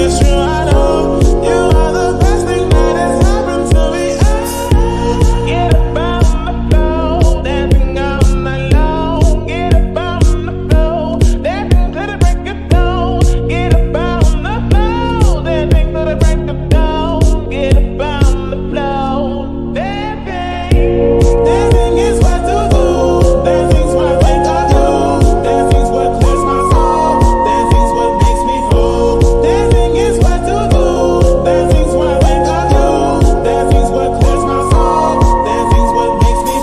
it's true, I know you are the best thing that has happened to me. Get up on the floor, dancing all night long. Get up on the floor, dancing to the break of dawn. Get up on the floor, dancing to the break of dawn. Get up on the floor, dancing. Dancing is what to do. Dancing's what I think I do. Dancing's what clears my soul. Dancing's what makes me whole. Dancing is what to do. Dancing's what I think I do. Dancing's what clears my soul. Dancing's what makes me.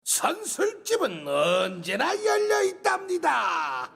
선술집은 언제나 열려 있답니다.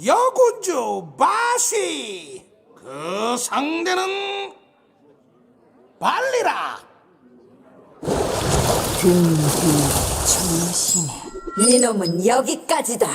여군주 바시, 그 상대는 발리라. 조심해. 이놈은 여기까지다.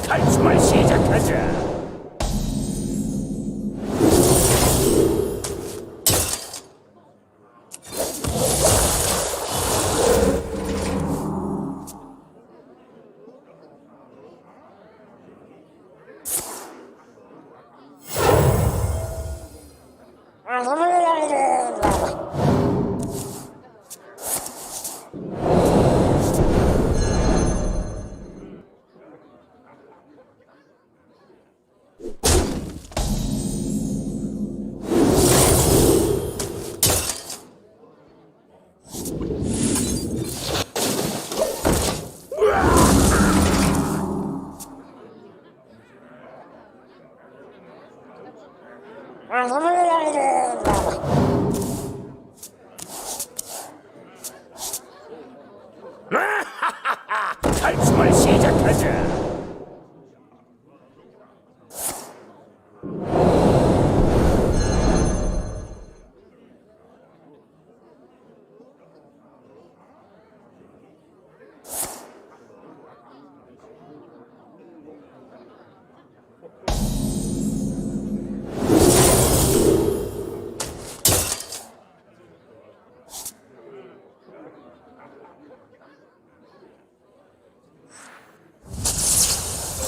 탈춤을 시작하자. 탈춤을 시작하자.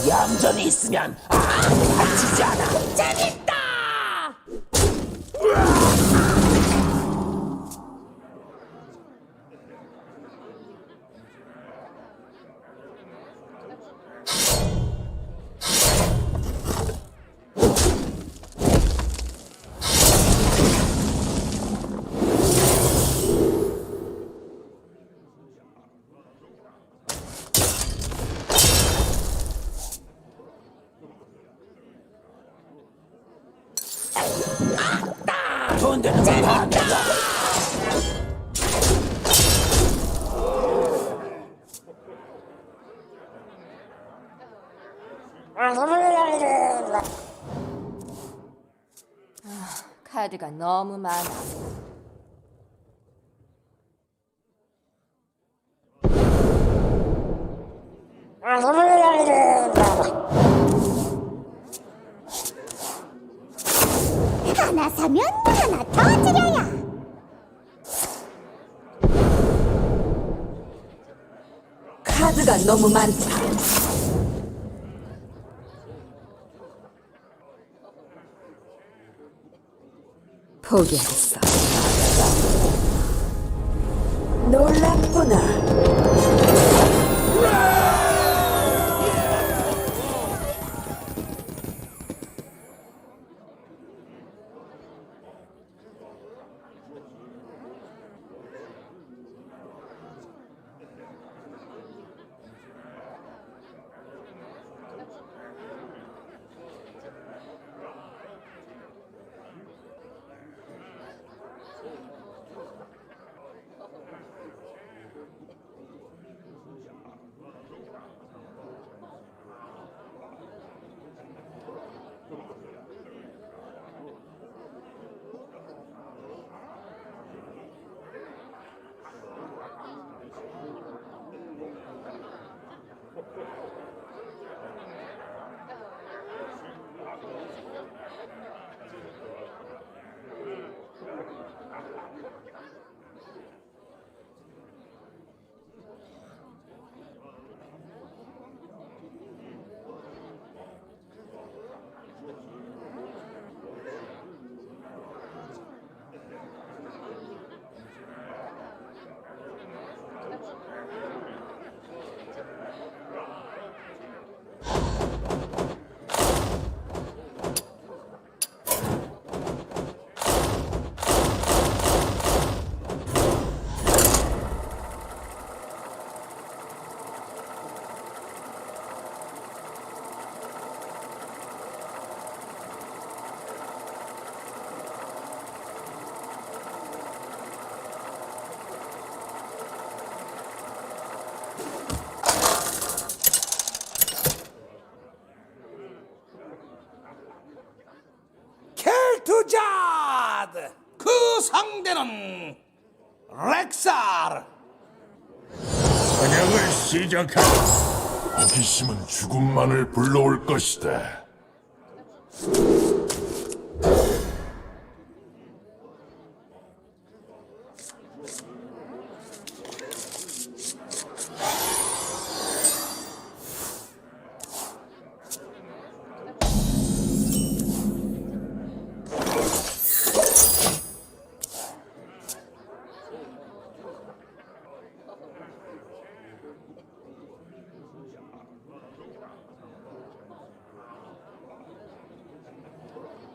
얌전히 있으면 다치지 않아. 재밌다. 돈 되는 거다 내가. 카드가 너무 많아. 하나 사면 하나 더 드려요. 카드가 너무 많다. 포기했어. 놀랍구나. 상대는 렉살. 사냥을 시작한다. 호기심은 죽음만을 불러올 것이다.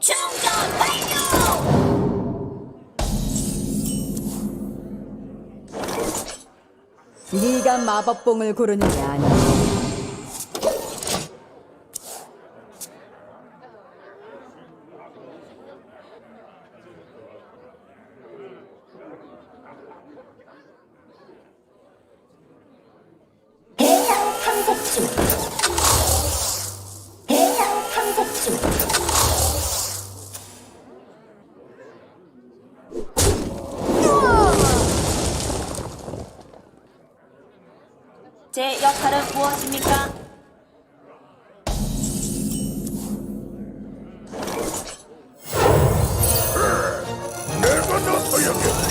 충전 완료! 네가 마법봉을 고르는 게 아니야. 대상 탐색 중. 대상 탐색 중. 제 역할은 무엇입니까? 내가 나서야겠다.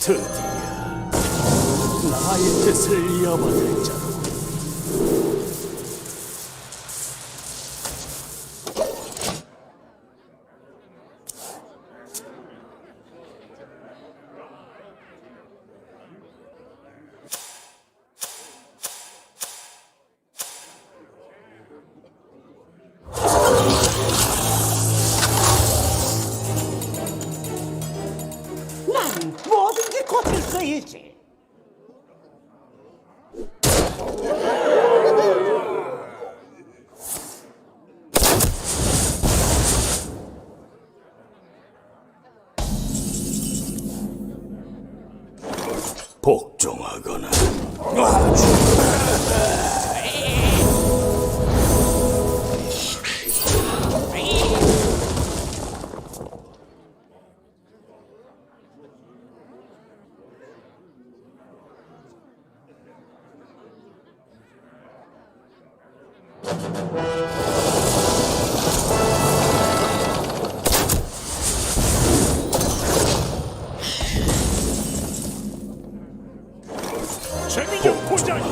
드디어 나의 뜻을 이어받을 자로. 난 뭐든지 고칠 수 있지. 복종하거나 재미 좀 보자니.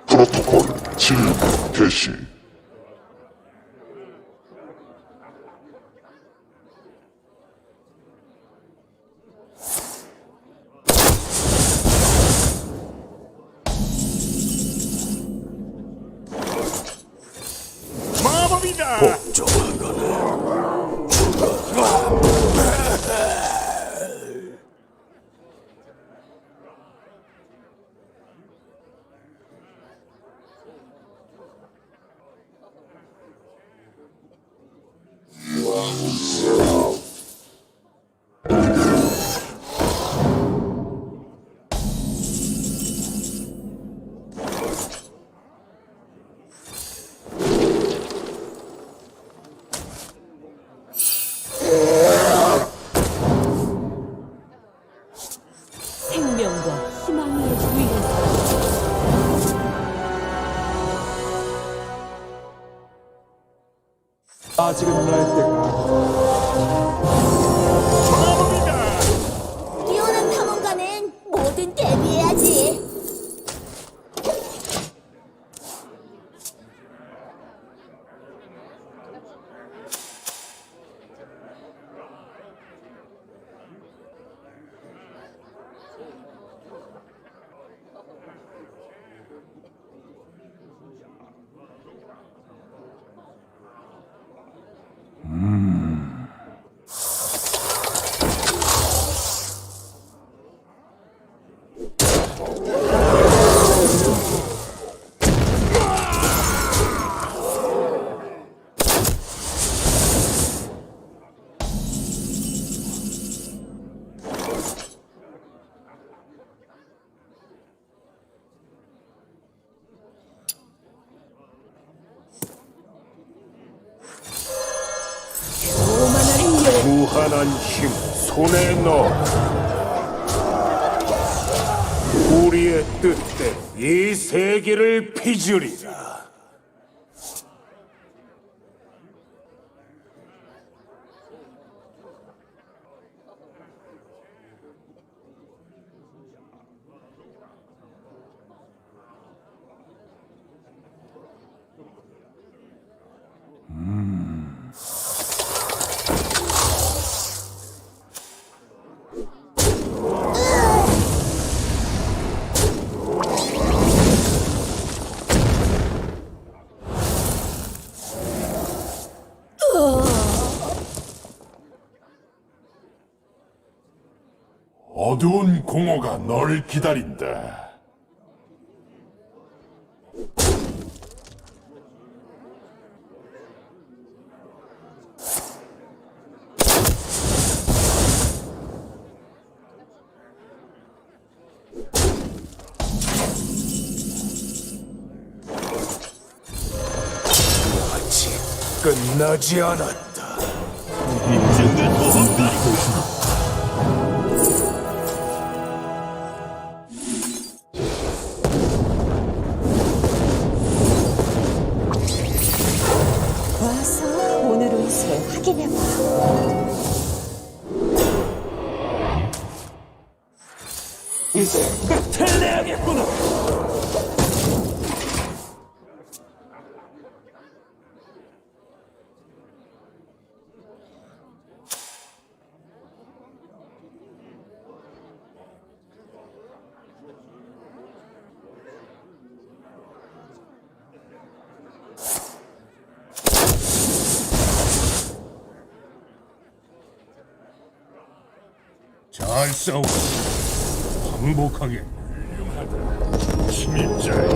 프로토콜 진입 개시. 마법이다. 복종하거나 생명과 희망을 위해서. 아직은 날 때가 마법이다. 뛰어난 탐험가는 뭐든 대비해야지. 무한한 힘 손에 넣어 우리의 뜻대로 이 세계를 빚으리라. 어두운 공허가 널 기다린다. 아직 끝나지 않았다. 와서 오늘 옷을 확인해봐. 이제 끝을 내야겠구나. 잘 싸워. 항복하게. 침입자여.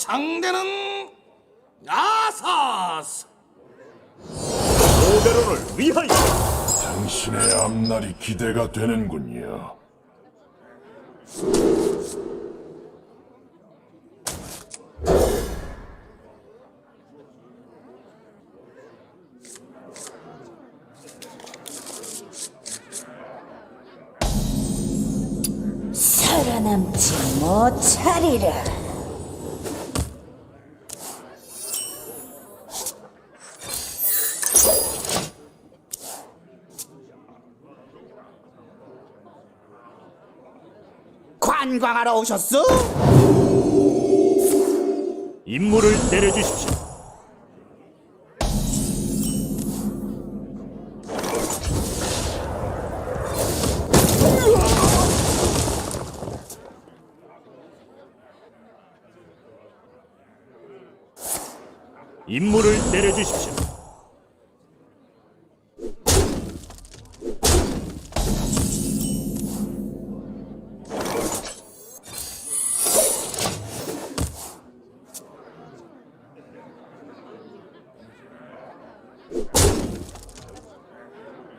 상대는 아사스. 오베론을 위하여. 당신의 앞날이 기대가 되는군요. 살아남지 못하리라. 관광하러 오셨어? 임무를 내려주십시오. 임무를 내려주십시오.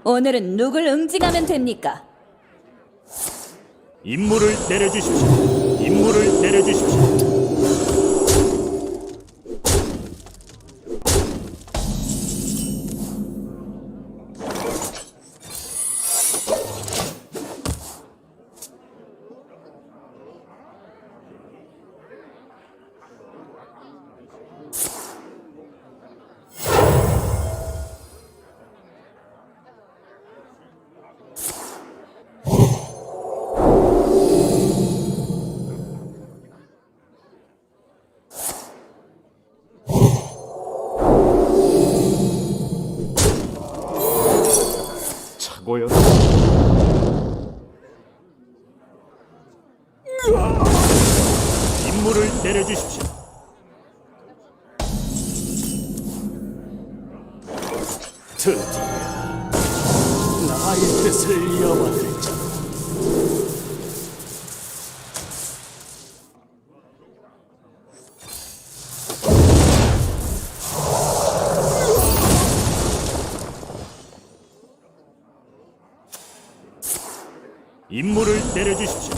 오늘은 누굴 응징하면 됩니까? 임무를 내려주십시오. 임무를 내려주십시오. 차고요. 임무를 내려주십시오. 드디어 나의 뜻을 이어받을 자. 임무를 내려주십시오.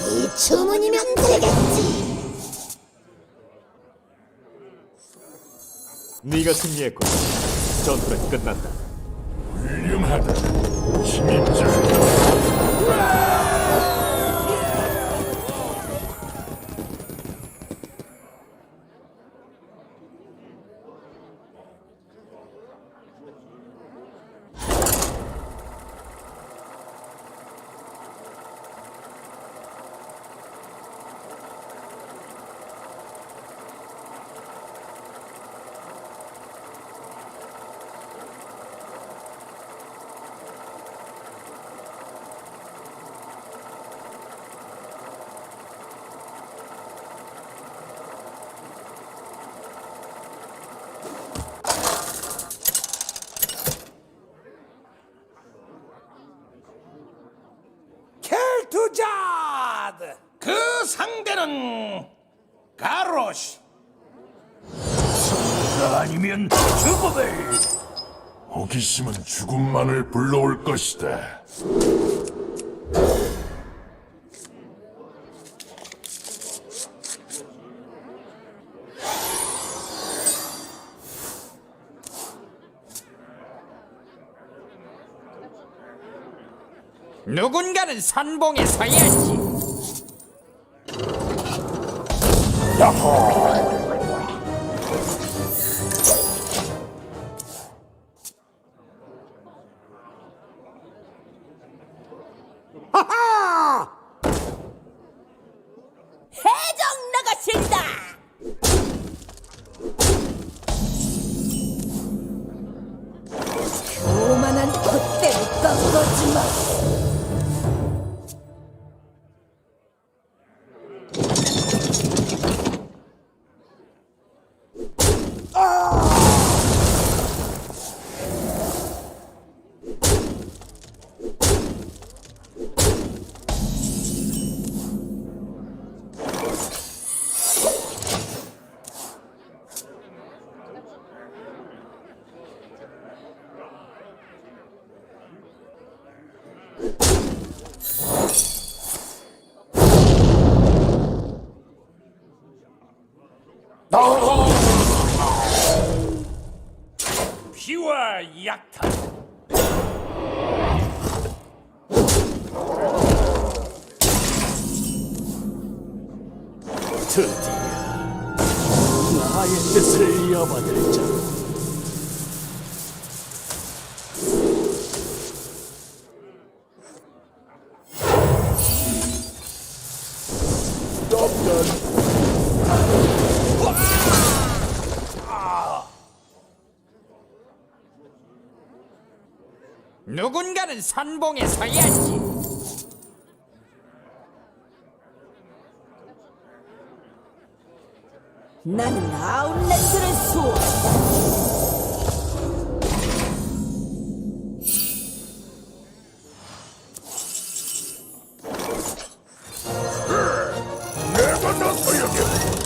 이 주문이면 되겠지. 네가 승리했군. 전투는 끝났다. 훌륭하다. 침입자. 켈투자드. 그 상대는 가로시. 승리가 아니면 죽음을. 호기심은 죽음만을 불러올 것이다. 누군가는 선봉에 서야지. 하하! 해적 나가신다. 오만한 콧대를 꺾어지 마. 약탈. 드디어 나의 뜻을 이어받을 자. 누군가는 산봉에 서야지. 나는 아웃랜드를 수호한다. 내가 나서야겠다.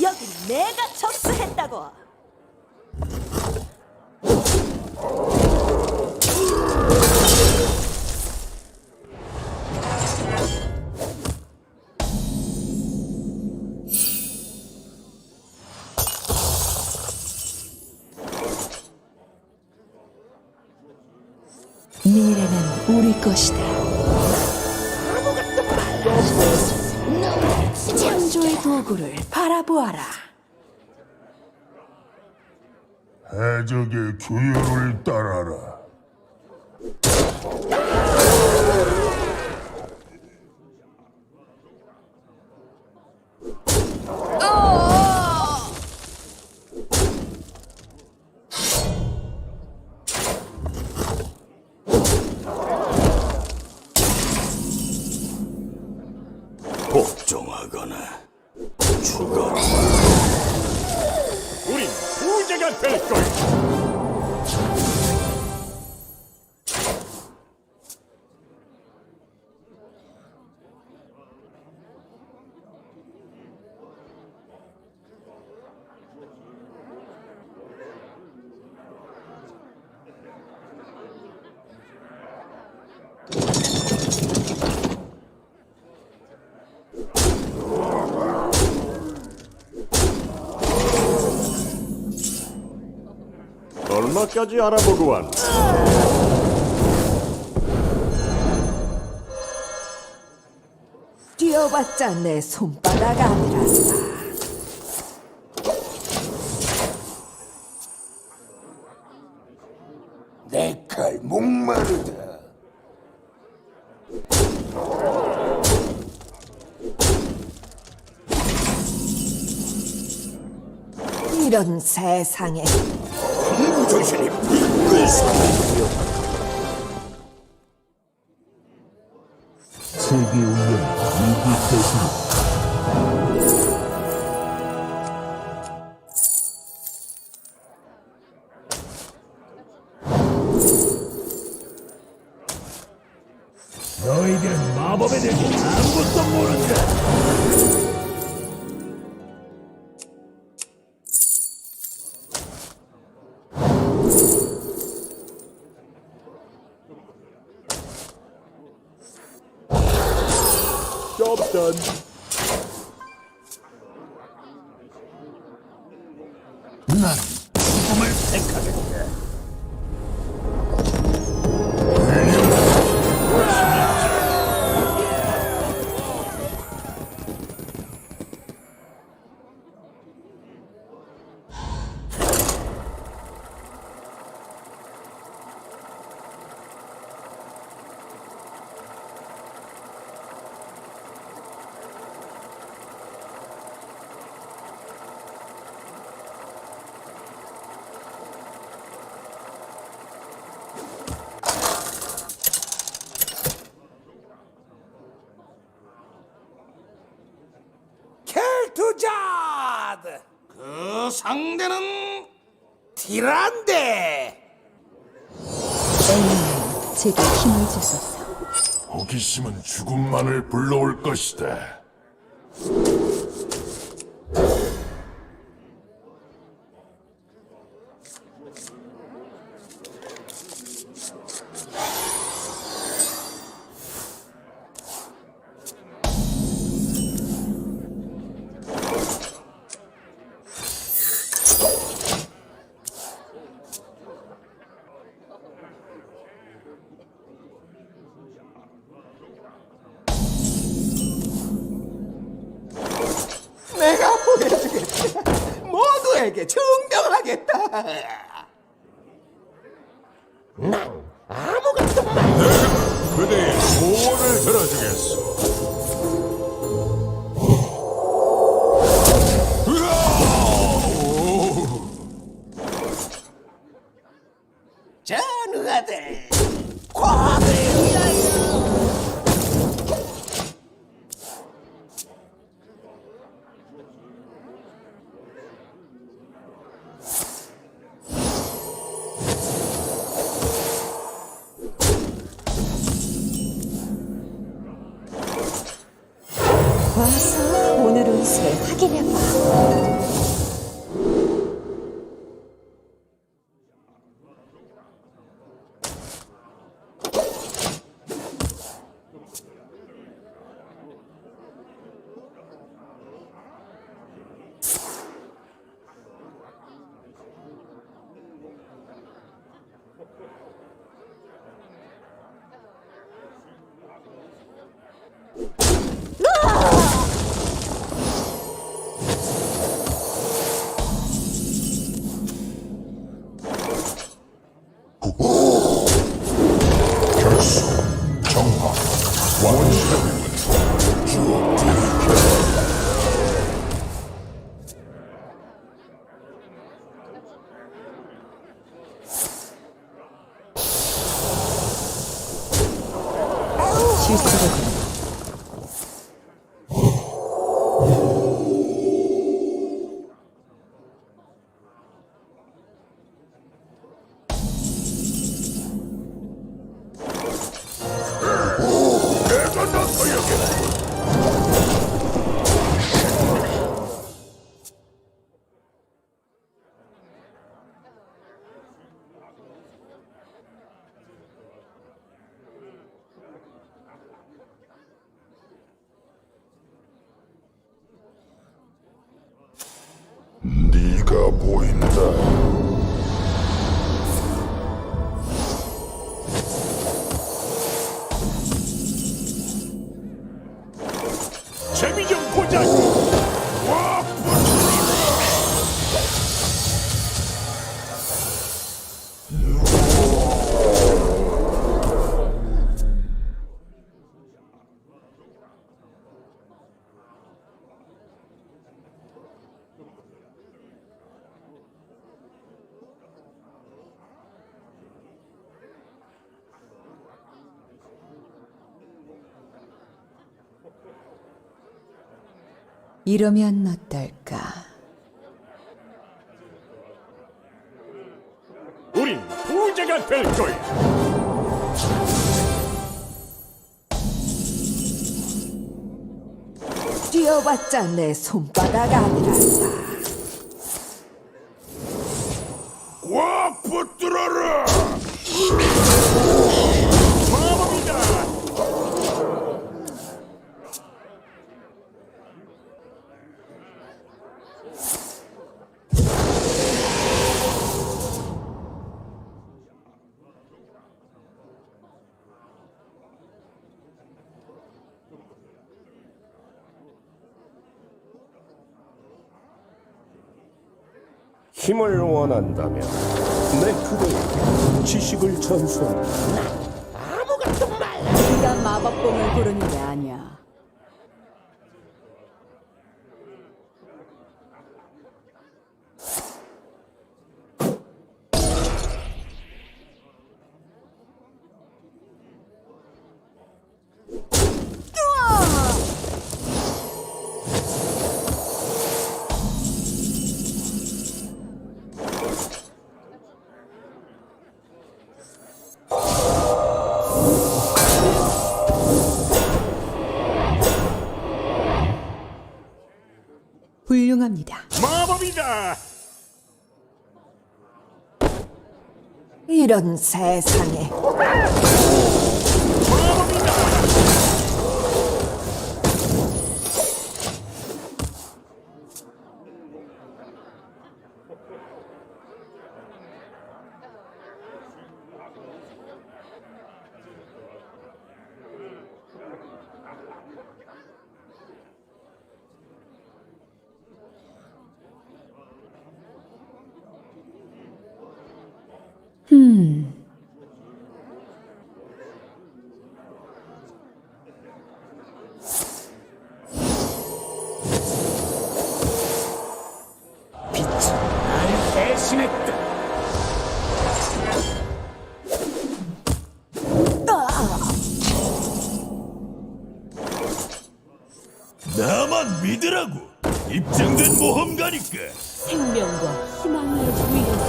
여기 내가 접수했다고. 미래는 우리 것이다. 창조의 도구를 바라보아라. 해적의 규율을 따라라. 복종하거나 죽어라. 우린 부자가 될 거야. 얼마까지 알아보고 왔나? 뛰어봤자 내 손바닥 아니란다. 내 칼 목마르다. 이런 세상에 정신이 빙글 솟아요. 세계 운명 위기 대신 너희들은 마법에 대해 아무것도 모른다. Job done. 난 죽음을 택하겠다. 켈투자드. 그 상대는 티란데. 제게 힘을 주소서. 호기심은 죽음만을 불러올 것이다. 내가 보여주겠다. 모두에게 증명하겠다. 난 아무것도 말해. 그대의 소원을 들어주겠소. 전우아들, 과거를 위하여. 와서 오늘 운세를 확인해봐. 결수, 정화, 원심은 쭉 들이켜. 실수를 그려. 내가 나서야겠다. 네가 보인다. 재미 좀 보자고. 와, 이러면 어떨까? 우린 부자가 될 거야. 뛰어봤자 내 손바닥 아니란다. 꽉 붙들어라. 마법이다. 힘을 원한다면 내 그대에게 지식을 전수한다. 아무것도 말라. 네가 마법봉을 고르는 게 아니야. 훌륭합니다. 마법이다. 이런 세상에 믿으라고. 입장된 모험가니까. 생명과 희망을 위해서.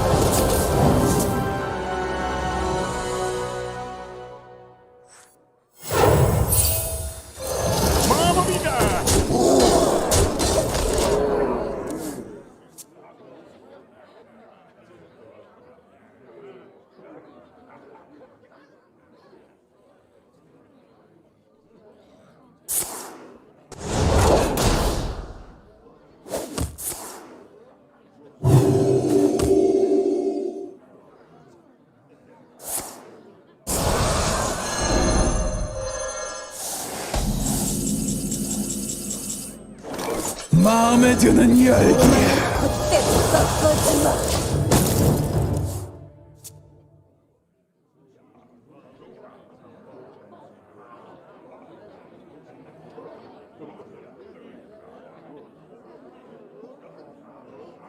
마법이다. 마음에 드는 열기. 그때 섞어지 마.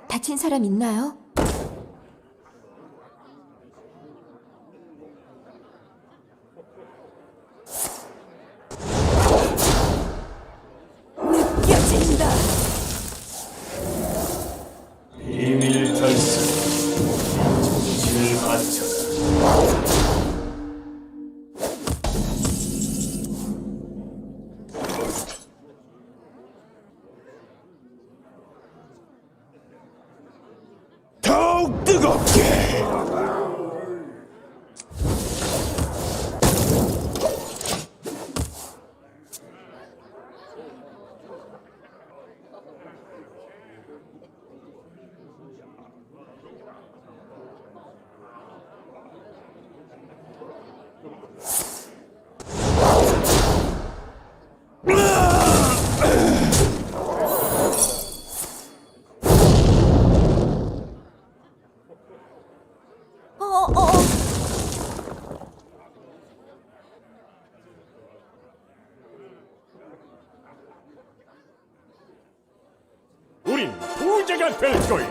다친 사람 있나요? 느껴진다. 비밀 결승. 정신을 바쳐라. 더욱 뜨겁게. 우린 부자가 될 거야.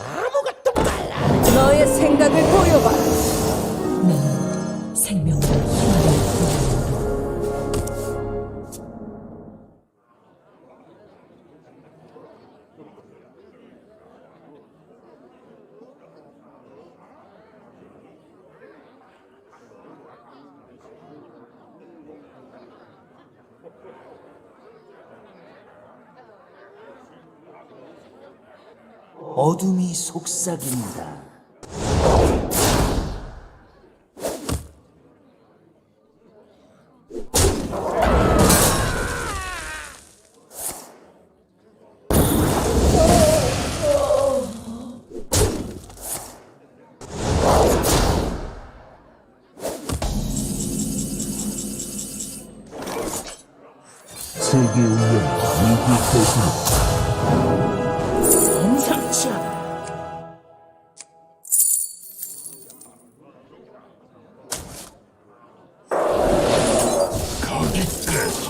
아무것도 말라. 너의 생각을 보여봐. 생명과 희망을 어둠이 속삭인다. 세계 운명 위기 대신. 범상치 않아. 거기까지.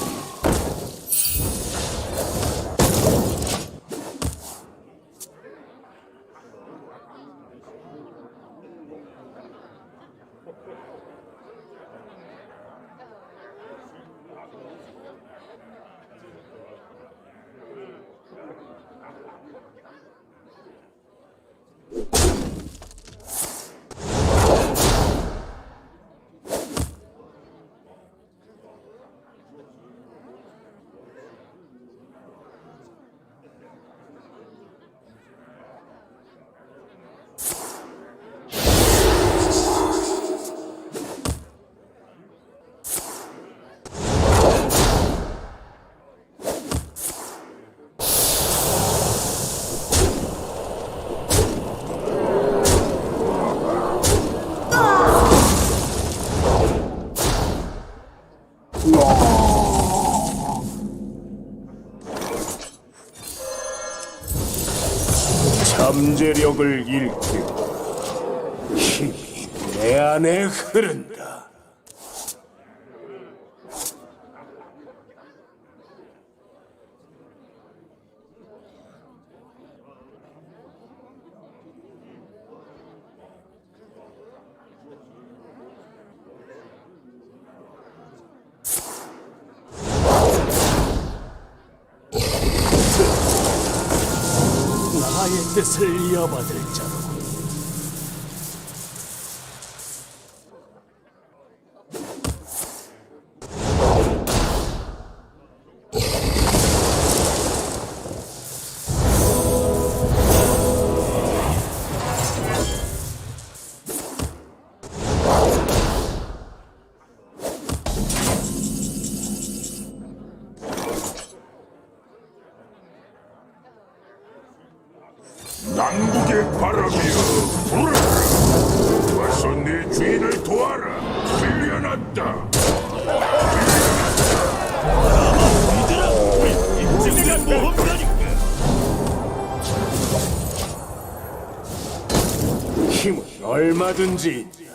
잠재력을 일으키고 힘이 내 안에 흐른다. 나의 뜻을 이어받을 자로. 남국의 바람이여 불어라. 와서 내 주인을 도와라. 빌려놨다. 우리가 모험가니까. 힘은 얼마든지 있다.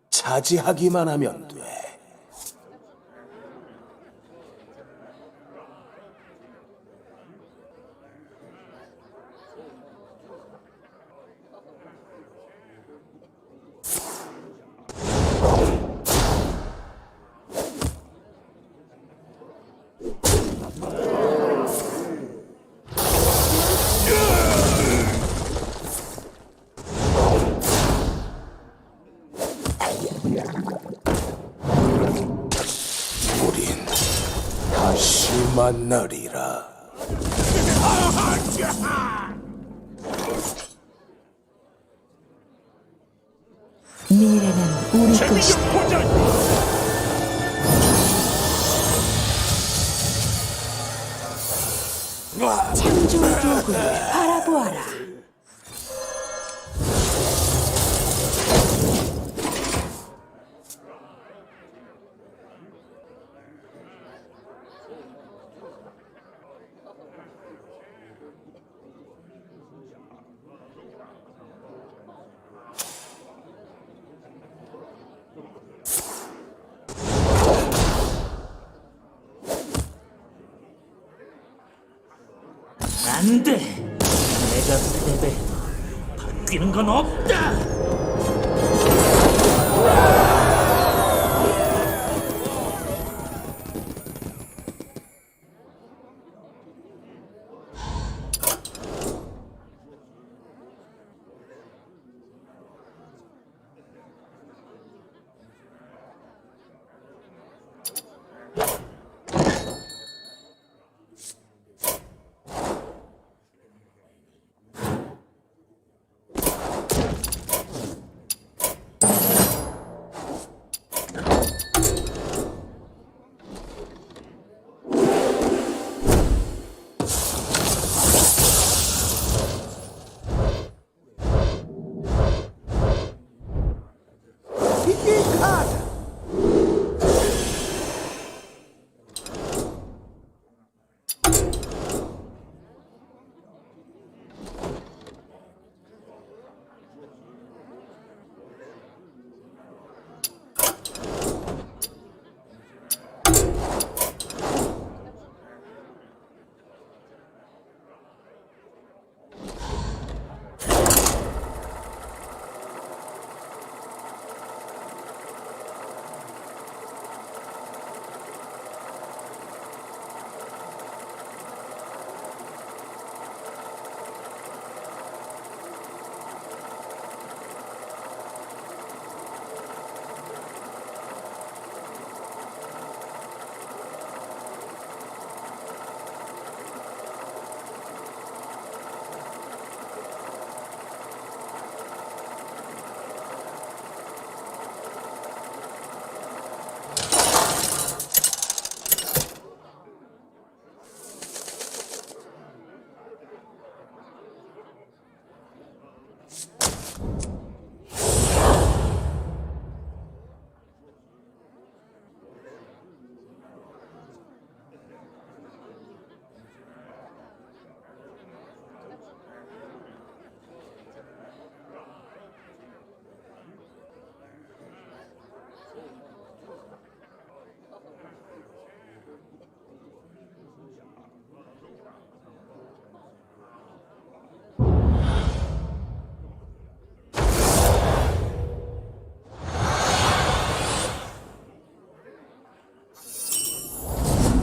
차지하기만 하면 돼. 우린 다시 만나리라. 미래는 우리 것이다. 보자. 창조의 도구를 바라보아라. 안 돼. 내가 패배해도 바뀌는 건 없다.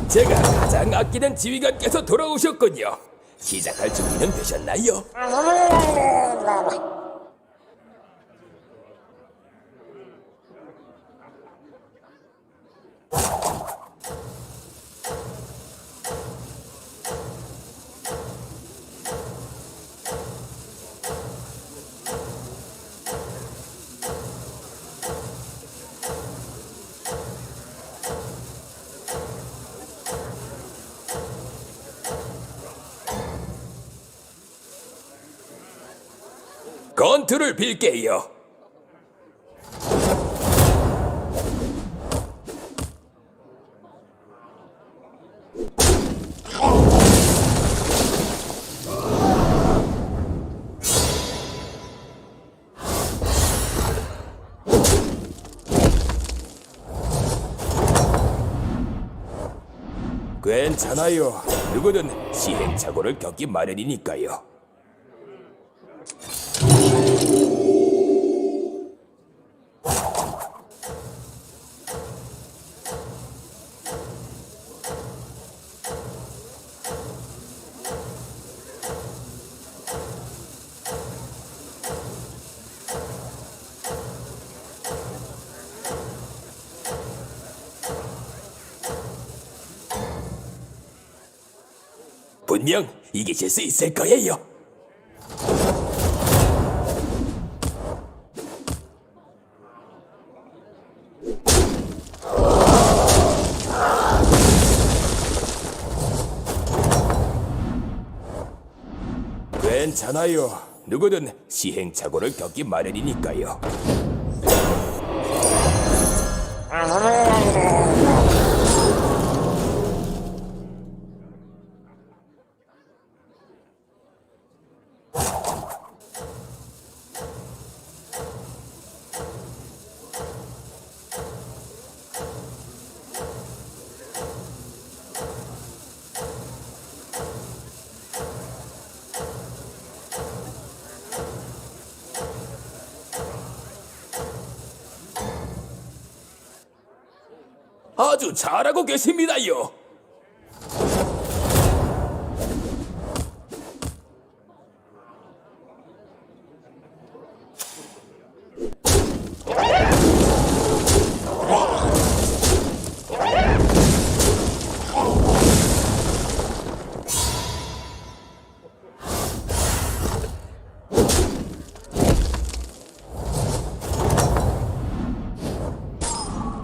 제가 가장 아끼는 지휘관께서 돌아오셨군요. 시작할 준비는 되셨나요? 건투를 빌게요. 괜찮아요. 누구든 시행착오를 겪기 마련이니까요. 분명 이기실 수 있을 거예요. 괜찮아요. 누구든 시행착오를 겪기 마련이니까요. 아주 잘하고 계십니다요.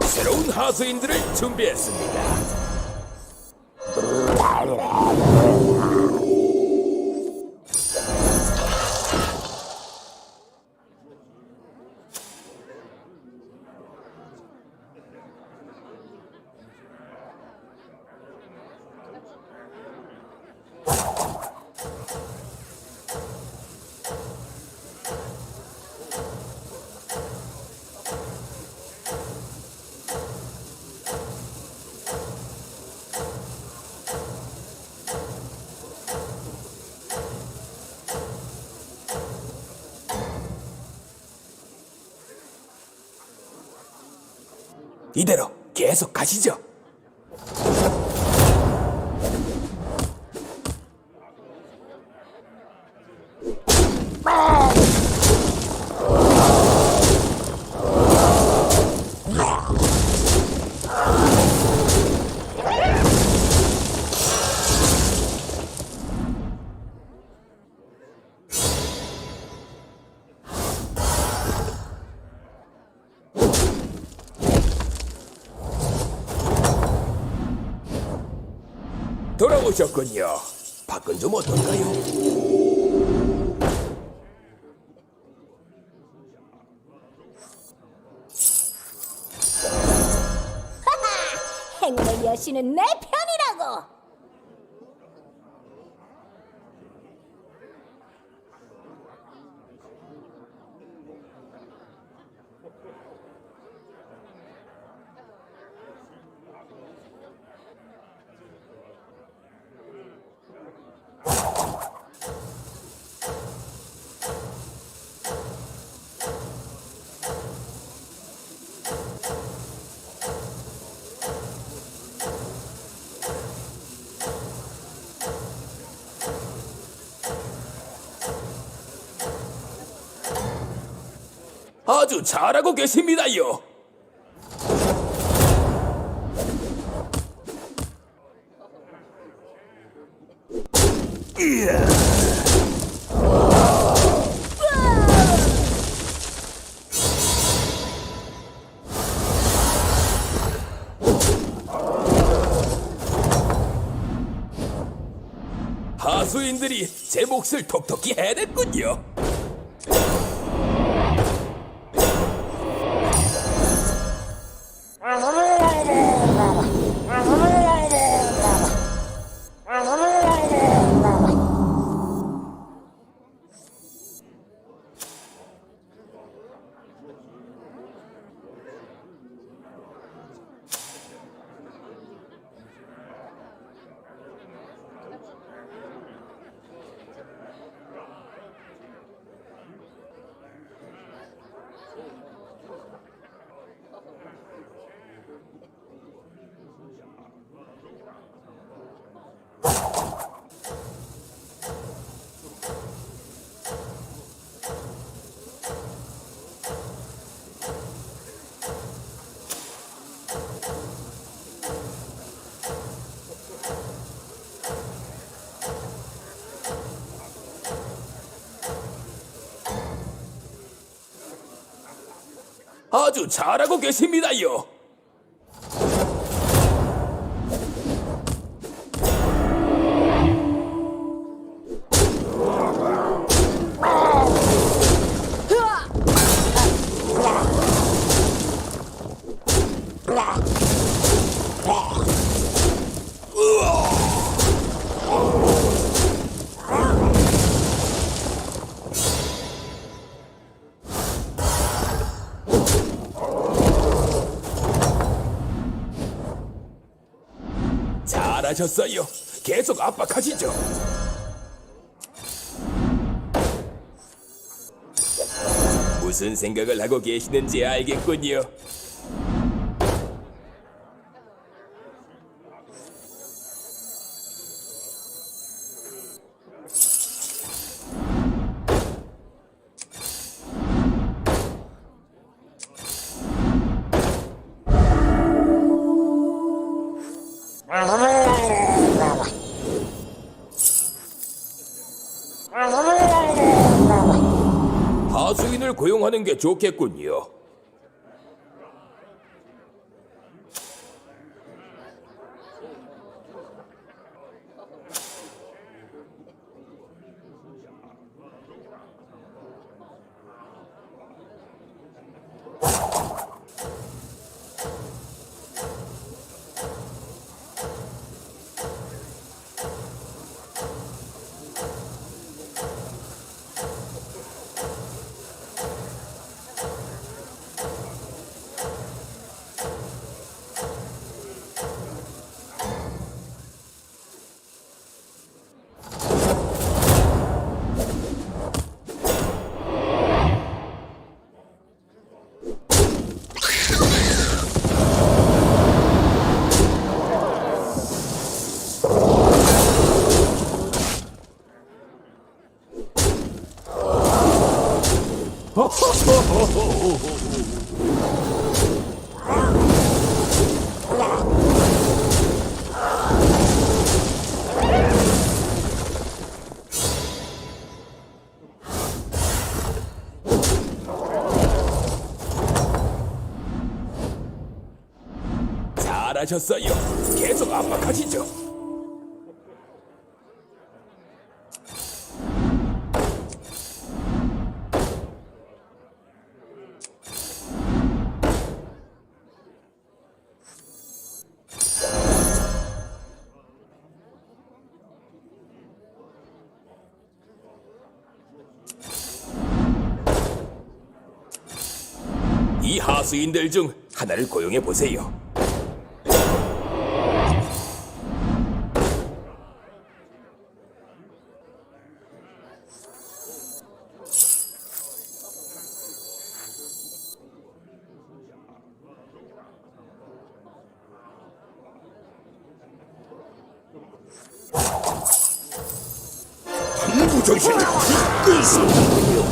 새로운 하수인들을 준비했습니다. 이대로 계속 가시죠. 돌아오셨군요. 밖은 좀 어떨까요? 행운의 여신은 내 편이라고. 아주 잘하고 계십니다요. 하수인들이 제 몫을 톡톡히 해냈군요. 아주 잘하고 계십니다요. 잘하셨어요. 계속 압박하시죠. 무슨 생각을 하고 계시는지 알겠군요. 하수인을 고용하는 게 좋겠군요. 잘하셨어요. 계속 압박하시죠. 이 하수인들 중 하나를 고용해 보세요. 무정신을 이끌 수 없군요.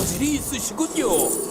소질이 있으시군요.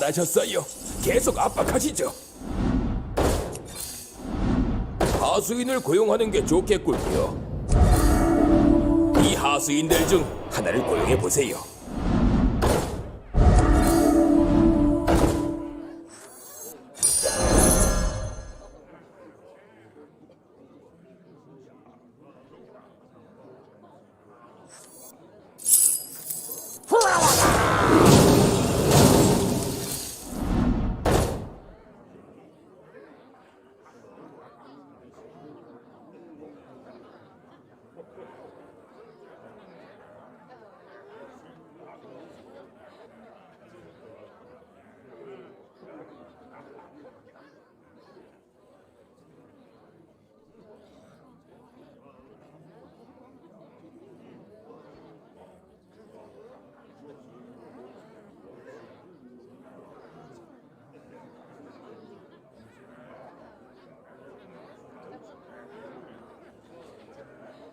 잘하셨어요. 계속 압박하시죠. 하수인을 고용하는 게 좋겠군요. 이 하수인들 중 하나를 고용해 보세요.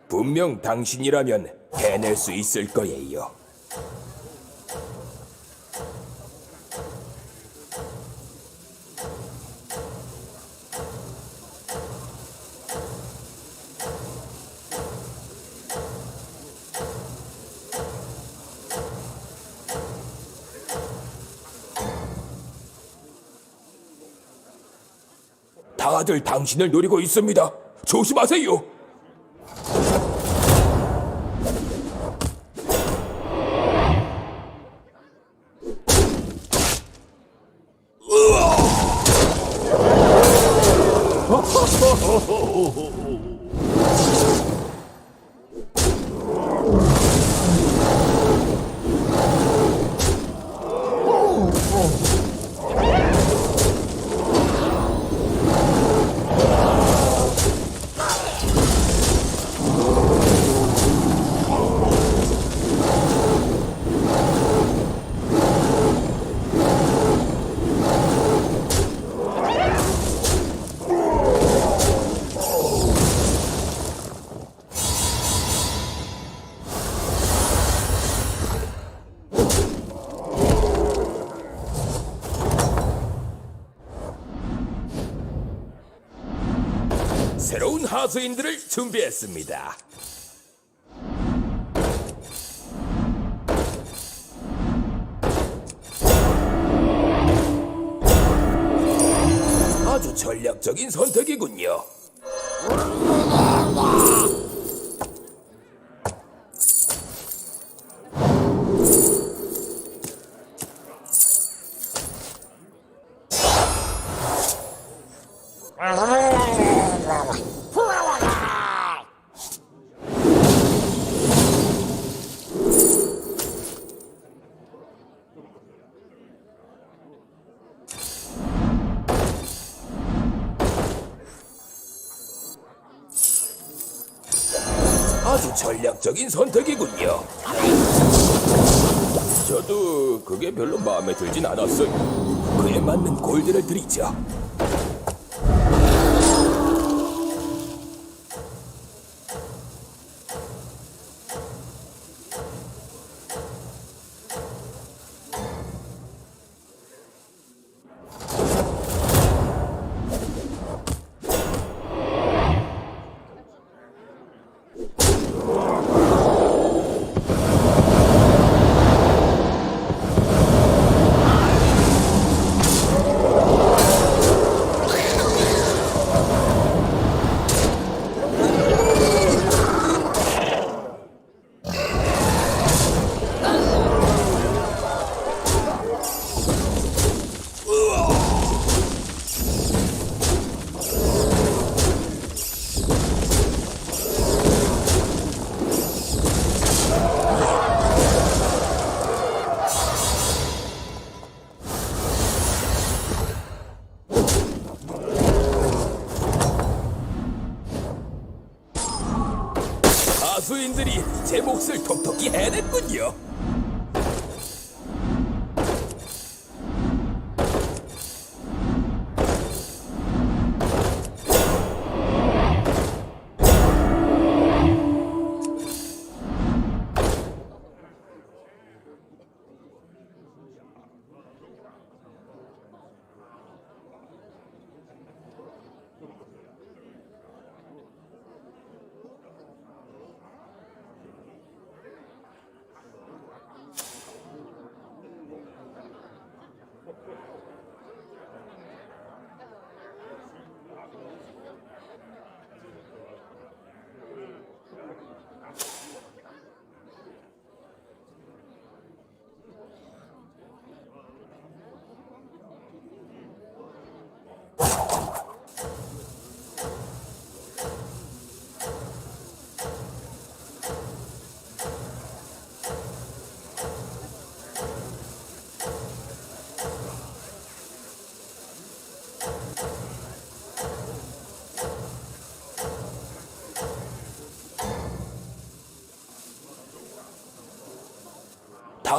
분명 당신이라면 해낼 수 있을 거예요. 다들 당신을 노리고 있습니다. 조심하세요. 새로운 하수인들을 준비했습니다. 아주 전략적인 선택이군요. 아주 전략적인 선택이군요. 저도 그게 별로 마음에 들진 않았어요. 그에 맞는 골드를 드리죠. 가수인들이 제 몫을 톡톡히 해냈군요.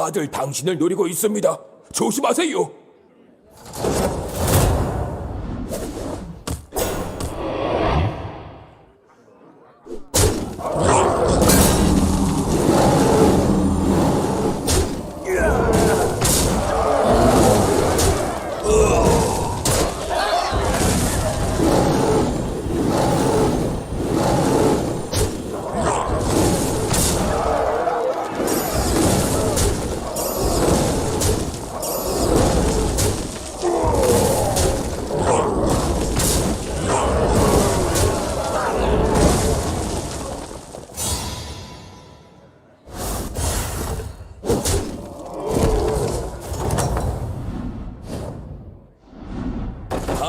다들 당신을 노리고 있습니다. 조심하세요.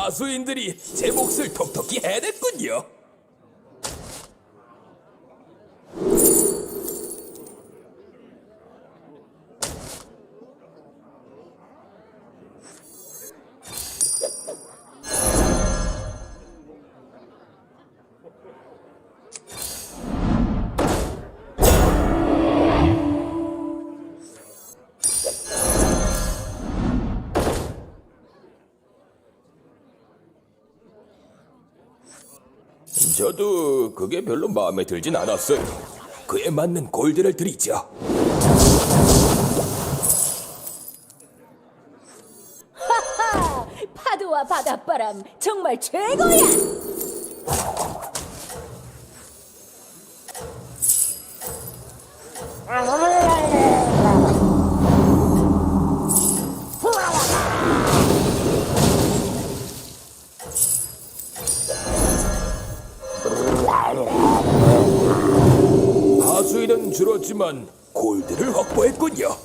가수인들이 제 몫을 톡톡히 해냈군요. 저도 그게 별로 마음에 들진 않았어요. 그에 맞는 골드를 드리죠. 하하! 파도와 바닷바람 정말 최고야! 가수인은 줄었지만 골드를 확보했군요.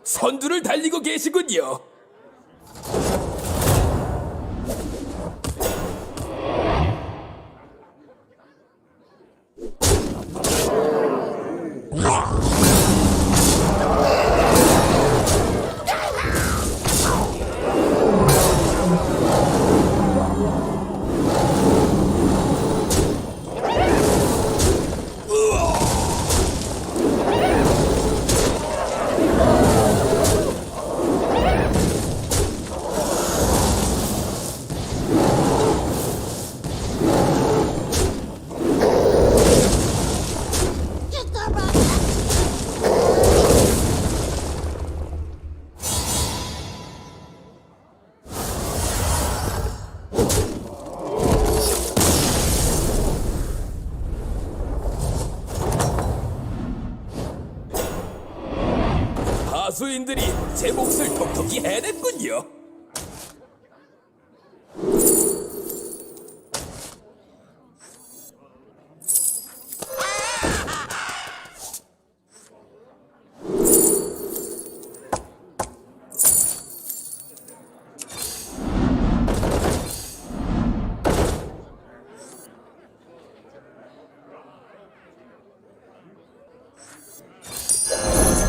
선두를 달리고 계시군요. 주인들이 제 몫을 톡톡히 해냈군요.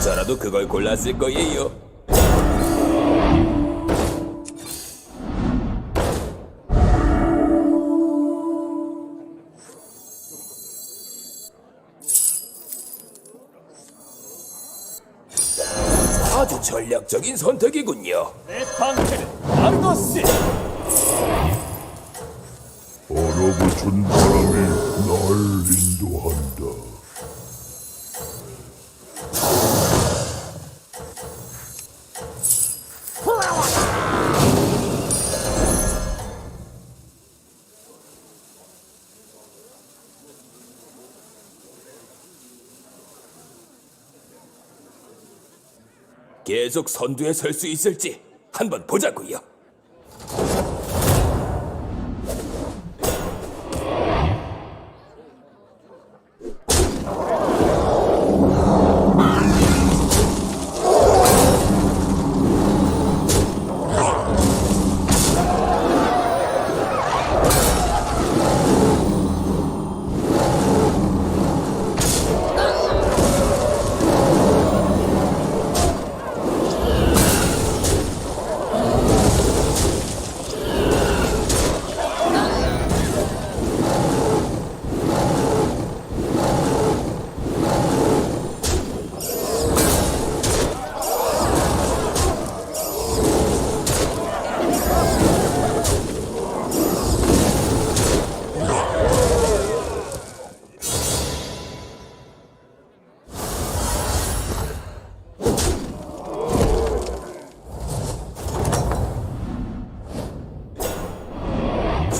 저라도 그걸 골랐을 거예요. 아주 전략적인 선택이군요. 내 방패는 아르거스. 얼어붙은 바람이 날 인도한다. 계속 선두에 설 수 있을지 한번 보자고요.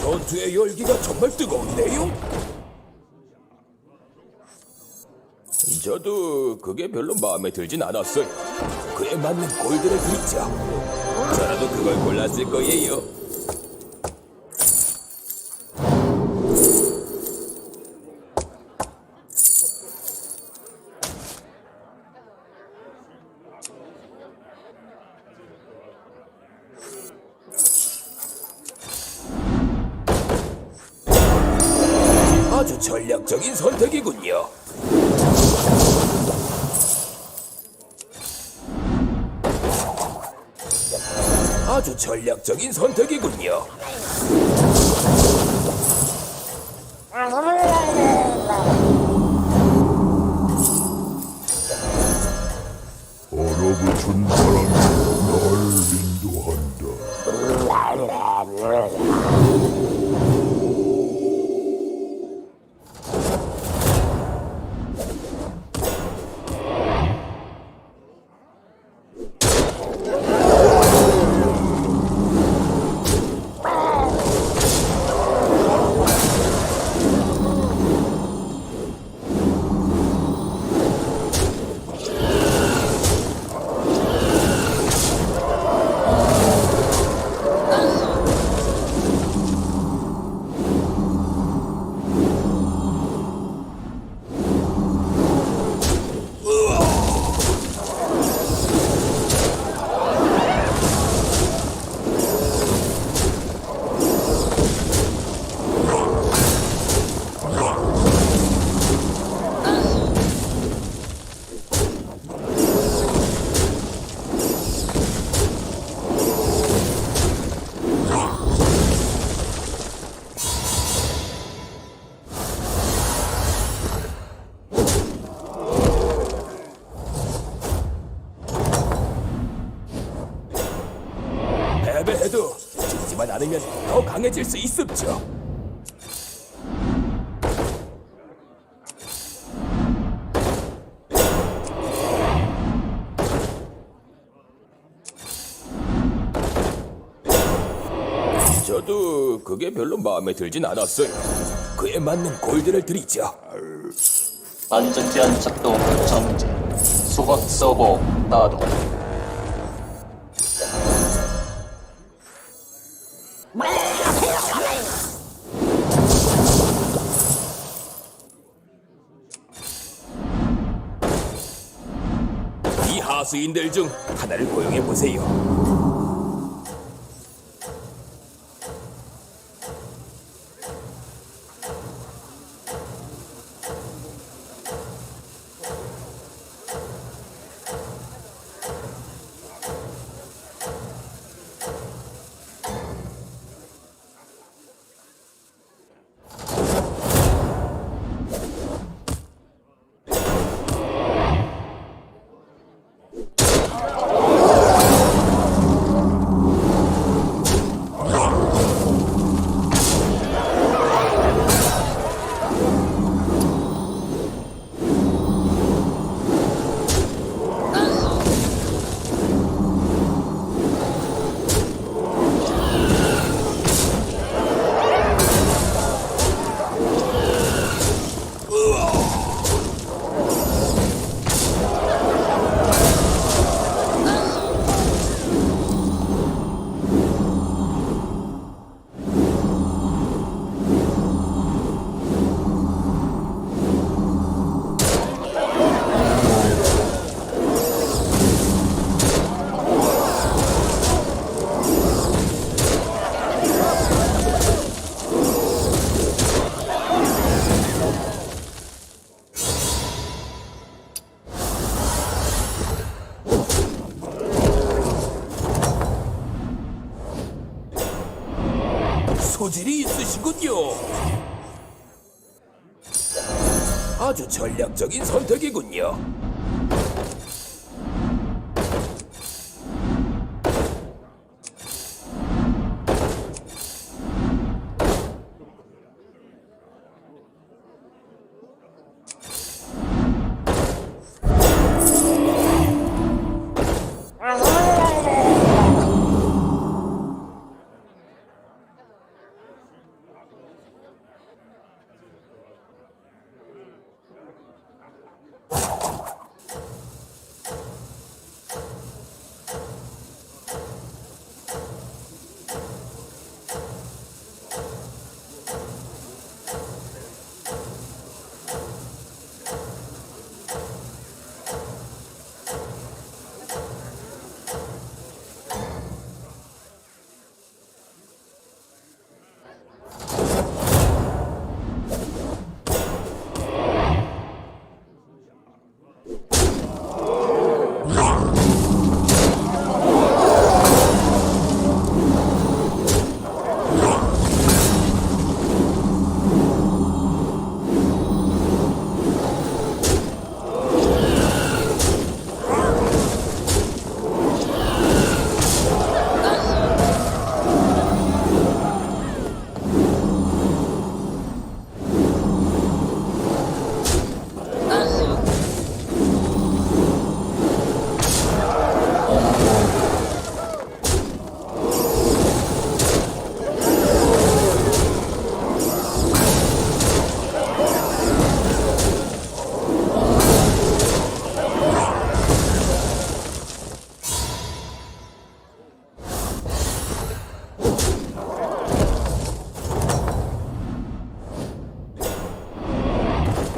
전투의 열기가 정말 뜨거운데요? 저도 그게 별로 마음에 들진 않았어요. 그에 맞는 골드를 드리죠. 저라도 그걸 골랐을 거예요. 아주 전략적인 선택이군요. 아주 전략적인 선택이군요. 얼어붙은 바람이 날 인도한다. 패배해도 지지만 않으면 더 강해질 수 있습죠. 저도 그게 별로 마음에 들진 않았어요. 그에 맞는 골드를 드리죠. 안전제한 작동 정지. 소각 서버 나도. 하수인들 중 하나를 고용해 보세요. 소질이 있으시군요. 아주 전략적인 선택이군요.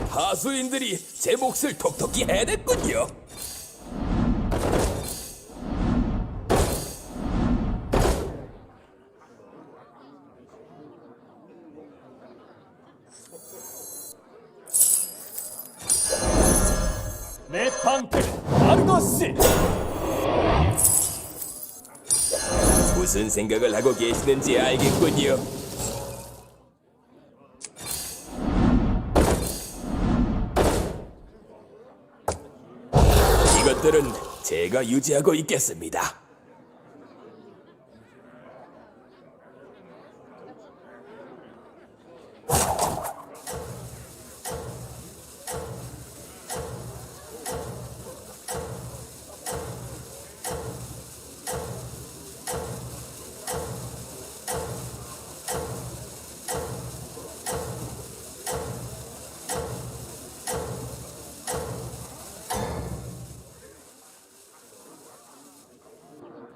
하수인들이 제 몫을 톡톡히 해냈군요. 내 방패는 아르거스. 무슨 생각을 하고 계시는지 알겠군요. 이것들은 제가 유지하고 있겠습니다.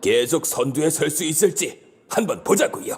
계속 선두에 설 수 있을지 한번 보자고요.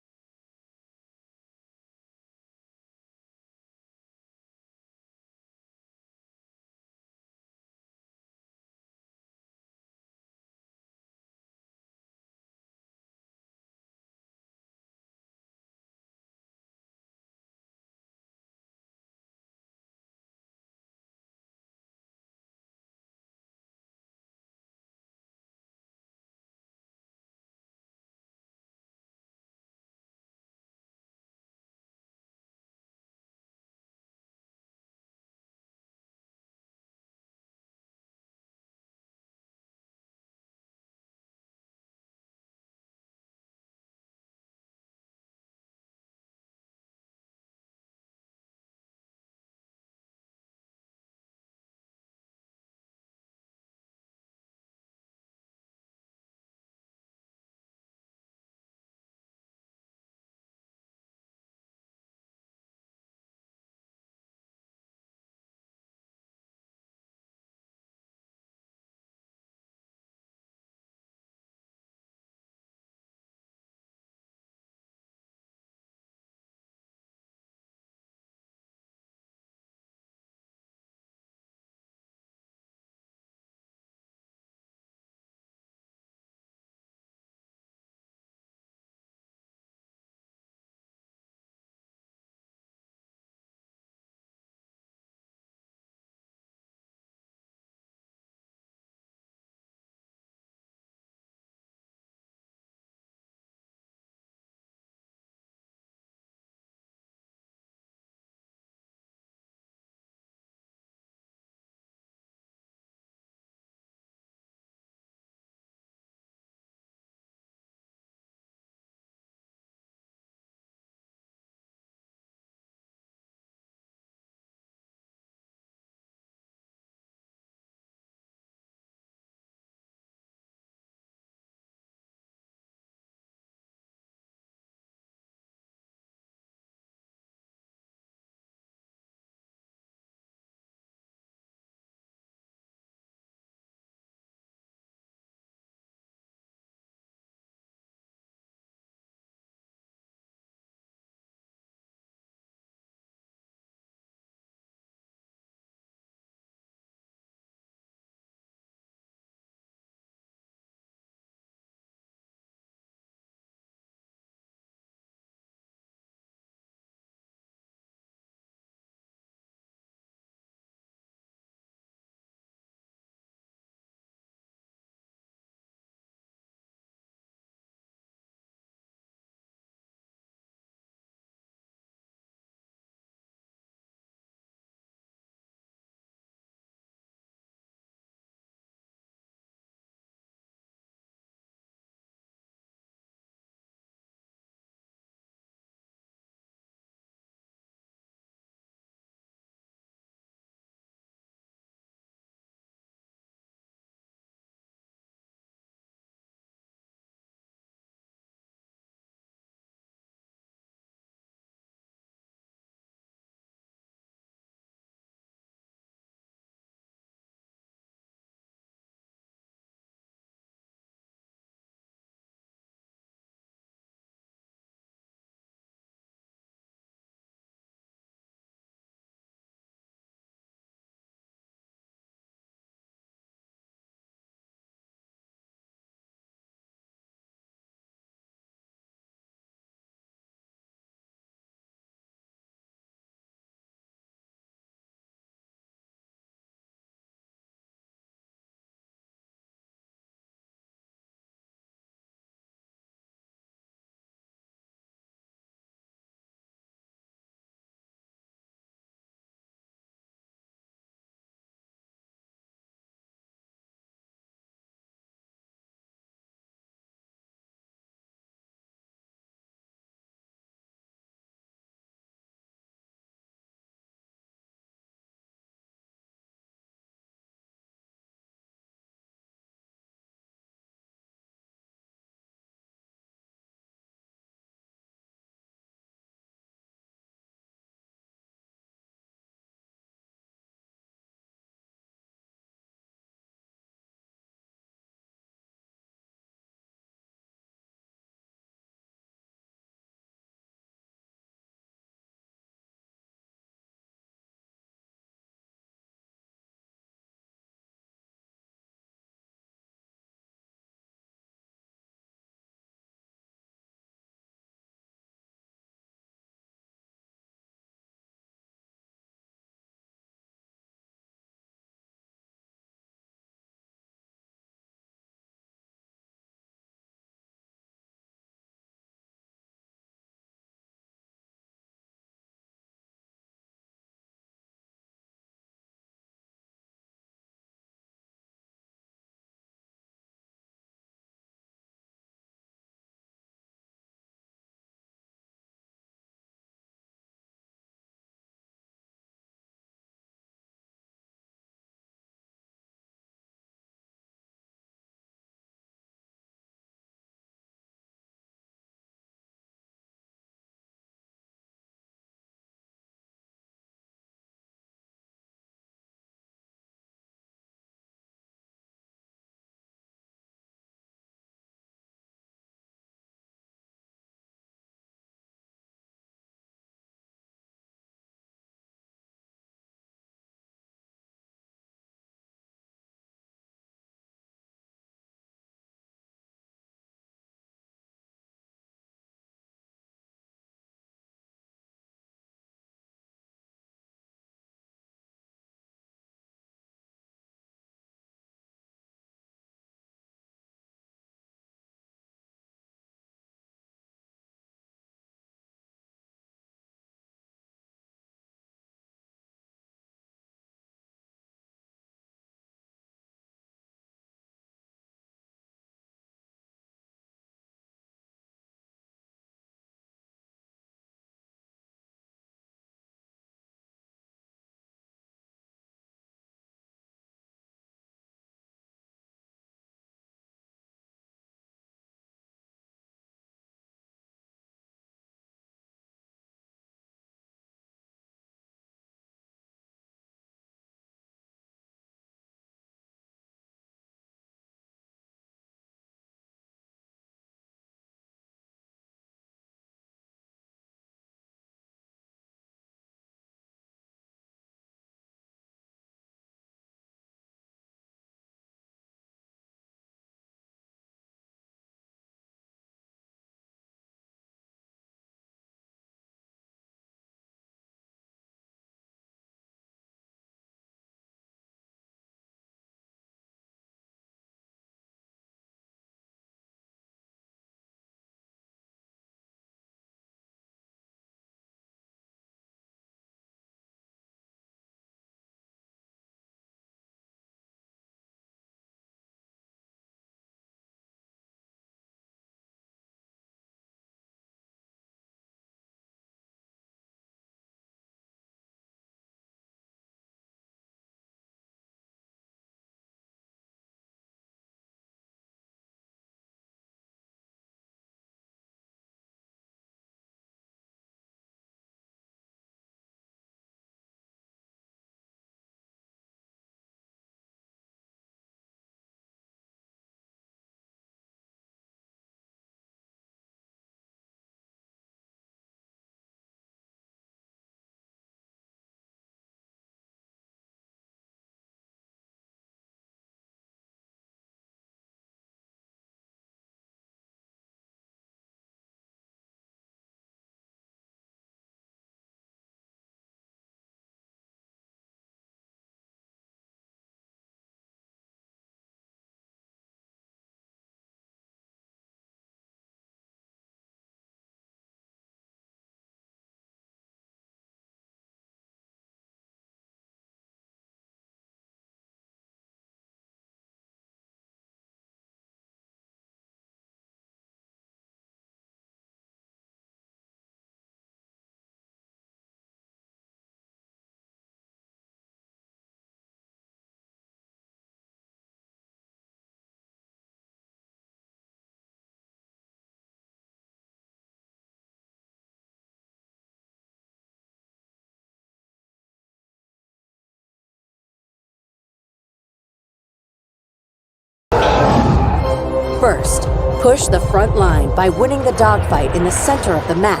First, push the front line by winning the dogfight in the center of the map.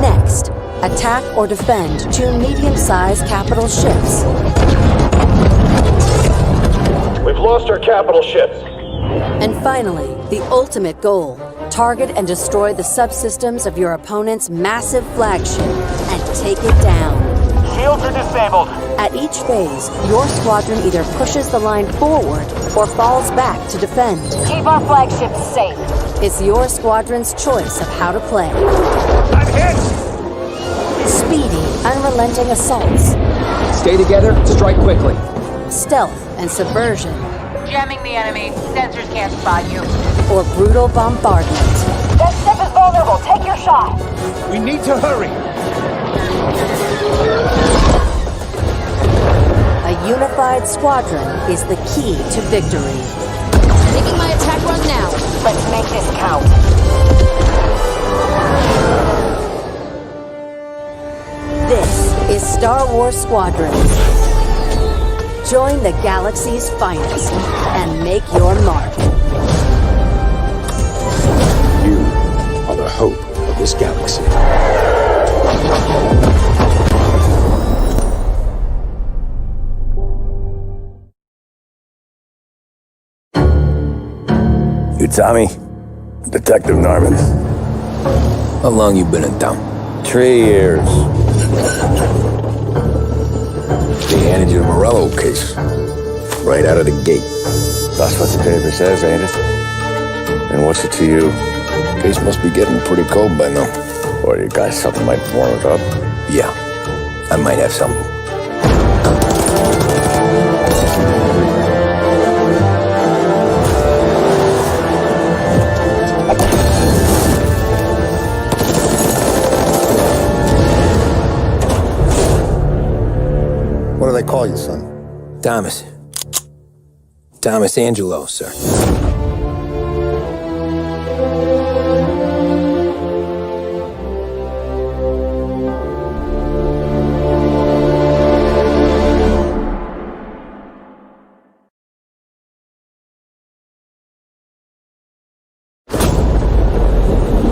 Next, attack or defend 2 medium-sized capital ships. We've lost our capital ships. And finally, the ultimate goal. Target and destroy the subsystems of your opponent's massive flagship and take it down. Shields are disabled. At each phase, your squadron either pushes the line forward or falls back to defend. Keep our flagship safe. It's your squadron's choice of how to play. I'm hit! Speedy, unrelenting assaults. Stay together, strike quickly. Stealth and subversion. Jamming the enemy. Sensors can't spot you. Or brutal bombardment. That ship is vulnerable. Take your shot. We need to hurry. A unified squadron is the key to victory. Making my attack run now. Let's make this count. This is Star Wars Squadrons. Join the galaxy's finest and make your mark. You are the hope of this galaxy. You Tommy? Detective Norman. How long you been in town? 3 years. They handed you the Morello case. Right out of the gate. That's what the paper says, ain't it? And what's it to you? Case must be getting pretty cold by now. Or you got something might warm it up? Yeah, I might have something. What do they call you, son? Thomas. Thomas Angelo, sir.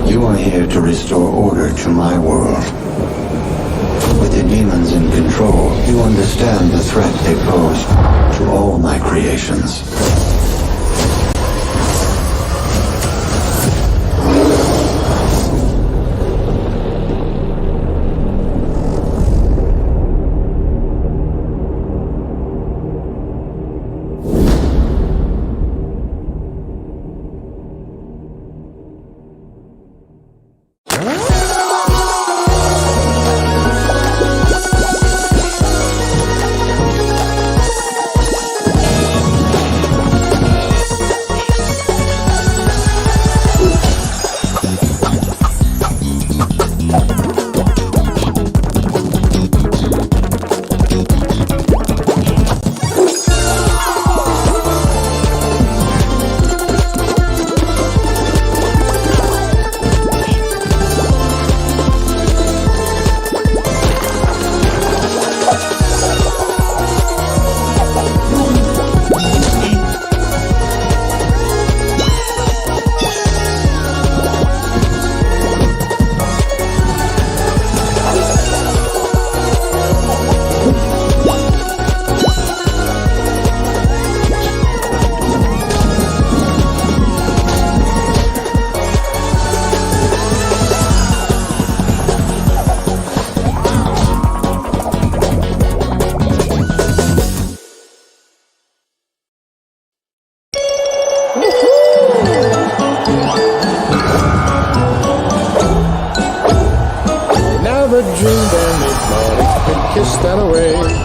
You are here to restore order to my world. With the demons in control, you understand the threat they pose to all my creations.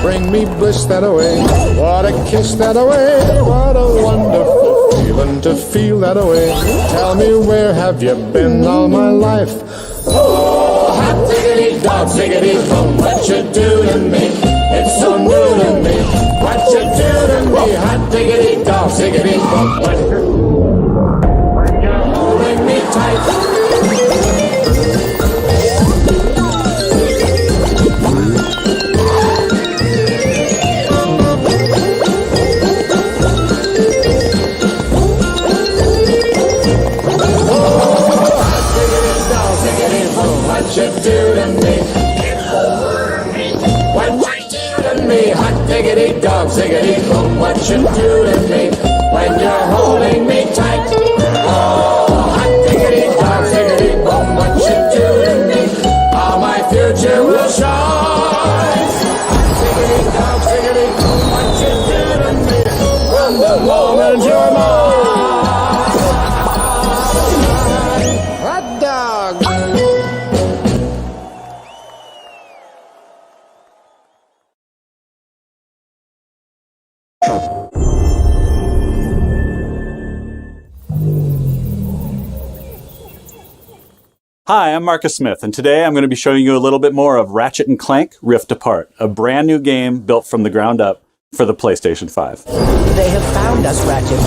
Bring me bliss that away. What a kiss that away. What a wonderful feeling to feel that away. Tell me, where have you been all my life? Oh, hot diggity dog, ziggity boom. What you do to me? It's so new to me. What you do to me? Hot diggity dog, ziggity boom. What you when you're holding me tight. ziggity boom, what you do to me when you're holding me tight. Oh, hot diggity dog, ziggity boom, what you do to me, how my future will shine. Ziggity dog, ziggity boom, what you do to me from the moment you're mine. Hot dog. Hi, I'm Marcus Smith, and today I'm going to be showing you a little bit more of Ratchet & Clank Rift Apart, a brand new game built from the ground up for the PlayStation 5. They have found us, Ratchet.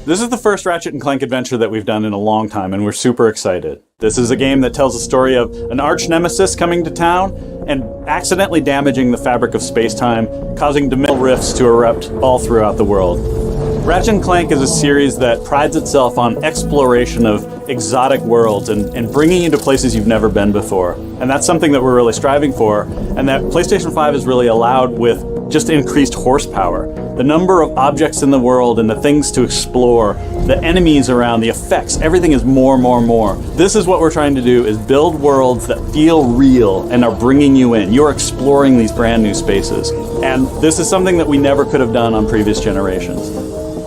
This is the first Ratchet & Clank adventure that we've done in a long time, and we're super excited. This is a game that tells the story of an arch-nemesis coming to town and accidentally damaging the fabric of space-time, causing dimensional rifts to erupt all throughout the world. Ratchet & Clank is a series that prides itself on exploration of exotic worlds and bringing you to places you've never been before. And that's something that we're really striving for, and that PlayStation 5 has really allowed with just increased horsepower. The number of objects in the world and the things to explore, the enemies around, the effects, everything is more. This is what we're trying to do, is build worlds that feel real and are bringing you in. You're exploring these brand new spaces. And this is something that we never could have done on previous generations.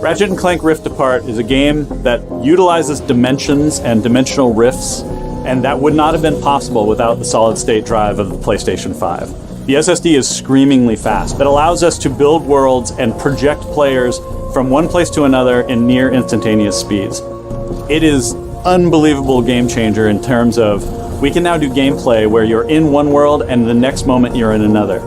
Ratchet & Clank Rift Apart is a game that utilizes dimensions and dimensional rifts, and that would not have been possible without the solid-state drive of the PlayStation 5. The SSD is screamingly fast. It allows us to build worlds and project players from one place to another in near instantaneous speeds. It is unbelievable game changer in terms of we can now do gameplay where you're in one world and the next moment you're in another.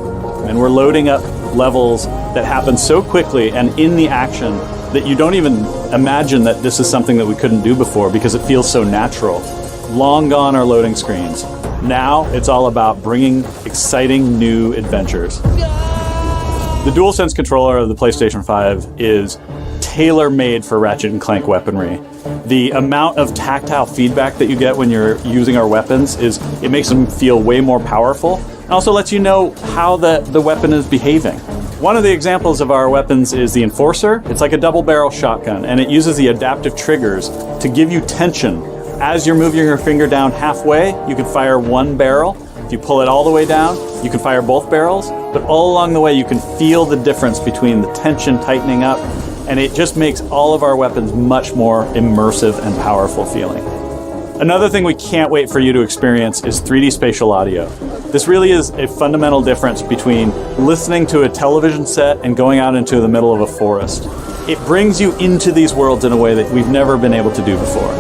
And we're loading up levels that happen so quickly and in the action that you don't even imagine that this is something that we couldn't do before because it feels so natural. Long gone are loading screens. Now it's all about bringing exciting new adventures. The DualSense controller of the PlayStation 5 is tailor-made for Ratchet & Clank weaponry. The amount of tactile feedback that you get when you're using our weapons it makes them feel way more powerful, and also lets you know how the weapon is behaving. One of the examples of our weapons is the Enforcer. It's like a double-barrel shotgun, and it uses the adaptive triggers to give you tension. As you're moving your finger down halfway, you can fire one barrel. If you pull it all the way down, you can fire both barrels. But all along the way, you can feel the difference between the tension tightening up, and it just makes all of our weapons much more immersive and powerful feeling. Another thing we can't wait for you to experience is 3D spatial audio. This really is a fundamental difference between listening to a television set and going out into the middle of a forest. It brings you into these worlds in a way that we've never been able to do before.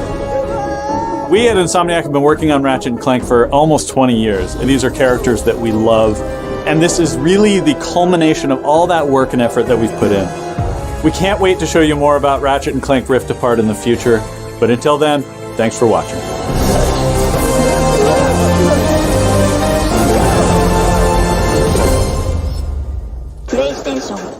We at Insomniac have been working on Ratchet & Clank for almost 20 years, and these are characters that we love. And this is really the culmination of all that work and effort that we've put in. We can't wait to show you more about Ratchet & Clank Rift Apart in the future, but until then, thanks for watching. PlayStation.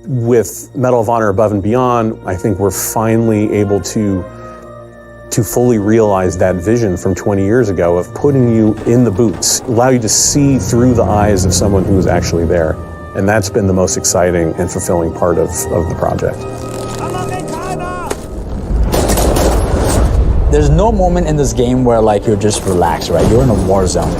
With Medal of Honor Above and Beyond, I think we're finally able to fully realize that vision from 20 years ago of putting you in the boots, allow you to see through the eyes of someone who is actually there. And that's been the most exciting and fulfilling part of the project. There's no moment in this game where like you're just relaxed, right? You're in a war zone.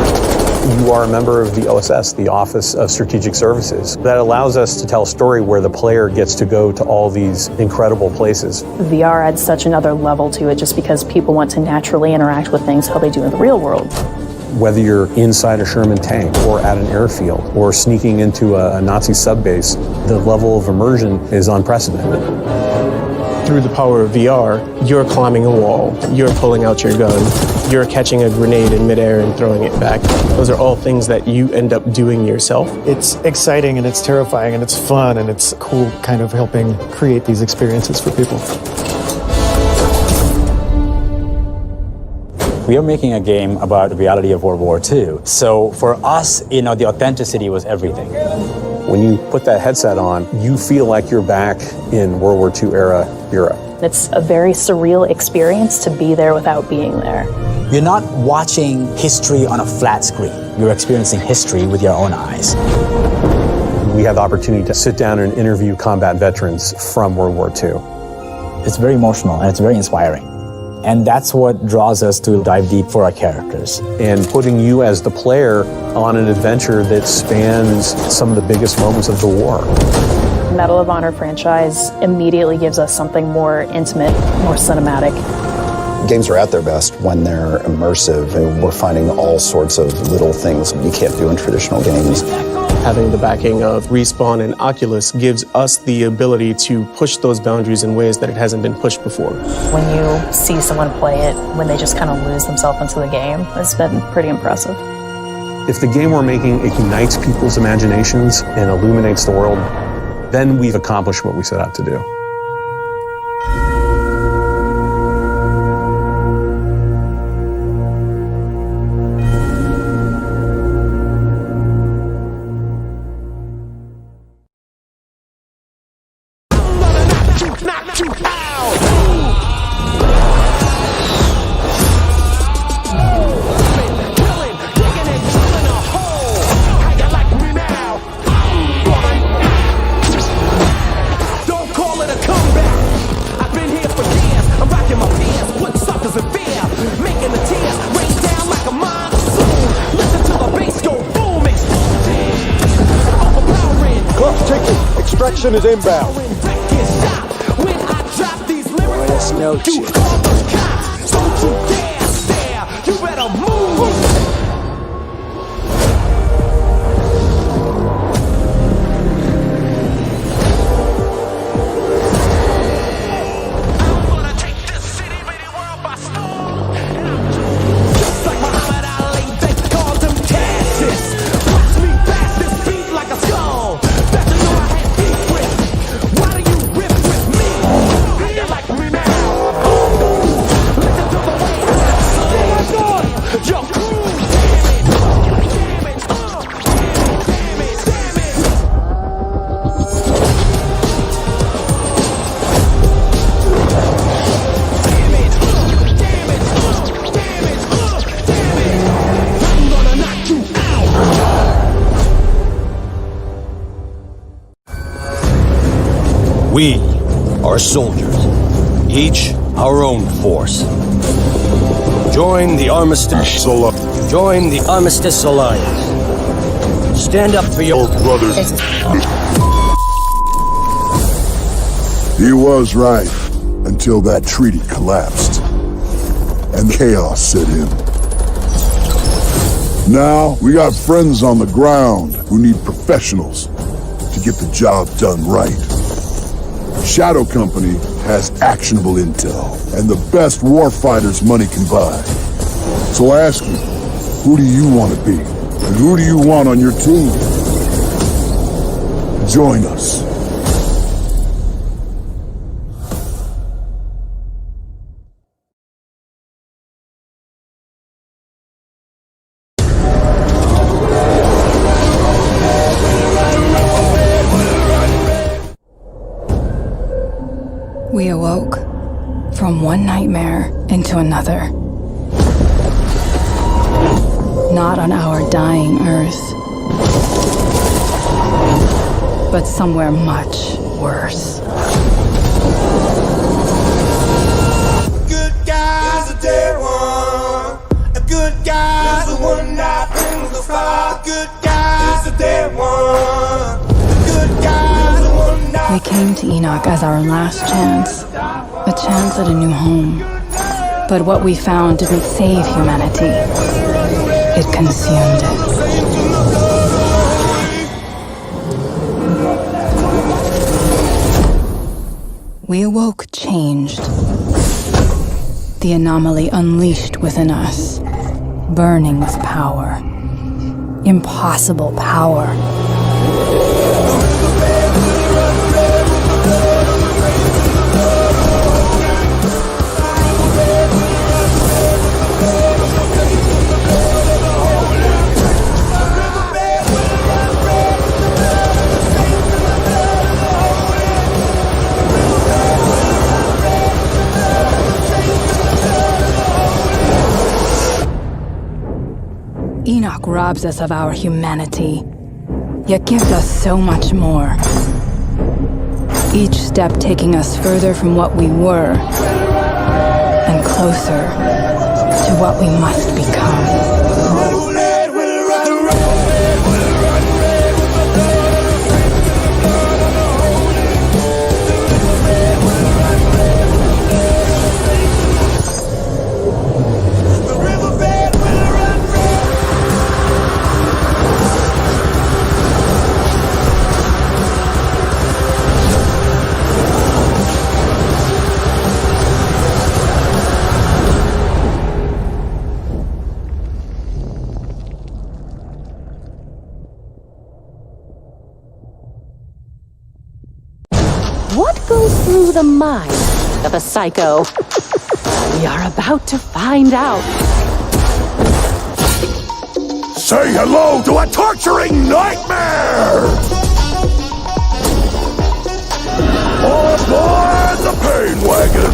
You are a member of the OSS, the Office of Strategic Services. That allows us to tell a story where the player gets to go to all these incredible places. VR adds such another level to it just because people want to naturally interact with things how they do in the real world. Whether you're inside a Sherman tank or at an airfield or sneaking into a Nazi subbase, the level of immersion is unprecedented. Through the power of VR, you're climbing a wall, you're pulling out your gun, you're catching a grenade in midair and throwing it back. Those are all things that you end up doing yourself. It's exciting and it's terrifying and it's fun and it's cool kind of helping create these experiences for people. We are making a game about the reality of World War II. So for us, the authenticity was everything. When you put that headset on, you feel like you're back in World War II era Europe. It's a very surreal experience to be there without being there. You're not watching history on a flat screen. You're experiencing history with your own eyes. We have the opportunity to sit down and interview combat veterans from World War II. It's very emotional and it's very inspiring. And that's what draws us to dive deep for our characters. And putting you as the player on an adventure that spans some of the biggest moments of the war. Medal of Honor franchise immediately gives us something more intimate, more cinematic. Games are at their best when they're immersive, and we're finding all sorts of little things you can't do in traditional games. Having the backing of Respawn and Oculus gives us the ability to push those boundaries in ways that it hasn't been pushed before. When you see someone play it, when they just kind of lose themselves into the game, it's been pretty impressive. If the game we're making ignites people's imaginations and illuminates the world, then we've accomplished what we set out to do. Extraction is inbound. Buenas noches. We are soldiers, each our own force. Join the Armistice. Join the Armistice Alliance. Stand up for your brothers. He was right until that treaty collapsed and chaos set in. Now we got friends on the ground who need professionals to get the job done right. Shadow Company has actionable intel and the best warfighters money can buy. So I ask you, who do you want to be? And who do you want on your team? Join us. We awoke from one nightmare into another. Not on our dying Earth, but somewhere much worse. Good guy's a dead one. A good guy's the one that brings the fire. Good guy's a dead one. A good guy's the one that... We came to Enoch as our last chance, a chance at a new home. But what we found didn't save humanity. It consumed it. We awoke changed. The anomaly unleashed within us, burning with power. Impossible power. Enoch robs us of our humanity, yet gives us so much more. Each step taking us further from what we were, and closer to what we must become. What goes through the mind of a psycho? We are about to find out. Say hello to a torturing nightmare! Aboard the pain wagon!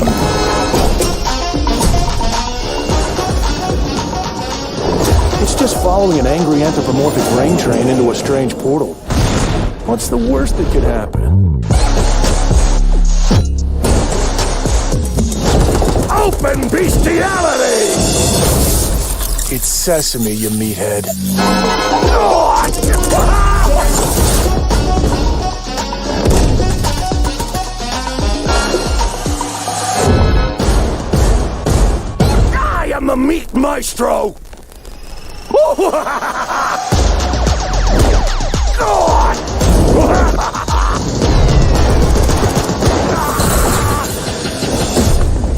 It's just following an angry anthropomorphic grain train into a strange portal. What's the worst that could happen? Open bestiality! It's sesame, you meathead. I am the meat maestro!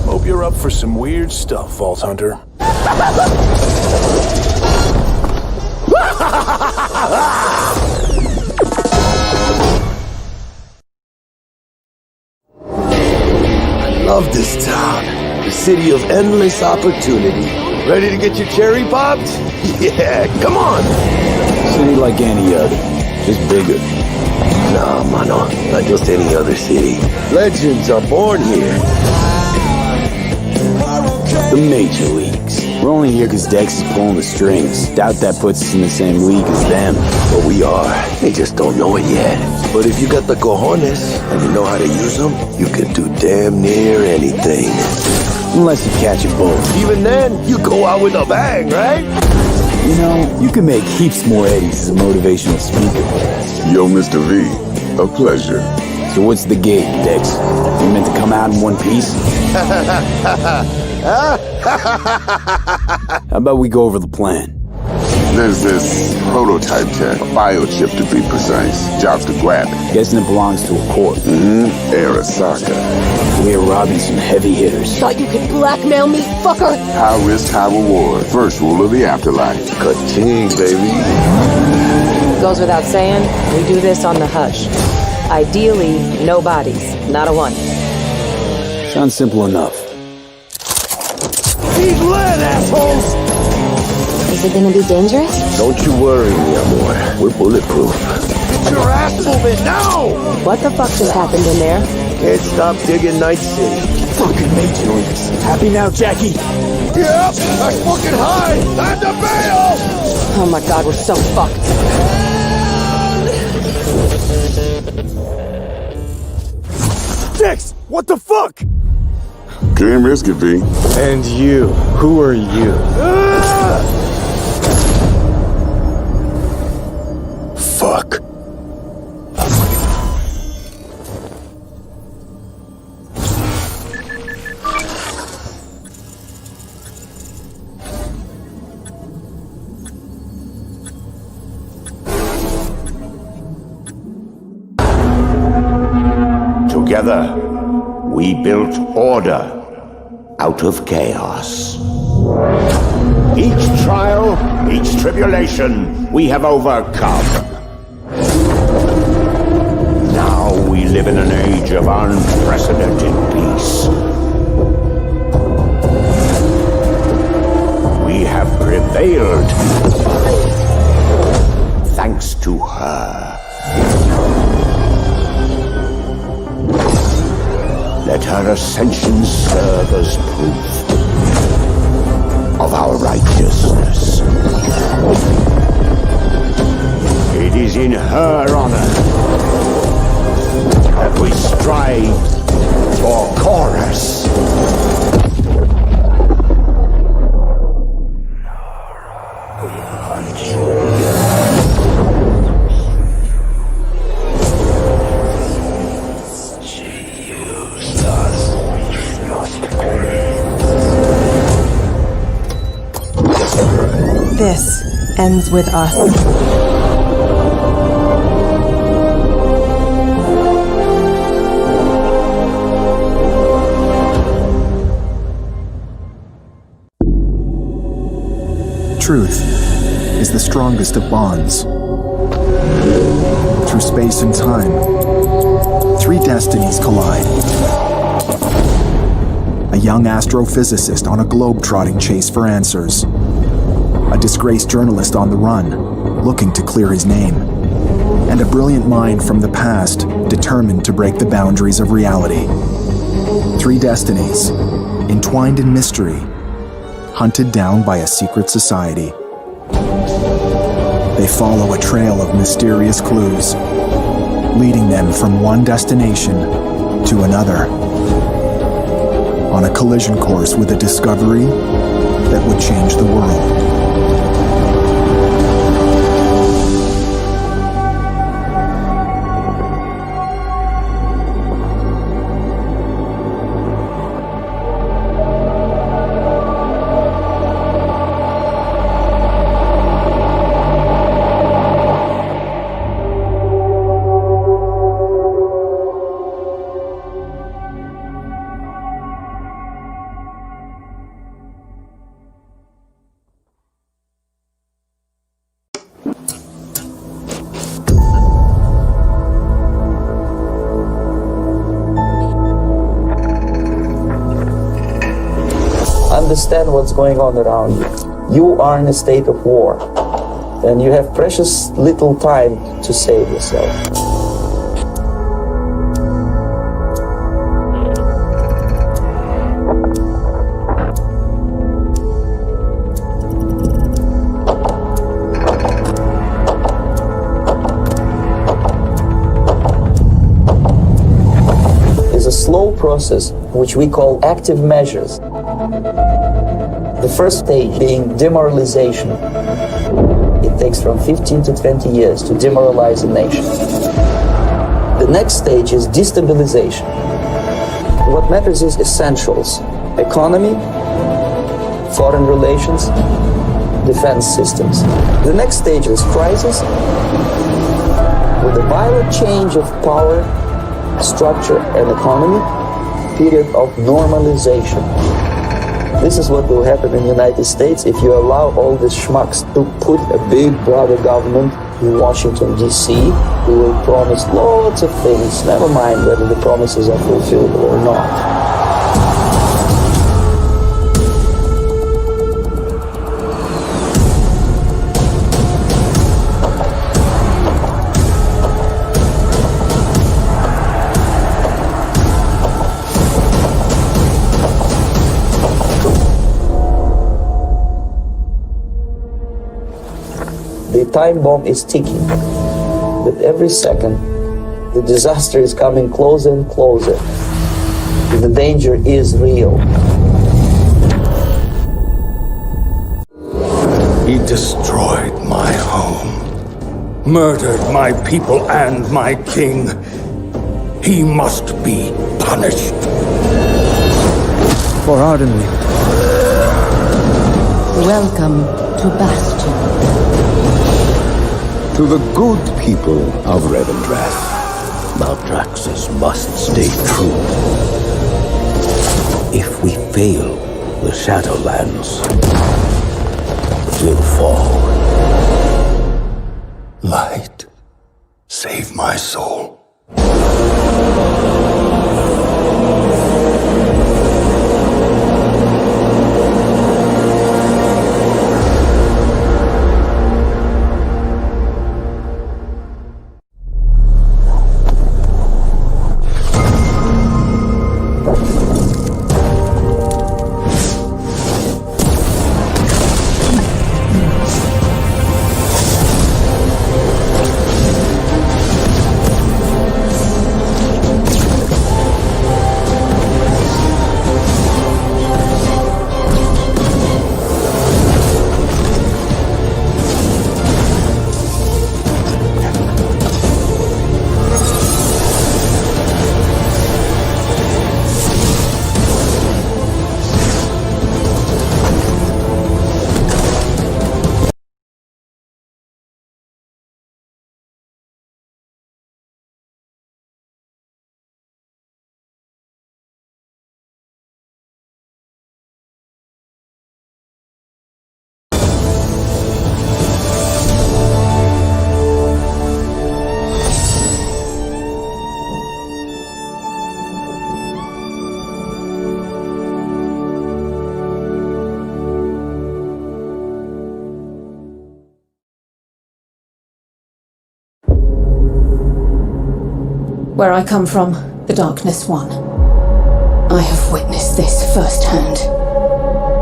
Hope you're up for some weird stuff, Vault Hunter. I love this town. The city of endless opportunity. Ready to get your cherry popped? Yeah, come on! City like any other, just bigger. Nah, mano, not just any other city. Legends are born here. The major leagues. We're only here because Dex is pulling the strings. Doubt that puts us in the same league as them. But we are. They just don't know it yet. But if you got the cojones and you know how to use them, you can do damn near anything. Unless you catch a bullet. Even then, you go out with a bang, right? You know, you can make heaps more eddies as a motivational speaker. Yo, Mr. V, a pleasure. So what's the gig, Dex? You meant to come out in one piece? How about we go over the plan? There's this prototype tech, a biochip to be precise. Job's to grab it. Guessing it belongs to a corp. Arasaka. We're robbing some heavy hitters. Thought you could blackmail me, fucker? High risk, high reward. First rule of the afterlife. Ka-ching, baby. Goes without saying, we do this on the hush. Ideally, no bodies, not a one. Sounds simple enough. He's lit, assholes! Is it gonna be dangerous? Don't you worry, mi amor. We're bulletproof. Get your ass moving now! What the fuck just happened in there? Can't stop digging Night City. Fucking Matrix. Happy now, Jackie? Yep, that's fucking high! Time to bail! Oh my god, we're so fucked. Dix, what the fuck? Can't risk it, V. And you, who are you? Fuck. Together, we built order out of chaos. Each trial, each tribulation, we have overcome. Now we live in an age of unprecedented peace. We have prevailed thanks to her. Let her ascension serve as proof of our righteousness. It is in her honor that we strive for chorus. This ends with us. Truth is the strongest of bonds. Through space and time, three destinies collide. A young astrophysicist on a globe-trotting chase for answers. A disgraced journalist on the run, looking to clear his name. And a brilliant mind from the past, determined to break the boundaries of reality. Three destinies, entwined in mystery, hunted down by a secret society. They follow a trail of mysterious clues, leading them from one destination to another. On a collision course with a discovery that would change the world. Understand what's going on around you. You are in a state of war, and you have precious little time to save yourself. It's a slow process which we call active measures. The first stage being demoralization. It takes from 15 to 20 years to demoralize a nation. The next stage is destabilization. What matters is essentials: economy, foreign relations, defense systems. The next stage is crisis, with a violent change of power, structure, and economy, period of normalization. This is what will happen in the United States if you allow all these schmucks to put a big brother government in Washington, D.C., we will promise lots of things, never mind whether the promises are fulfilled or not. The time bomb is ticking. With every second, the disaster is coming closer and closer. The danger is real. He destroyed my home, murdered my people and my king. He must be punished. For Ardenly. Welcome to Bastion. To the good people of Revendreth, Maldraxxus must stay true. If we fail, the Shadowlands will fall. Light, save my soul. Where I come from, the Darkness won. I have witnessed this firsthand.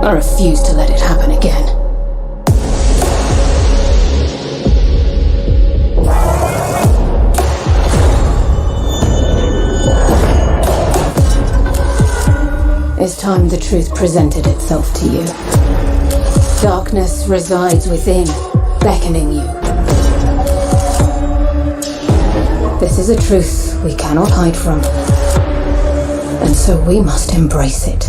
I refuse to let it happen again. It's time the truth presented itself to you. Darkness resides within, beckoning you. This is a truth we cannot hide from, and so we must embrace it.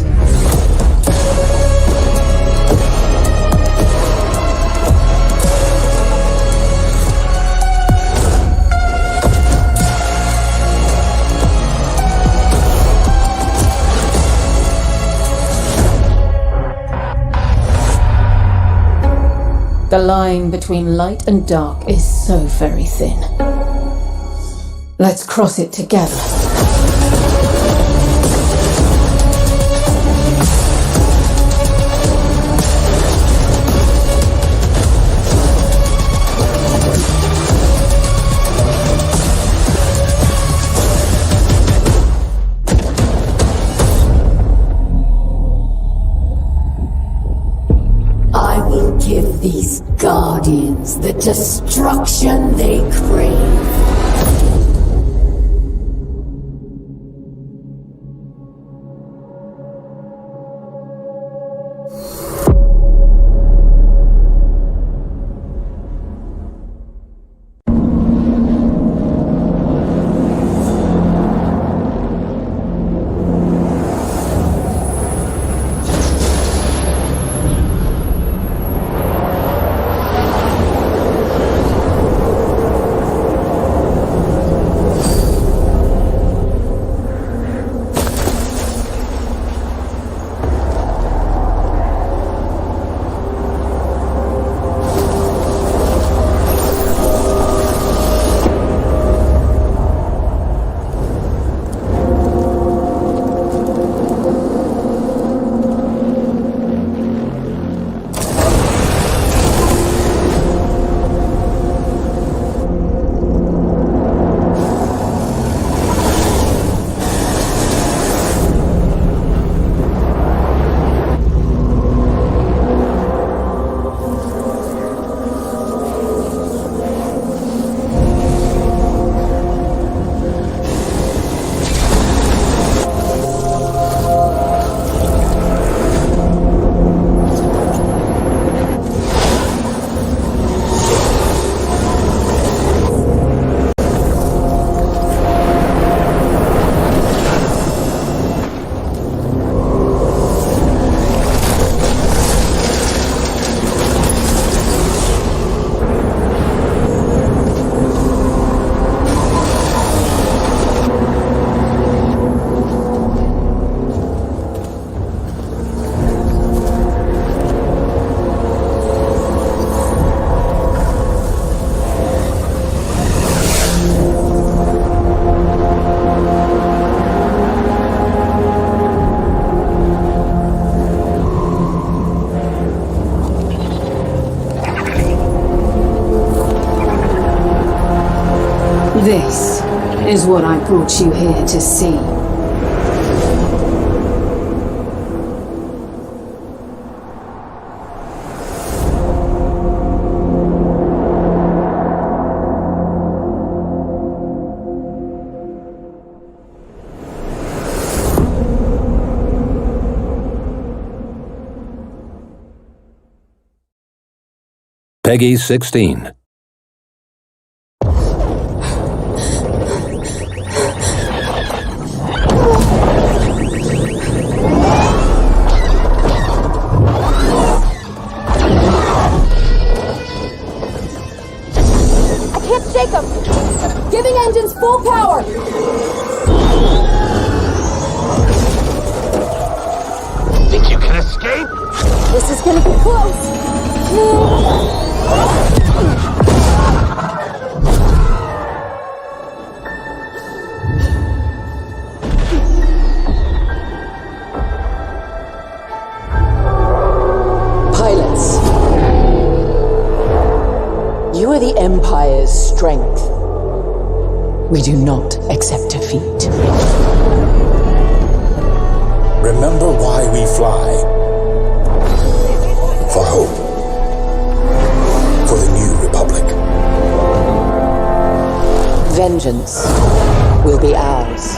The line between light and dark is so very thin. Let's cross it together. I will give these guardians the destruction they crave. This is what I brought you here to see. Peggy 16. I can't shake them! Giving engines full power! Think you can escape? This is gonna be close! Pilots, you are the Empire's strength. We do not accept defeat. Remember why we fly. For hope. For the new Republic. Vengeance will be ours.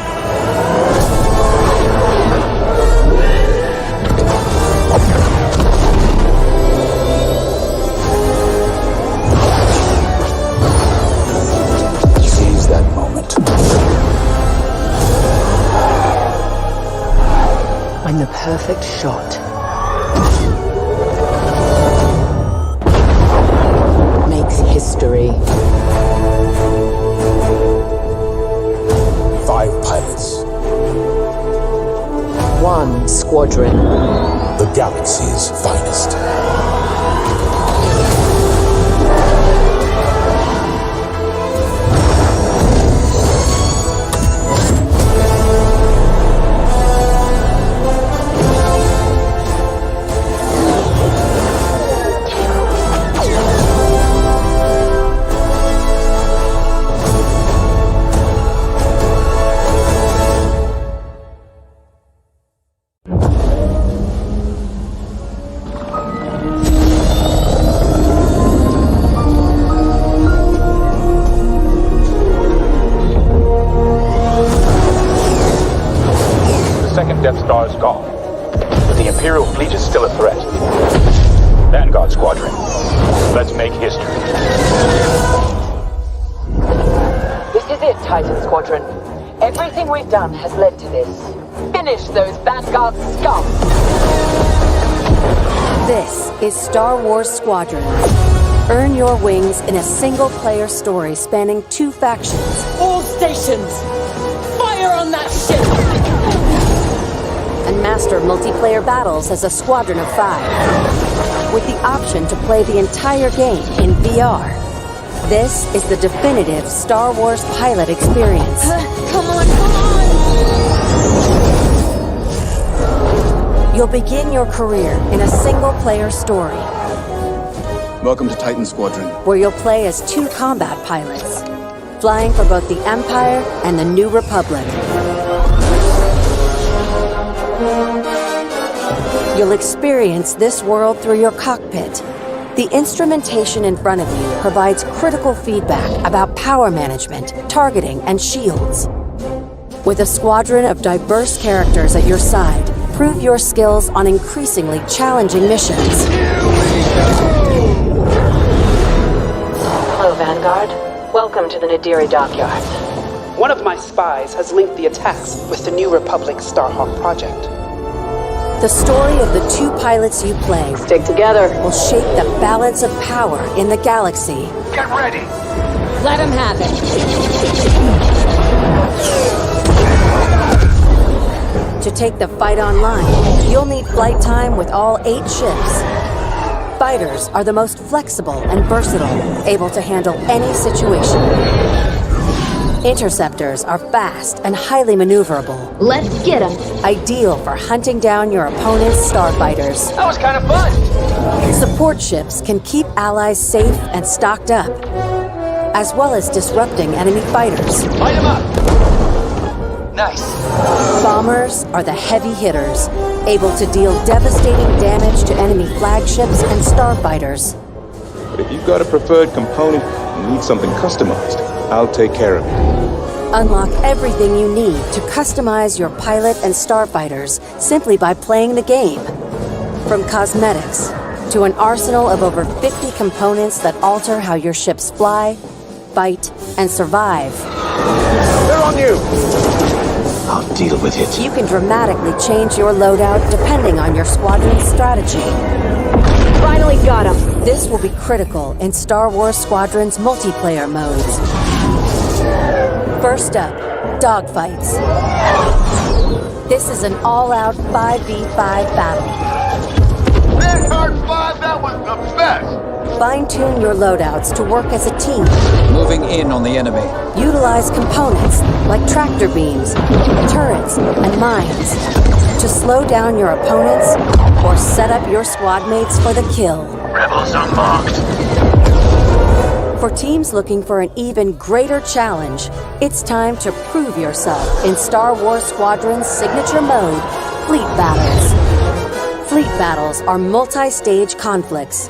Seize that moment. When the perfect shot makes history. 5 pilots. 1 squadron. The galaxy's finest. Death Star is gone, but the Imperial fleet is still a threat. Vanguard Squadron, let's make history. This is it, Titan Squadron. Everything we've done has led to this. Finish those Vanguard scum! This is Star Wars Squadron. Earn your wings in a single-player story spanning 2 factions. All stations! Fire on that ship! And master multiplayer battles as a squadron of 5. With the option to play the entire game in VR. This is the definitive Star Wars pilot experience. Come on, come on! You'll begin your career in a single-player story, Welcome to Titan Squadron. where you'll play as 2 combat pilots, flying for both the Empire and the New Republic. You'll experience this world through your cockpit. The instrumentation in front of you provides critical feedback about power management, targeting, and shields. With a squadron of diverse characters at your side, prove your skills on increasingly challenging missions. Hello, Vanguard. Welcome to the Nadiri dockyard. One of my spies has linked the attacks with the New Republic Starhawk project. The story of the 2 pilots you play Stick together. will shape the balance of power in the galaxy. Get ready! Let him have it. To take the fight online, you'll need flight time with all 8 ships. Fighters are the most flexible and versatile, able to handle any situation. Interceptors are fast and highly maneuverable. Let's get him. Ideal for hunting down your opponent's starfighters. That was kind of fun! Support ships can keep allies safe and stocked up. as well as disrupting enemy fighters. Light him up! Nice. Bombers are the heavy hitters, able to deal devastating damage to enemy flagships and starfighters. But if you've got a preferred component and need something customized, I'll take care of it. Unlock everything you need to customize your pilot and starfighters simply by playing the game. From cosmetics to an arsenal of over 50 components that alter how your ships fly, fight, and survive. They're on you! I'll deal with it. You can dramatically change your loadout depending on your squadron's strategy. Finally got him. This will be critical in Star Wars Squadron's multiplayer modes. First up, dogfights. This is an all-out 5v5 battle. Manhunt 5, that was the best! Fine-tune your loadouts to work as a team. Moving in on the enemy. Utilize components like tractor beams, turrets, and mines to slow down your opponents or set up your squad mates for the kill. Rebels unmarked. For teams looking for an even greater challenge, it's time to prove yourself in Star Wars Squadron's signature mode, Fleet Battles. Fleet Battles are multi-stage conflicts.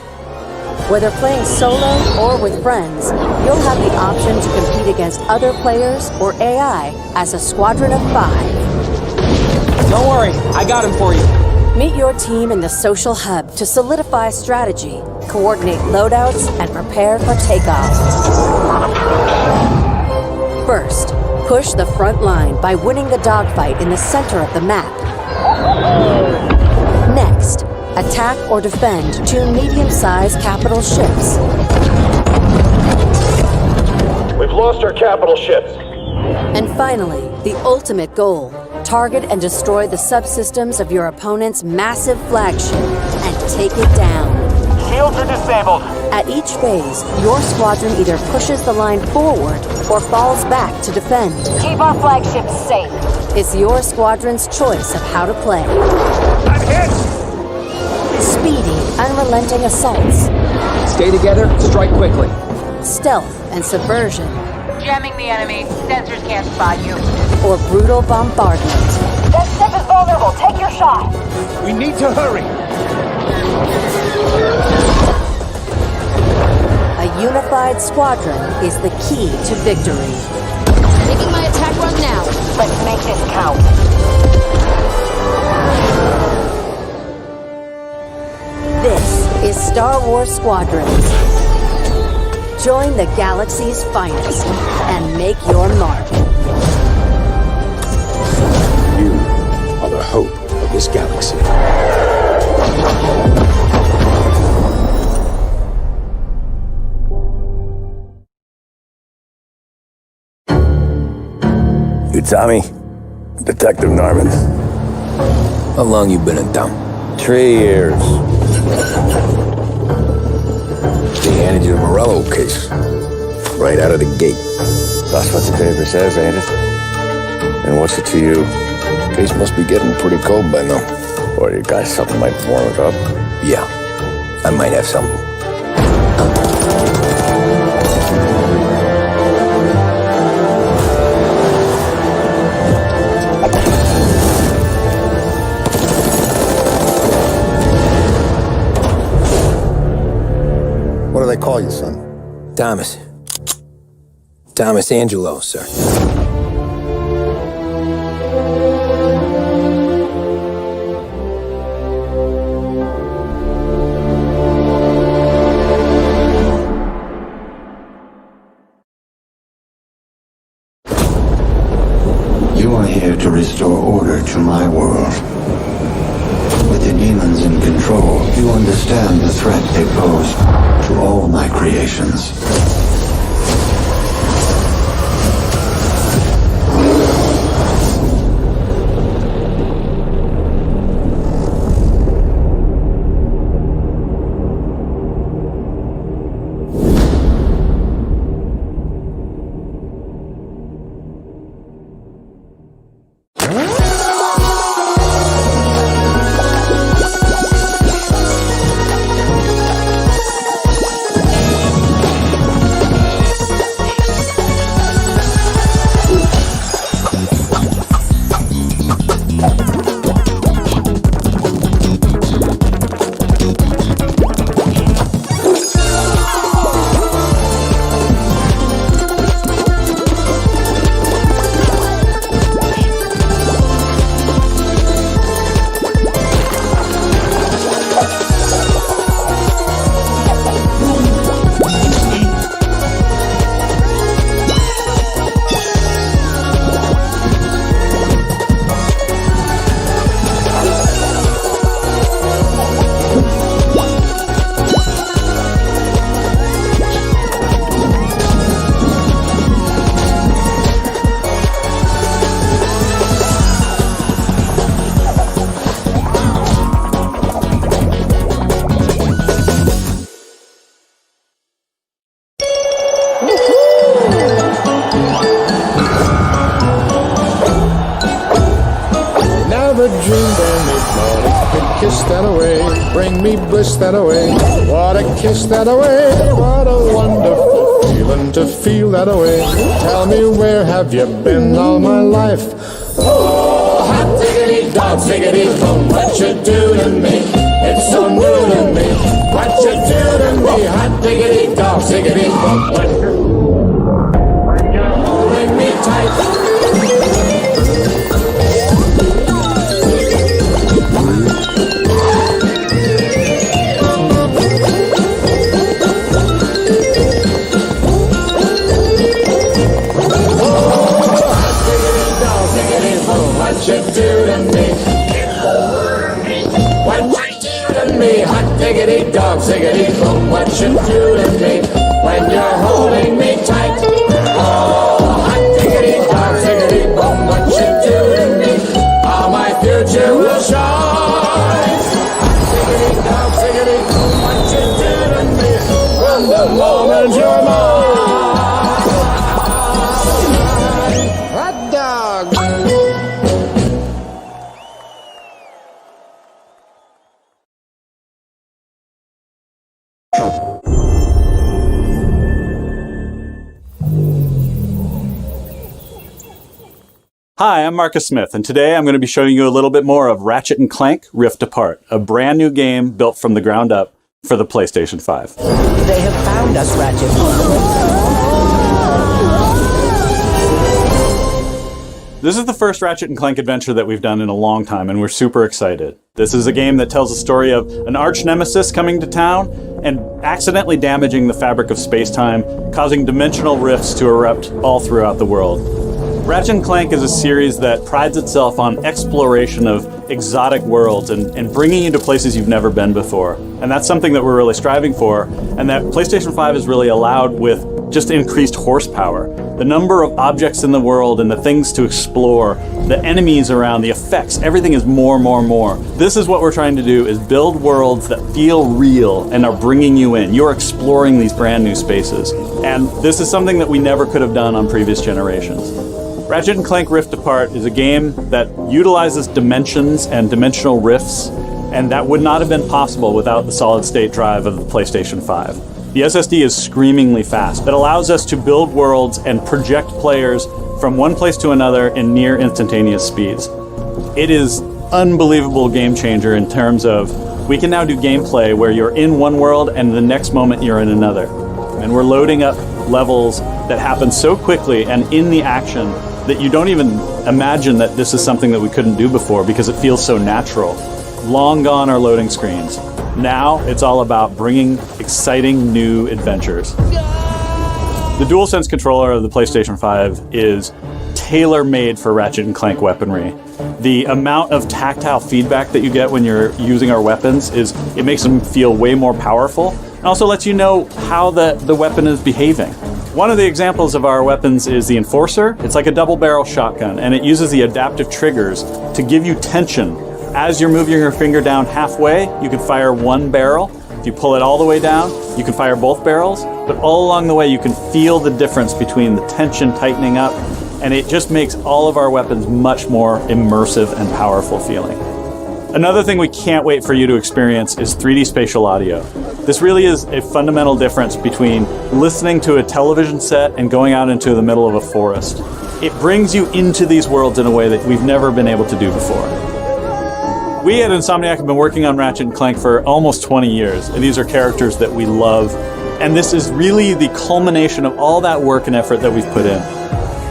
Whether playing solo or with friends, you'll have the option to compete against other players or AI as a squadron of 5. Don't worry, I got him for you. Meet your team in the social hub to solidify strategy, coordinate loadouts, and prepare for takeoff. First, push the front line by winning the dogfight in the center of the map. Next, attack or defend 2 medium-sized capital ships. We've lost our capital ships. And finally, the ultimate goal. Target and destroy the subsystems of your opponent's massive flagship and take it down. Shields are disabled. At each phase, your squadron either pushes the line forward or falls back to defend. Keep our flagship safe. It's your squadron's choice of how to play. I'm hit! Speedy, unrelenting assaults. Stay together, strike quickly. Stealth and subversion. Jamming the enemy. Sensors can't spot you. Or brutal bombardment. That ship is vulnerable. Take your shot. We need to hurry. A unified squadron is the key to victory. Making my attack run now. Let's make this count. This is Star Wars Squadrons. Join the galaxy's finest and make your mark. You are the hope of this galaxy. You Tommy? Detective Norman. How long you been in town? 3 years. They handed you the Morello case. Right out of the gate. That's what the paper says, ain't it? And what's it to you? Case must be getting pretty cold by now. Or you got something might warm it up? Yeah, I might have something. What do they call you, son? Thomas. Thomas Angelo, sir. You are here to restore order to my world. With the demons in control, you understand the threat they pose to all my creations. a dream, bring me blood, kiss that away, bring me bliss that away, what a kiss that away, what a wonderful feeling to feel that away. Tell me, where have you been all my life? Oh, hot diggity dog, diggity boom, what you do to me? It's so new to me. What you do to me? Hot diggity dog, diggity boom, what you're holding me tight. What you do to me? What you do to me? Hot diggity dog, diggity boom. What you do to me when you're holding me tight? Oh, hot diggity dog, diggity boom. What you do to me? How my future will shine. Hot diggity dog, diggity boom. What you do to me from the moment you're mine? Hot dog. Hi, I'm Marcus Smith, and today I'm going to be showing you a little bit more of Ratchet & Clank Rift Apart, a brand new game built from the ground up for the PlayStation 5. They have found us, Ratchet. This is the first Ratchet & Clank adventure that we've done in a long time, and we're super excited. This is a game that tells the story of an arch-nemesis coming to town and accidentally damaging the fabric of space-time, causing dimensional rifts to erupt all throughout the world. Ratchet & Clank is a series that prides itself on exploration of exotic worlds and bringing you to places you've never been before. And that's something that we're really striving for, and that PlayStation 5 is really allowed with just increased horsepower. The number of objects in the world and the things to explore, the enemies around, the effects, everything is more. This is what we're trying to do, is build worlds that feel real and are bringing you in. You're exploring these brand new spaces. And this is something that we never could have done on previous generations. Ratchet & Clank Rift Apart is a game that utilizes dimensions and dimensional rifts, and that would not have been possible without the solid-state drive of the PlayStation 5. The SSD is screamingly fast. It allows us to build worlds and project players from one place to another in near instantaneous speeds. It is unbelievable game changer in terms of we can now do gameplay where you're in one world and the next moment you're in another. And we're loading up levels that happen so quickly and in the action that you don't even imagine that this is something that we couldn't do before because it feels so natural. Long gone are loading screens. Now it's all about bringing exciting new adventures. The DualSense controller of the PlayStation 5 is tailor-made for Ratchet & Clank weaponry. The amount of tactile feedback that you get when you're using our weapons it makes them feel way more powerful, and also lets you know how the weapon is behaving. One of the examples of our weapons is the Enforcer. It's like a double-barrel shotgun, and it uses the adaptive triggers to give you tension. As you're moving your finger down halfway, you can fire one barrel. If you pull it all the way down, you can fire both barrels. But all along the way, you can feel the difference between the tension tightening up, and it just makes all of our weapons much more immersive and powerful feeling. Another thing we can't wait for you to experience is 3D spatial audio. This really is a fundamental difference between listening to a television set and going out into the middle of a forest. It brings you into these worlds in a way that we've never been able to do before. We at Insomniac have been working on Ratchet & Clank for almost 20 years, and these are characters that we love, and this is really the culmination of all that work and effort that we've put in.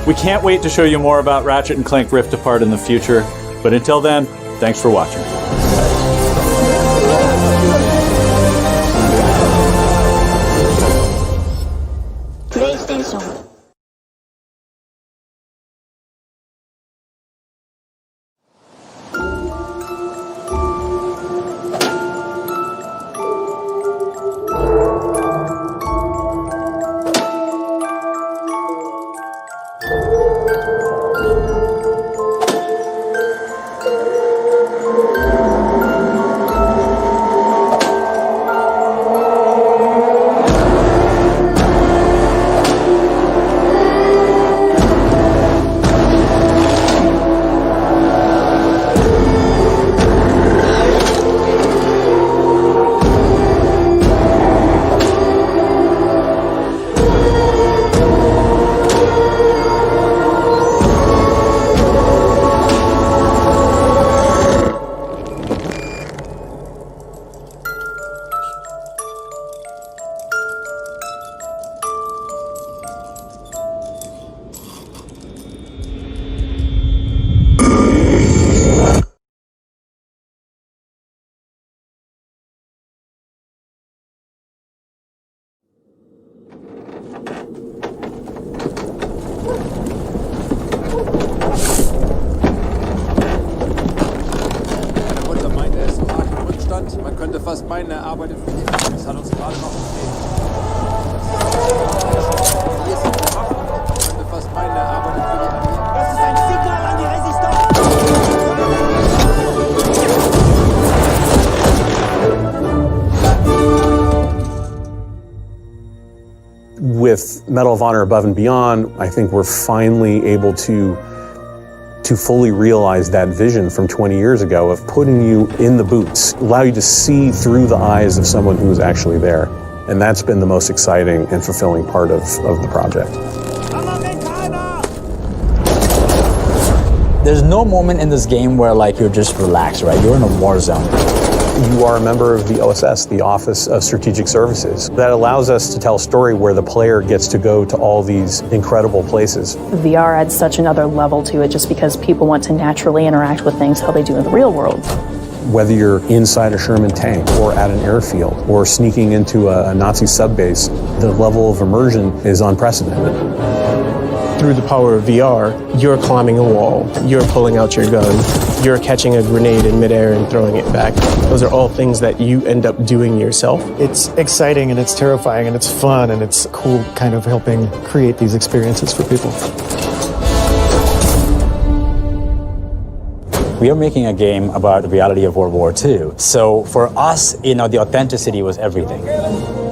We can't wait to show you more about Ratchet & Clank Rift Apart in the future, but until then, thanks for watching. PlayStation. meinen, er arbeitet für die Army. Das hat uns gerade noch gefehlt. Hier ist die Waffe. Ich könnte fast meinen, er arbeitet für die Army. Das ist ein Signal an die With Medal of Honor Above and Beyond, I think we're finally able to fully realize that vision from 20 years ago of putting you in the boots, allow you to see through the eyes of someone who was actually there. And that's been the most exciting and fulfilling part of the project. There's no moment in this game where like you're just relaxed, right? You're in a war zone. You are a member of the OSS, the Office of Strategic Services. That allows us to tell a story where the player gets to go to all these incredible places. VR adds such another level to it just because people want to naturally interact with things how they do in the real world. Whether you're inside a Sherman tank or at an airfield or sneaking into a Nazi subbase, the level of immersion is unprecedented. Through the power of VR, you're climbing a wall, you're pulling out your gun, you're catching a grenade in midair and throwing it back. Those are all things that you end up doing yourself. It's exciting and it's terrifying and it's fun and it's cool kind of helping create these experiences for people. We are making a game about the reality of World War II. So for us, the authenticity was everything.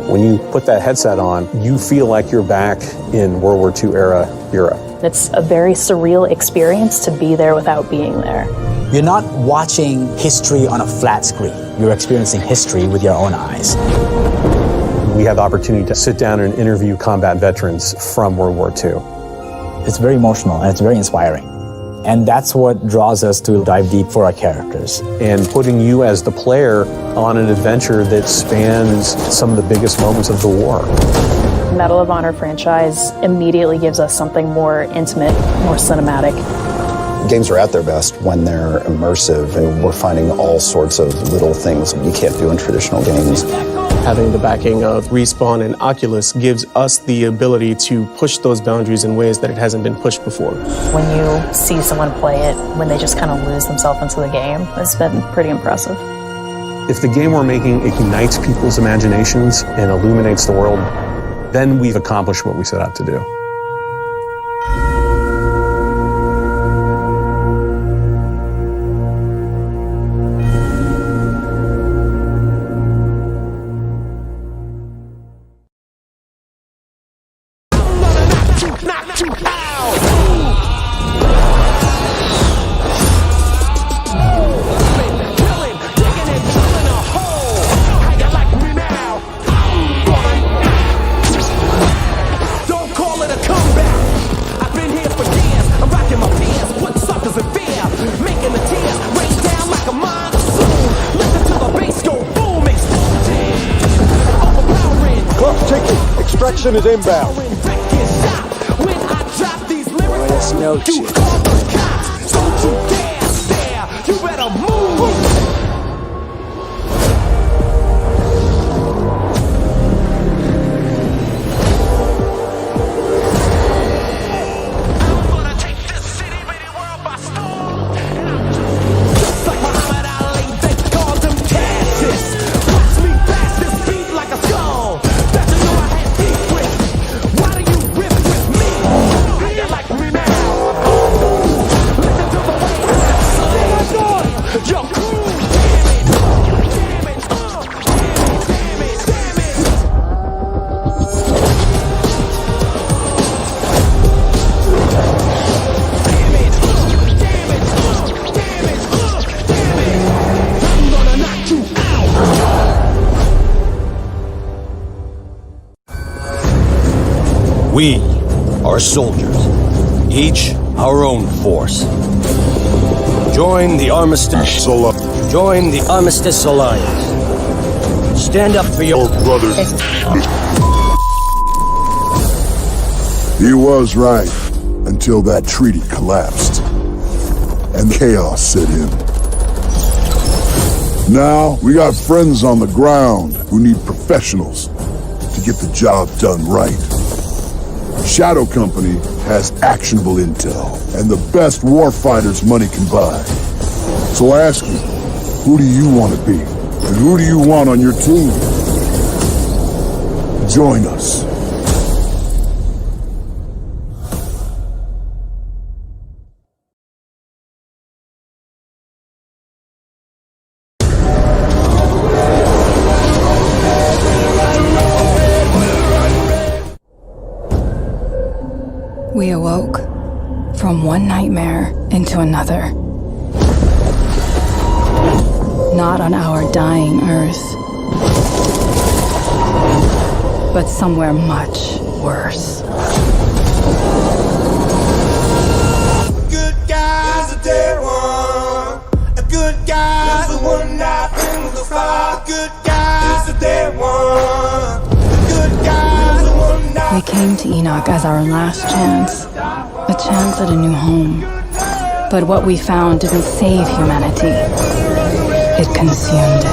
When you put that headset on, you feel like you're back in World War II era Europe. It's a very surreal experience to be there without being there. You're not watching history on a flat screen. You're experiencing history with your own eyes. We have the opportunity to sit down and interview combat veterans from World War II. It's very emotional and it's very inspiring. And that's what draws us to dive deep for our characters. And putting you as the player on an adventure that spans some of the biggest moments of the war. Medal of Honor franchise immediately gives us something more intimate, more cinematic. Games are at their best when they're immersive, and we're finding all sorts of little things you can't do in traditional games. Having the backing of Respawn and Oculus gives us the ability to push those boundaries in ways that it hasn't been pushed before. When you see someone play it, when they just kind of lose themselves into the game, it's been pretty impressive. If the game we're making ignites people's imaginations and illuminates the world, then we've accomplished what we set out to do. Extraction is inbound. That's no shit. Don't you dare stare. You better move. We are soldiers, each our own force. Join the Armistice. Join the Armistice Alliance. Stand up for your brothers. He was right until that treaty collapsed and chaos set in. Now we got friends on the ground who need professionals to get the job done right. Shadow Company has actionable intel and the best warfighters money can buy. So I ask you, who do you want to be? And who do you want on your team? Join us. We awoke from one nightmare into another. Not on our dying Earth, but somewhere much worse. Good guy's a dead one. A good guy's the one not in the fire. Good guy's a dead one. A good guy's the one not. We came to Enoch as our last chance, a chance at a new home. But what we found didn't save humanity. It consumed it.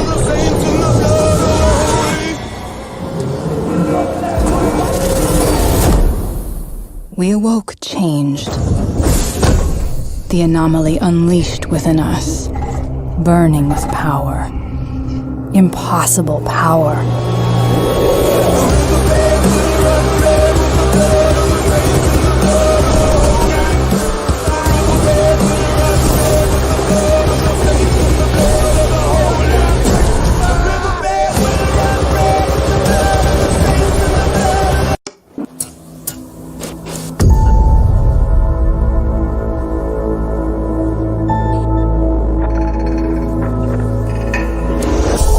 We awoke changed. The anomaly unleashed within us, burning with power. Impossible power.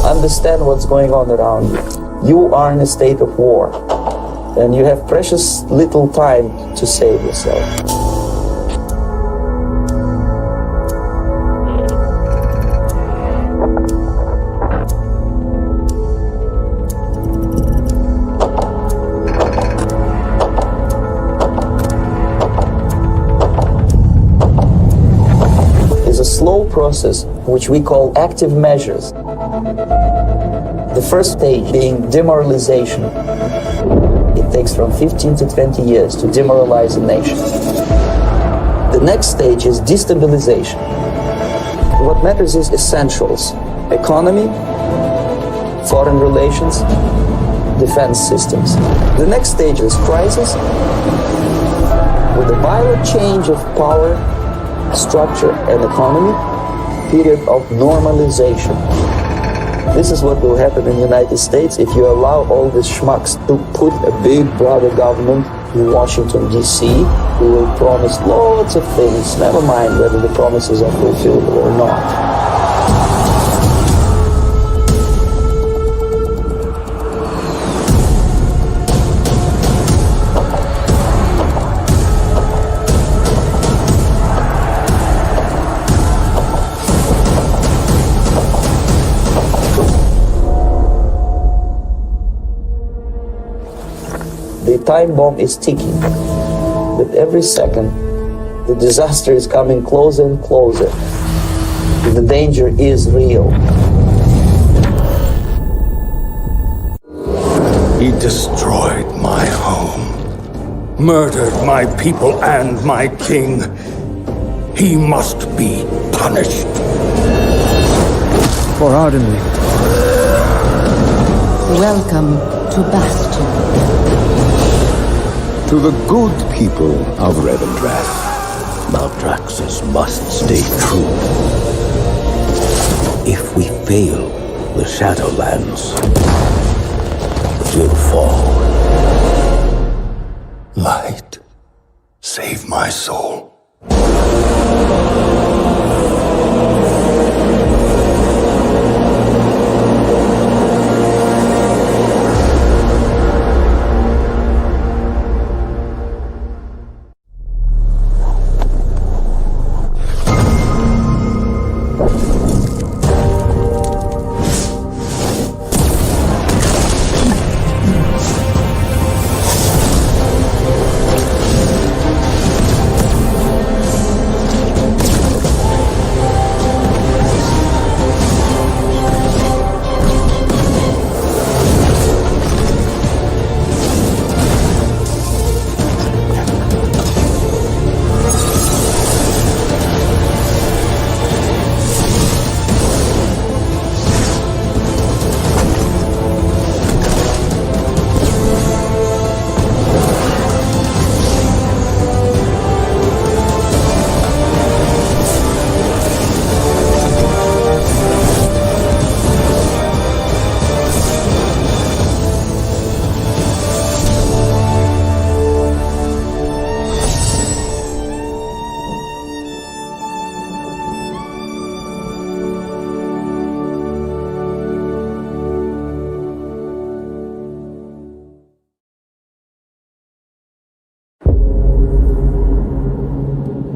Understand what's going on around you. You are in a state of war, and you have precious little time to save yourself. It's a slow process which we call active measures. The first stage being demoralization. It takes from 15 to 20 years to demoralize a nation. The next stage is destabilization. What matters is essentials: economy, foreign relations, defense systems. The next stage is crisis, with a violent change of power, structure, and economy, period of normalization. This is what will happen in the United States if you allow all these schmucks to put a big brother government in Washington, D.C., who will promise lots of things, never mind whether the promises are fulfilled or not. The time bomb is ticking. With every second, the disaster is coming closer and closer. The danger is real. He destroyed my home, murdered my people and my king. He must be punished. For Ardenly. Welcome to Bastion. To the good people of Revendreth, Maldraxxus must stay true. If we fail, the Shadowlands will fall. Light, save my soul.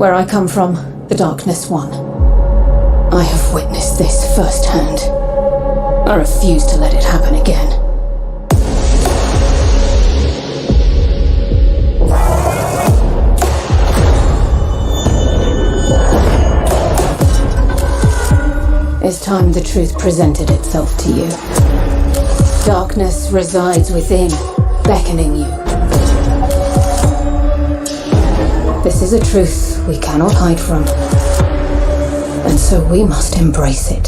Where I come from, the Darkness won. I have witnessed this firsthand. I refuse to let it happen again. It's time the truth presented itself to you. Darkness resides within, beckoning you. This is a truth we cannot hide from, and so we must embrace it.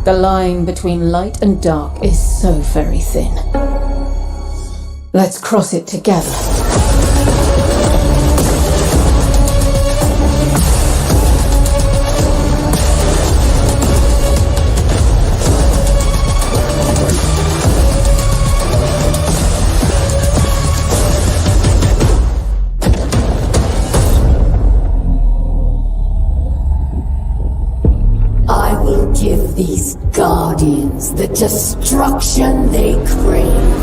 The line between light and dark is so very thin. Let's cross it together. I will give these guardians the destruction they crave.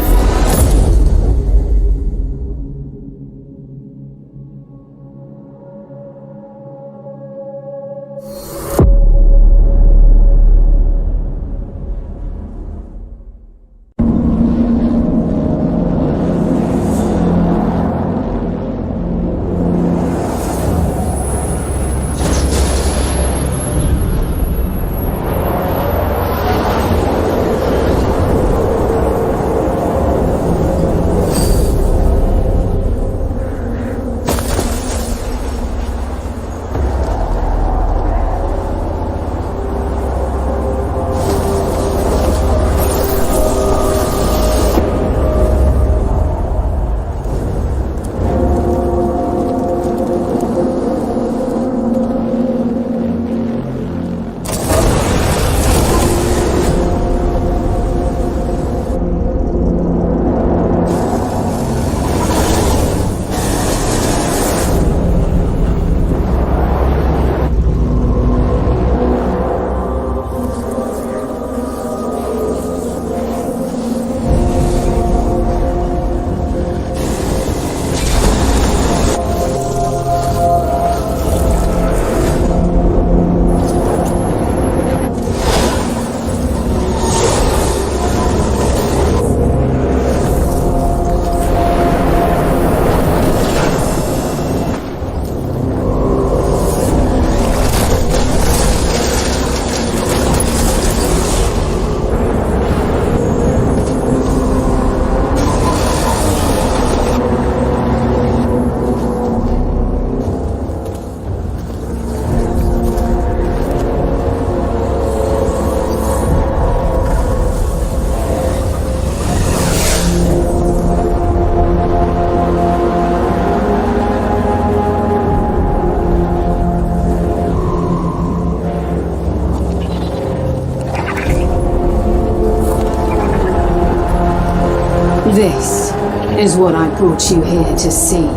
This is what I brought you here to see.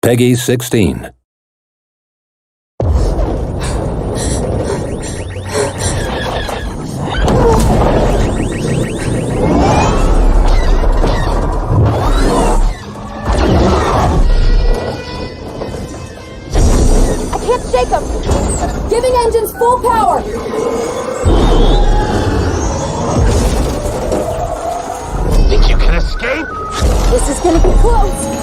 Peggy 16. Shake them! Giving engines full power! Think you can escape? This is gonna be close!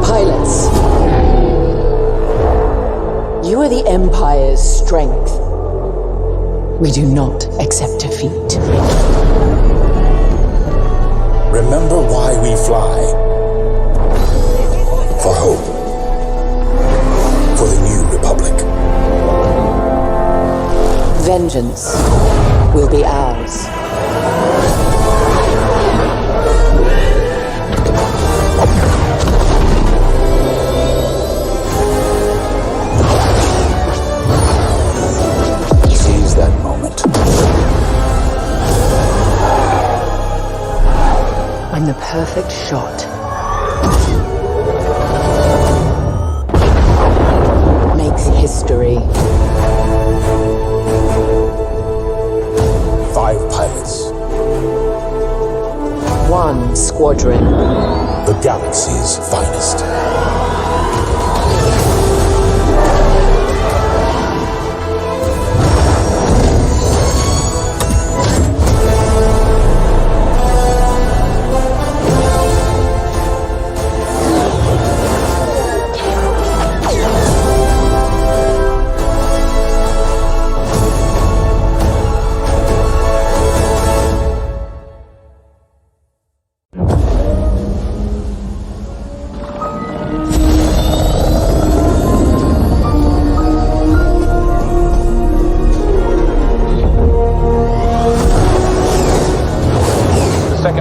Pilots, you are the Empire's strength. We do not accept defeat. Remember why we fly. For hope. For the new republic. Vengeance will be ours. Seize that moment. When the perfect shot makes history. 5 pilots. 1 squadron. The galaxy's finest.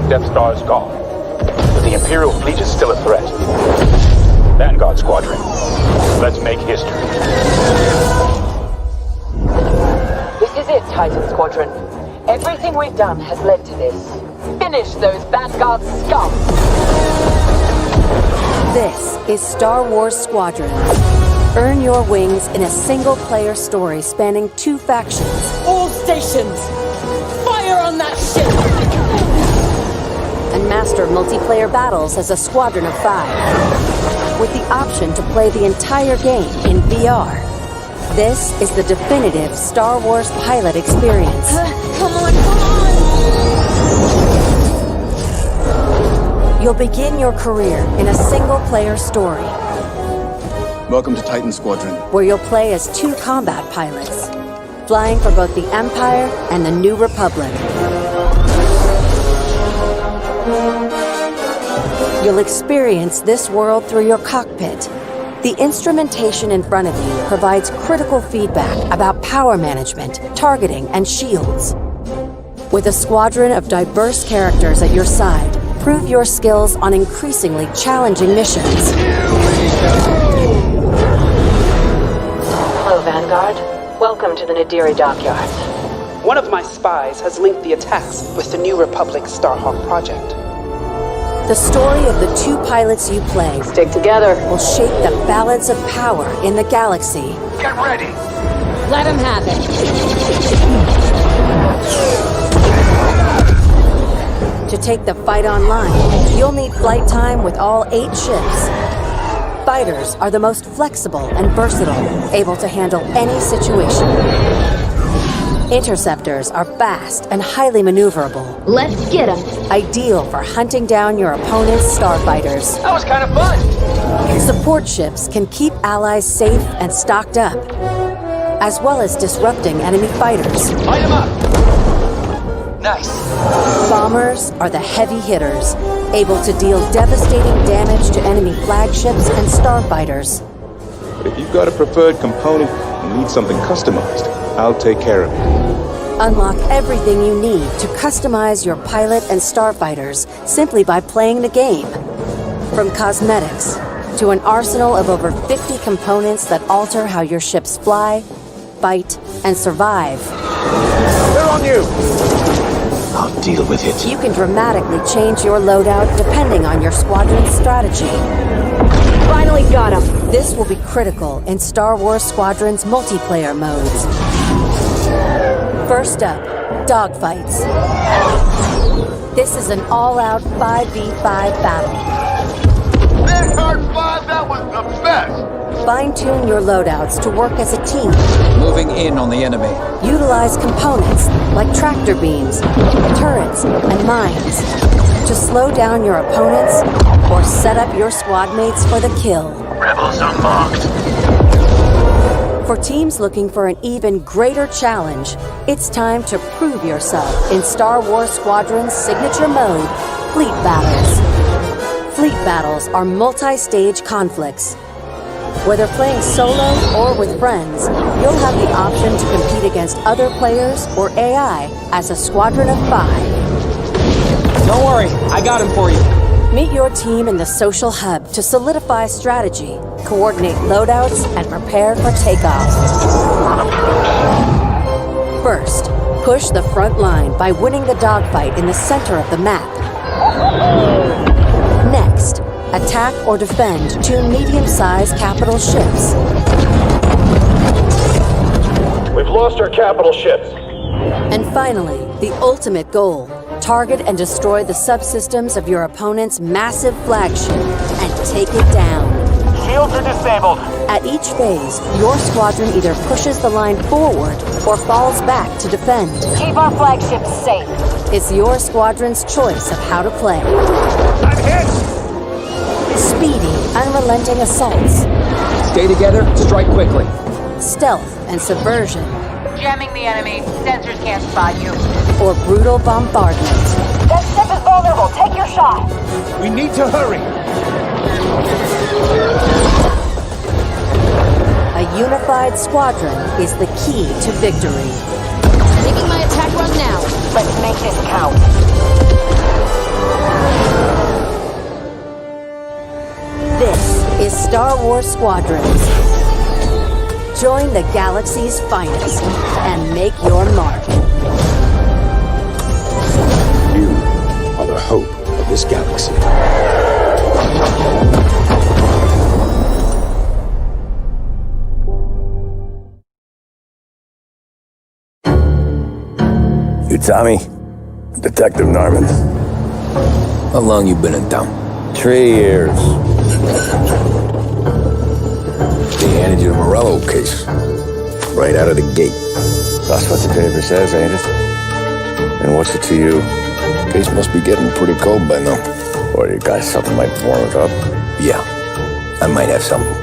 Death Star is gone, but the Imperial fleet is still a threat. Vanguard Squadron, let's make history. This is it, Titan Squadron. Everything we've done has led to this. Finish those Vanguard scum! This is Star Wars Squadron. Earn your wings in a single-player story spanning 2 factions. All stations! Fire on that ship! And master multiplayer battles as a squadron of 5, with the option to play the entire game in VR. This is the definitive Star Wars pilot experience. Come on, come on! You'll begin your career in a single-player story, Welcome to Titan Squadron. where you'll play as 2 combat pilots, flying for both the Empire and the New Republic. You'll experience this world through your cockpit. The instrumentation in front of you provides critical feedback about power management, targeting, and shields. With a squadron of diverse characters at your side, prove your skills on increasingly challenging missions. Hello, Vanguard. Welcome to the Nadiri dockyards. One of my spies has linked the attacks with the New Republic Starhawk project. The story of the 2 pilots you play Stick together. will shape the balance of power in the galaxy. Get ready! Let him have it. To take the fight online, you'll need flight time with all 8 ships. Fighters are the most flexible and versatile, able to handle any situation. Interceptors are fast and highly maneuverable. Let's get him. Ideal for hunting down your opponent's starfighters. That was kind of fun! Support ships can keep allies safe and stocked up, as well as disrupting enemy fighters. Light him up! Nice. Bombers are the heavy hitters, able to deal devastating damage to enemy flagships and starfighters. But if you've got a preferred component and need something customized, I'll take care of it. Unlock everything you need to customize your pilot and starfighters simply by playing the game. From cosmetics to an arsenal of over 50 components that alter how your ships fly, fight, and survive. They're on you! I'll deal with it. You can dramatically change your loadout depending on your squadron's strategy. Finally got him. This will be critical in Star Wars Squadron's multiplayer modes. First up, dogfights. This is an all-out 5v5 battle. Vanguard 5, that was the best! Fine-tune your loadouts to work as a team. Moving in on the enemy. Utilize components like tractor beams, turrets, and mines to slow down your opponents or set up your squad mates for the kill. Rebels unmarked. For teams looking for an even greater challenge, it's time to prove yourself in Star Wars Squadron's signature mode, Fleet Battles. Fleet Battles are multi-stage conflicts. Whether playing solo or with friends, you'll have the option to compete against other players or AI as a squadron of 5. Don't worry, I got him for you. Meet your team in the social hub to solidify strategy, coordinate loadouts, and prepare for takeoff. First, push the front line by winning the dogfight in the center of the map. Next, attack or defend 2 medium-sized capital ships. We've lost our capital ships. And finally, the ultimate goal. Target and destroy the subsystems of your opponent's massive flagship and take it down. Shields are disabled. At each phase, your squadron either pushes the line forward or falls back to defend. Keep our flagship safe. It's your squadron's choice of how to play. I'm hit! Speedy, unrelenting assaults. Stay together, strike quickly. Stealth and subversion. Jamming the enemy. Sensors can't spot you. Or brutal bombardment. That ship is vulnerable. Take your shot. We need to hurry. A unified squadron is the key to victory. Making my attack run now. Let's make this count. This is Star Wars Squadrons. Join the galaxy's finest and make your mark. You are the hope of this galaxy. You Tommy? Detective Norman. How long you been in town? 3 years. They handed you the Morello case. Right out of the gate. That's what the paper says, ain't it? And what's it to you? Case must be getting pretty cold by now. Or you got something might warm it up? Yeah, I might have something.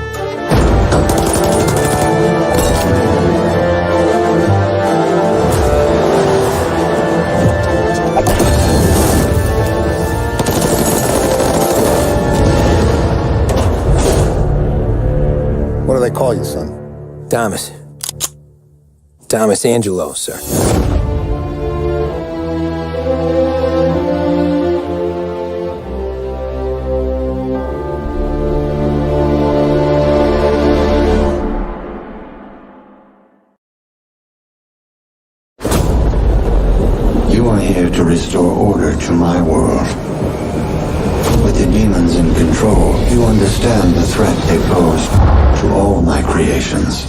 What do they call you, son? Thomas. Thomas Angelo, sir. You are here to restore order to my world. With the demons in control, you understand the threat they pose to all my creations.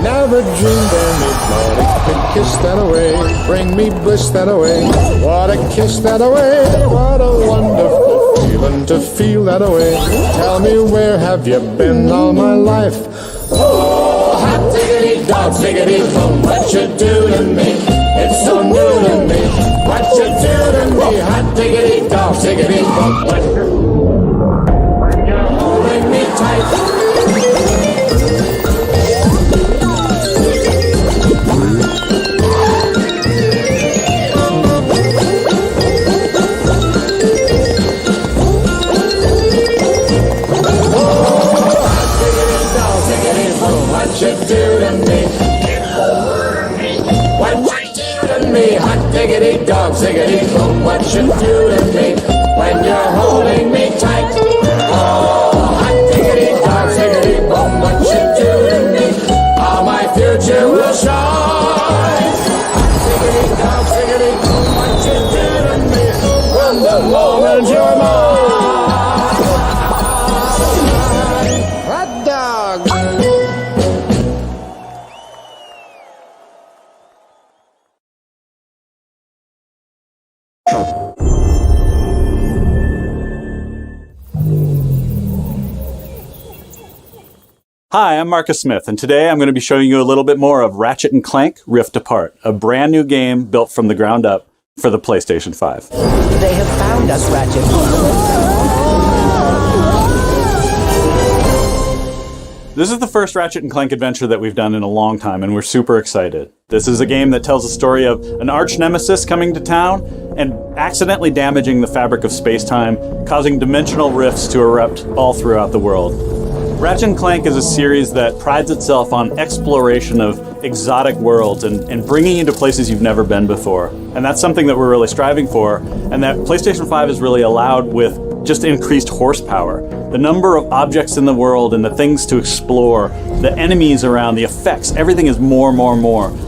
Never dreamed of midnight kiss that away, bring me bliss that away. What a kiss that away, what a wonderful feeling to feel that away. Tell me, where have you been all my life? Oh, hot diggity dog, diggity boom, what you do to me? It's so new to me. What you do to me? Hot diggity dog, diggity boom, what you're holding me tight. What you do to me? What you do to me? Hot diggity dog, ziggity boom. What you do to me when you're holding me tight? Oh, hot diggity dog, ziggity boom. What you do to me? How my future will shine. Hot diggity dog, ziggity boom. What you do to me from the moment you're mine? Hot dog. Hi, I'm Marcus Smith, and today I'm going to be showing you a little bit more of Ratchet & Clank Rift Apart, a brand new game built from the ground up for the PlayStation 5. They have found us, Ratchet. This is the first Ratchet & Clank adventure that we've done in a long time, and we're super excited. This is a game that tells the story of an arch-nemesis coming to town and accidentally damaging the fabric of space-time, causing dimensional rifts to erupt all throughout the world. Ratchet & Clank is a series that prides itself on exploration of exotic worlds and bringing you to places you've never been before. And that's something that we're really striving for, and that PlayStation 5 is really allowed with just increased horsepower. The number of objects in the world and the things to explore, the enemies around, the effects, everything is more.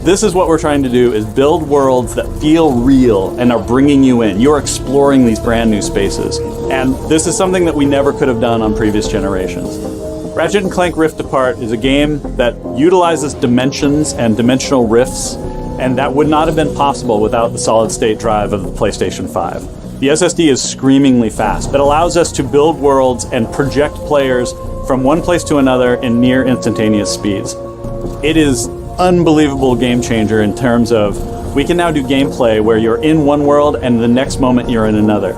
This is what we're trying to do, is build worlds that feel real and are bringing you in. You're exploring these brand new spaces. And this is something that we never could have done on previous generations. Ratchet & Clank Rift Apart is a game that utilizes dimensions and dimensional rifts, and that would not have been possible without the solid-state drive of the PlayStation 5. The SSD is screamingly fast, but allows us to build worlds and project players from one place to another in near instantaneous speeds. It is unbelievable game changer in terms of we can now do gameplay where you're in one world and the next moment you're in another.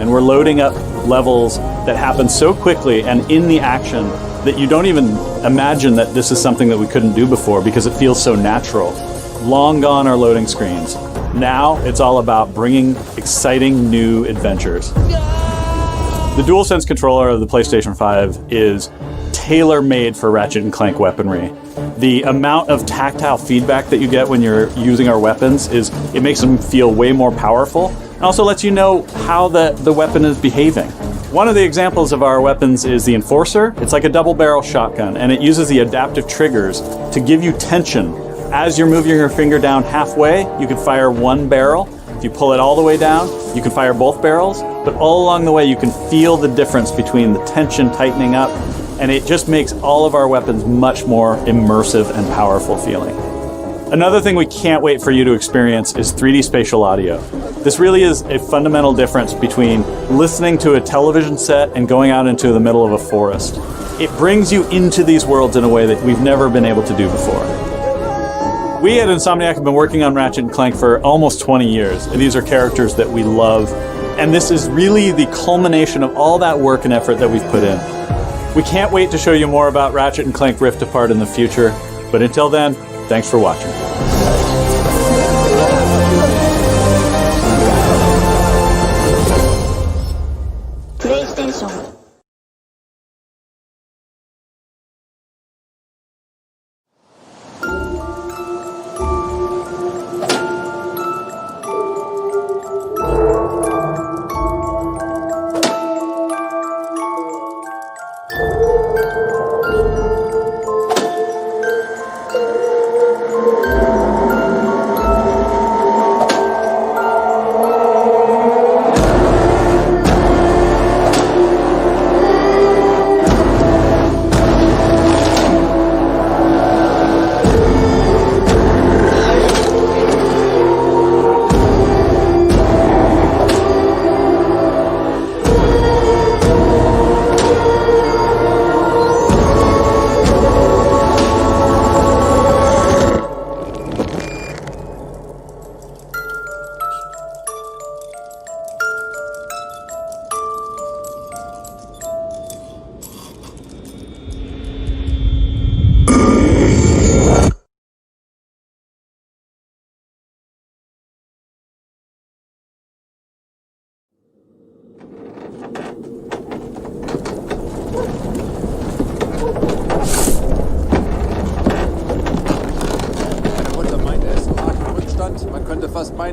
And we're loading up levels that happen so quickly and in the action that you don't even imagine that this is something that we couldn't do before because it feels so natural. Long gone are loading screens. Now it's all about bringing exciting new adventures. The DualSense controller of the PlayStation 5 is tailor-made for Ratchet & Clank weaponry. The amount of tactile feedback that you get when you're using our weapons it makes them feel way more powerful, and also lets you know how the weapon is behaving. One of the examples of our weapons is the Enforcer. It's like a double-barrel shotgun, and it uses the adaptive triggers to give you tension. As you're moving your finger down halfway, you can fire one barrel. If you pull it all the way down, you can fire both barrels, but all along the way you can feel the difference between the tension tightening up, and it just makes all of our weapons much more immersive and powerful feeling. Another thing we can't wait for you to experience is 3D spatial audio. This really is a fundamental difference between listening to a television set and going out into the middle of a forest. It brings you into these worlds in a way that we've never been able to do before. We at Insomniac have been working on Ratchet & Clank for almost 20 years. And these are characters that we love. And this is really the culmination of all that work and effort that we've put in. We can't wait to show you more about Ratchet & Clank Rift Apart in the future. But until then, thanks for watching. PlayStation.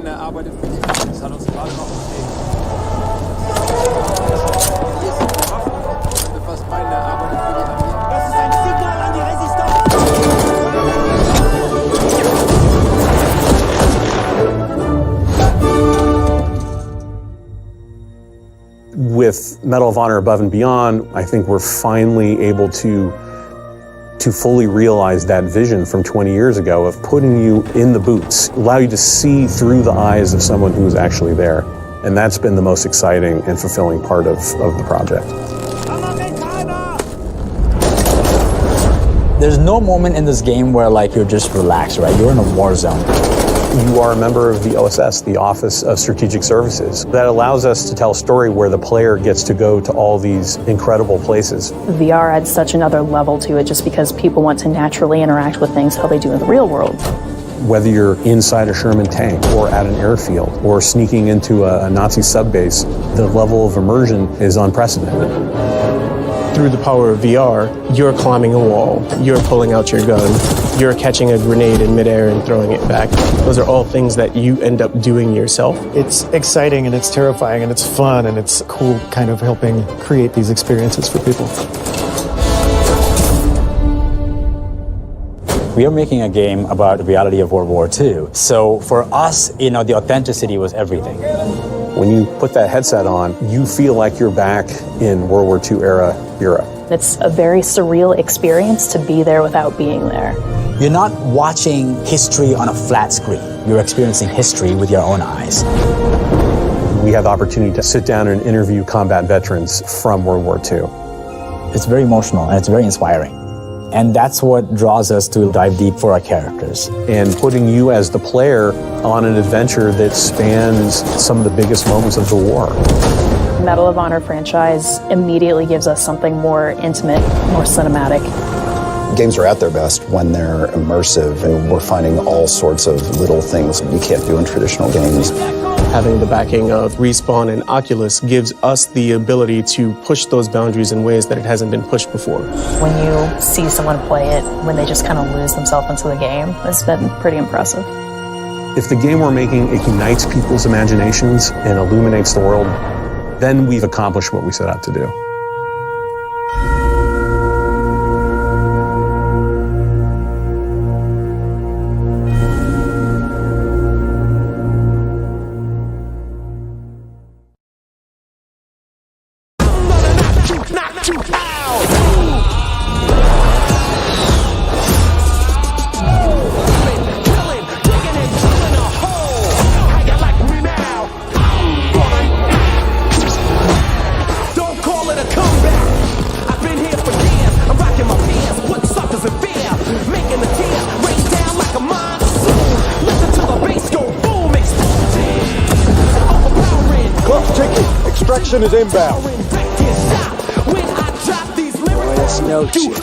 meine arbeitet für die. Das hat uns gerade noch gegeben. Hier ist eine Waffe. Befasst meine arbeitet für die Armee. Das ist ein Signal an die With Medal of Honor Above and Beyond, I think we're finally able to fully realize that vision from 20 years ago of putting you in the boots, allow you to see through the eyes of someone who's actually there. And that's been the most exciting and fulfilling part of the project. There's no moment in this game where like you're just relaxed, right? You're in a war zone. You are a member of the OSS, the Office of Strategic Services. That allows us to tell a story where the player gets to go to all these incredible places. VR adds such another level to it just because people want to naturally interact with things how they do in the real world. Whether you're inside a Sherman tank or at an airfield or sneaking into a Nazi subbase, the level of immersion is unprecedented. Through the power of VR, you're climbing a wall, you're pulling out your gun, you're catching a grenade in midair and throwing it back. Those are all things that you end up doing yourself. It's exciting and it's terrifying and it's fun and it's cool kind of helping create these experiences for people. We are making a game about the reality of World War II. So for us, the authenticity was everything. When you put that headset on, you feel like you're back in World War II era Europe. It's a very surreal experience to be there without being there. You're not watching history on a flat screen. You're experiencing history with your own eyes. We have the opportunity to sit down and interview combat veterans from World War II. It's very emotional and it's very inspiring. And that's what draws us to dive deep for our characters. And putting you as the player on an adventure that spans some of the biggest moments of the war. Medal of Honor franchise immediately gives us something more intimate, more cinematic. Games are at their best when they're immersive, and we're finding all sorts of little things you can't do in traditional games. Having the backing of Respawn and Oculus gives us the ability to push those boundaries in ways that it hasn't been pushed before. When you see someone play it, when they just kind of lose themselves into the game, it's been pretty impressive. If the game we're making ignites people's imaginations and illuminates the world, then we've accomplished what we set out to do. Extraction is inbound. Yes, no shit.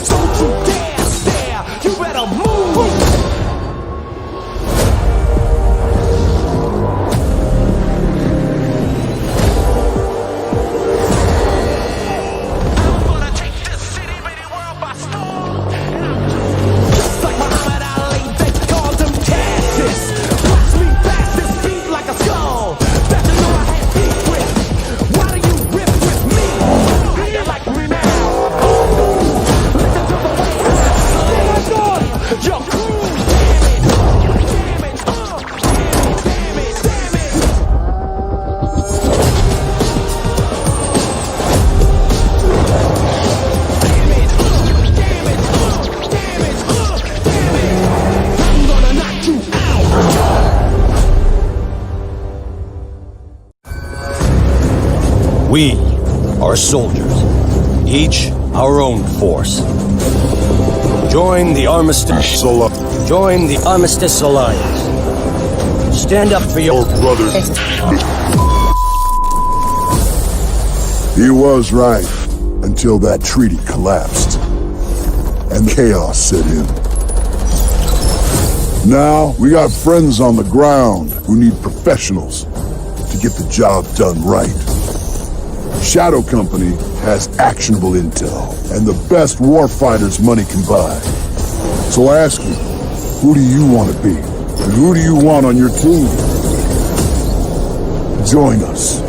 Don't you dare stare. You better move. We are soldiers, each our own force. Join the Armistice. Join the Armistice Alliance. Stand up for your brothers. He was right until that treaty collapsed and chaos set in. Now we got friends on the ground who need professionals to get the job done right. Shadow Company has actionable intel and the best warfighters money can buy. So I ask you, who do you want to be? And who do you want on your team? Join us.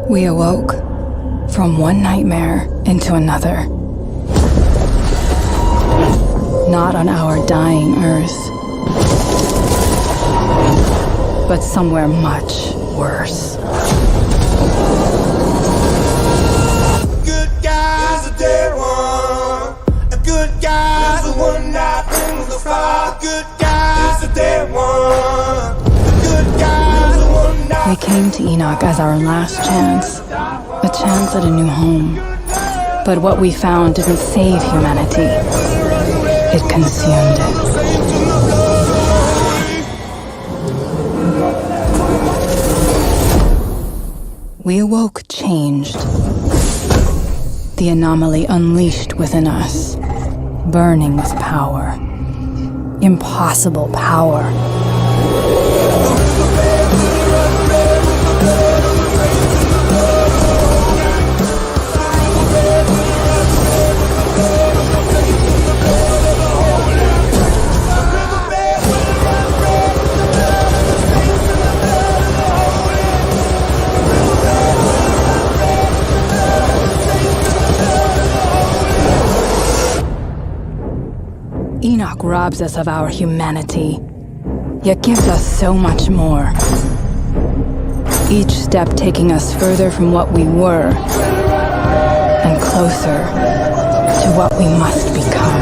We awoke from one nightmare into another. Not on our dying Earth, but somewhere much worse. Good guy's a dead one. A good guy's the one that brings the fire. Good guy's a dead one. A good guy's the one that... We came to Enoch as our last chance, a chance at a new home. But what we found didn't save humanity. It consumed it. We awoke changed. The anomaly unleashed within us, burning with power. Impossible power. Enoch robs us of our humanity, yet gives us so much more. Each step taking us further from what we were, and closer to what we must become.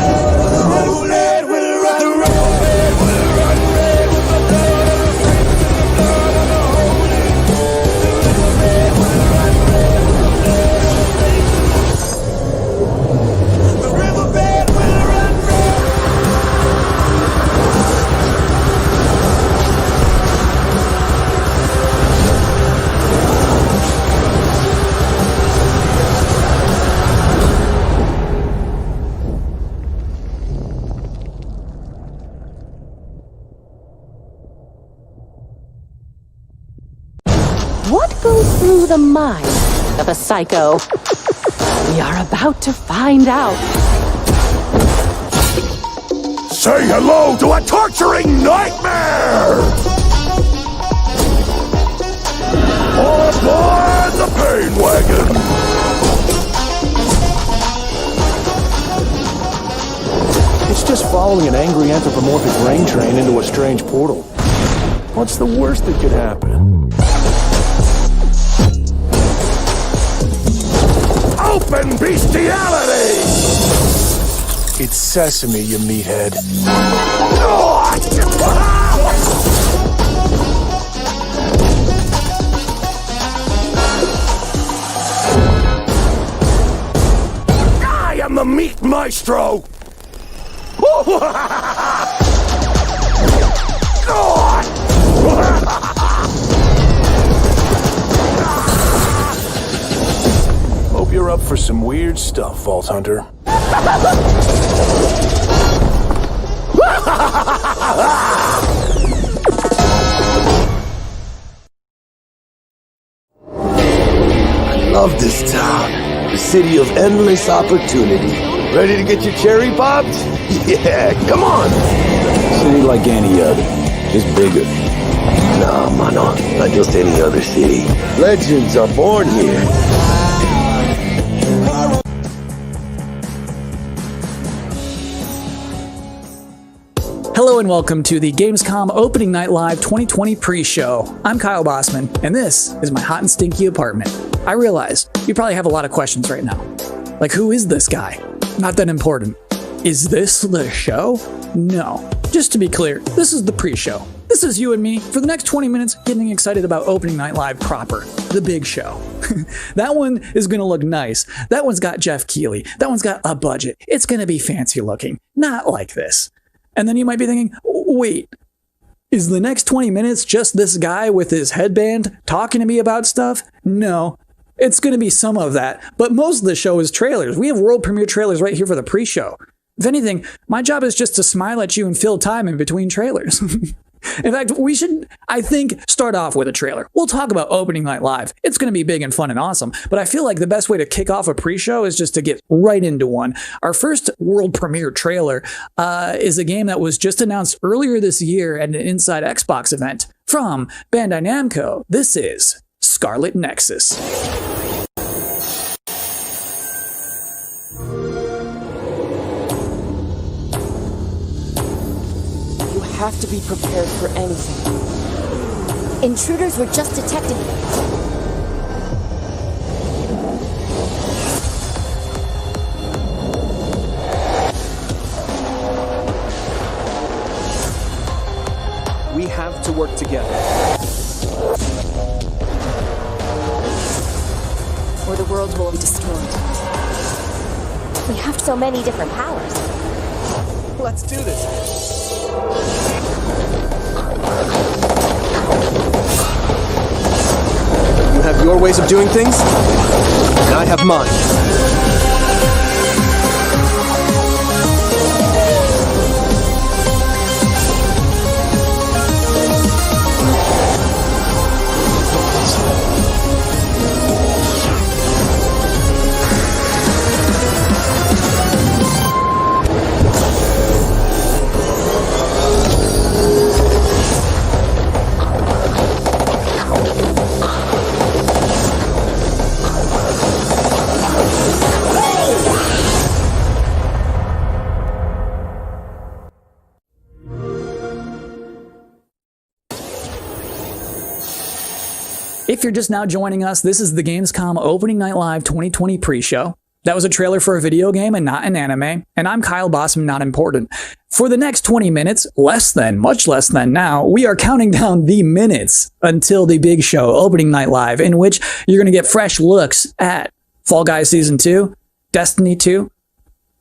What goes through the mind of a psycho? We are about to find out. Say hello to a torturing nightmare! Aboard the pain wagon! It's just following an angry anthropomorphic grain train into a strange portal. What's the worst that could happen? Open bestiality! It's sesame, you meathead. I am the meat maestro! Hope you're up for some weird stuff, Vault Hunter. I love this town. The city of endless opportunity. Ready to get your cherry popped? Yeah, come on! City like any other, just bigger. Nah, mano, not just any other city. Legends are born here. Hello and welcome to the Gamescom Opening Night Live 2020 pre-show. I'm Kyle Bossman, and this is my hot and stinky apartment. I realize you probably have a lot of questions right now. Like, who is this guy? Not that important. Is this the show? No. Just to be clear, this is the pre-show. This is you and me for the next 20 minutes getting excited about Opening Night Live proper, the big show. That one is going to look nice. That one's got Jeff Keighley. That one's got a budget. It's going to be fancy looking. Not like this. And then you might be thinking, wait, is the next 20 minutes just this guy with his headband talking to me about stuff? No, it's going to be some of that. But most of the show is trailers. We have world premiere trailers right here for the pre-show. If anything, my job is just to smile at you and fill time in between trailers. In fact, we should, I think, start off with a trailer. We'll talk about opening night live. It's going to be big and fun and awesome, but I feel like the best way to kick off a pre-show is just to get right into one. Our first world premiere trailer is a game that was just announced earlier this year at an Inside Xbox event from Bandai Namco. This is Scarlet Nexus. You have to be prepared for anything. Intruders were just detected. We have to work together. Or the world will be destroyed. We have so many different powers. Let's do this. You have your ways of doing things, and I have mine. If you're just now joining us, this is the Gamescom Opening Night Live 2020 pre-show. That was a trailer for a video game and not an anime, and I'm Kyle Bossman, not important. For the next 20 minutes, much less than now, we are counting down the minutes until the big show, Opening Night Live, in which you're going to get fresh looks at Fall Guys Season 2, Destiny 2,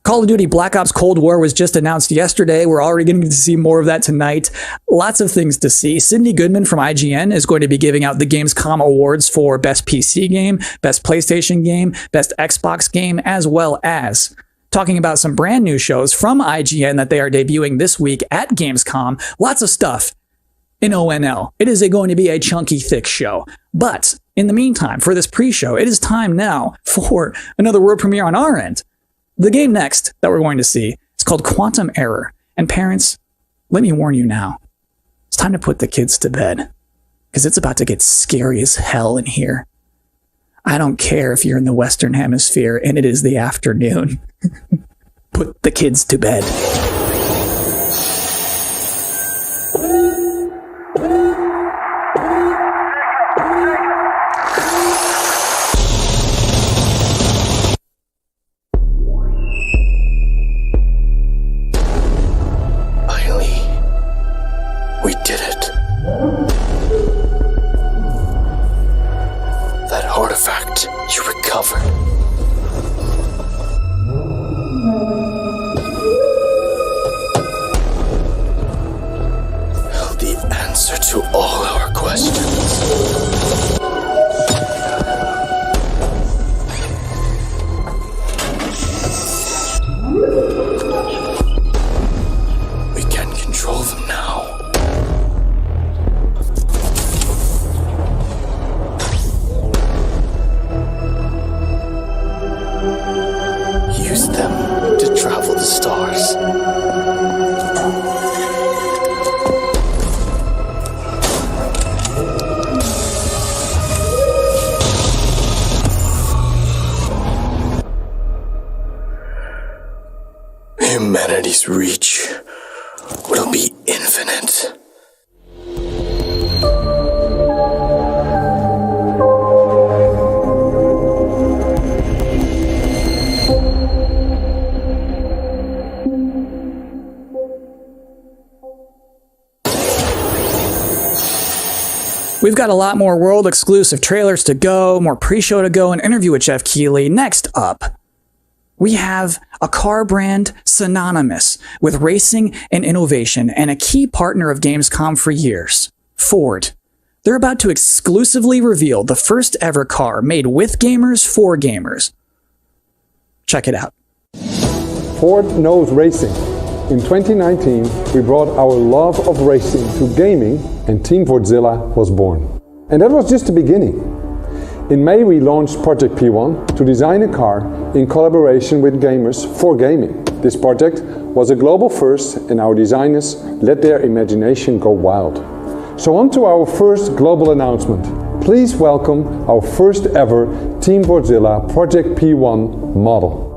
Call of Duty Black Ops Cold War was just announced yesterday. We're already getting to see more of that tonight. Lots of things to see. Cindy Goodman from IGN is going to be giving out the Gamescom awards for Best PC Game, Best PlayStation Game, Best Xbox Game, as well as talking about some brand new shows from IGN that they are debuting this week at Gamescom. Lots of stuff in ONL. It is going to be a chunky, thick show. But in the meantime, for this pre-show, it is time now for another world premiere on our end. The game next that we're going to see is called Quantum Error. And parents, let me warn you now, it's time to put the kids to bed, because it's about to get scary as hell in here. I don't care if you're in the Western Hemisphere and it is the afternoon. Put the kids to bed. We did it. That artifact you recovered. Held the answer to all our questions. We can control them now. Use them to travel the stars. Humanity's reach will be infinite. We've got a lot more world-exclusive trailers to go, more pre-show to go, an interview with Jeff Keighley. Next up, we have a car brand synonymous with racing and innovation and a key partner of Gamescom for years, Ford. They're about to exclusively reveal the first ever car made with gamers for gamers. Check it out. Ford knows racing. In 2019, we brought our love of racing to gaming, and Team Fordzilla was born. And that was just the beginning. In May, we launched Project P1 to design a car in collaboration with gamers for gaming. This project was a global first, and our designers let their imagination go wild. So on to our first global announcement. Please welcome our first ever Team Fordzilla Project P1 model.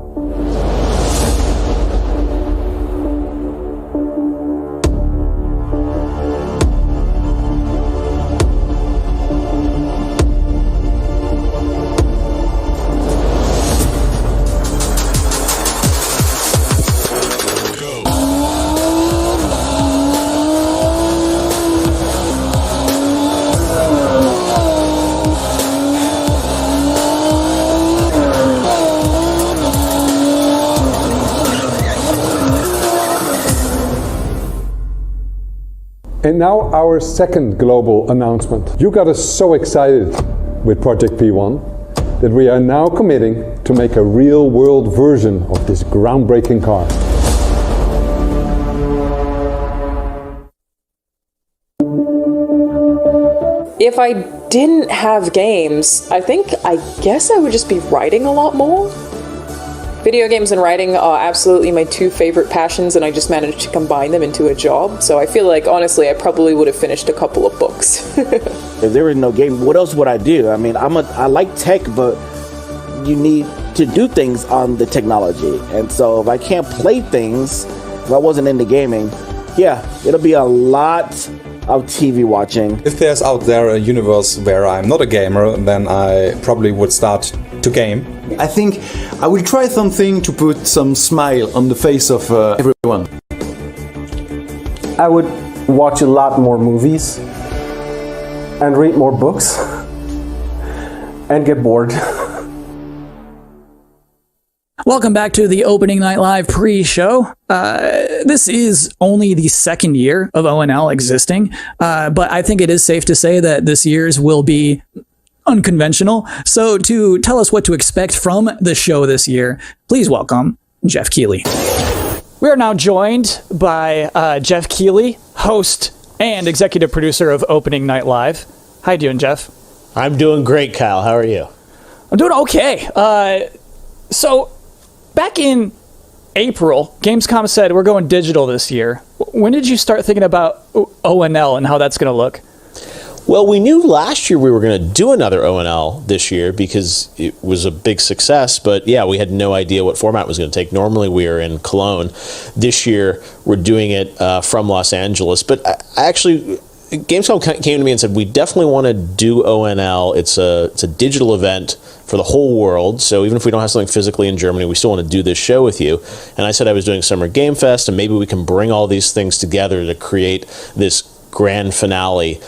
And now our second global announcement. You got us so excited with Project P1 that we are now committing to make a real world version of this groundbreaking car. If I didn't have games, I guess I would just be writing a lot more. Video games and writing are absolutely my two favorite passions, and I just managed to combine them into a job. So I feel like, honestly, I probably would have finished a couple of books. If there was no game, what else would I do? I mean, I like tech, but you need to do things on the technology. And so if I can't play things, if I wasn't into gaming, yeah, it'll be a lot of TV watching. If there's out there a universe where I'm not a gamer, then I probably would start to game. I think I will try something to put some smile on the face of everyone. I would watch a lot more movies and read more books and get bored. Welcome back to the Opening Night Live pre-show. This is only the second year of ONL existing, but I think it is safe to say that this year's will be unconventional. So to tell us what to expect from the show this year, please welcome Jeff Keighley. We are now joined by Jeff Keighley, host and executive producer of Opening Night Live. How you doing, Jeff? I'm doing great, Kyle. How are you? I'm doing okay. So back in April, Gamescom said we're going digital this year. When did you start thinking about ONL and how that's going to look? Well, we knew last year we were going to do another ONL this year because it was a big success, but yeah, we had no idea what format it was going to take. Normally we are in Cologne. This year we're doing it from Los Angeles, but I actually, Gamescom came to me and said, we definitely want to do ONL. It's a digital event for the whole world, so even if we don't have something physically in Germany, we still want to do this show with you. And I said I was doing Summer Game Fest, and maybe we can bring all these things together to create this grand finale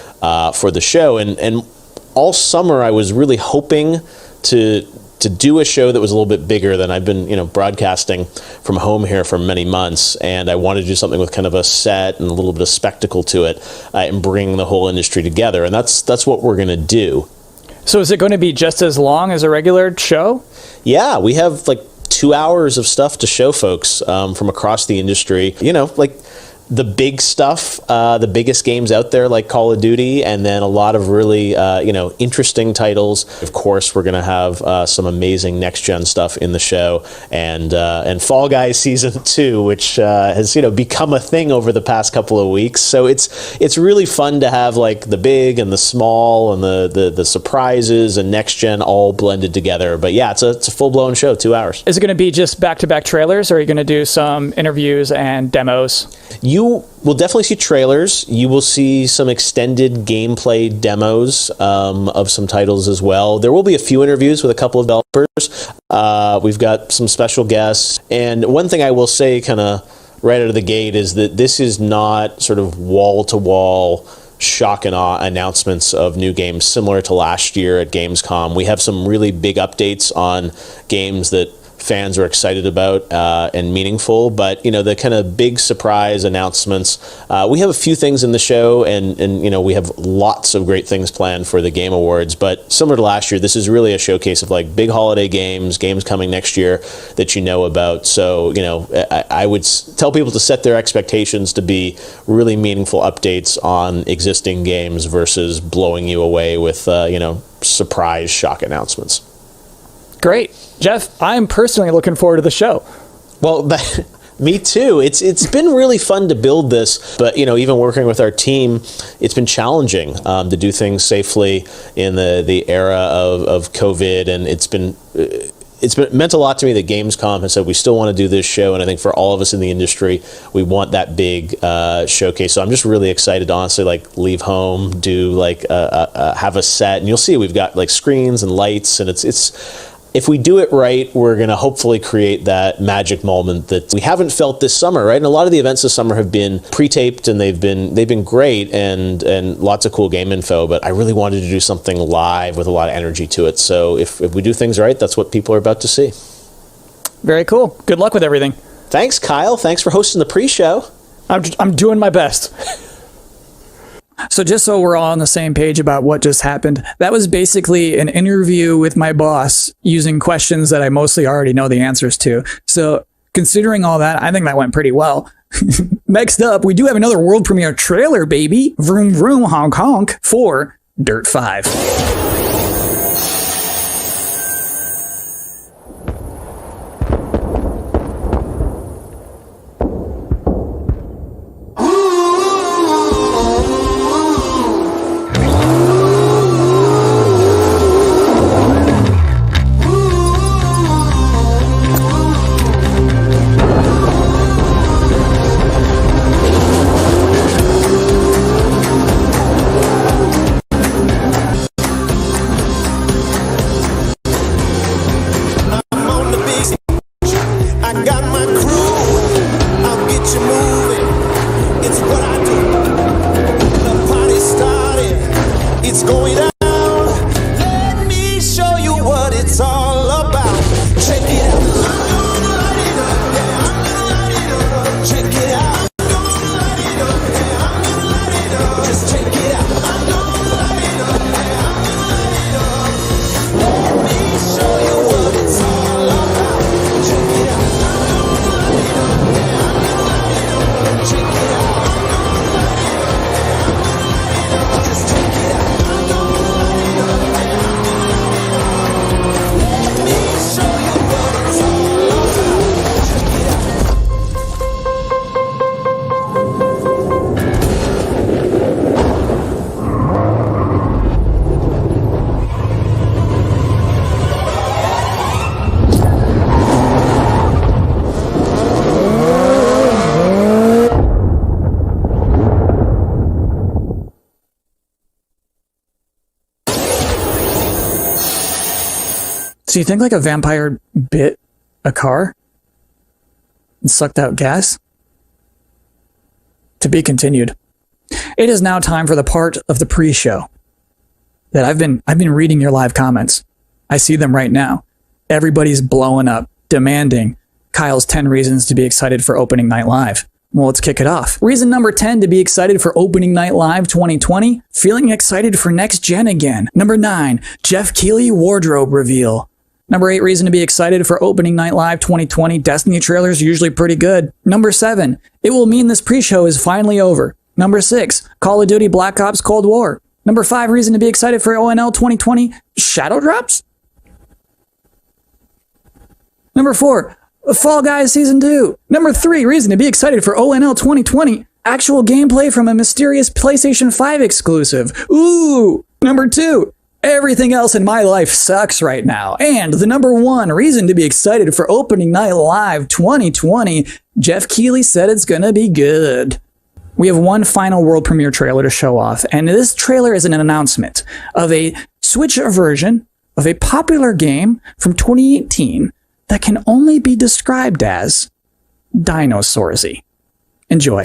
for the show. And all summer I was really hoping to do a show that was a little bit bigger than I've been broadcasting from home here for many months, and I wanted to do something with kind of a set and a little bit of spectacle to it, and bring the whole industry together, and that's what we're going to do. So is it going to be just as long as a regular show? Yeah, we have like 2 hours of stuff to show folks from across the industry, like the big stuff, the biggest games out there like Call of Duty, and then a lot of really, interesting titles. Of course, we're going to have some amazing next-gen stuff in the show, and Fall Guys Season 2, which has, become a thing over the past couple of weeks. So it's really fun to have like the big and the small and the surprises and next-gen all blended together. But yeah, it's a full-blown show, 2 hours. Is it going to be just back-to-back trailers, or are you going to do some interviews and demos? You will definitely see trailers. You will see some extended gameplay demos of some titles as well. There will be a few interviews with a couple of developers. We've got some special guests. And one thing I will say kind of right out of the gate is that this is not sort of wall-to-wall shock and awe announcements of new games similar to last year at Gamescom. We have some really big updates on games that fans are excited about and meaningful. But, the kind of big surprise announcements, we have a few things in the show, and we have lots of great things planned for the Game Awards. But similar to last year, this is really a showcase of like big holiday games coming next year that you know about. So, I would tell people to set their expectations to be really meaningful updates on existing games versus blowing you away with, surprise shock announcements. Great. Jeff, I'm personally looking forward to the show. Well, me too. It's been really fun to build this, but even working with our team, it's been challenging to do things safely in the era of COVID, and it's meant a lot to me that Gamescom has said we still want to do this show, and I think for all of us in the industry, we want that big showcase. So I'm just really excited to honestly leave home, do have a set, and you'll see we've got screens and lights, and it's. If we do it right, we're going to hopefully create that magic moment that we haven't felt this summer, right? And a lot of the events this summer have been pre-taped, and they've been great and lots of cool game info, but I really wanted to do something live with a lot of energy to it. So if we do things right, that's what people are about to see. Very cool. Good luck with everything. Thanks, Kyle. Thanks for hosting the pre-show. I'm doing my best. So just so we're all on the same page about what just happened, that was basically an interview with my boss using questions that I mostly already know the answers to. So considering all that, I think that went pretty well. Next up, we do have another world premiere trailer, baby. Vroom vroom honk honk for Dirt 5. So you think a vampire bit a car and sucked out gas? To be continued. It is now time for the part of the pre-show that I've been reading your live comments. I see them right now. Everybody's blowing up, demanding Kyle's 10 reasons to be excited for opening night live. Well, let's kick it off. Reason number 10 to be excited for opening night live 2020, feeling excited for next gen again. Number 9, Jeff Keighley wardrobe reveal. Number 8 reason to be excited for opening night live 2020, Destiny trailers usually pretty good. Number 7, it will mean this pre-show is finally over. Number 6, Call of Duty Black Ops Cold War. Number 5 reason to be excited for ONL 2020, Shadow Drops. Number 4, Fall Guys Season 2. Number 3 reason to be excited for ONL 2020, actual gameplay from a mysterious PlayStation 5 exclusive. Ooh! Number 2, everything else in my life sucks right now. And the number 1 reason to be excited for opening night live 2020, Jeff Keighley said it's gonna be good. We have one final world premiere trailer to show off, and this trailer is an announcement of a Switch version of a popular game from 2018 that can only be described as Dinosaursy. Enjoy.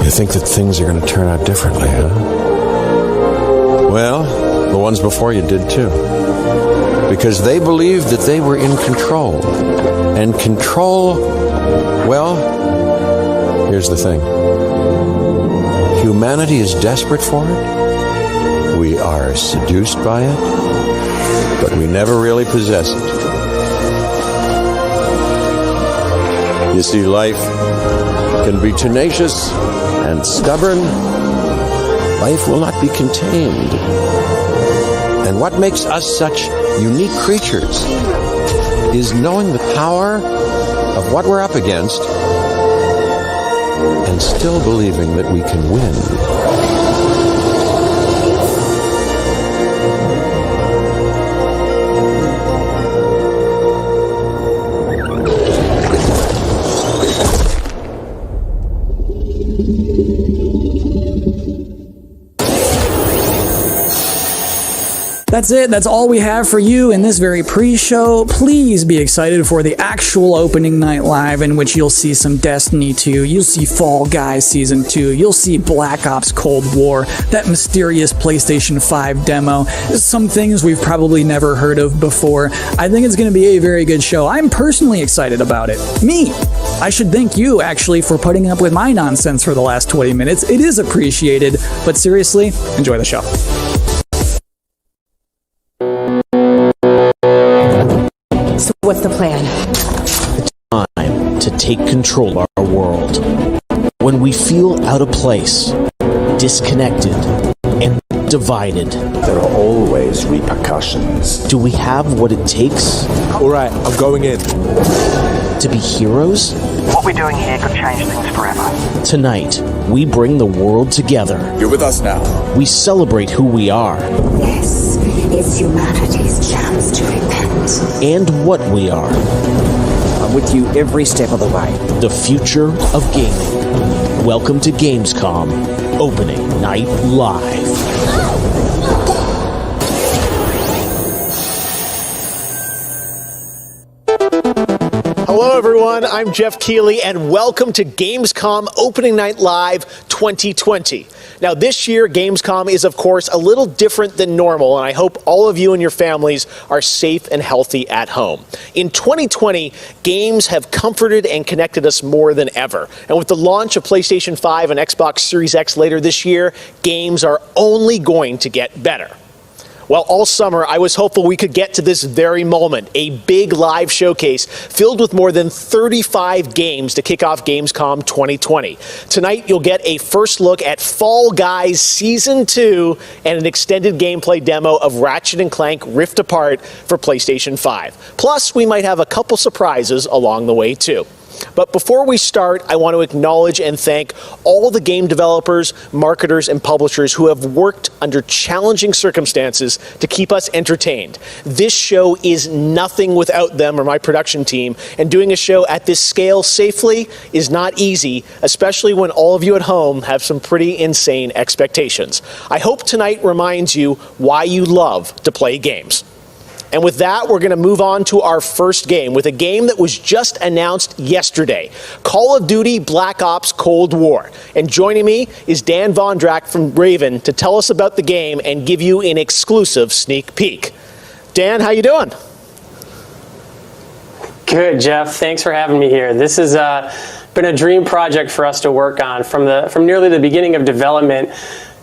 You think that things are going to turn out differently, huh? ones before you did too. Because they believed that they were in control. And control, well, here's the thing. Humanity is desperate for it. We are seduced by it. But we never really possess it. You see, life can be tenacious and stubborn. Life will not be contained. And what makes us such unique creatures is knowing the power of what we're up against and still believing that we can win. That's it. That's all we have for you in this very pre-show. Please be excited for the actual opening night live, in which you'll see some Destiny 2, you'll see Fall Guys Season 2, you'll see Black Ops Cold War, that mysterious PlayStation 5 demo, some things we've probably never heard of before. I think it's going to be a very good show. I'm personally excited about it. Me! I should thank you, actually, for putting up with my nonsense for the last 20 minutes. It is appreciated, but seriously, enjoy the show. So what's the plan? Time to take control of our world. When we feel out of place, disconnected, and divided, there are always repercussions. do we have what it takes? All right, I'm going in. To be heroes? What we're doing here could change things forever. Tonight, we bring the world together. You're with us now. We celebrate who we are. This is humanity's chance to repent. And what we are. I'm with you every step of the way. The future of gaming. Welcome to Gamescom Opening Night Live. Hello, everyone. I'm Jeff Keighley, and welcome to Gamescom Opening Night Live 2020. Now, this year, Gamescom is, of course, a little different than normal, and I hope all of you and your families are safe and healthy at home. In 2020, games have comforted and connected us more than ever. And with the launch of PlayStation 5 and Xbox Series X later this year, games are only going to get better. Well, all summer, I was hopeful we could get to this very moment, a big live showcase filled with more than 35 games to kick off Gamescom 2020. Tonight, you'll get a first look at Fall Guys Season 2 and an extended gameplay demo of Ratchet & Clank Rift Apart for PlayStation 5. Plus, we might have a couple surprises along the way, too. But before we start, I want to acknowledge and thank all the game developers, marketers, and publishers who have worked under challenging circumstances to keep us entertained. This show is nothing without them or my production team, and doing a show at this scale safely is not easy, especially when all of you at home have some pretty insane expectations. I hope tonight reminds you why you love to play games. And with that, we're going to move on to our first game, with a game that was just announced yesterday, Call of Duty Black Ops Cold War. And joining me is Dan Vondrack from Raven to tell us about the game and give you an exclusive sneak peek. Dan, how you doing? Good, Jeff. Thanks for having me here. This has been a dream project for us to work on from nearly the beginning of development.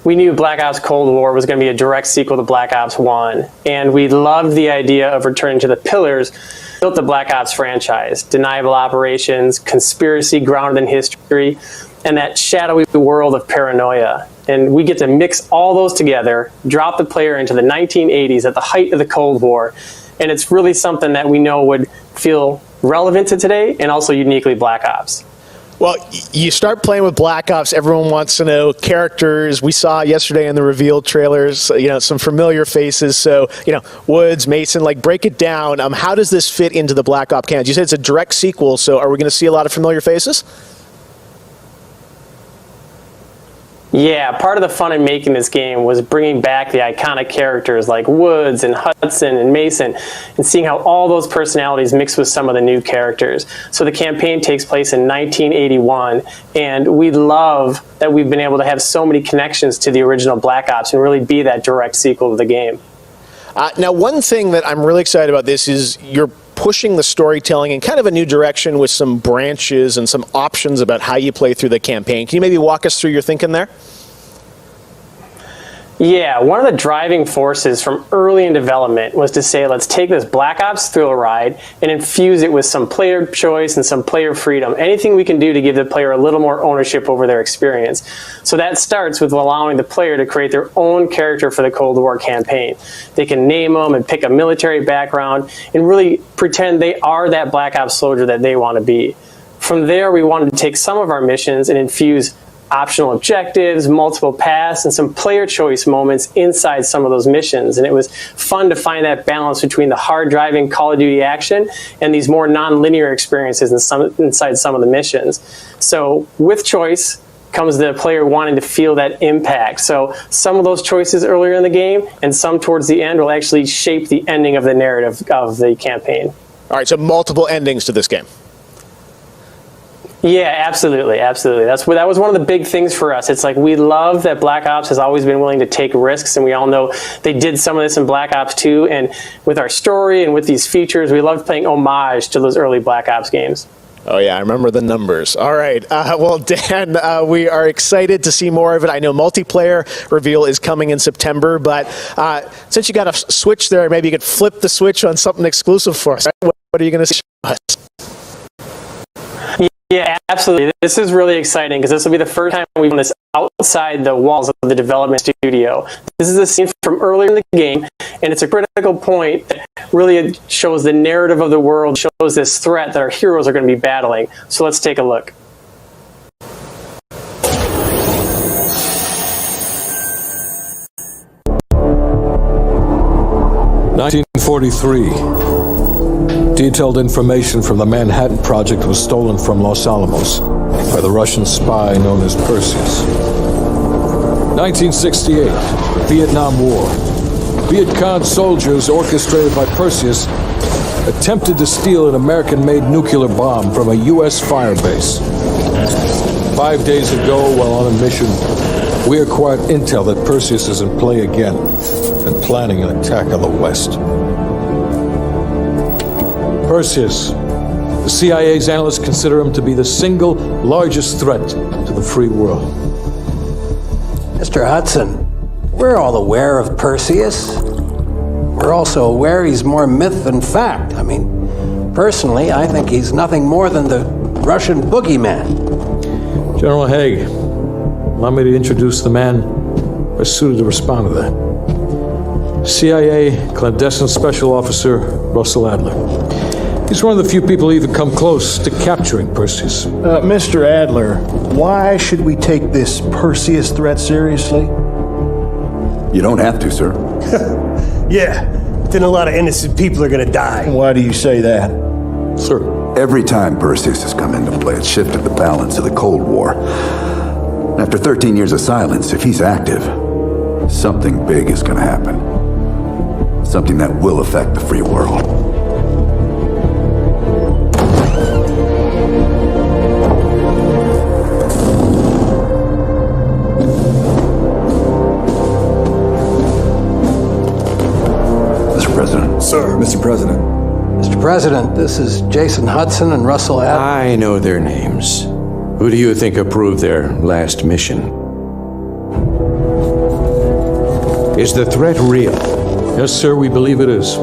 We knew Black Ops Cold War was going to be a direct sequel to Black Ops 1, and we loved the idea of returning to the pillars that built the Black Ops franchise: deniable operations, conspiracy grounded in history, and that shadowy world of paranoia. And we get to mix all those together, drop the player into the 1980s at the height of the Cold War, and it's really something that we know would feel relevant to today and also uniquely Black Ops. Well, you start playing with Black Ops, everyone wants to know characters. We saw yesterday in the reveal trailers, some familiar faces. So, Woods, Mason, break it down. How does this fit into the Black Ops canon? You said it's a direct sequel, so are we going to see a lot of familiar faces? Yeah, part of the fun in making this game was bringing back the iconic characters like Woods and Hudson and Mason and seeing how all those personalities mix with some of the new characters. So the campaign takes place in 1981, and we love that we've been able to have so many connections to the original Black Ops and really be that direct sequel to the game. Now, one thing that I'm really excited about this is you're pushing the storytelling in kind of a new direction with some branches and some options about how you play through the campaign. Can you maybe walk us through your thinking there? Yeah, one of the driving forces from early in development was to say, let's take this Black Ops thrill ride and infuse it with some player choice and some player freedom. Anything we can do to give the player a little more ownership over their experience. So that starts with allowing the player to create their own character for the Cold War campaign. They can name them and pick a military background and really pretend they are that Black Ops soldier that they want to be. From there, we wanted to take some of our missions and infuse optional objectives, multiple paths, and some player choice moments inside some of those missions. And it was fun to find that balance between the hard driving Call of Duty action and these more non-linear experiences inside some of the missions. So with choice comes the player wanting to feel that impact. So some of those choices earlier in the game and some towards the end will actually shape the ending of the narrative of the campaign. All right, so multiple endings to this game. Yeah, absolutely, absolutely. That was one of the big things for us. It's like we love that Black Ops has always been willing to take risks, and we all know they did some of this in Black Ops 2. And with our story and with these features, we love playing homage to those early Black Ops games. Oh, yeah, I remember the numbers. All right. Well, Dan, we are excited to see more of it. I know multiplayer reveal is coming in September, but since you got a switch there, maybe you could flip the switch on something exclusive for us. Right? What are you going to show us? Yeah, absolutely. This is really exciting because this will be the first time we've done this outside the walls of the development studio. This is a scene from earlier in the game, and it's a critical point that really shows the narrative of the world, shows this threat that our heroes are going to be battling. So let's take a look. (1943). Detailed information from the Manhattan Project was stolen from Los Alamos by the Russian spy known as Perseus. 1968, Vietnam War. Viet Cong soldiers orchestrated by Perseus attempted to steal an American-made nuclear bomb from a U.S. firebase. 5 days ago, while on a mission, we acquired intel that Perseus is in play again and planning an attack on the West. Perseus. The CIA's analysts consider him to be the single largest threat to the free world. Mr. Hudson, we're all aware of Perseus. We're also aware he's more myth than fact. I mean, personally, I think he's nothing more than the Russian boogeyman. General Haig, allow me to introduce the man best suited to respond to that. CIA clandestine special officer Russell Adler. He's one of the few people who even come close to capturing Perseus. Mr. Adler, why should we take this Perseus threat seriously? You don't have to, sir. Yeah, then a lot of innocent people are gonna die. Why do you say that? Sir. Every time Perseus has come into play, it's shifted the balance of the Cold War. After 13 years of silence, if he's active, something big is gonna happen. Something that will affect the free world. Sir. Mr. President. Mr. President, this is Jason Hudson and Russell Adler. I know their names. Who do you think approved their last mission? Is the threat real? Yes, sir, we believe it is.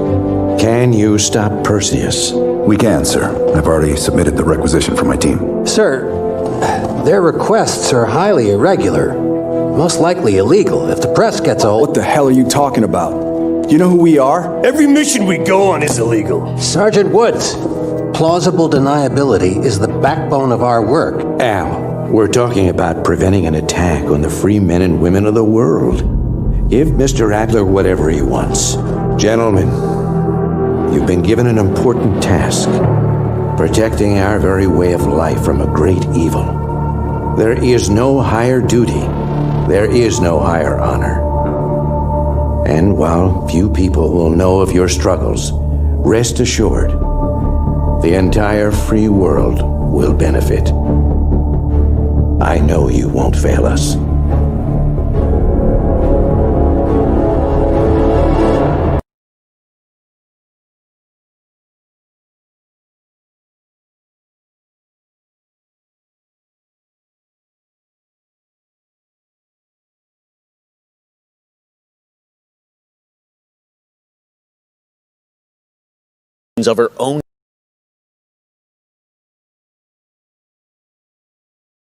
Can you stop Perseus? We can, sir. I've already submitted the requisition for my team. Sir, their requests are highly irregular, most likely illegal. If the press gets a hold... What the hell are you talking about? You know who we are? Every mission we go on is illegal. Sergeant Woods, plausible deniability is the backbone of our work. Al, we're talking about preventing an attack on the free men and women of the world. Give Mr. Adler whatever he wants. Gentlemen, you've been given an important task, protecting our very way of life from a great evil. There is no higher duty. There is no higher honor. And while few people will know of your struggles, rest assured, the entire free world will benefit. I know you won't fail us. of her own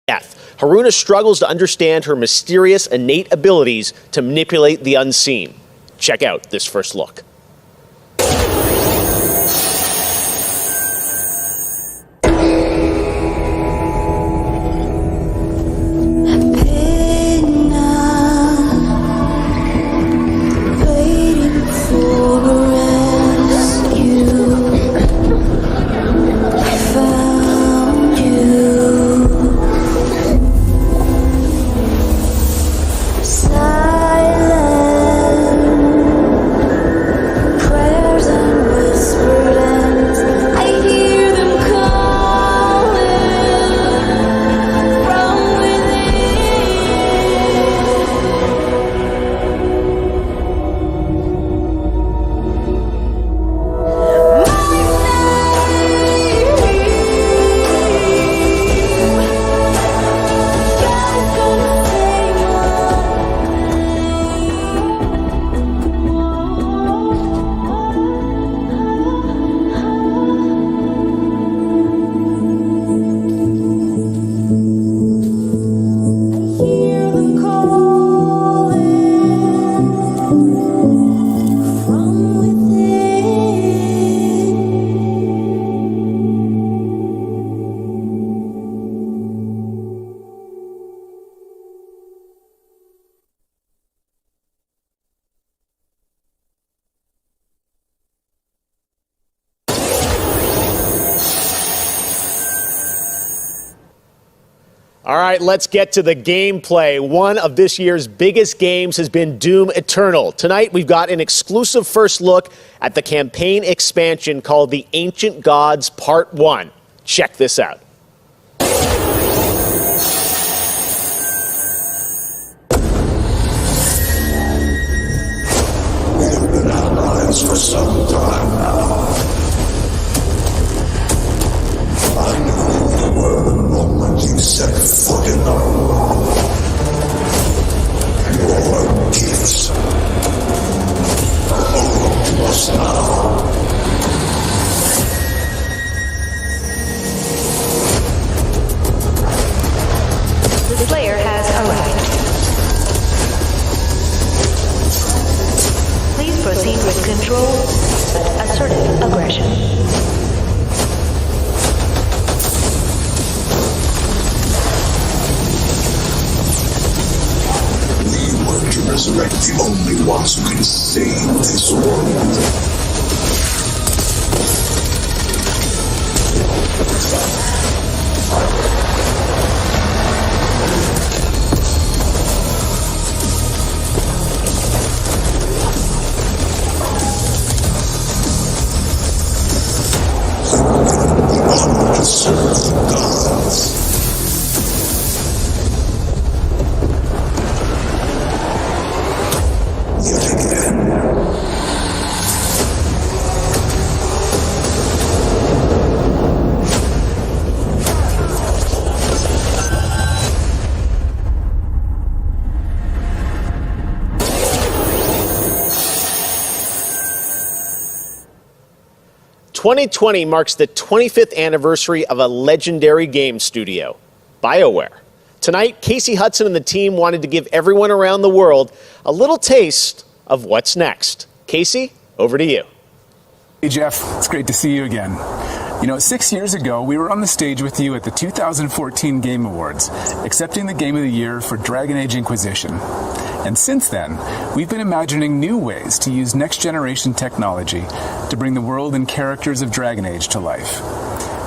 death. Haruna struggles to understand her mysterious innate abilities to manipulate the unseen. Check out this first look. All right, let's get to the gameplay. One of this year's biggest games has been Doom Eternal. Tonight, we've got an exclusive first look at the campaign expansion called The Ancient Gods Part 1. Check this out. We have been allies for some time now. I knew you were the moment you set foot in the world. Your gifts are all to us now. The Slayer has arrived. Please proceed with control, but assertive aggression. To resurrect the only ones who can save this world. To serve the gods. 2020 marks the 25th anniversary of a legendary game studio, BioWare. Tonight, Casey Hudson and the team wanted to give everyone around the world a little taste of what's next. Casey, over to you. Hey, Jeff. It's great to see you again. You know, 6 years ago, we were on the stage with you at the 2014 Game Awards, accepting the Game of the Year for Dragon Age Inquisition. And since then, we've been imagining new ways to use next-generation technology to bring the world and characters of Dragon Age to life.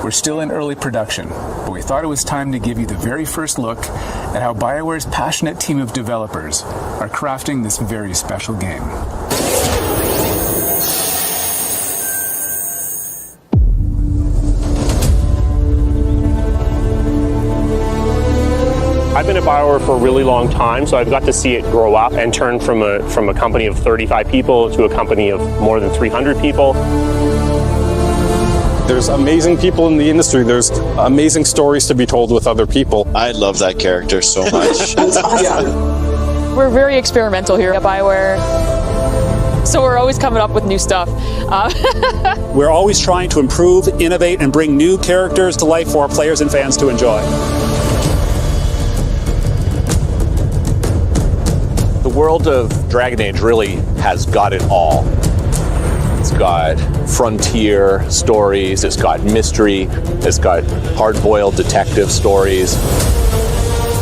We're still in early production, but we thought it was time to give you the very first look at how BioWare's passionate team of developers are crafting this very special game. I've been at BioWare for a really long time, so I've got to see it grow up and turn from a company of 35 people to a company of more than 300 people. There's amazing people in the industry. There's amazing stories to be told with other people. I love that character so much. That's awesome. We're very experimental here at BioWare. so we're always coming up with new stuff. We're always trying to improve, innovate, and bring new characters to life for our players and fans to enjoy. The world of Dragon Age really has got it all. It's got frontier stories, it's got mystery, it's got hard-boiled detective stories,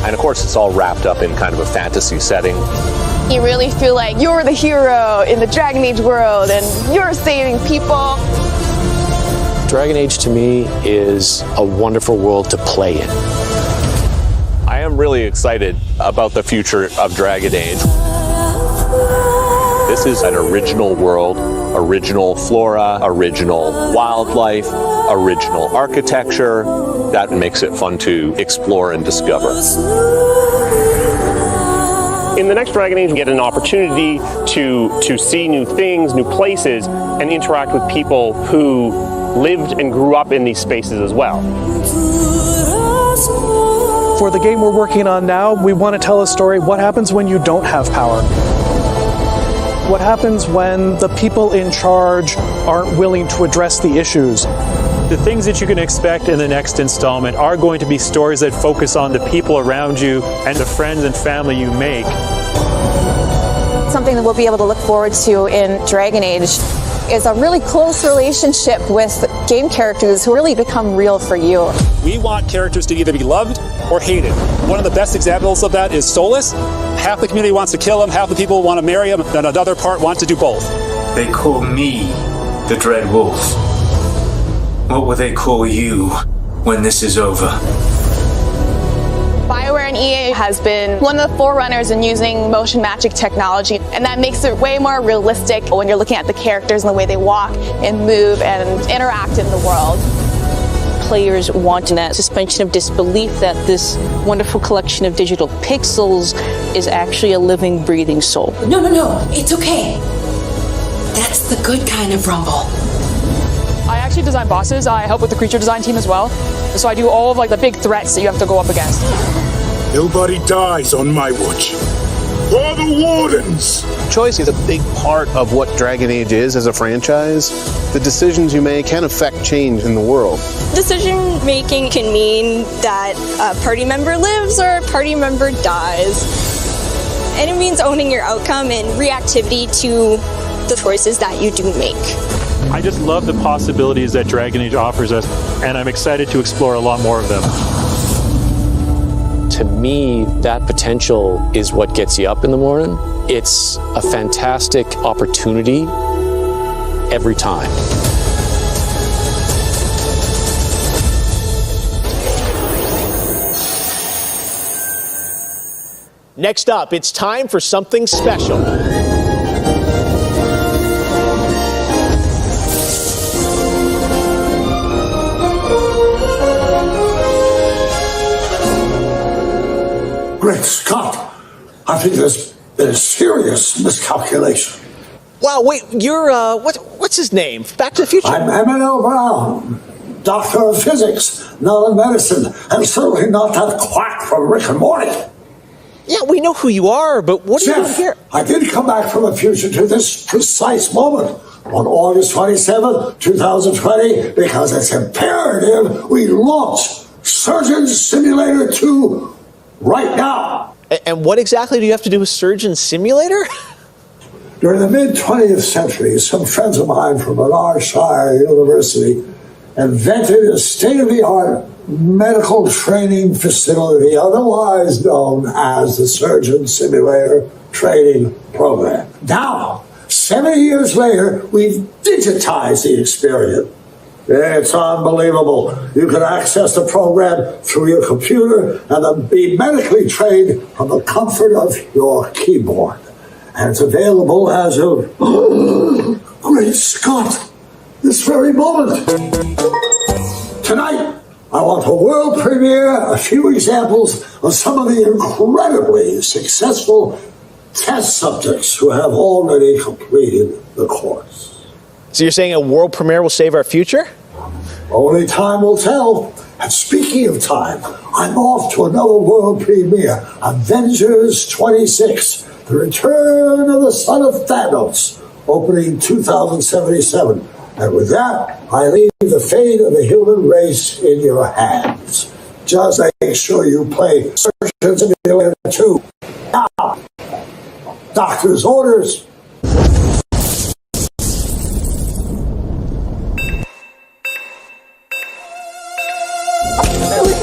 and of course it's all wrapped up in kind of a fantasy setting. You really feel like you're the hero in the Dragon Age world and you're saving people. Dragon Age to me is a wonderful world to play in. I am really excited about the future of Dragon Age. This is an original world, original flora, original wildlife, original architecture. That makes it fun to explore and discover. In the next Dragon Age, we get an opportunity to see new things, new places, and interact with people who lived and grew up in these spaces as well. For the game we're working on now, we want to tell a story. What happens when you don't have power? What happens when the people in charge aren't willing to address the issues? The things that you can expect in the next installment are going to be stories that focus on the people around you and the friends and family you make. Something that we'll be able to look forward to in Dragon Age is a really close relationship with game characters who really become real for you. We want characters to either be loved or hated. One of the best examples of that is Solus. Half the community wants to kill him, half the people want to marry him, and another part wants to do both. They call me the Dread Wolf. What will they call you when this is over? BioWare and EA has been one of the forerunners in using motion magic technology, and that makes it way more realistic when you're looking at the characters and the way they walk and move and interact in the world. Players want that suspension of disbelief that this wonderful collection of digital pixels is actually a living, breathing soul. No, it's okay. That's the good kind of rumble. I actually design bosses. I help with the creature design team as well. So I do all of the big threats that you have to go up against. Nobody dies on my watch. For the Wardens! Choice is a big part of what Dragon Age is as a franchise. The decisions you make can affect change in the world. Decision making can mean that a party member lives or a party member dies. And it means owning your outcome and reactivity to the choices that you do make. I just love the possibilities that Dragon Age offers us, and I'm excited to explore a lot more of them. To me, that potential is what gets you up in the morning. It's a fantastic opportunity every time. Next up, it's time for something special. Great Scott! I think there's been a serious miscalculation. Wow, wait, you're, what's his name? Back to the Future? I'm Emmanuel Brown, Doctor of Physics, not of Medicine, and certainly not that quack from Rick and Morty. Yeah, we know who you are, but what are you doing here? I did come back from the future to this precise moment on August 27th, 2020, because it's imperative we launch Surgeon Simulator 2 right now. And what exactly do you have to do with Surgeon Simulator? During the mid-20th century, some friends of mine from Shire University invented a state-of-the-art medical training facility, otherwise known as the Surgeon Simulator Training Program. Now, 70 years later, we've digitized the experience. It's unbelievable. You can access the program through your computer and then be medically trained from the comfort of your keyboard. And it's available as of, great Scott, this very moment. Tonight, I want to world premiere a few examples of some of the incredibly successful test subjects who have already completed the course. So you're saying a world premiere will save our future? Only time will tell. And speaking of time, I'm off to another world premiere, Avengers 26, The Return of the Son of Thanos, opening 2077. And with that, I leave the fate of the human race in your hands. Just make sure you play Surgeon Simulator 2. Now, doctor's orders.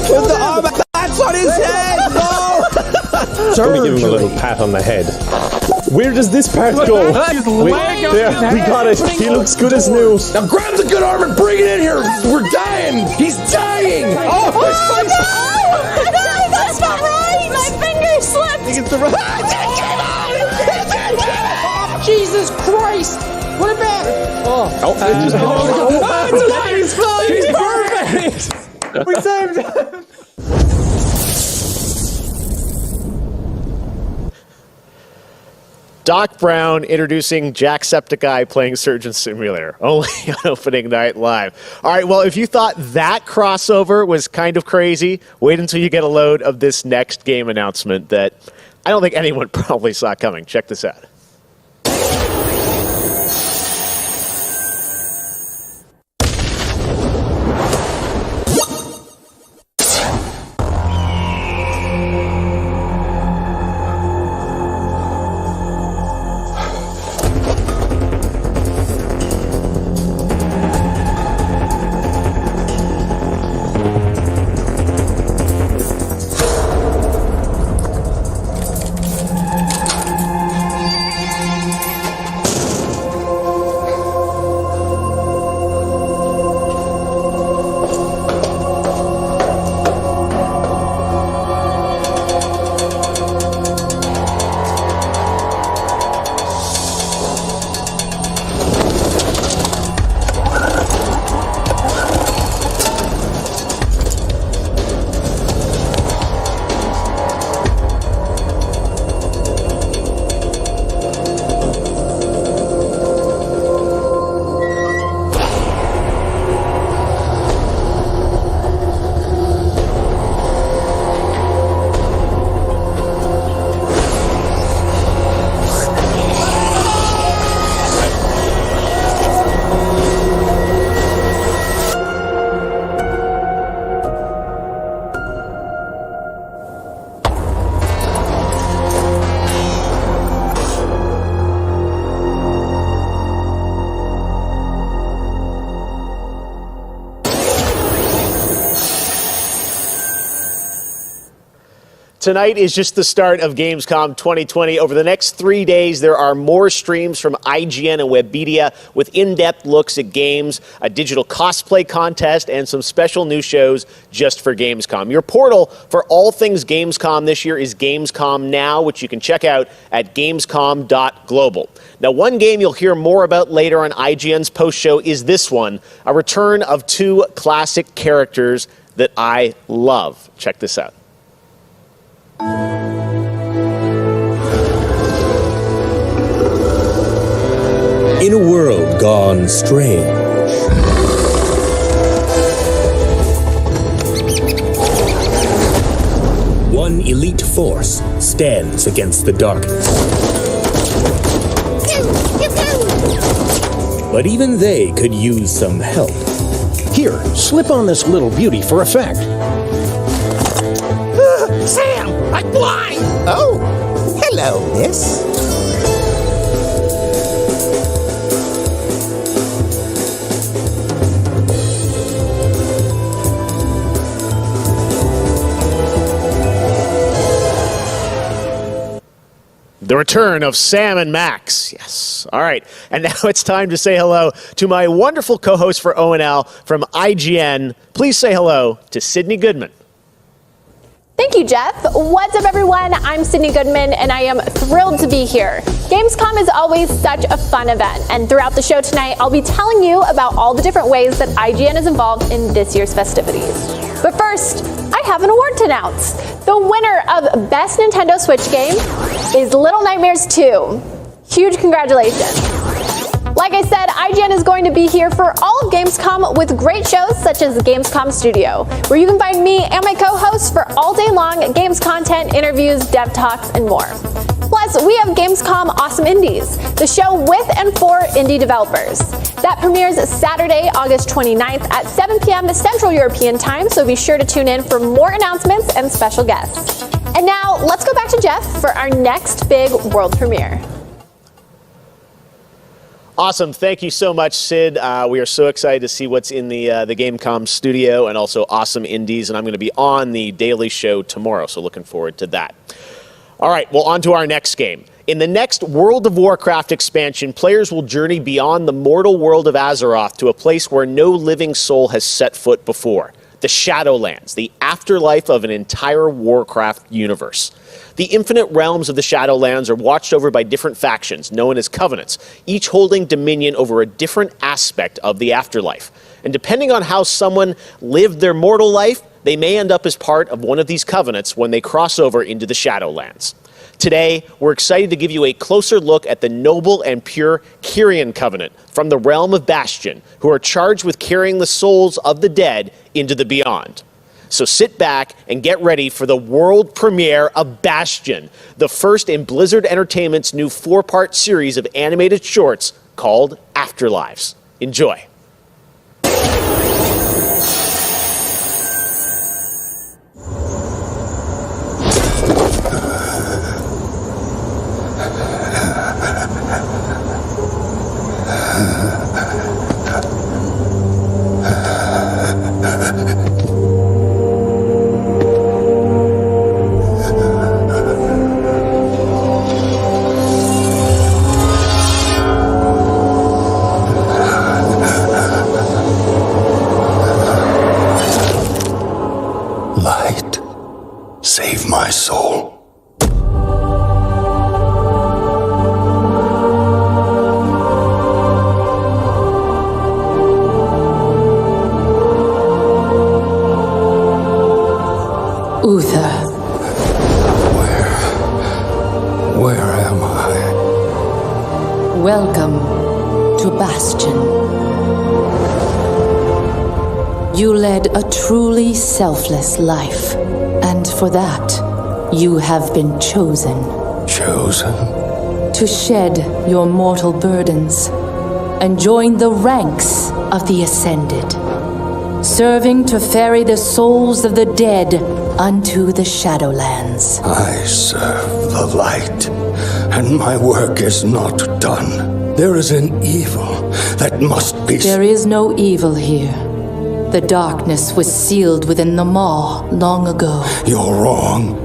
Put the armor patch on his head! No! Let me give him a little pat on the head. Where does this part go? We got it. He looks good as new. Now grab the good armor, bring it in here! We're dying! He's dying! Oh, his face! No, that's not right! My finger slipped! It's the right. Jesus Christ! Put it back! Oh, it's perfect! We saved him! Doc Brown introducing Jacksepticeye playing Surgeon Simulator, only on Opening Night Live. All right, well, if you thought that crossover was kind of crazy, wait until you get a load of this next game announcement that I don't think anyone probably saw coming. Check this out. Tonight is just the start of Gamescom 2020. Over the next 3 days, there are more streams from IGN and Webedia with in-depth looks at games, a digital cosplay contest, and some special new shows just for Gamescom. Your portal for all things Gamescom this year is Gamescom Now, which you can check out at gamescom.global. Now, one game you'll hear more about later on IGN's post-show is this one, a return of two classic characters that I love. Check this out. In a world gone strange, one elite force stands against the darkness. But even they could use some help. Here, slip on this little beauty for effect. Sam! I'm blind! Oh, hello, miss. The return of Sam and Max. Yes. All right. And now it's time to say hello to my wonderful co-host for ONL from IGN. Please say hello to Sydney Goodman. Thank you, Jeff. What's up, everyone? I'm Sydney Goodman, and I am thrilled to be here. Gamescom is always such a fun event, and throughout the show tonight, I'll be telling you about all the different ways that IGN is involved in this year's festivities. But first, I have an award to announce. The winner of Best Nintendo Switch Game is Little Nightmares 2. Huge congratulations. Like I said, IGN is going to be here for all of Gamescom with great shows such as Gamescom Studio, where you can find me and my co-hosts for all day long games content, interviews, dev talks, and more. Plus, we have Gamescom Awesome Indies, the show with and for indie developers. That premieres Saturday, August 29th at 7 p.m. Central European Time, so be sure to tune in for more announcements and special guests. And now, let's go back to Jeff for our next big world premiere. Awesome. Thank you so much, Sid. We are so excited to see what's in the Gamescom studio and also Awesome Indies. And I'm going to be on the Daily Show tomorrow, so looking forward to that. All right, well, on to our next game. In the next World of Warcraft expansion, players will journey beyond the mortal world of Azeroth to a place where no living soul has set foot before. The Shadowlands, the afterlife of an entire Warcraft universe. The infinite realms of the Shadowlands are watched over by different factions, known as covenants, each holding dominion over a different aspect of the afterlife. And depending on how someone lived their mortal life, they may end up as part of one of these covenants when they cross over into the Shadowlands. Today, we're excited to give you a closer look at the noble and pure Kyrian Covenant from the realm of Bastion, who are charged with carrying the souls of the dead into the beyond. So sit back and get ready for the world premiere of Bastion, the first in Blizzard Entertainment's new 4-part series of animated shorts called Afterlives. Enjoy. Light, save my soul. Uther. Where am I? Welcome to Bastion. You led a truly selfless life, and for that, you have been chosen. Chosen? To shed your mortal burdens and join the ranks of the Ascended, serving to ferry the souls of the dead unto the Shadowlands. I serve the light, and my work is not done. There is an evil that must be... There is no evil here. The darkness was sealed within the Maw long ago. You're wrong.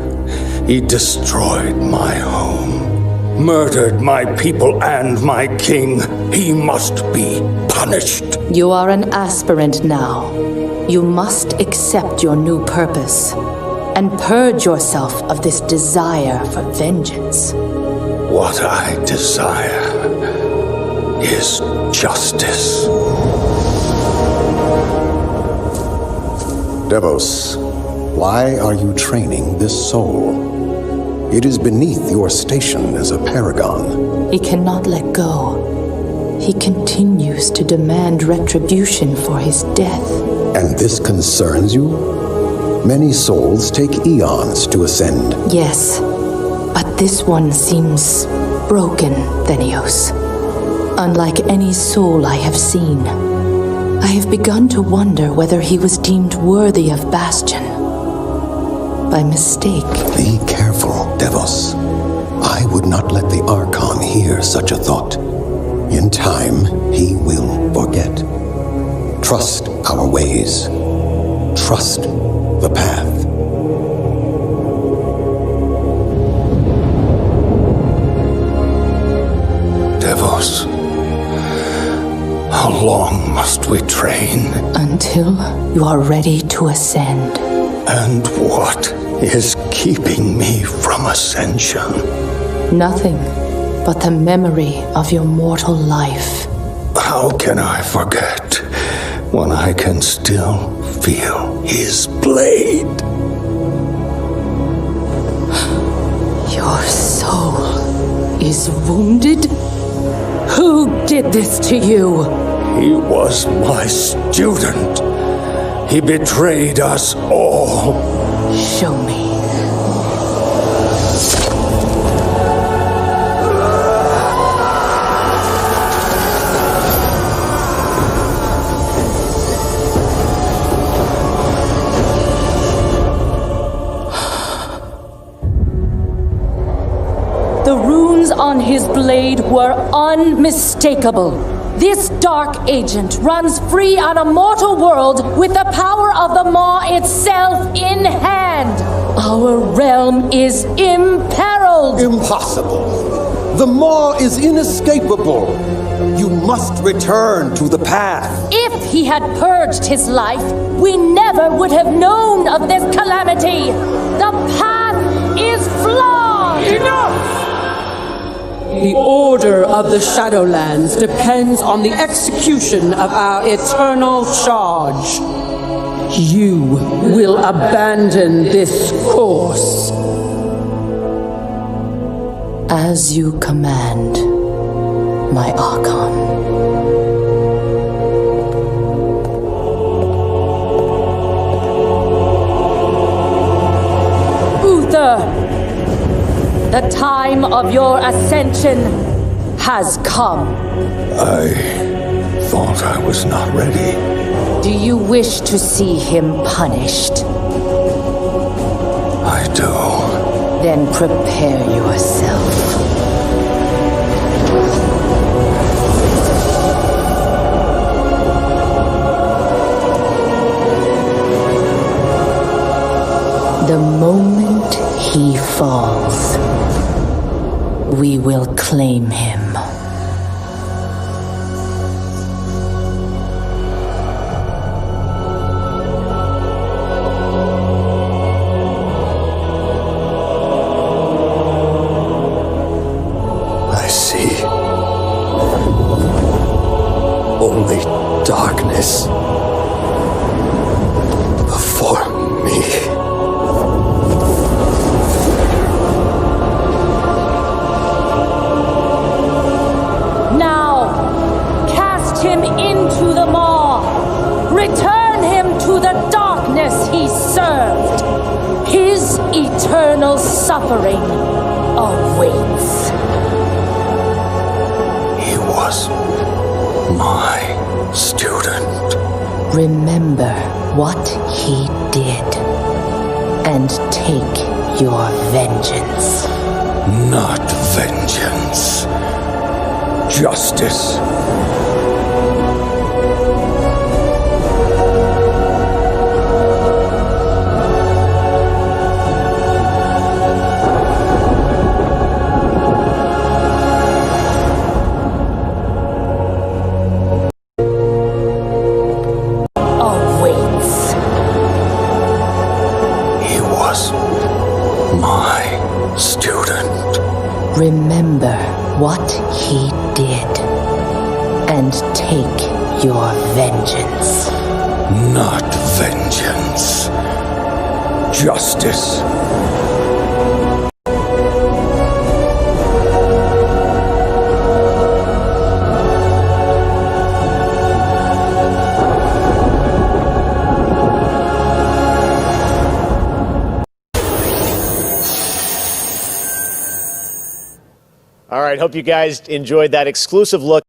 He destroyed my home, murdered my people and my king. He must be punished. You are an aspirant now. You must accept your new purpose and purge yourself of this desire for vengeance. What I desire is justice. Devos, why are you training this soul? It is beneath your station as a paragon. He cannot let go. He continues to demand retribution for his death. And this concerns you? Many souls take eons to ascend. Yes, but this one seems broken, Thenios. Unlike any soul I have seen. I have begun to wonder whether he was deemed worthy of Bastion. By mistake. Be careful, Devos. I would not let the Archon hear such a thought. In time, he will forget. Trust our ways. Trust the path. Devos, how long must we train? Until you are ready to ascend. And what is keeping me from ascension? Nothing but the memory of your mortal life. How can I forget when I can still feel his blade? Your soul is wounded? Who did this to you? He was my student. He betrayed us all. Show me. on his blade were unmistakable. This dark agent runs free on a mortal world with the power of the Maw itself in hand. Our realm is imperiled. Impossible. The Maw is inescapable. You must return to the path. If he had purged his life, we never would have known of this calamity. The path is flawed. Enough! The order of the Shadowlands depends on the execution of our eternal charge. You will abandon this course. As you command, my Archon. The time of your ascension has come. I thought I was not ready. Do you wish to see him punished? I do. Then prepare yourself. The moment he falls, we will claim him. I see only darkness before me. Him into the Maw. Return him to the darkness he served. His eternal suffering awaits. He was my student. Remember what he did and take your vengeance. Not vengeance. Justice. Remember what he did and take your vengeance. Not vengeance. Justice. All right, hope you guys enjoyed that exclusive look.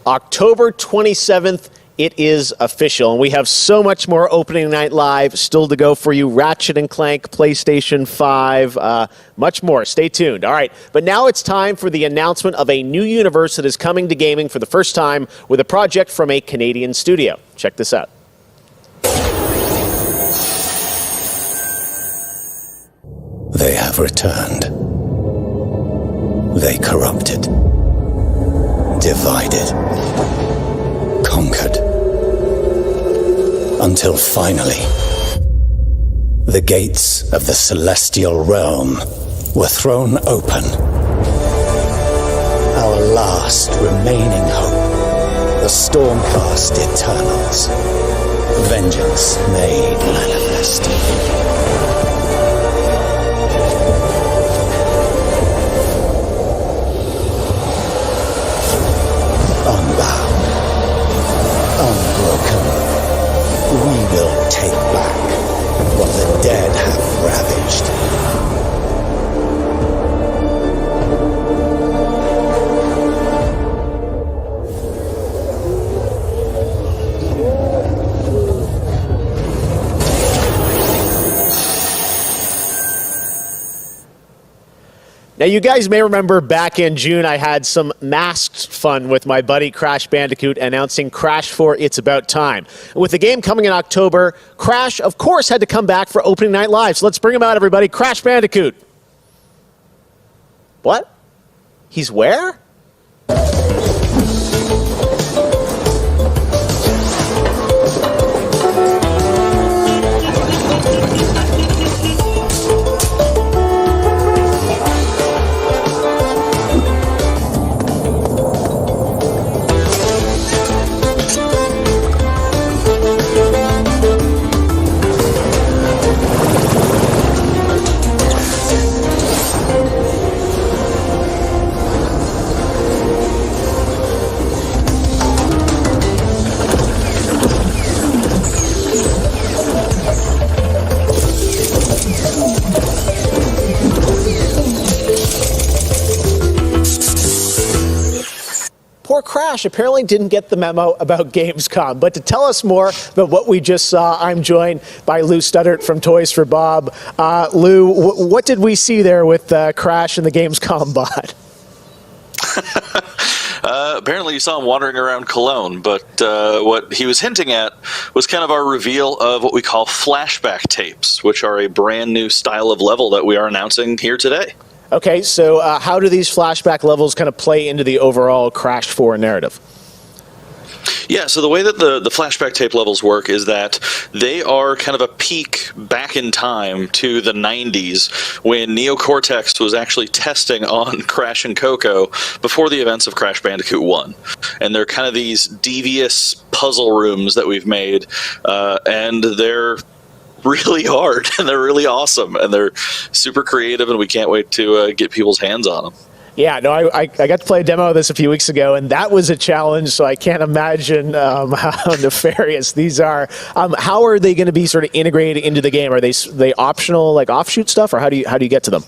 October 27th, it is official, and we have so much more opening night live still to go for you. Ratchet & Clank, PlayStation 5, much more. Stay tuned. All right, but now it's time for the announcement of a new universe that is coming to gaming for the first time with a project from a Canadian studio. Check this out. They have returned. They corrupted, divided, conquered, until finally, the gates of the celestial realm were thrown open. Our last remaining hope, the Stormcast Eternals, vengeance made manifest. best. Unbound, unbroken, we will take back what the dead have ravaged. Now, you guys may remember back in June, I had some masked fun with my buddy Crash Bandicoot announcing Crash 4 It's About Time. And with the game coming in October, Crash, of course, had to come back for opening night live. So let's bring him out, everybody. Crash Bandicoot. What? He's where? Poor Crash apparently didn't get the memo about Gamescom. But to tell us more about what we just saw, I'm joined by Lou Studdert from Toys for Bob. Lou, what did we see there with Crash and the Gamescom bot? Apparently you saw him wandering around Cologne, but what he was hinting at was kind of our reveal of what we call flashback tapes, which are a brand new style of level that we are announcing here today. Okay, so how do these flashback levels kind of play into the overall Crash 4 narrative? Yeah, so the way that the flashback tape levels work is that they are kind of a peek back in time to the 90s when Neo Cortex was actually testing on Crash and Coco before the events of Crash Bandicoot 1. And they're kind of these devious puzzle rooms that we've made, and they're really hard, and they're really awesome, and they're super creative, and we can't wait to get people's hands on them. Yeah, no, I got to play a demo of this a few weeks ago, and that was a challenge, so I can't imagine how nefarious these are. How are they going to be sort of integrated into the game? Are they optional, like offshoot stuff, or how do you get to them?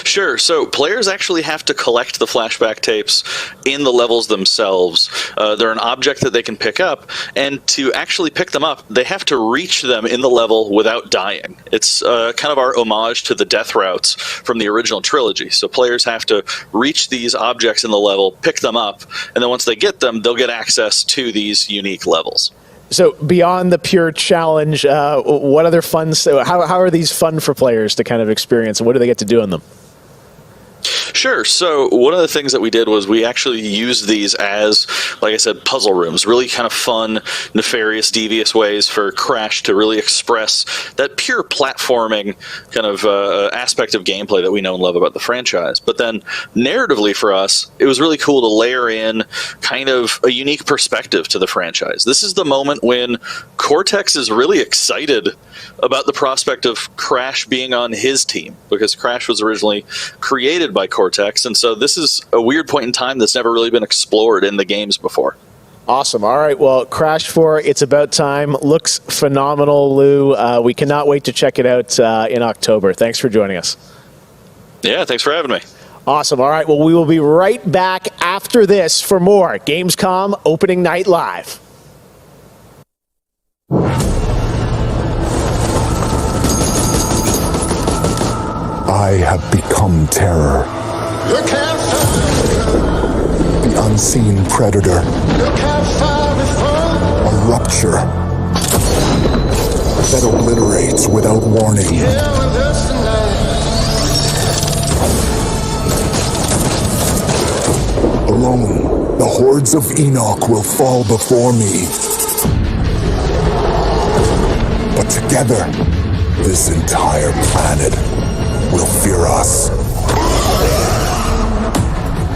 Sure. So players actually have to collect the flashback tapes in the levels themselves. They're an object that they can pick up, and to actually pick them up, they have to reach them in the level without dying. It's kind of our homage to the death routes from the original trilogy. So players have to reach these objects in the level, pick them up, and then once they get them, they'll get access to these unique levels. So beyond the pure challenge, what other fun? How are these fun for players to kind of experience, and what do they get to do in them? Sure. So one of the things that we did was we actually used these as, like I said, puzzle rooms, really kind of fun, nefarious, devious ways for Crash to really express that pure platforming kind of aspect of gameplay that we know and love about the franchise. But then narratively for us, it was really cool to layer in kind of a unique perspective to the franchise. This is the moment when Cortex is really excited about the prospect of Crash being on his team, because Crash was originally created by Cortex, and so this is a weird point in time that's never really been explored in the games before. Awesome. All right, well, Crash 4, It's About Time, looks phenomenal, Lou. We cannot wait to check it out in October. Thanks for joining us. Yeah, thanks for having me. Awesome. All right, well, we will be right back after this for more Gamescom Opening Night Live. I have become terror. You can't fight the unseen predator. You can't fight before. A rupture that obliterates without warning. Here with us tonight. Alone, the hordes of Enoch will fall before me. But together, this entire planet will fear us.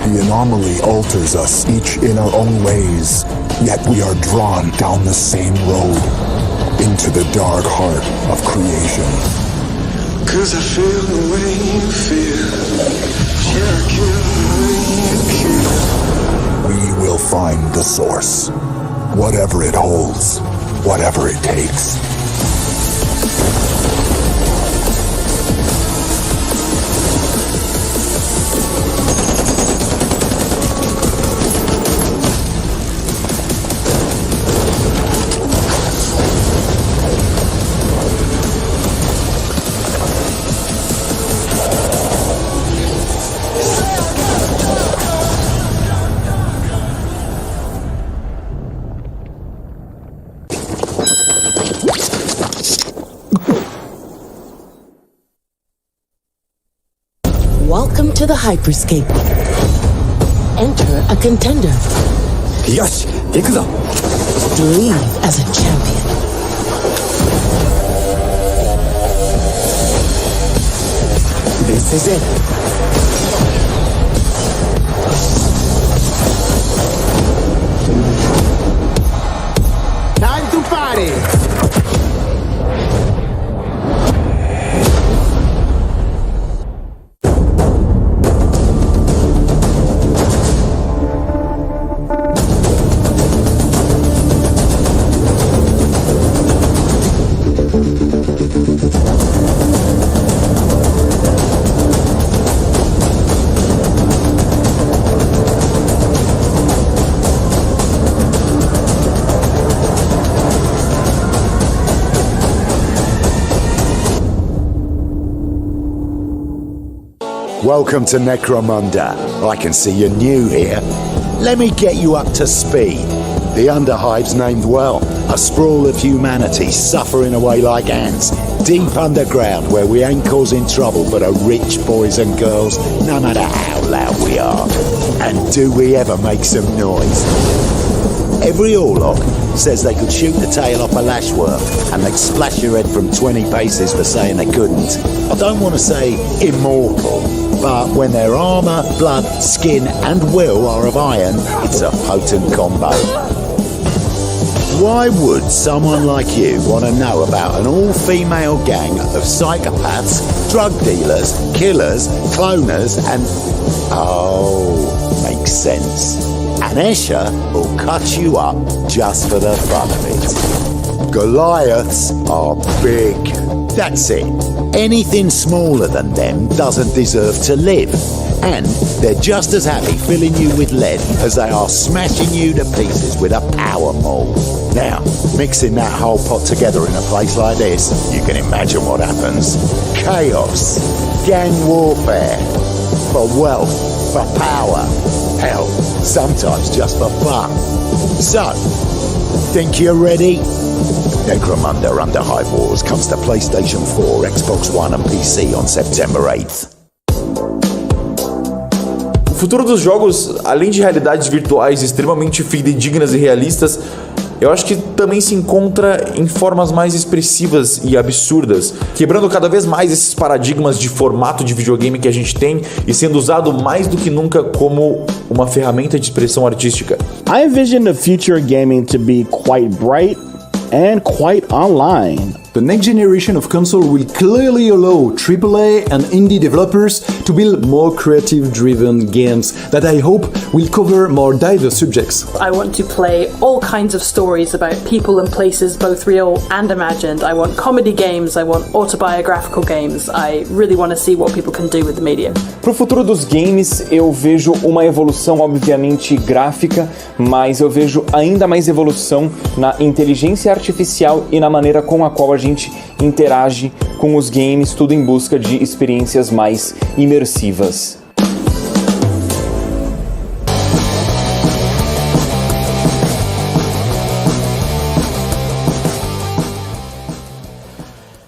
The anomaly alters us, each in our own ways, yet we are drawn down the same road. into the dark heart of creation. 'Cause I feel the way you feel. Yeah, I kill the way you kill. We will find the source. Whatever it holds, whatever it takes. Welcome to the Hyperscape. Enter a contender. Yosh, ikuzo. Leave as a champion. This is it. Time to party! Welcome to Necromunda. I can see you're new here. Let me get you up to speed. The Underhive's named well. A sprawl of humanity suffering away like ants. Deep underground where we ain't causing trouble but are rich boys and girls, no matter how loud we are. And do we ever make some noise? Every Orlok says they could shoot the tail off a lashworm and they'd splash your head from 20 paces for saying they couldn't. I don't want to say immortal, but when their armour, blood, skin and will are of iron, it's a potent combo. Why would someone like you want to know about an all-female gang of psychopaths, drug dealers, killers, cloners and... Oh, makes sense. And Escher will cut you up just for the fun of it. Goliaths are big. That's it. Anything smaller than them doesn't deserve to live. And they're just as happy filling you with lead as they are smashing you to pieces with a power maul. Now, mixing that whole pot together in a place like this, you can imagine what happens. Chaos, gang warfare, for wealth, for power, hell, sometimes just for fun. So, think you're ready? Necromunda Underhive Wars comes to PlayStation 4, Xbox One and PC on September 8th. O futuro dos jogos, além de realidades virtuais extremamente fidedignas e realistas, eu acho que também se encontra em formas mais expressivas e absurdas, quebrando cada vez mais esses paradigmas de formato de videogame que a gente tem e sendo usado mais do que nunca como uma ferramenta de expressão artística. I envision the future of gaming to be quite bright and quite online. The next generation of console will clearly allow AAA and indie developers to build more creative-driven games that I hope will cover more diverse subjects. I want to play all kinds of stories about people and places, both real and imagined. I want comedy games, I want autobiographical games. I really want to see what people can do with the medium. Pro futuro dos games, eu vejo uma evolução obviamente gráfica, mas eu vejo ainda mais evolução na inteligência artificial e na maneira com a qual a gente interage com os games, tudo em busca de experiências mais imersivas.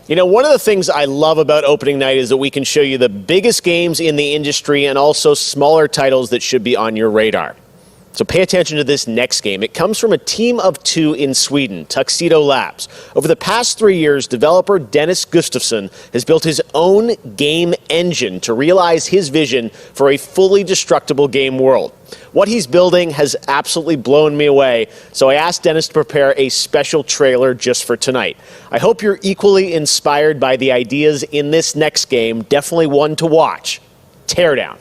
You know, one of the things I love about opening night is that we can show you the biggest games in the industry and also smaller titles that should be on your radar. So pay attention to this next game. It comes from a team of 2 in Sweden, Tuxedo Labs. Over the past 3 years, developer Dennis Gustafsson has built his own game engine to realize his vision for a fully destructible game world. What he's building has absolutely blown me away, so I asked Dennis to prepare a special trailer just for tonight. I hope you're equally inspired by the ideas in this next game. Definitely one to watch. Teardown.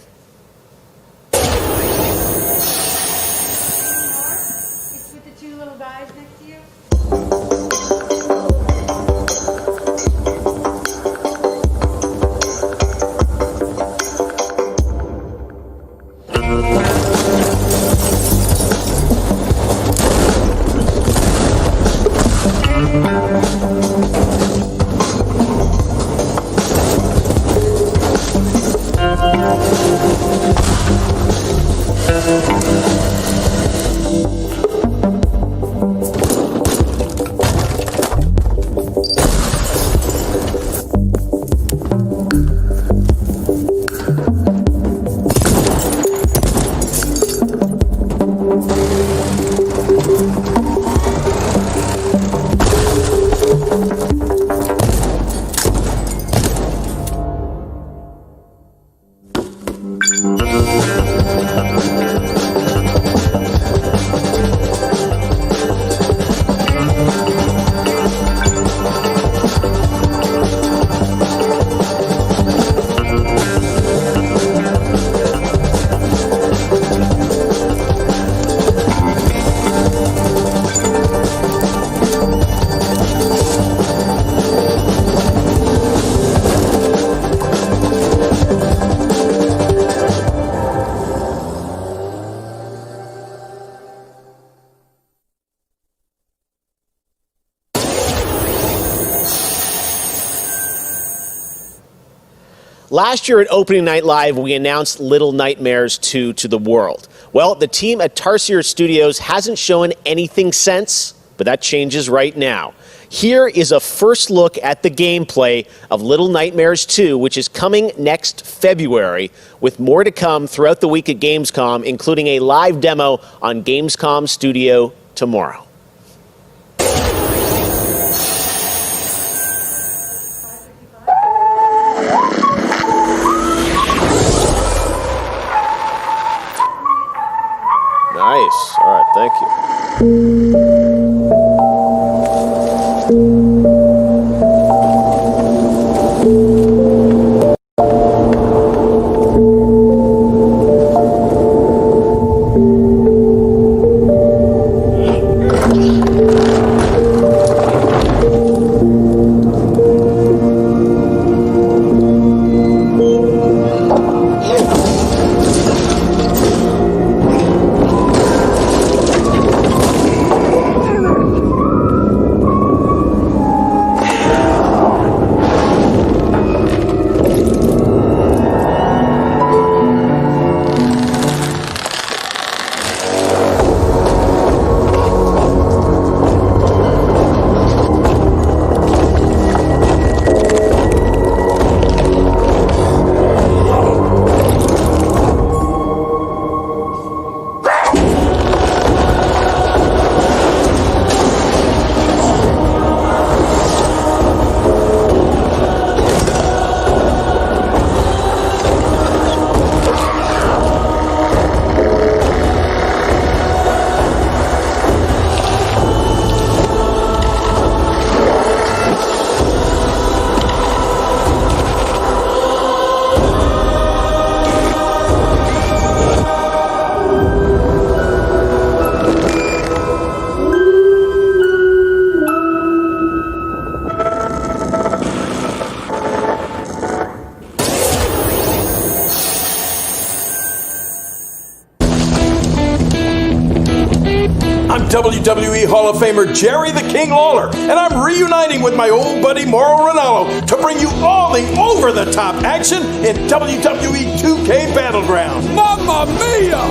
Last year at Opening Night Live, we announced Little Nightmares 2 to the world. Well, the team at Tarsier Studios hasn't shown anything since, but that changes right now. Here is a first look at the gameplay of Little Nightmares 2, which is coming next February, with more to come throughout the week at Gamescom, including a live demo on Gamescom Studio tomorrow. Nice. All right, thank you. WWE Hall of Famer Jerry the King Lawler, and I'm reuniting with my old buddy Mauro Ranallo to bring you all the over-the-top action in WWE 2K Battleground. Mamma mia!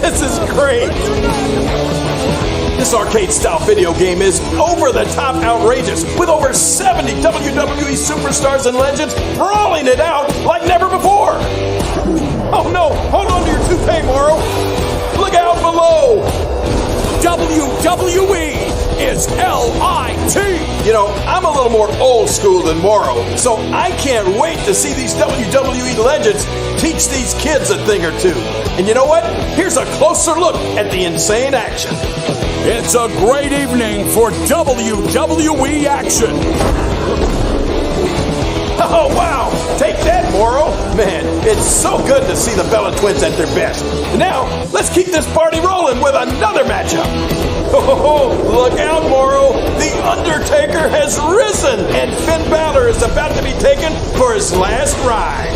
This is great! This arcade-style video game is over-the-top outrageous, with over 70 WWE superstars and legends brawling it out like never before. Oh Oh no! Hold on to your toupee, Morrow! Look out below! WWE is LIT! You know, I'm a little more old school than Morrow, so I can't wait to see these WWE legends teach these kids a thing or two. And you know what? Here's a closer look at the insane action. It's a great evening for WWE action. Oh, wow! Take that, Morrow! Man, it's so good to see the Bella Twins at their best. Now, let's keep this party rolling with another matchup. Oh, look out, Morrow! The Undertaker has risen, and Finn Balor is about to be taken for his last ride.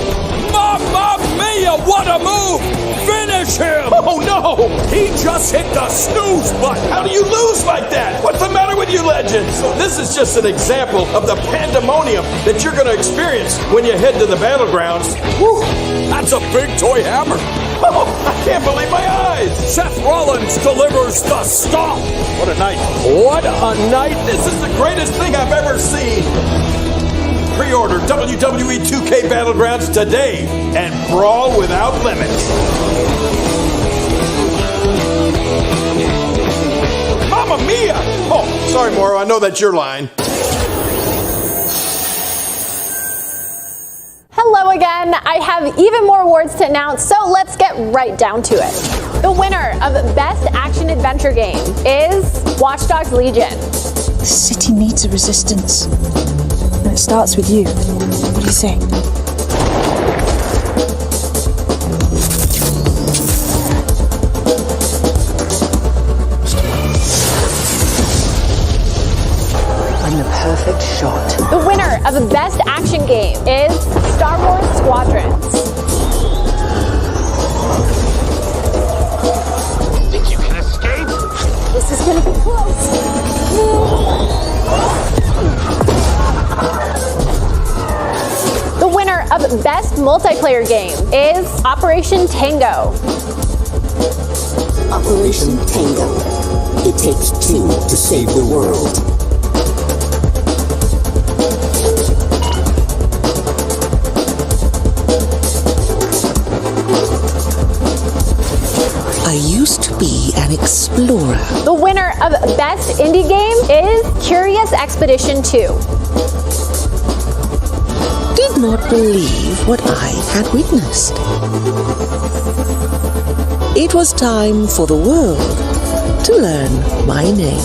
Mamma mia, what a move! Finish him! Oh, no! He just hit the snooze button! How do you lose like that? What's the matter with you legends? This is just an example of the pandemonium that you're going to experience when you head to the battlegrounds. Whew, that's a big toy hammer! Oh, I can't believe my eyes! Seth Rollins delivers the stomp! What a night! What a night! This is the greatest thing I've ever seen! Pre-order WWE 2K Battlegrounds today and brawl without limits. Mamma mia! Oh, sorry, Morrow. I know that's your line. Hello again. I have even more awards to announce, so let's get right down to it. The winner of Best Action Adventure Game is Watch Dogs Legion. The city needs a resistance. And it starts with you. What do you say? I'm the perfect shot. The winner of the Best Action Game is Star Wars Squadrons. Think you can escape? This is gonna be close. The winner of Best Multiplayer Game is Operation Tango. Operation Tango. It takes two to save the world. I used to be an explorer. The winner of Best Indie Game is Curious Expedition 2. Did not believe what I had witnessed. It was time for the world to learn my name.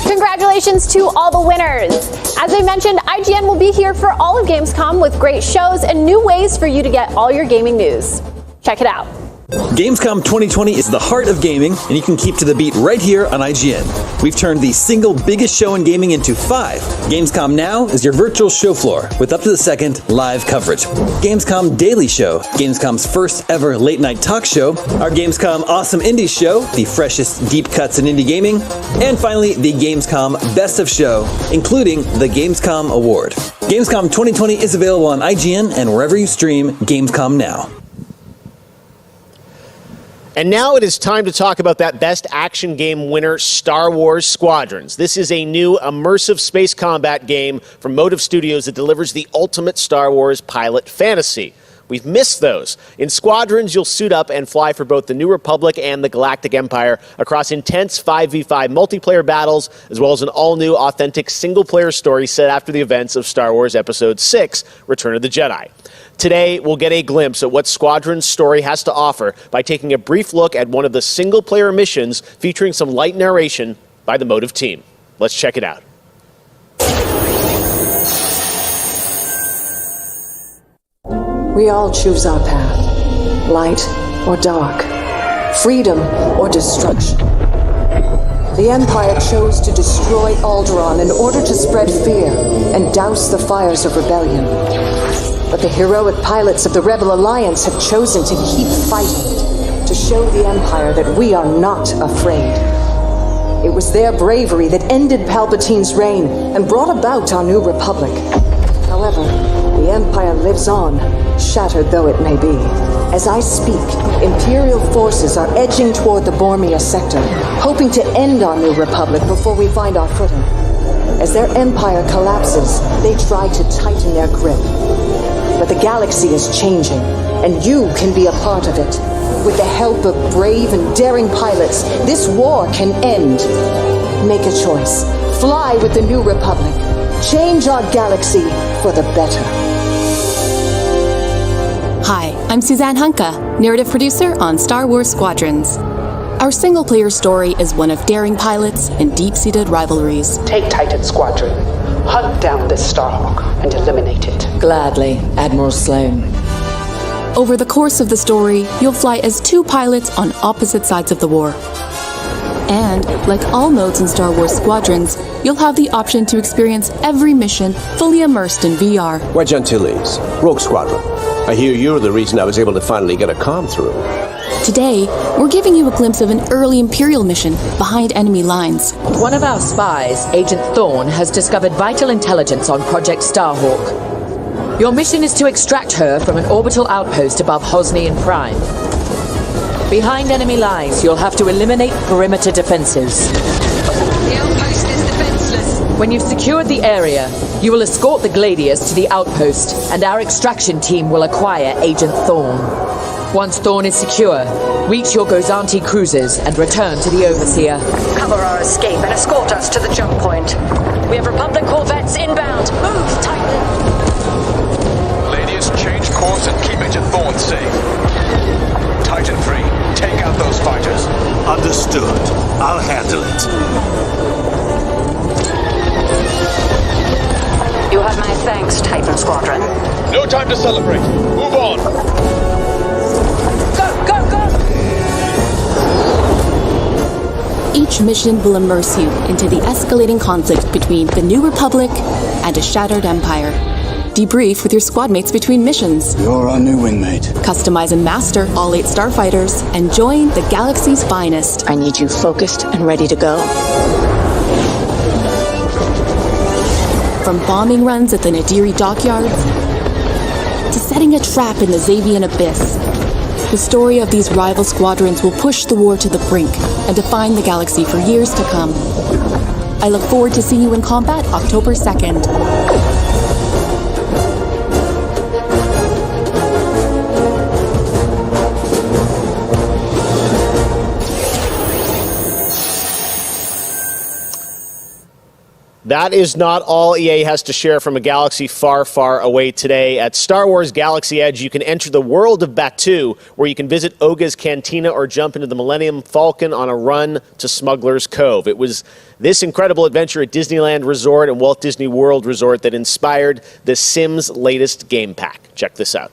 Congratulations to all the winners. As I mentioned, IGN will be here for all of Gamescom with great shows and new ways for you to get all your gaming news. Check it out. Gamescom 2020 is the heart of gaming, and you can keep to the beat right here on IGN. We've turned the single biggest show in gaming into 5. Gamescom Now is your virtual show floor with up-to-the-second live coverage. Gamescom Daily Show, Gamescom's first ever late-night talk show, our Gamescom Awesome Indie Show, the freshest deep cuts in indie gaming, and finally, the Gamescom Best of Show, including the Gamescom Award. Gamescom 2020 is available on IGN and wherever you stream Gamescom Now. And now it is time to talk about that Best Action Game winner, Star Wars Squadrons. This is a new immersive space combat game from Motive Studios that delivers the ultimate Star Wars pilot fantasy. We've missed those. In Squadrons, you'll suit up and fly for both the New Republic and the Galactic Empire across intense 5v5 multiplayer battles, as well as an all-new, authentic single-player story set after the events of Star Wars Episode 6, Return of the Jedi. Today, we'll get a glimpse at what Squadron's story has to offer by taking a brief look at one of the single-player missions featuring some light narration by the Motive team. Let's check it out. We all choose our path, light or dark, freedom or destruction. The Empire chose to destroy Alderaan in order to spread fear and douse the fires of rebellion. But the heroic pilots of the Rebel Alliance have chosen to keep fighting, to show the Empire that we are not afraid. It was their bravery that ended Palpatine's reign and brought about our new Republic. However, the Empire lives on, shattered though it may be. As I speak, Imperial forces are edging toward the Bormia sector, hoping to end our new Republic before we find our footing. As their empire collapses, they try to tighten their grip. But the galaxy is changing, and you can be a part of it. With the help of brave and daring pilots, this war can end. Make a choice. Fly with the New Republic. Change our galaxy for the better. Hi, I'm Suzanne Hunka, narrative producer on Star Wars Squadrons. Our single-player story is one of daring pilots and deep-seated rivalries. Take Titan Squadron. Hunt down this Starhawk and eliminate it. Gladly, Admiral Sloan. Over the course of the story, you'll fly as two pilots on opposite sides of the war. And, like all modes in Star Wars Squadrons, you'll have the option to experience every mission fully immersed in VR. Wedge Antilles, Rogue Squadron. I hear you're the reason I was able to finally get a comm through. Today, we're giving you a glimpse of an early Imperial mission behind enemy lines. One of our spies, Agent Thorne, has discovered vital intelligence on Project Starhawk. Your mission is to extract her from an orbital outpost above Hosnian Prime. Behind enemy lines, you'll have to eliminate perimeter defenses. The outpost is defenseless. When you've secured the area, you will escort the Gladius to the outpost, and our extraction team will acquire Agent Thorne. Once Thorne is secure, reach your Gozanti cruisers and return to the Overseer. Cover our escape and escort us to the jump point. We have Republic corvettes inbound. Move, Titan! Gladius, change course and keep Agent Thorne safe. Titan 3, take out those fighters. Understood. I'll handle it. You have my thanks, Titan Squadron. No time to celebrate. Move on. Each mission will immerse you into the escalating conflict between the New Republic and a shattered empire. Debrief with your squad mates between missions. You're our new wingmate. Customize and master all 8 starfighters and join the galaxy's finest. I need you focused and ready to go. From bombing runs at the Nadiri dockyards to setting a trap in the Xavian abyss, the story of these rival squadrons will push the war to the brink and define the galaxy for years to come. I look forward to seeing you in combat October 2nd. That is not all EA has to share from a galaxy far, far away today. At Star Wars Galaxy Edge, you can enter the world of Batuu, where you can visit Oga's Cantina or jump into the Millennium Falcon on a run to Smuggler's Cove. It was this incredible adventure at Disneyland Resort and Walt Disney World Resort that inspired The Sims' latest game pack. Check this out.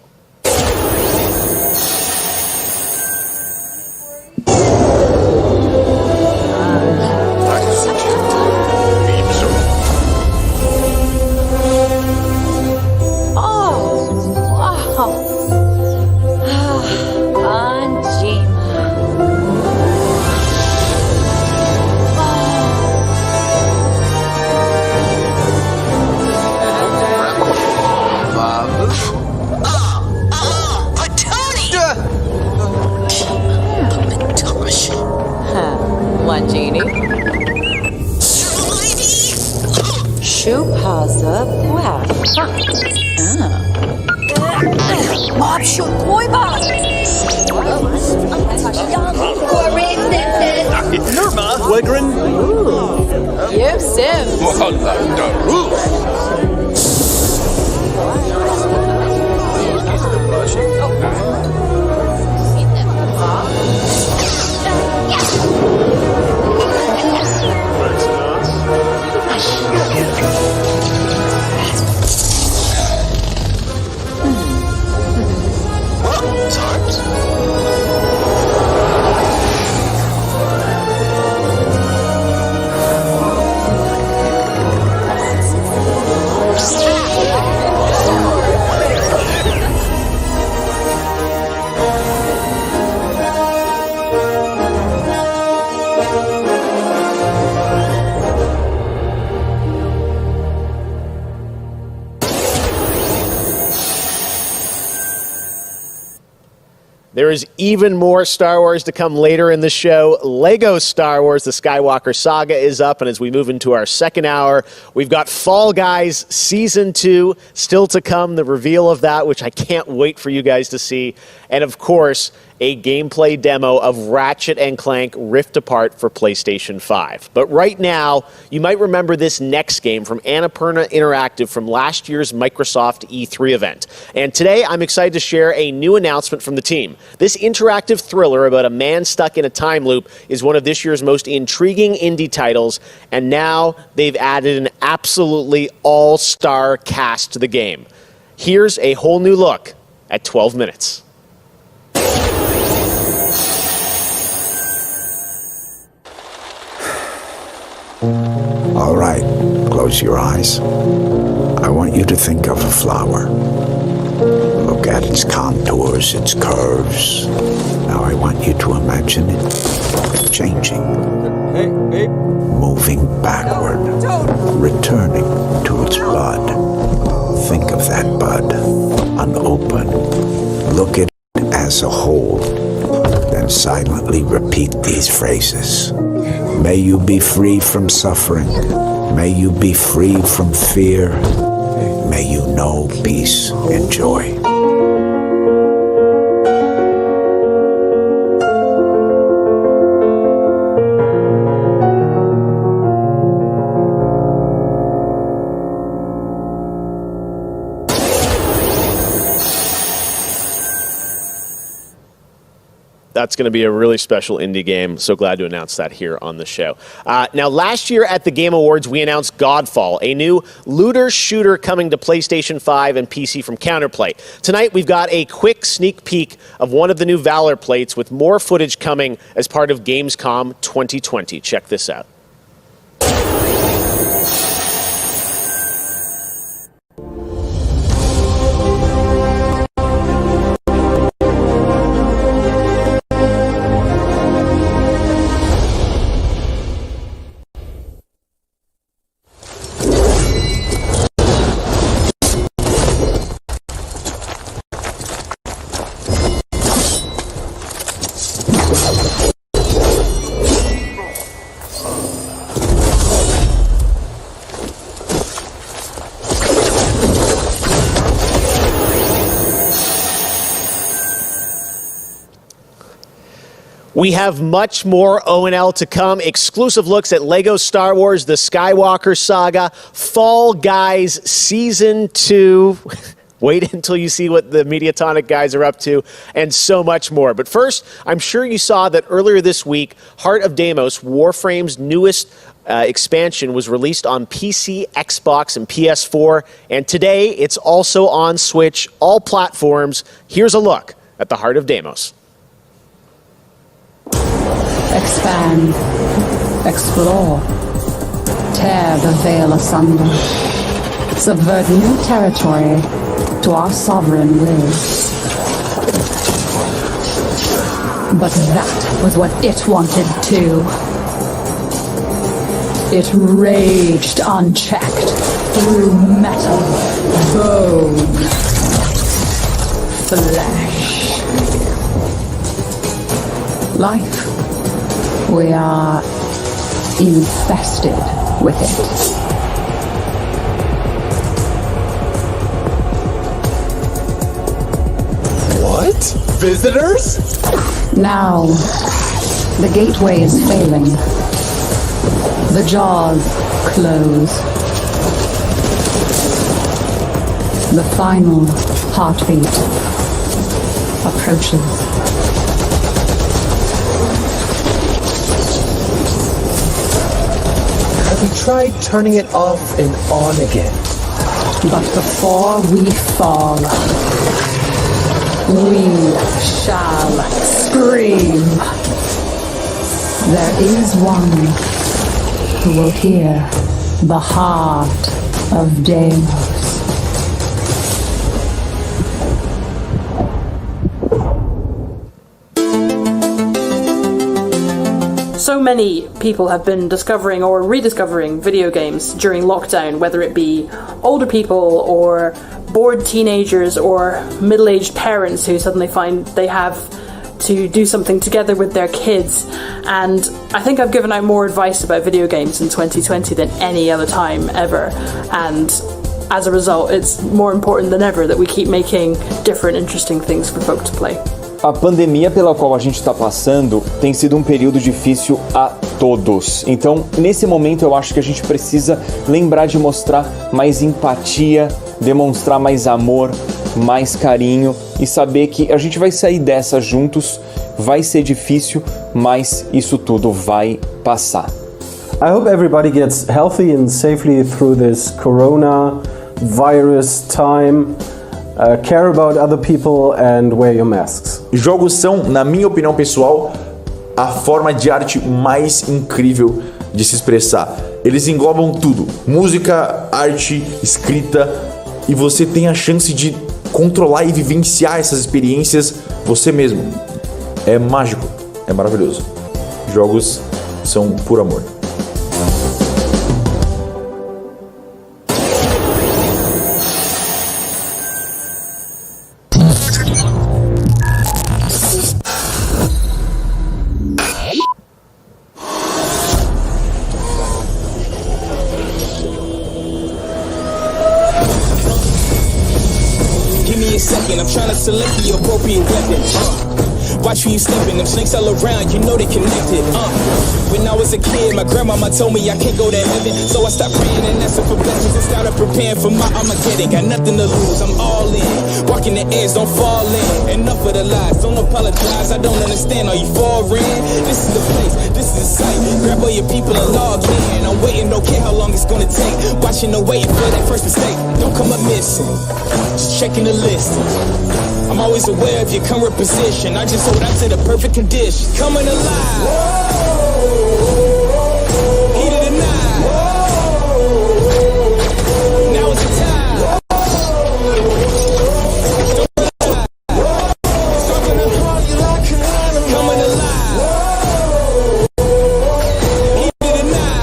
There is even more Star Wars to come later in the show. Lego Star Wars, the Skywalker Saga is up, and as we move into our second hour, we've got Fall Guys Season 2 still to come, the reveal of that, which I can't wait for you guys to see. And of course, a gameplay demo of Ratchet & Clank Rift Apart for PlayStation 5. But right now, you might remember this next game from Annapurna Interactive from last year's Microsoft E3 event. And today, I'm excited to share a new announcement from the team. This interactive thriller about a man stuck in a time loop is one of this year's most intriguing indie titles, and now they've added an absolutely all-star cast to the game. Here's a whole new look at 12 minutes. All right, close your eyes. I want you to think of a flower. Look at its contours, its curves. Now I want you to imagine it changing. Moving backward, returning to its bud. Think of that bud, unopened. Look at it as a whole. Then silently repeat these phrases. May you be free from suffering. May you be free from fear. May you know peace and joy. That's going to be a really special indie game. So glad to announce that here on the show. Now, last year at the Game Awards, we announced Godfall, a new looter shooter coming to PlayStation 5 and PC from Counterplay. Tonight, we've got a quick sneak peek of one of the new Valor plates with more footage coming as part of Gamescom 2020. Check this out. We have much more O&L to come. Exclusive looks at Lego Star Wars, the Skywalker Saga, Fall Guys Season 2. Wait until you see what the Mediatonic guys are up to, and so much more. But first, I'm sure you saw that earlier this week, Heart of Deimos, Warframe's newest expansion, was released on PC, Xbox, and PS4. And today, it's also on Switch, all platforms. Here's a look at the Heart of Deimos. Expand, explore, tear the veil asunder, subvert new territory to our sovereign will. But that was what it wanted too. It raged unchecked through metal, bone, flesh. Life. We are infested with it. What? Visitors? Now, the gateway is failing. The jaws close. The final heartbeat approaches. We tried turning it off and on again. But before we fall, we shall scream. There is one who will hear the heart of Deimos. So many people have been discovering or rediscovering video games during lockdown, whether it be older people or bored teenagers or middle-aged parents who suddenly find they have to do something together with their kids. And I think I've given out more advice about video games in 2020 than any other time ever. And as a result, it's more important than ever that we keep making different, interesting things for folk to play. A pandemia pela qual a gente está passando tem sido um período difícil a todos. Então, nesse momento, eu acho que a gente precisa lembrar de mostrar mais empatia, demonstrar mais amor, mais carinho e saber que a gente vai sair dessa juntos. Vai ser difícil, mas isso tudo vai passar. I hope everybody gets healthy and safely through this coronavirus time. Care about other people and wear your masks. Jogos são, na minha opinião pessoal, a forma de arte mais incrível de se expressar. Eles englobam tudo: música, arte, escrita, e você tem a chance de controlar e vivenciar essas experiências você mesmo. É mágico, é maravilhoso. Jogos são puro amor. I'm trying to select the appropriate weapon. Watch who you stepping, them snakes all around, you know they connected. When I was a kid, my grandmama told me I can't go to heaven, so I stopped praying and asking for blessings and started preparing for my Armageddon. Got nothing to lose, I'm all in. Walking the edge, don't fall in. Enough of the lies, don't apologize, I don't understand, are you foreign? This is the place, this is the site. Grab all your people and log in. I'm waiting, don't care how long it's gonna take. Watching and waiting for that first mistake. Don't come up missing, just checking the list. I'm always aware of your current position. I just hold on to the perfect conditions. Coming alive. Heat of the night. Now is the time. Coming alive. Heat of the night.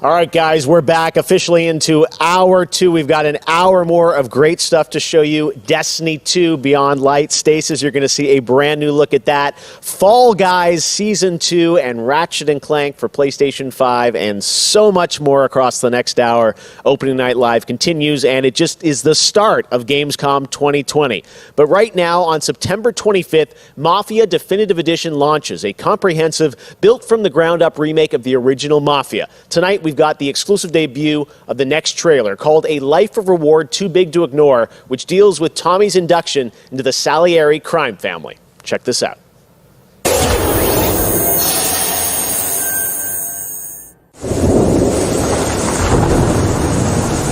All right, guys, we're back officially into hour 2. We've got an hour more of great stuff to show you. Destiny 2 Beyond Light. Stasis, you're going to see a brand new look at that. Fall Guys Season 2 and Ratchet & Clank for PlayStation 5 and so much more across the next hour. Opening Night Live continues, and it just is the start of Gamescom 2020. But right now, on September 25th, Mafia Definitive Edition launches, a comprehensive, built-from-the-ground-up remake of the original Mafia. Tonight, we've got the exclusive debut of the next trailer called A Life of Reward Too Big to Ignore, which deals with Tommy's induction into the Salieri crime family. Check this out.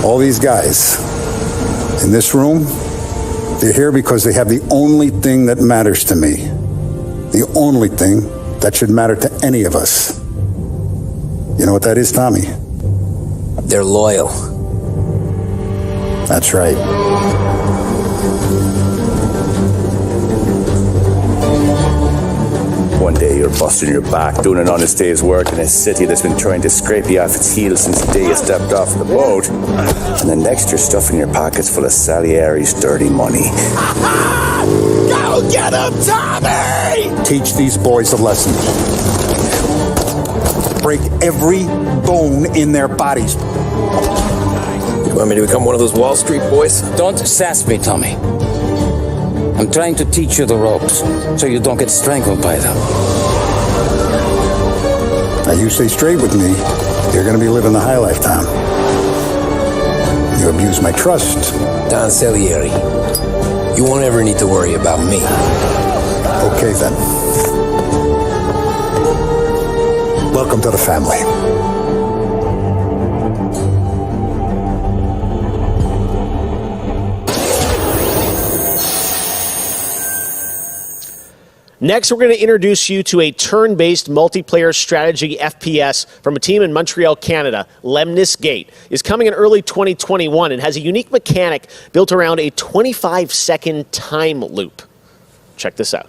All these guys in this room, they're here because they have the only thing that matters to me. The only thing that should matter to any of us. You know what that is, Tommy? They're loyal. That's right. One day you're busting your back, doing an honest day's work in a city that's been trying to scrape you off its heels since the day you stepped off the boat. And the next you're stuffing your pockets full of Salieri's dirty money. Go get him, Tommy! Teach these boys a lesson. Break every bone in their bodies. You want me to become one of those Wall Street boys? Don't sass me, Tommy. I'm trying to teach you the ropes so you don't get strangled by them. Now you stay straight with me, you're going to be living the high life, Tom. You abuse my trust. Don Salieri, you won't ever need to worry about me. Okay, then. Welcome to the family. Next, we're going to introduce you to a turn-based multiplayer strategy FPS from a team in Montreal, Canada. Lemnis Gate is coming in early 2021 and has a unique mechanic built around a 25-second time loop. Check this out.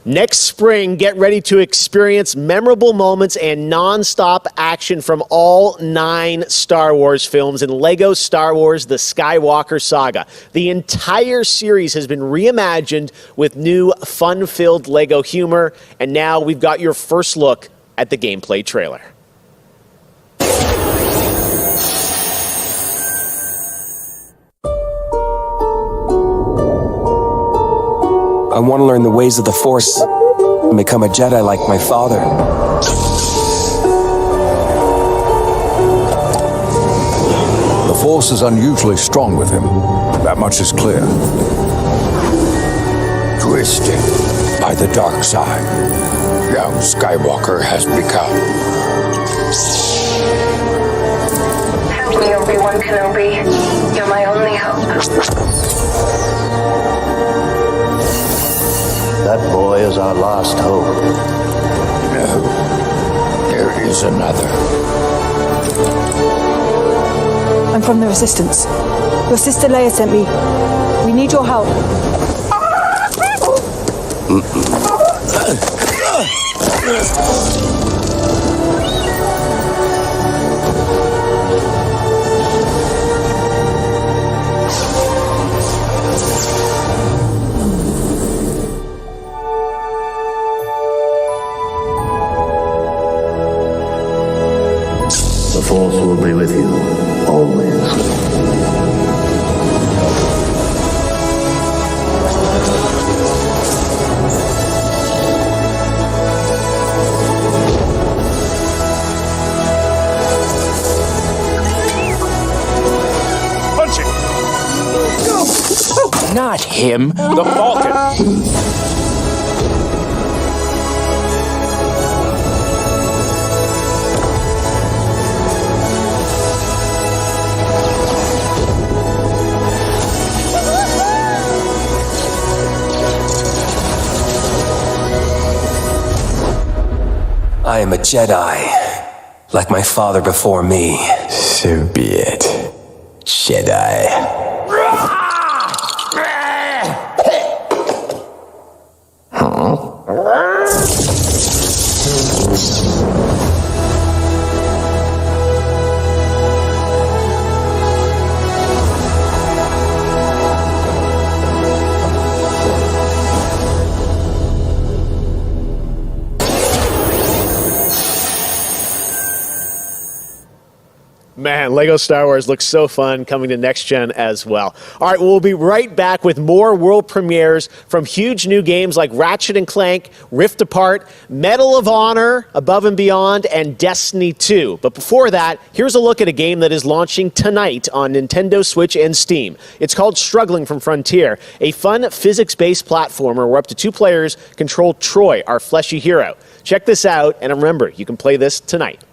Next spring, get ready to experience memorable moments and non-stop action from all 9 Star Wars films in LEGO Star Wars The Skywalker Saga. The entire series has been reimagined with new fun-filled LEGO humor, and now we've got your first look at the gameplay trailer. I want to learn the ways of the Force and become a Jedi like my father. The Force is unusually strong with him. That much is clear. Twisted by the dark side, young Skywalker has become. Help me, Obi-Wan Kenobi. You're my only hope. That boy is our last hope. No, there is another. I'm from the Resistance. Your sister Leia sent me. We need your help. The Force will be with you, always. Punch it! Not him, the Falcon! I am a Jedi, like my father before me. So be it, Jedi. Man, LEGO Star Wars looks so fun, coming to next gen as well. All right, we'll be right back with more world premieres from huge new games like Ratchet & Clank, Rift Apart, Medal of Honor, Above and Beyond, and Destiny 2. But before that, here's a look at a game that is launching tonight on Nintendo Switch and Steam. It's called Struggling from Frontier, a fun physics-based platformer where up to 2 players control Troy, our fleshy hero. Check this out, and remember, you can play this tonight.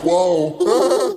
Whoa.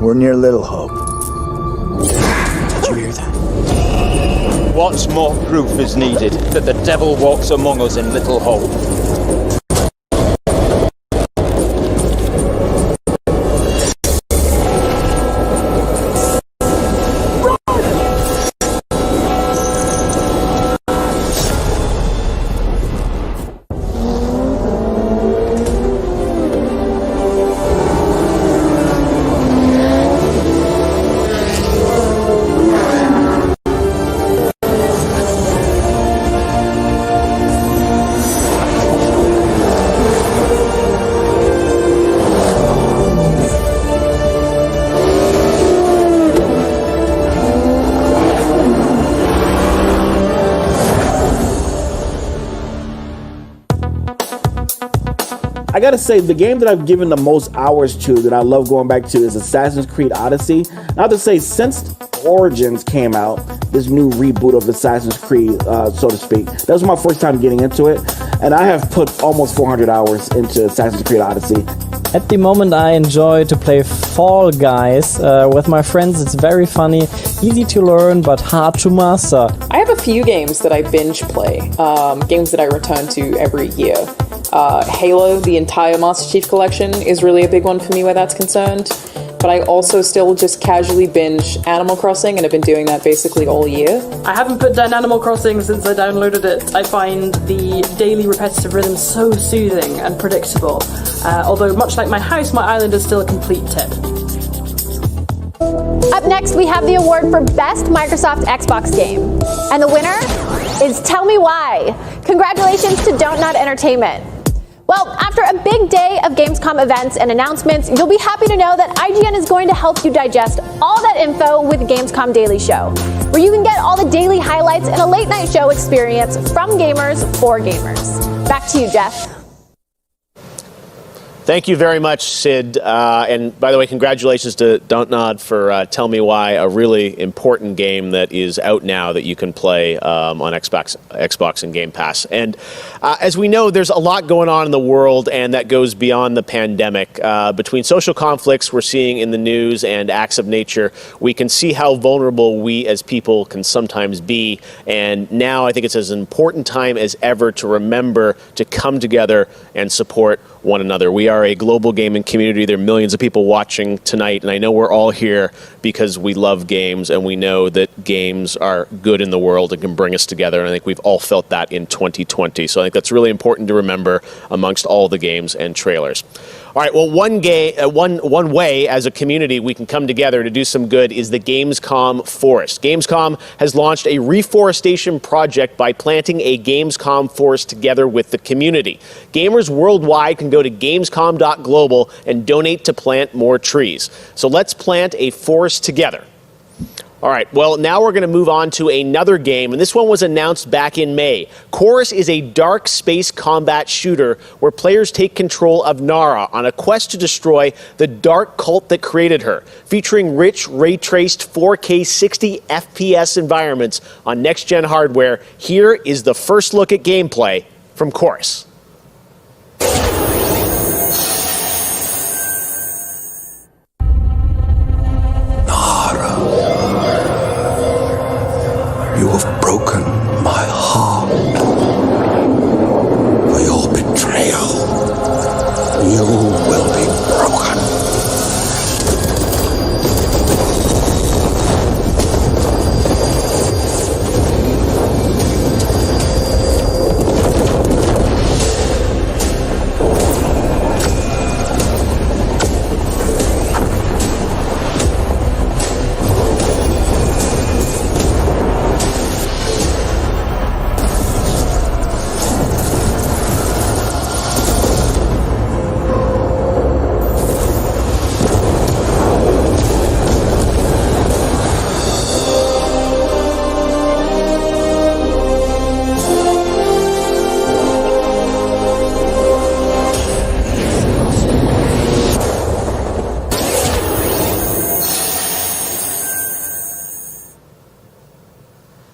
We're near Little Hope. Did you hear that? What more proof is needed that the devil walks among us in Little Hope? I gotta say, the game that I've given the most hours to, that I love going back to, is Assassin's Creed Odyssey. And I have to say, since Origins came out, this new reboot of Assassin's Creed, so to speak, that was my first time getting into it, and I have put almost 400 hours into Assassin's Creed Odyssey. At the moment, I enjoy to play Fall Guys with my friends. It's very funny, easy to learn, but hard to master. I have a few games that I binge play, games that I return to every year. Halo, the entire Master Chief Collection, is really a big one for me where that's concerned. But I also still just casually binge Animal Crossing, and I've been doing that basically all year. I haven't put down Animal Crossing since I downloaded it. I find the daily repetitive rhythm so soothing and predictable. Although, much like my house, my island is still a complete tip. Up next, we have the award for Best Microsoft Xbox Game. And the winner is Tell Me Why. Congratulations to Don't Nod Entertainment. Well, after a big day of Gamescom events and announcements, you'll be happy to know that IGN is going to help you digest all that info with Gamescom Daily Show, where you can get all the daily highlights and a late night show experience from gamers for gamers. Back to you, Jeff. Thank you very much, Sid. And by the way, congratulations to Don't Nod for Tell Me Why, a really important game that is out now that you can play on Xbox and Game Pass. And as we know, there's a lot going on in the world, and that goes beyond the pandemic. Between social conflicts we're seeing in the news and acts of nature, we can see how vulnerable we as people can sometimes be. And now I think it's as important time as ever to remember to come together and support one another. We are a global gaming community. There are millions of people watching tonight, and I know we're all here because we love games, and we know that games are good in the world and can bring us together, and I think we've all felt that in 2020. So I think that's really important to remember amongst all the games and trailers. All right, well, one way as a community we can come together to do some good is the Gamescom Forest. Gamescom has launched a reforestation project by planting a Gamescom forest together with the community. Gamers worldwide can go to gamescom.global and donate to plant more trees. So let's plant a forest together. All right, well, now we're going to move on to another game, and this one was announced back in May. Chorus is a dark space combat shooter where players take control of Nara on a quest to destroy the dark cult that created her, featuring rich, ray-traced 4K 60 FPS environments on next-gen hardware. Here is the first look at gameplay from Chorus. You have broken my heart. For your betrayal, you will be broken.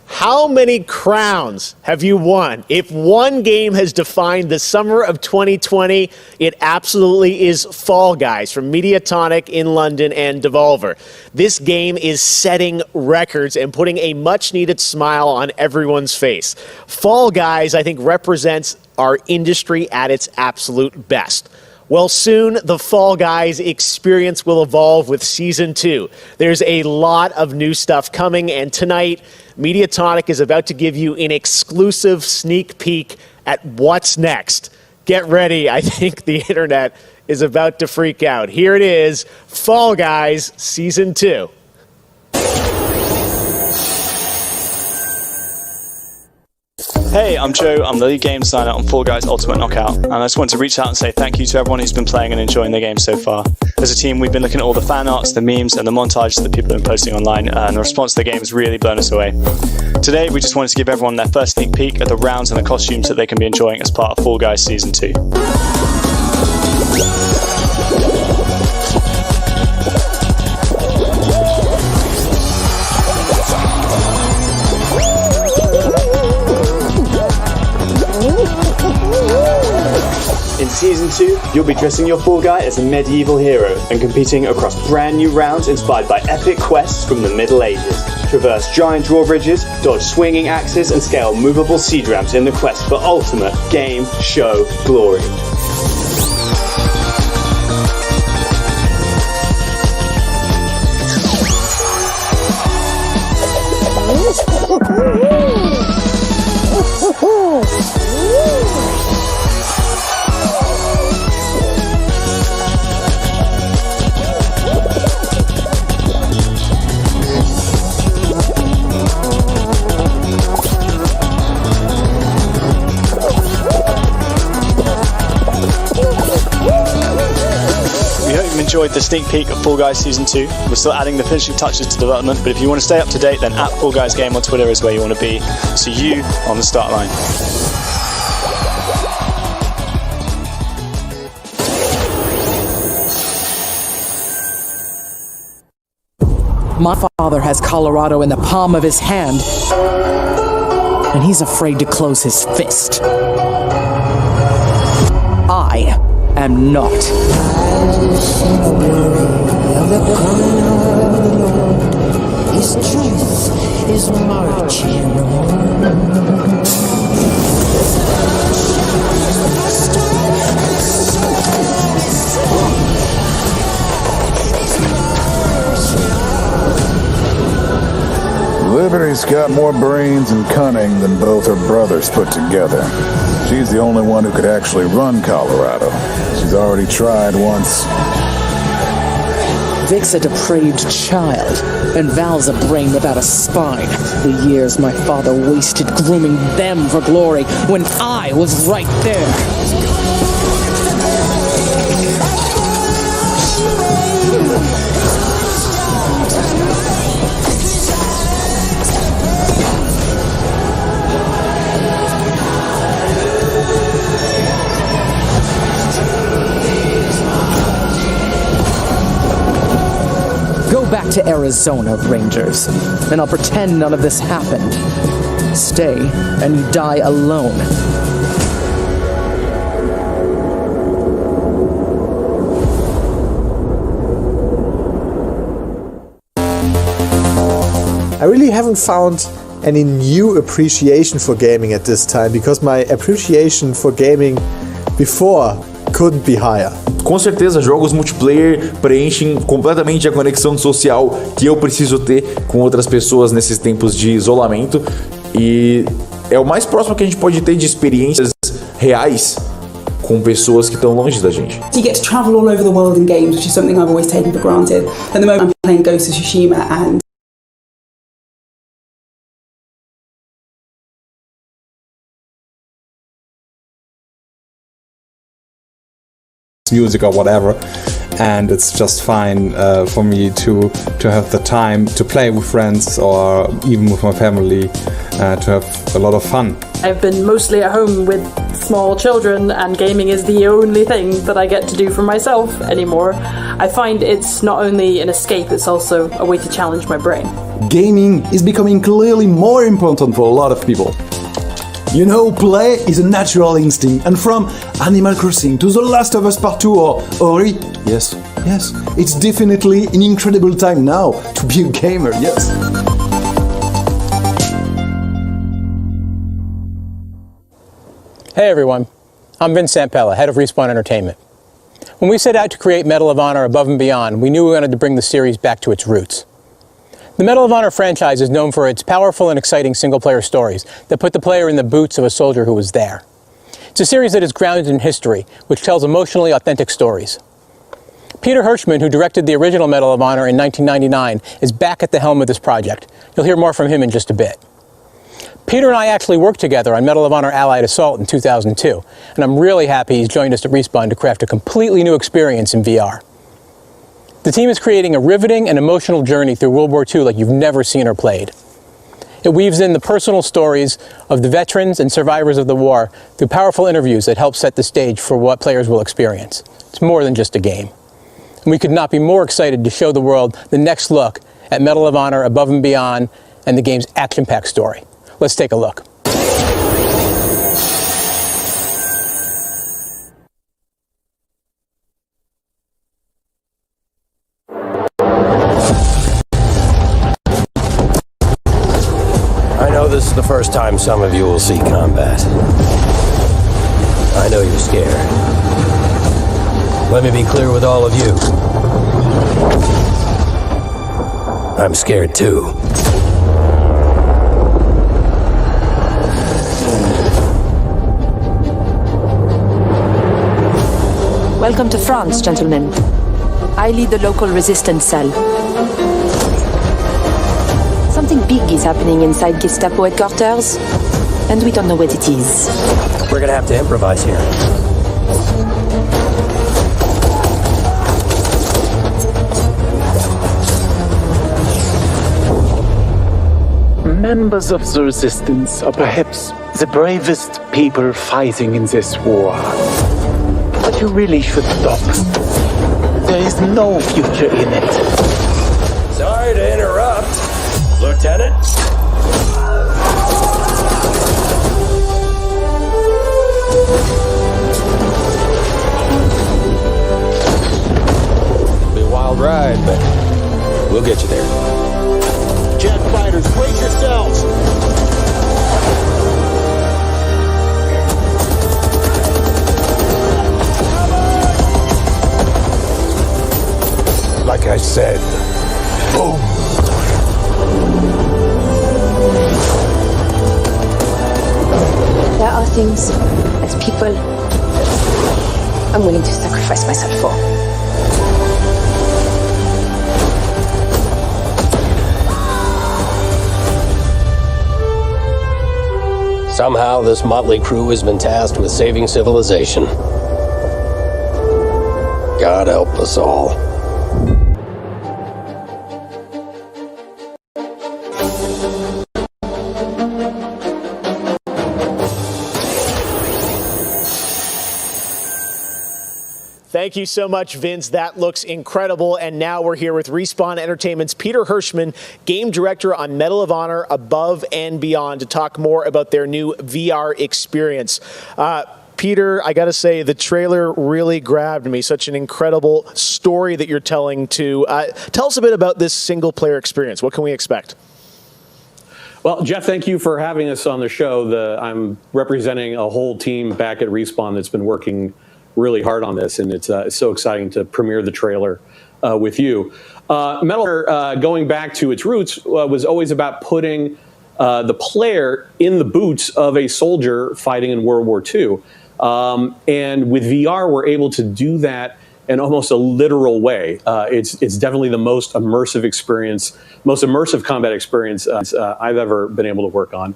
How many crowns have you won? If one game has defined the summer of 2020, it absolutely is Fall Guys from Mediatonic in London and Devolver. This game is setting records and putting a much-needed smile on everyone's face. Fall Guys, I think, represents our industry at its absolute best. Well, soon the Fall Guys experience will evolve with Season 2. There's a lot of new stuff coming, and tonight, Mediatonic is about to give you an exclusive sneak peek at what's next. Get ready, I think the internet is about to freak out. Here it is, Fall Guys Season 2. Hey, I'm Joe. I'm the lead game designer on Fall Guys Ultimate Knockout, and I just want to reach out and say thank you to everyone who's been playing and enjoying the game so far. As a team, we've been looking at all the fan arts, the memes, and the montages that people have been posting online, and the response to the game has really blown us away. Today, we just wanted to give everyone their first sneak peek at the rounds and the costumes that they can be enjoying as part of Fall Guys Season 2. In Season 2, you'll be dressing your Fall Guy as a medieval hero and competing across brand new rounds inspired by epic quests from the Middle Ages. Traverse giant drawbridges, dodge swinging axes, and scale movable siege ramps in the quest for ultimate game show glory. Enjoyed the sneak peek of Fall Guys Season 2. We're still adding the finishing touches to development, but if you want to stay up to date, then at Fall Guys Game on Twitter is where you want to be. See you on the start line. My father has Colorado in the palm of his hand, and he's afraid to close his fist. I am not. His truth is marching on. Liberty's got more brains and cunning than both her brothers put together. She's the only one who could actually run Colorado. She's already tried once. Vic's a depraved child, and Val's a brain without a spine. The years my father wasted grooming them for glory when I was right there. Back to Arizona, Rangers, and I'll pretend none of this happened. Stay, and you die alone. I really haven't found any new appreciation for gaming at this time, because my appreciation for gaming before couldn't be higher. Com certeza, jogos multiplayer preenchem completamente a conexão social que eu preciso ter com outras pessoas nesses tempos de isolamento, e é o mais próximo que a gente pode ter de experiências reais com pessoas que estão longe da gente. You get to travel all over the world in games, which is something I've always taken for granted. At the moment I'm playing Ghost of Tsushima, and music or whatever, and it's just fine for me to have the time to play with friends or even with my family, to have a lot of fun. I've been mostly at home with small children, and gaming is the only thing that I get to do for myself anymore. I find it's not only an escape, it's also a way to challenge my brain. Gaming is becoming clearly more important for a lot of people. You know, play is a natural instinct, and from Animal Crossing to The Last of Us Part 2 or Ori, yes, it's definitely an incredible time now to be a gamer, yes. Hey everyone, I'm Vince Sampella, head of Respawn Entertainment. When we set out to create Medal of Honor Above and Beyond, we knew we wanted to bring the series back to its roots. The Medal of Honor franchise is known for its powerful and exciting single-player stories that put the player in the boots of a soldier who was there. It's a series that is grounded in history, which tells emotionally authentic stories. Peter Hirschman, who directed the original Medal of Honor in 1999, is back at the helm of this project. You'll hear more from him in just a bit. Peter and I actually worked together on Medal of Honor Allied Assault in 2002, and I'm really happy he's joined us at Respawn to craft a completely new experience in VR. The team is creating a riveting and emotional journey through World War II like you've never seen or played. It weaves in the personal stories of the veterans and survivors of the war through powerful interviews that help set the stage for what players will experience. It's more than just a game. And we could not be more excited to show the world the next look at Medal of Honor Above and Beyond and the game's action-packed story. Let's take a look. This is the first time some of you will see combat. I know you're scared. Let me be clear with all of you. I'm scared too. Welcome to France, gentlemen. I lead the local resistance cell. Something big is happening inside Gestapo headquarters, and we don't know what it is. We're gonna have to improvise here. Members of the resistance are perhaps the bravest people fighting in this war. But you really should stop. There is no future in it. Sorry to interrupt. Lieutenant? It'll be a wild ride, but we'll get you there. Jet fighters, brace yourselves! Like I said, boom! There are things, as people, I'm willing to sacrifice myself for. Somehow, this motley crew has been tasked with saving civilization. God help us all. Thank you so much, Vince. That looks incredible. And now we're here with Respawn Entertainment's Peter Hirschman, Game Director on Medal of Honor Above and Beyond, to talk more about their new VR experience. Peter, I got to say, the trailer really grabbed me. Such an incredible story that you're telling to. Tell us a bit about this single-player experience. What can we expect? Well, Jeff, thank you for having us on the show. I'm representing a whole team back at Respawn that's been working really hard on this, and it's so exciting to premiere the trailer with you. Medal of Honor, going back to its roots, was always about putting the player in the boots of a soldier fighting in World War II. And with VR, we're able to do that in almost a literal way. It's definitely the most immersive combat experience I've ever been able to work on.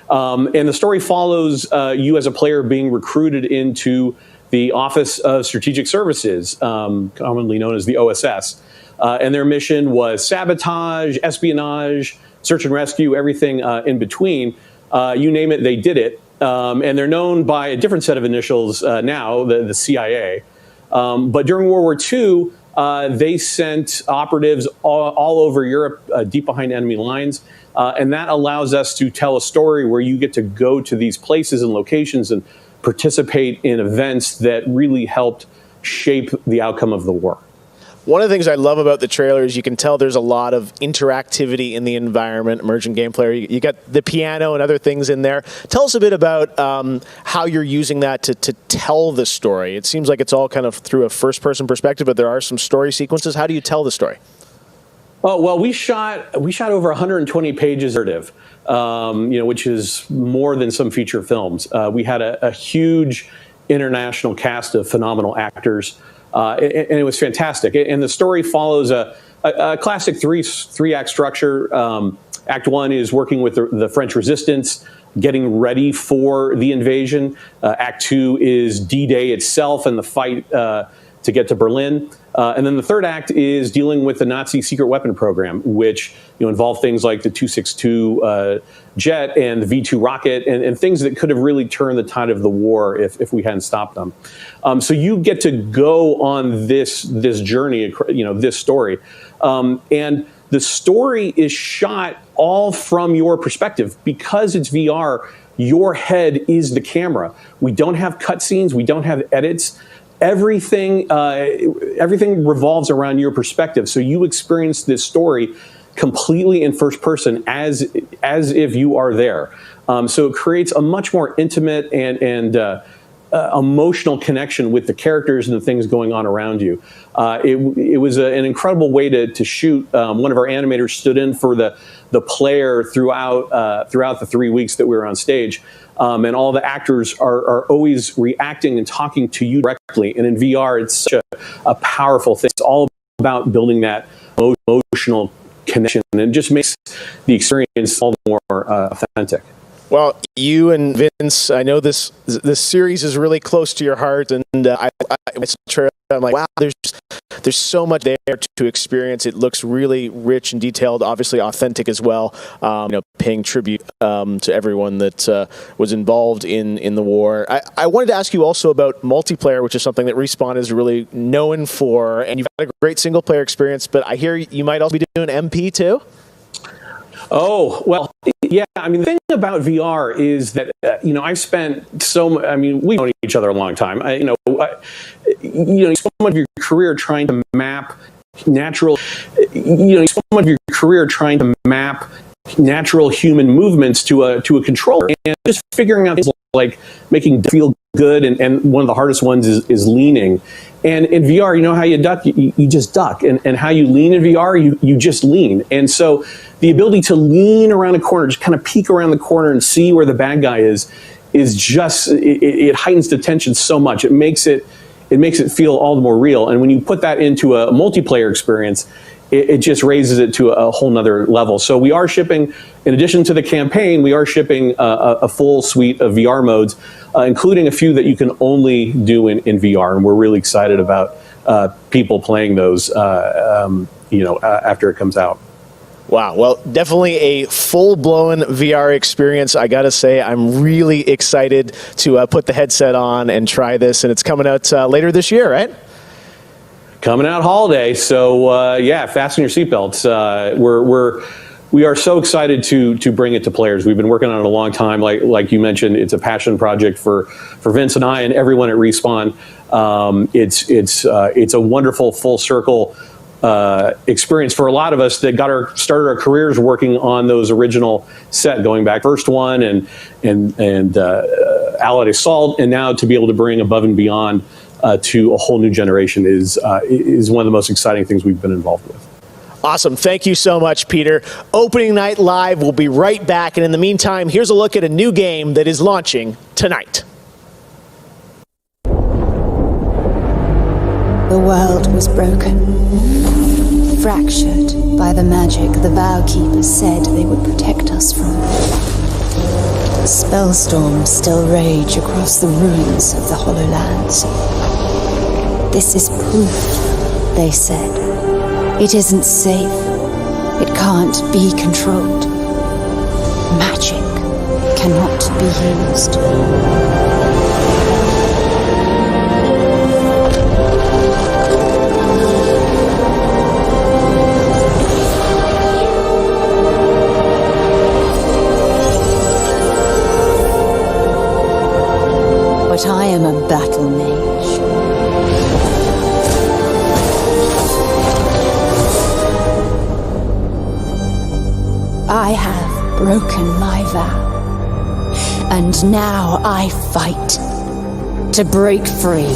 And the story follows you as a player being recruited into the Office of Strategic Services, commonly known as the OSS. And their mission was sabotage, espionage, search and rescue, everything in between. You name it, they did it. And they're known by a different set of initials now, the CIA. But during World War II, they sent operatives all over Europe, deep behind enemy lines. And that allows us to tell a story where you get to go to these places and locations and participate in events that really helped shape the outcome of the war. One of the things I love about the trailer is you can tell there's a lot of interactivity in the environment, emergent game player. You got the piano and other things in there. Tell us a bit about how you're using that to tell the story. It seems like it's all kind of through a first-person perspective, but there are some story sequences. How do you tell the story? Oh, well, we shot over 120 pages of narrative, which is more than some feature films. We had a huge international cast of phenomenal actors. And it was fantastic. And the story follows a classic three-act structure. Act one is working with the French resistance, getting ready for the invasion. Act two is D-Day itself and the fight to get to Berlin. And then the third act is dealing with the Nazi secret weapon program, which involved things like the 262 jet and the V2 rocket and things that could have really turned the tide of the war if we hadn't stopped them. So you get to go on this journey, this story. And the story is shot all from your perspective. Because it's VR, your head is the camera. We don't have cutscenes. We don't have edits. Everything revolves around your perspective. So you experience this story completely in first person as if you are there. So it creates a much more intimate and emotional connection with the characters and the things going on around you. It was an incredible way to shoot. One of our animators stood in for the player throughout the 3 weeks that we were on stage. And all the actors are always reacting and talking to you directly. And in VR, it's such a powerful thing. It's all about building that emotional connection, and it just makes the experience all the more authentic. Well, you and Vince, I know this series is really close to your heart, and I'm like, wow, there's so much there to experience. It looks really rich and detailed, obviously authentic as well. Paying tribute to everyone that was involved in the war. I wanted to ask you also about multiplayer, which is something that Respawn is really known for, and you've had a great single player experience. But I hear you might also be doing MP too. Oh, well, yeah. I mean, the thing about VR is that, I've spent we've known each other a long time. So much of your career trying to map natural human movements to a controller, and just figuring out things like making feel good. And one of the hardest ones is leaning. And in VR, you know how you duck? You just duck. And how you lean in VR, you just lean. And so the ability to lean around a corner, just kind of peek around the corner and see where the bad guy is is just it heightens the tension so much. It makes it feel all the more real. And when you put that into a multiplayer experience, it just raises it to a whole nother level. So we are shipping, in addition to the campaign, we are shipping a full suite of VR modes, including a few that you can only do in VR. And we're really excited about people playing those, after it comes out. Wow. Well, definitely a full-blown VR experience. I got to say, I'm really excited to put the headset on and try this. And it's coming out later this year, right? Coming out holiday. So, fasten your seatbelts. We are so excited to bring it to players. We've been working on it a long time. Like you mentioned, it's a passion project for Vince and I and everyone at Respawn. It's a wonderful full circle experience for a lot of us that started our careers working on those original set, going back first one and Allied Assault, and now to be able to bring Above and Beyond to a whole new generation is one of the most exciting things we've been involved with. Awesome. Thank you so much, Peter. Opening Night Live will be right back. And in the meantime, here's a look at a new game that is launching tonight. The world was broken, fractured by the magic the Vow Keepers said they would protect us from. Spellstorms still rage across the ruins of the Hollowlands. This is proof, they said. It isn't safe. It can't be controlled. Magic cannot be used. But I am a battle mage. I have broken my vow, and now I fight to break free.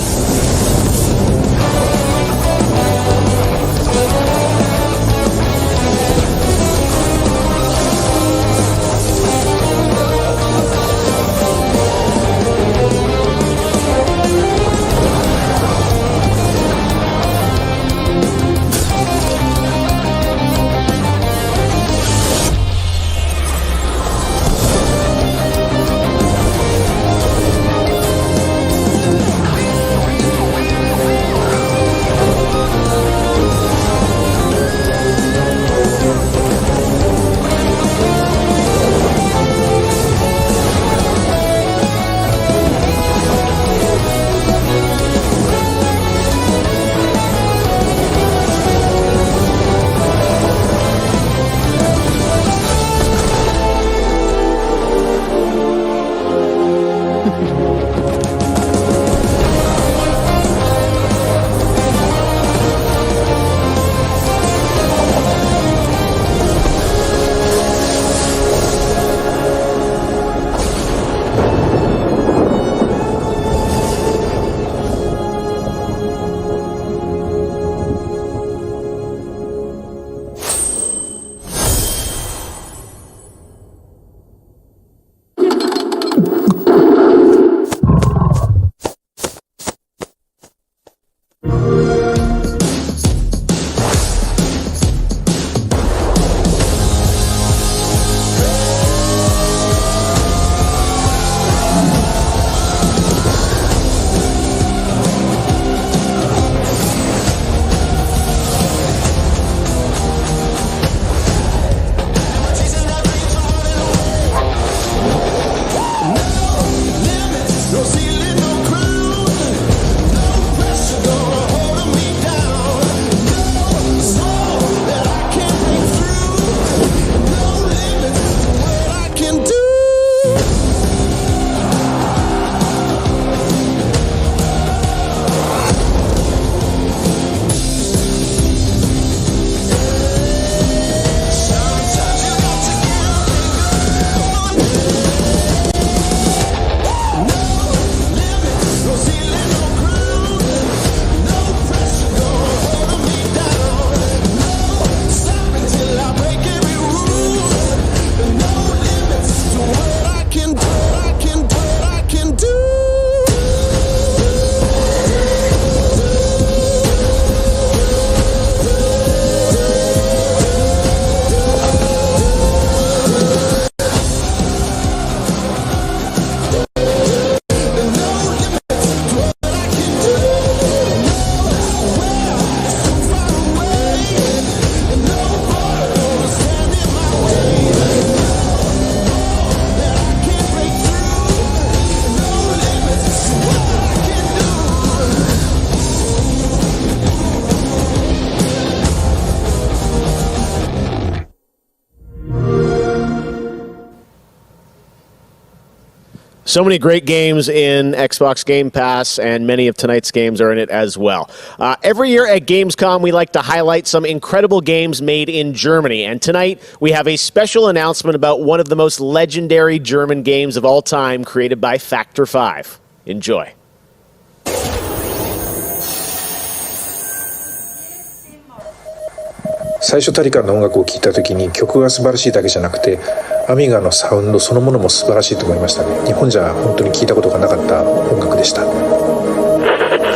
So many great games in Xbox Game Pass, and many of tonight's games are in it as well. Every year at Gamescom, we like to highlight some incredible games made in Germany. And tonight, we have a special announcement about one of the most legendary German games of all time created by Factor 5. Enjoy.最初タリカンの音楽を聴いた時に曲が素晴らしいだけじゃなくてアミガのサウンドそのものも素晴らしいと思いましたね。日本じゃ本当に聴いたことがなかった音楽でした。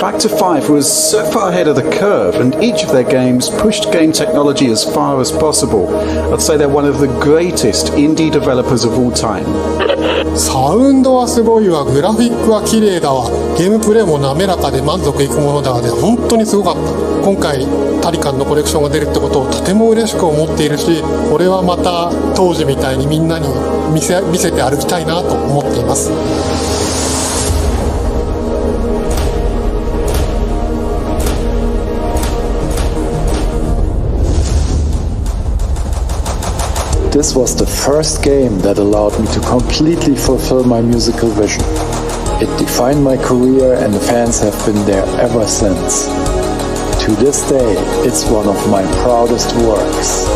Factor 5 was so far ahead of the curve, and each of their games pushed game technology as far as possible. I'd say they're one of the greatest indie developers of all time. サウンドはすごいわ、グラフィックは綺麗だわ、ゲームプレイも滑らかで満足いくものだわで、本当にすごかった。今回タリカンのコレクションが出るってことをとても嬉しく思っているし、これはまた当時みたいにみんなに見せて歩きたいなと思っています。This was the first game that allowed me to completely fulfill my musical vision. It defined my career, and the fans have been there ever since. To this day, it's one of my proudest works.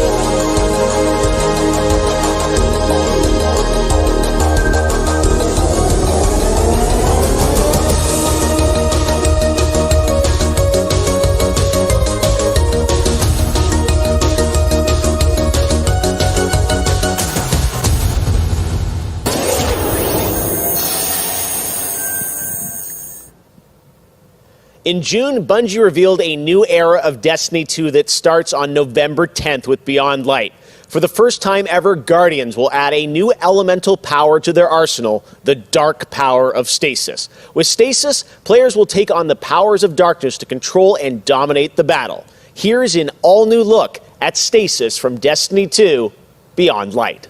In June, Bungie revealed a new era of Destiny 2 that starts on November 10th with Beyond Light. For the first time ever, Guardians will add a new elemental power to their arsenal, the dark power of Stasis. With Stasis, players will take on the powers of darkness to control and dominate the battle. Here's an all-new look at Stasis from Destiny 2 Beyond Light.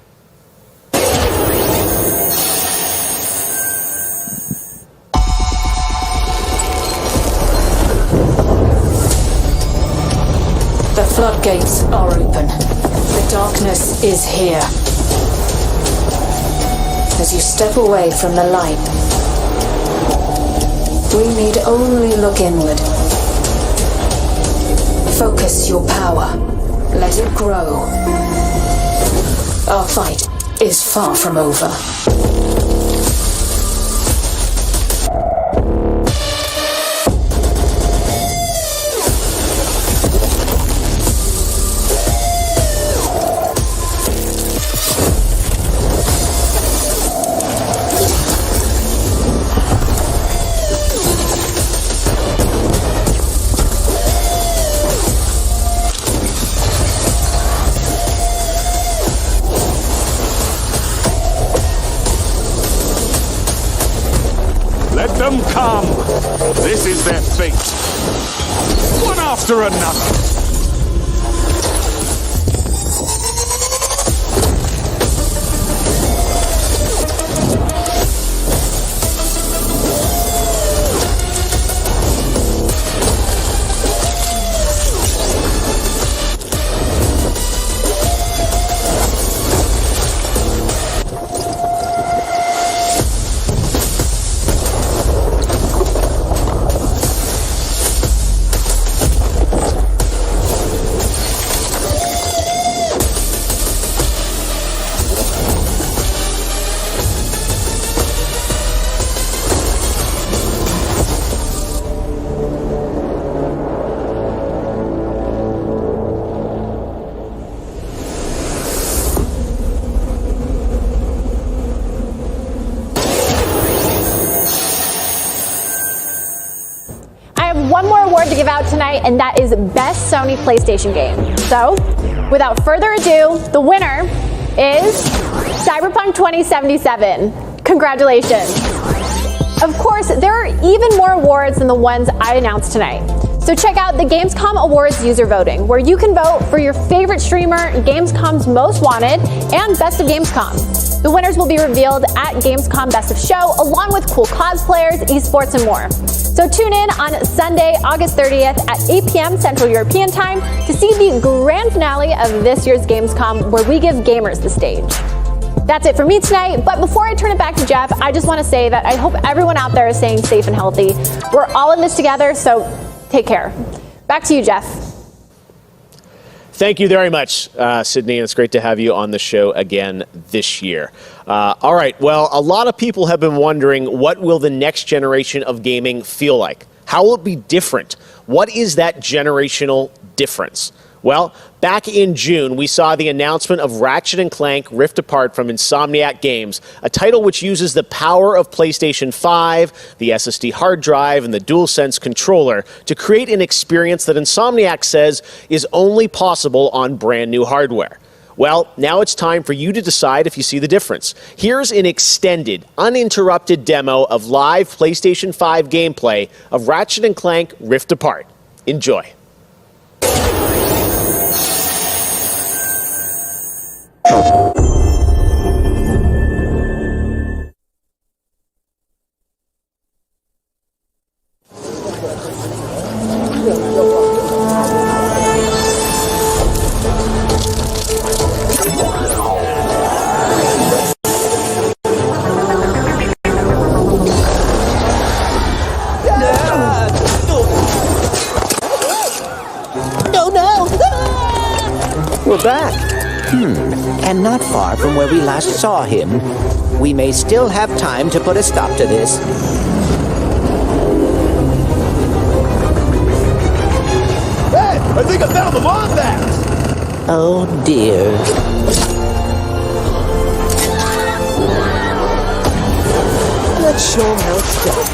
The floodgates are open. The darkness is here. As you step away from the light, we need only look inward. Focus your power. Let it grow. Our fight is far from over. Let them come! This is their fate. One after another. One more award to give out tonight, and that is Best Sony PlayStation Game. So, without further ado, the winner is Cyberpunk 2077. Congratulations. Of course, there are even more awards than the ones I announced tonight. So check out the Gamescom Awards user voting, where you can vote for your favorite streamer, Gamescom's Most Wanted, and Best of Gamescom. The winners will be revealed at Gamescom Best of Show, along with cool cosplayers, esports, and more. So tune in on Sunday, August 30th at 8 p.m. Central European Time to see the grand finale of this year's Gamescom, where we give gamers the stage. That's it for me tonight. But before I turn it back to Jeff, I just want to say that I hope everyone out there is staying safe and healthy. We're all in this together, so take care. Back to you, Jeff. Thank you very much, Sydney, and it's great to have you on the show again this year. All right, well, a lot of people have been wondering, what will the next generation of gaming feel like? How will it be different? What is that generational difference? Well, back in June, we saw the announcement of Ratchet & Clank Rift Apart from Insomniac Games, a title which uses the power of PlayStation 5, the SSD hard drive, and the DualSense controller to create an experience that Insomniac says is only possible on brand new hardware. Well, now it's time for you to decide if you see the difference. Here's an extended, uninterrupted demo of live PlayStation 5 gameplay of Ratchet & Clank Rift Apart. Enjoy. We're back. And not far from where we last saw him. We may still have time to put a stop to this. Hey, I think I found the bomb bags! Oh dear. Let's show him how it's done.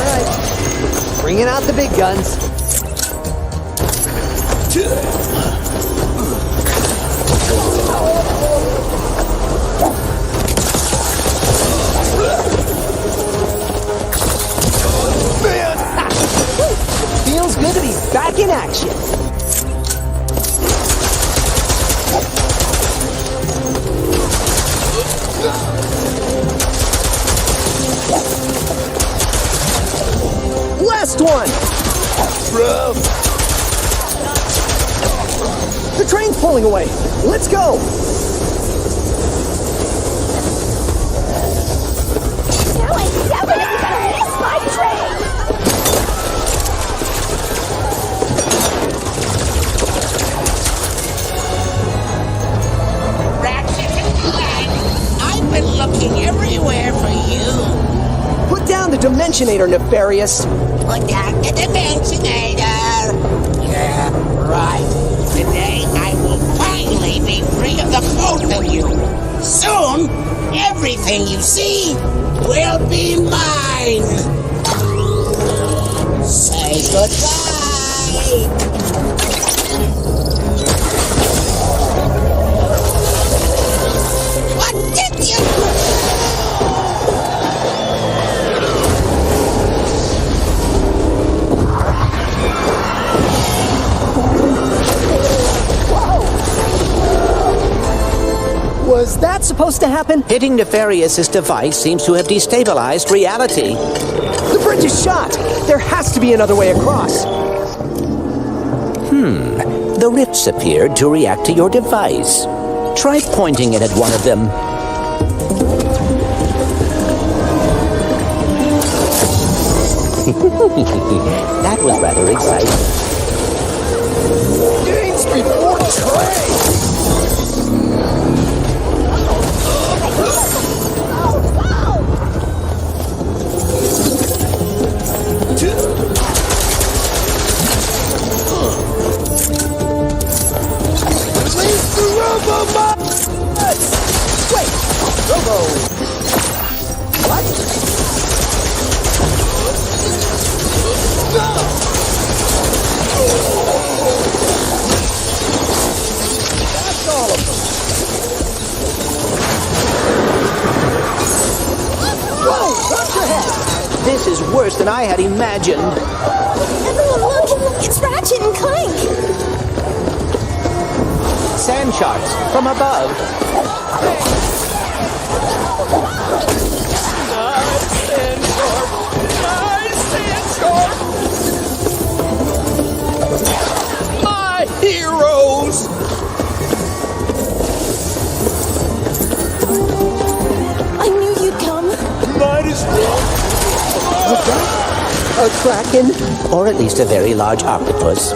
Alright. Bringing out the big guns. Feels good to be back in action. Last one. The train's pulling away. Let's go. No, I definitely gonna miss my train. I've been looking everywhere for you. Put down the Dimensionator, Nefarious. Put down the Dimensionator. Yeah, right. Today I will finally be free of the both of you. Soon, everything you see will be mine. Say goodbye. What did you do? Was that supposed to happen? Hitting Nefarious's device seems to have destabilized reality. The bridge is shot! There has to be another way across. The rifts appeared to react to your device. Try pointing it at one of them. That was rather exciting. Games before trade! Release the Robo! Wait! Robo! What? No! That's all of them. Whoa! Watch your head! This is worse than I had imagined. Everyone look! It's Ratchet and Clank! Sand sharks from above. My heroes! a kraken? Or at least a very large octopus.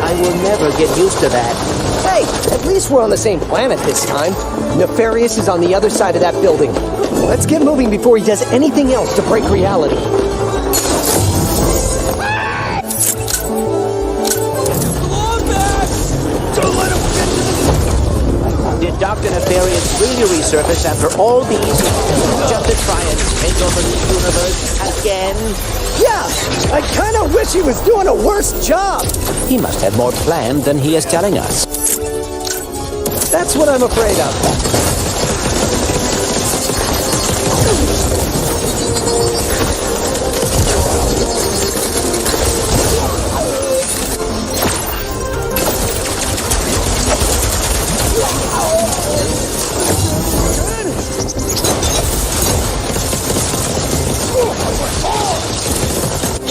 I will never get used to that. Hey, at least we're on the same planet this time. Nefarious is on the other side of that building. Let's get moving before he does anything else to break reality. Did Dr. Nefarious really resurface after all these years just to try and take over the universe again? Yeah, I kind of wish he was doing a worse job. He must have more planned than he is telling us. That's what I'm afraid of.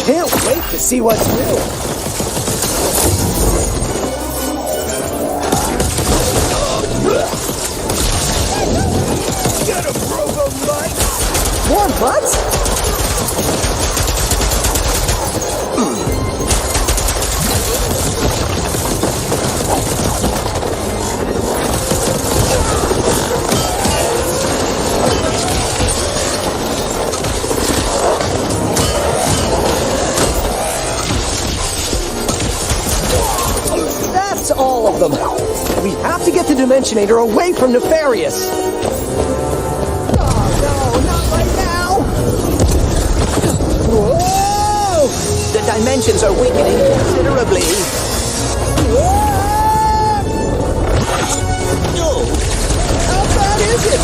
Can't wait to see what's new. Get him, Robo Mike! More butts? That's all of them. We have to get the Dimensionator away from Nefarious. Oh no, not right now. Whoa! The dimensions are weakening considerably. No! How bad is it?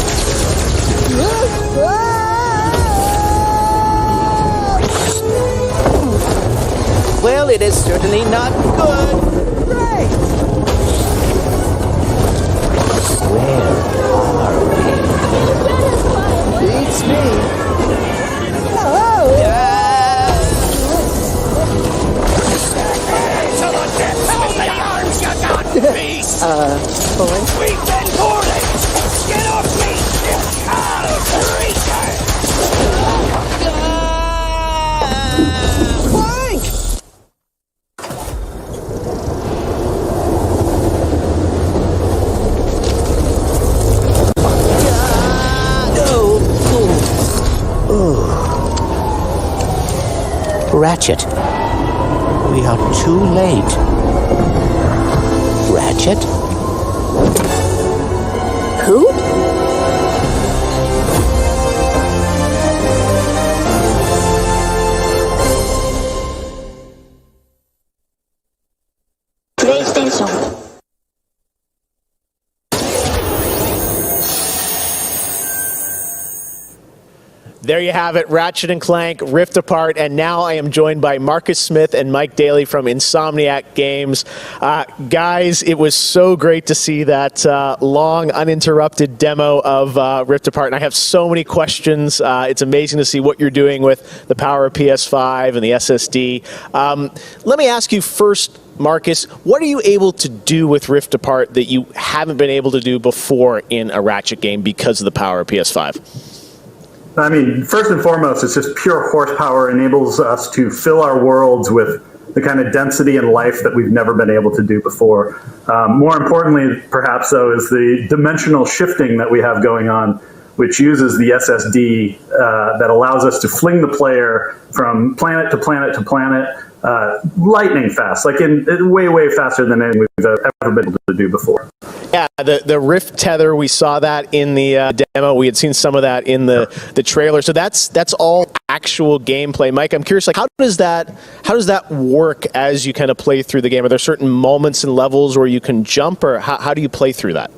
Well, it is certainly not good. Ray! Where are we? Beats me. Oh! Someone get how many arms you got, beast? Boy? We've been poorly! Get off me, you foul creature! Frank! Ratchet. We are too late. Ratchet? Who? PlayStation. There you have it, Ratchet & Clank, Rift Apart, and now I am joined by Marcus Smith and Mike Daly from Insomniac Games. Guys, it was so great to see that long, uninterrupted demo of Rift Apart, and I have so many questions. It's amazing to see what you're doing with the power of PS5 and the SSD. Let me ask you first, Marcus, what are you able to do with Rift Apart that you haven't been able to do before in a Ratchet game because of the power of PS5? I mean, first and foremost, it's just pure horsepower. Enables us to fill our worlds with the kind of density and life that we've never been able to do before. More importantly, perhaps, though, is the dimensional shifting that we have going on, which uses the SSD that allows us to fling the player from planet to planet to planet lightning fast, like in way, way faster than anything we've ever been able to do before. Yeah, the Rift tether, we saw that in the demo. We had seen some of that in the trailer. So that's all actual gameplay. Mike, I'm curious, like how does that work as you kind of play through the game? Are there certain moments and levels where you can jump, or how do you play through that?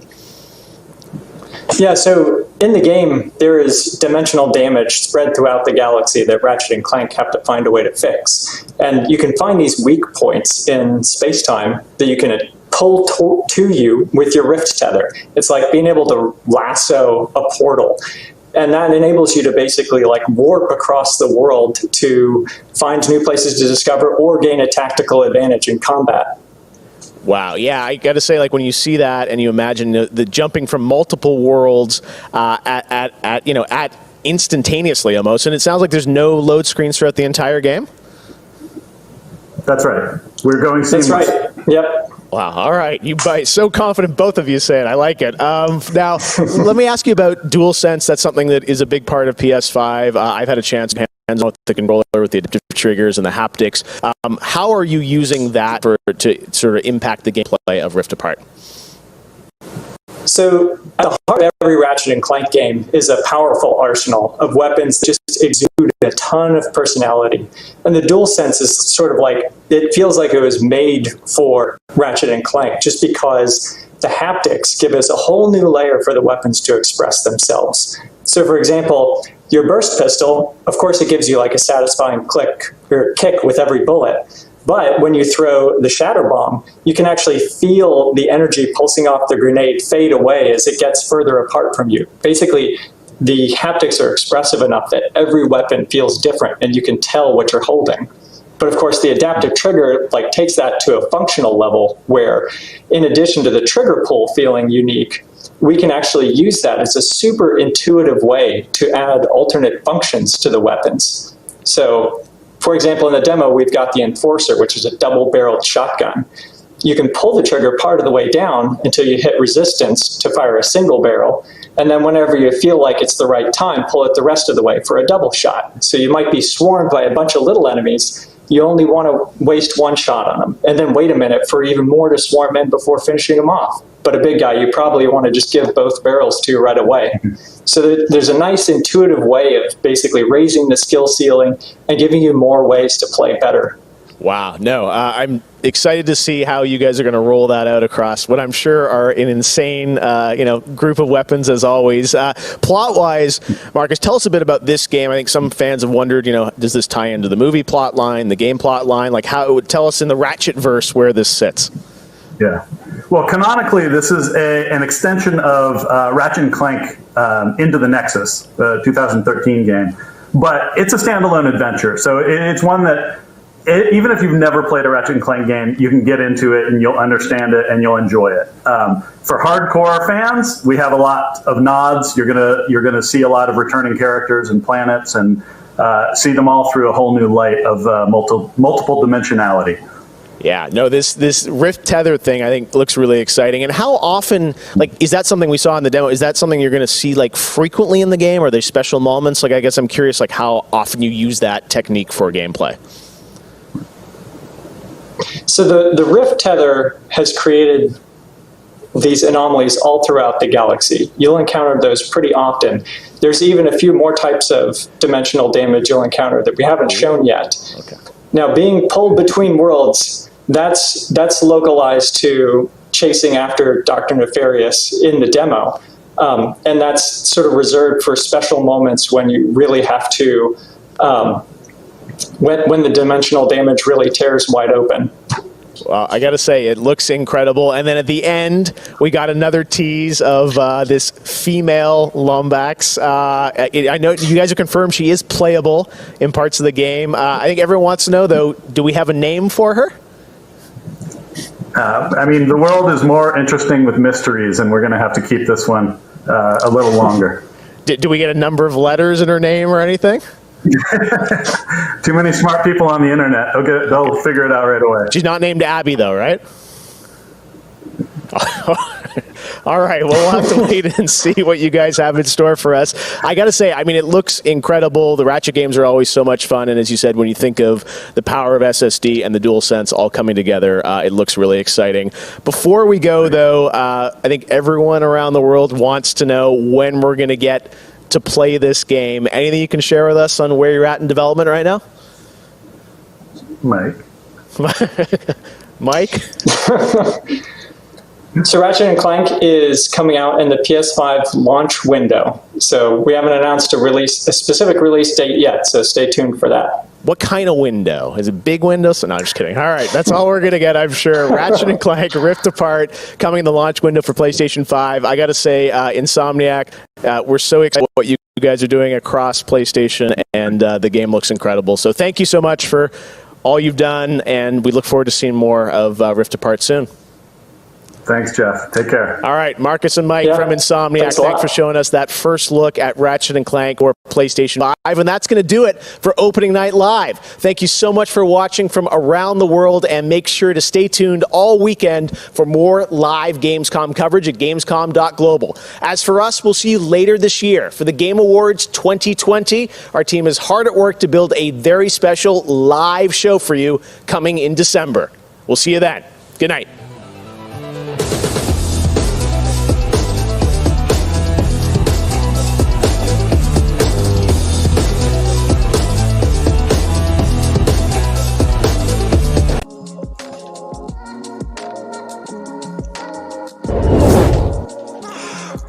Yeah, so in the game, there is dimensional damage spread throughout the galaxy that Ratchet and Clank have to find a way to fix. And you can find these weak points in space-time that you can pull to you with your Rift tether. It's like being able to lasso a portal. And that enables you to basically like warp across the world to find new places to discover or gain a tactical advantage in combat. Wow, yeah, I got to say, like when you see that and you imagine the jumping from multiple worlds at instantaneously almost, and it sounds like there's no load screens throughout the entire game. That's right. We're going seamless. That's right. Yep. Wow. All right. You so confident, both of you say it. I like it. Now, let me ask you about DualSense. That's something that is a big part of PS5. I've had a chance to hands on with the controller, with the adaptive triggers and the haptics. How are you using that to sort of impact the gameplay of Rift Apart? So at the heart of every Ratchet and Clank game is a powerful arsenal of weapons that just exude a ton of personality. And the DualSense is sort of like, it feels like it was made for Ratchet and Clank just because the haptics give us a whole new layer for the weapons to express themselves. So for example, your burst pistol, of course it gives you like a satisfying click or kick with every bullet. But when you throw the shatter bomb, you can actually feel the energy pulsing off the grenade fade away as it gets further apart from you. Basically, the haptics are expressive enough that every weapon feels different and you can tell what you're holding. But of course, the adaptive trigger takes that to a functional level where, in addition to the trigger pull feeling unique, we can actually use that as a super intuitive way to add alternate functions to the weapons. So, for example, in the demo, we've got the Enforcer, which is a double-barreled shotgun. You can pull the trigger part of the way down until you hit resistance to fire a single barrel, and then whenever you feel like it's the right time, pull it the rest of the way for a double shot. So you might be swarmed by a bunch of little enemies. You only want to waste one shot on them, and then wait a minute for even more to swarm in before finishing them off. But a big guy, you probably want to just give both barrels to right away. So there's a nice intuitive way of basically raising the skill ceiling and giving you more ways to play better. Wow. No, I'm excited to see how you guys are going to roll that out across what I'm sure are an insane, group of weapons as always. Plot-wise, Marcus, tell us a bit about this game. I think some fans have wondered, does this tie into the movie plot line, the game plot line? Like, tell us in the Ratchet-verse where this sits. Yeah. Well, canonically, this is an extension of Ratchet and Clank Into the Nexus, the 2013 game. But it's a standalone adventure. So it's one that, even if you've never played a Ratchet and Clank game, you can get into it and you'll understand it and you'll enjoy it. For hardcore fans, we have a lot of nods. You're gonna see a lot of returning characters and planets and see them all through a whole new light of multiple dimensionality. Yeah, no, this Rift Tether thing I think looks really exciting. And how often, is that something we saw in the demo? Is that something you're going to see frequently in the game? Are there special moments? I guess I'm curious how often you use that technique for gameplay. So the Rift Tether has created these anomalies all throughout the galaxy. You'll encounter those pretty often. There's even a few more types of dimensional damage you'll encounter that we haven't shown yet. Okay. Now, being pulled between worlds, that's localized to chasing after Dr. Nefarious in the demo. And that's sort of reserved for special moments when you really have to, when the dimensional damage really tears wide open. Well, I got to say, it looks incredible. And then at the end, we got another tease of this female Lombax. I know you guys have confirmed she is playable in parts of the game. I think everyone wants to know, though, do we have a name for her? The world is more interesting with mysteries, and we're going to have to keep this one a little longer. Do we get a number of letters in her name or anything? Too many smart people on the internet. They'll figure it out right away. She's not named Abby, though, right? All right, well, we'll have to wait and see what you guys have in store for us. I got to say, it looks incredible. The Ratchet games are always so much fun, and as you said, when you think of the power of SSD and the DualSense all coming together, it looks really exciting. Before we go, though, I think everyone around the world wants to know when we're going to get to play this game. Anything you can share with us on where you're at in development right now? Mike? So Ratchet & Clank is coming out in the PS5 launch window. So we haven't announced a specific release date yet, so stay tuned for that. What kind of window? Is it big window? So, no, I'm just kidding. All right, that's all we're going to get, I'm sure. Ratchet & Clank Rift Apart coming in the launch window for PlayStation 5. I got to say, Insomniac, we're so excited about what you guys are doing across PlayStation, and the game looks incredible. So thank you so much for all you've done, and we look forward to seeing more of Rift Apart soon. Thanks, Jeff. Take care. All right, Marcus and Mike from Insomniac, thanks for showing us that first look at Ratchet & Clank or PlayStation 5. And that's going to do it for Opening Night Live. Thank you so much for watching from around the world, and make sure to stay tuned all weekend for more live Gamescom coverage at Gamescom.global. As for us, we'll see you later this year for the Game Awards 2020. Our team is hard at work to build a very special live show for you coming in December. We'll see you then. Good night.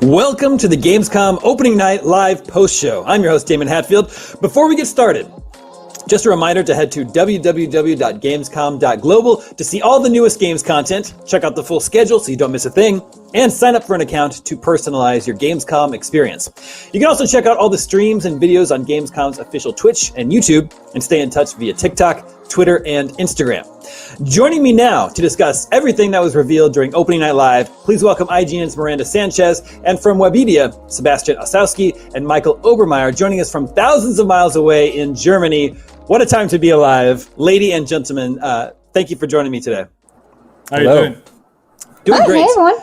Welcome to the Gamescom Opening Night Live Post Show. I'm your host, Damon Hatfield. Before we get started, just a reminder to head to www.gamescom.global to see all the newest games content, check out the full schedule so you don't miss a thing, and sign up for an account to personalize your Gamescom experience. You can also check out all the streams and videos on Gamescom's official Twitch and YouTube, and stay in touch via TikTok, Twitter, and Instagram. Joining me now to discuss everything that was revealed during Opening Night Live, please welcome IGN's Miranda Sanchez, and from Webedia, Sebastian Osowski and Michael Obermeyer, joining us from thousands of miles away in Germany. What a time to be alive. Lady and gentlemen, thank you for joining me today. How are you doing? Doing great. Hey, everyone.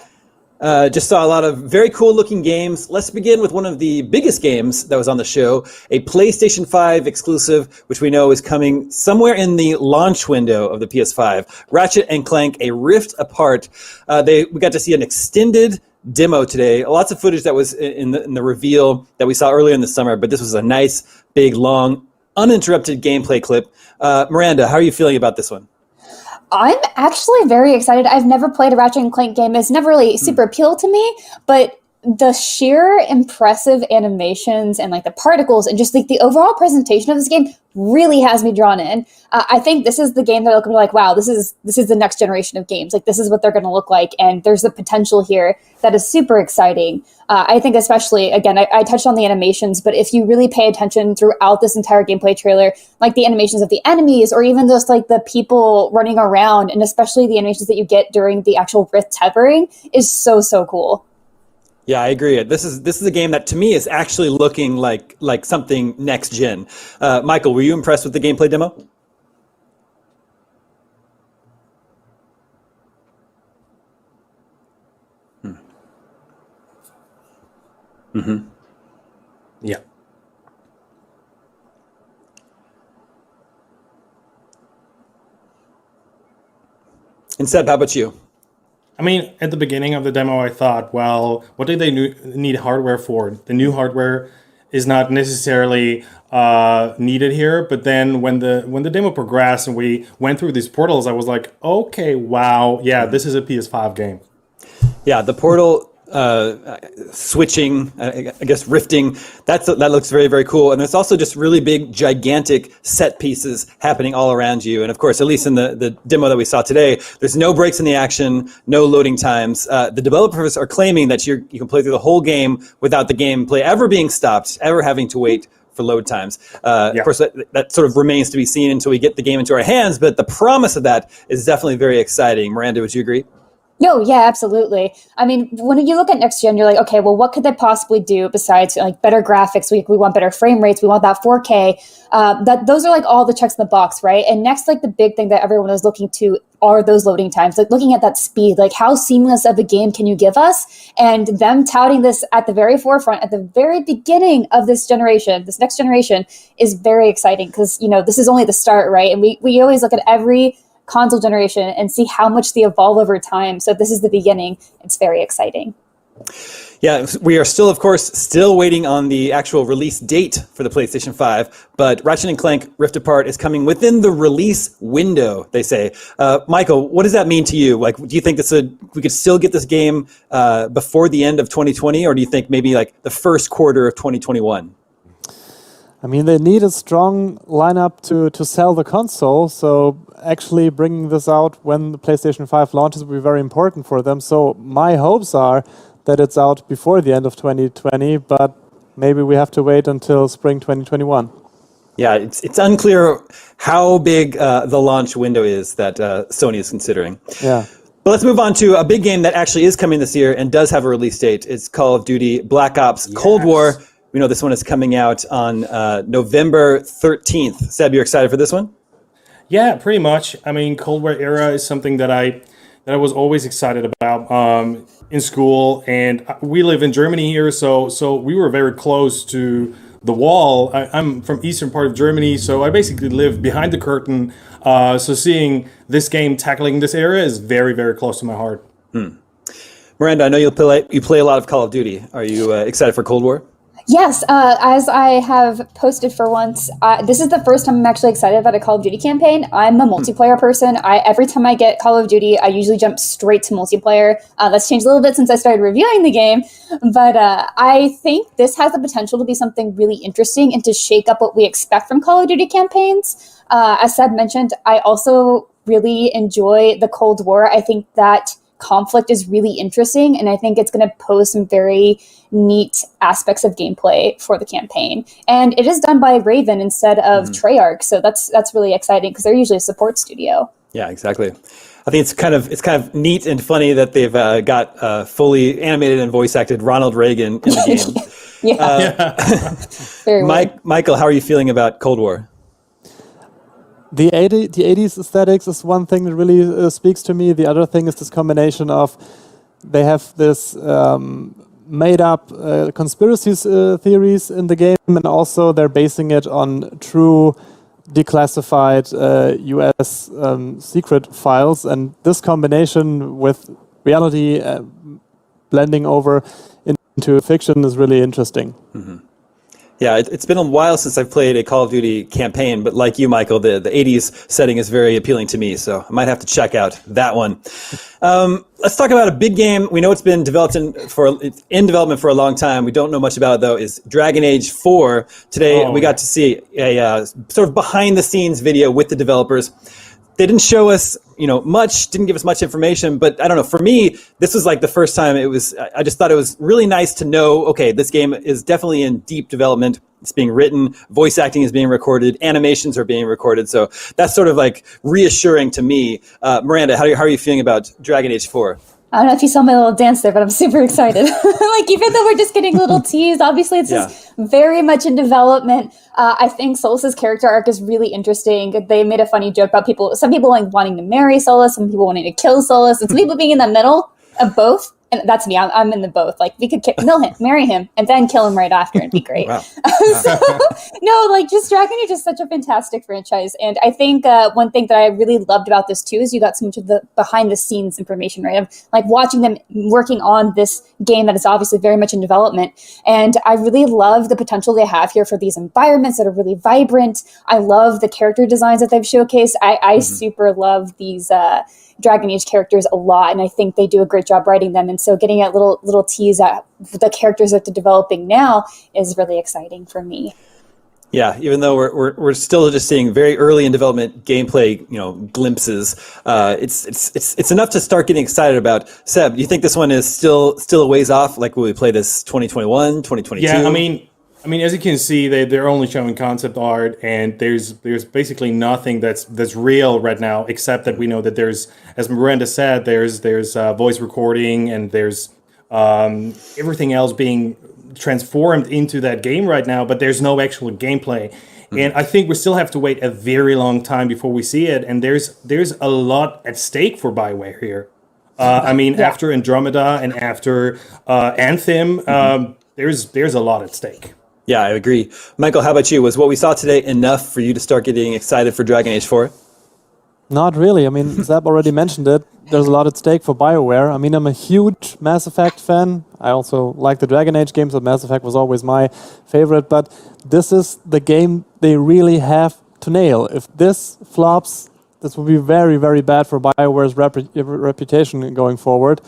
Just saw a lot of very cool looking games. Let's begin with one of the biggest games that was on the show, a PlayStation 5 exclusive, which we know is coming somewhere in the launch window of the PS5. Ratchet & Clank, A Rift Apart. We got to see an extended demo today. Lots of footage that was in the reveal that we saw earlier in the summer, but this was a nice, big, long, uninterrupted gameplay clip. Miranda, how are you feeling about this one? I'm actually very excited. I've never played a Ratchet & Clank game. It's never really super appealed to me, but the sheer impressive animations and like the particles and just like the overall presentation of this game really has me drawn in. I think this is the game that looking like, wow, this is the next generation of games. Like this is what they're going to look like, and there's the potential here that is super exciting. I think especially, again, I touched on the animations, but if you really pay attention throughout this entire gameplay trailer, like the animations of the enemies or even just like the people running around, and especially the animations that you get during the actual Rift tethering is so cool. Yeah, I agree. This is a game that to me is actually looking like something next gen. Michael, were you impressed with the gameplay demo? Mm-hmm. Yeah. And Seb, how about you? I mean, at the beginning of the demo, I thought, well, what did they need hardware for? The new hardware is not necessarily needed here. But then when the demo progressed and we went through these portals, I was like, okay, wow, yeah, this is a PS5 game. Yeah, the portal switching, I guess rifting, that looks very, very cool. And there's also just really big, gigantic set pieces happening all around you. And of course, at least in the demo that we saw today, there's no breaks in the action, no loading times. The developers are claiming that you can play through the whole game without the gameplay ever being stopped, ever having to wait for load times. Of course, that sort of remains to be seen until we get the game into our hands, but the promise of that is definitely very exciting. Miranda, would you agree? No, yeah, absolutely. I mean, when you look at next gen, you're like, okay, well, what could they possibly do besides like better graphics? We want better frame rates. We want that 4K. Those are like all the checks in the box, right? And next, like the big thing that everyone is looking to are those loading times, like looking at that speed, like how seamless of a game can you give us? And them touting this at the very forefront, at the very beginning of this generation, this next generation is very exciting because, you know, this is only the start, right? And we always look at every console generation and see how much they evolve over time. So if this is the beginning, it's very exciting. Yeah, we are still, of course, waiting on the actual release date for the PlayStation 5, but Ratchet & Clank Rift Apart is coming within the release window, they say. Michael, what does that mean to you? Like, do you think we could still get this game before the end of 2020, or do you think maybe like the first quarter of 2021? I mean, they need a strong lineup to sell the console, so actually bringing this out when the PlayStation 5 launches will be very important for them. So my hopes are that it's out before the end of 2020, but maybe we have to wait until spring 2021. Yeah, it's unclear how big the launch window is that Sony is considering. Yeah. But let's move on to a big game that actually is coming this year and does have a release date. It's Call of Duty Black Ops Cold War. We know this one is coming out on November 13th. Seb, you're excited for this one? Yeah, pretty much. I mean, Cold War era is something that I was always excited about in school, and we live in Germany here, so we were very close to the wall. I'm from eastern part of Germany, so I basically live behind the curtain. So seeing this game tackling this area is very, very close to my heart. Miranda, I know you play a lot of Call of Duty. Are you excited for Cold War? Yes, as I have posted for once, this is the first time I'm actually excited about a Call of Duty campaign. I'm a multiplayer person. Every time I get Call of Duty, I usually jump straight to multiplayer. That's changed a little bit since I started reviewing the game, but I think this has the potential to be something really interesting and to shake up what we expect from Call of Duty campaigns. As Seb mentioned, I also really enjoy the Cold War. I think that conflict is really interesting, and I think it's going to pose some very neat aspects of gameplay for the campaign. And it is done by Raven instead of Treyarch, so that's really exciting because they're usually a support studio. Yeah, exactly. I think it's kind of neat and funny that they've got fully animated and voice acted Ronald Reagan in the game. Very weird. Michael, how are you feeling about Cold War? The 80s aesthetics is one thing that really speaks to me. The other thing is this combination of they have this made-up conspiracy theories in the game, and also they're basing it on true declassified US secret files. And this combination with reality blending over into fiction is really interesting. Mm-hmm. Yeah, it's been a while since I've played a Call of Duty campaign, but like you, Michael, the 80s setting is very appealing to me, so I might have to check out that one. Let's talk about a big game. We know it's been it's in development for a long time. We don't know much about it, though, is Dragon Age 4. Today, we got to see a sort of behind-the-scenes video with the developers. They didn't show us, much, didn't give us much information, but I don't know. For me, this was like the first time I just thought it was really nice to know, okay, this game is definitely in deep development. It's being written, voice acting is being recorded, animations are being recorded. So that's sort of like reassuring to me. Miranda, how are you feeling about Dragon Age 4? I don't know if you saw my little dance there, but I'm super excited. Even though we're just getting little teased, obviously it's just very much in development. I think Solus's character arc is really interesting. They made a funny joke about some people wanting to marry Solus, some people wanting to kill Solus, and some people being in the middle of both. And that's me. I'm in the both. We could kill him, marry him, and then kill him right after. It'd be great. Just Dragon Age is such a fantastic franchise. And I think one thing that I really loved about this too is you got so much of the behind the scenes information, right? Of watching them working on this game that is obviously very much in development. And I really love the potential they have here for these environments that are really vibrant. I love the character designs that they've showcased. I super love these Dragon Age characters a lot, and I think they do a great job writing them. And so getting a little tease at the characters that they're developing now is really exciting for me. Yeah, even though we're still just seeing very early in development gameplay, glimpses, it's enough to start getting excited about. Seb, do you think this one is still a ways off? Will we play this 2021, 2022? Yeah, I mean, as you can see, they're only showing concept art, and there's basically nothing that's real right now, except that we know that there's, as Miranda said, there's voice recording, and there's everything else being transformed into that game right now, but there's no actual gameplay. And I think we still have to wait a very long time before we see it, and there's a lot at stake for BioWare here. After Andromeda and after Anthem, there's a lot at stake. Yeah, I agree. Michael, how about you? Was what we saw today enough for you to start getting excited for Dragon Age 4? Not really. Zeb already mentioned it. There's a lot at stake for BioWare. I'm a huge Mass Effect fan. I also like the Dragon Age games, but Mass Effect was always my favorite. But this is the game they really have to nail. If this flops, this will be very, very bad for BioWare's reputation going forward.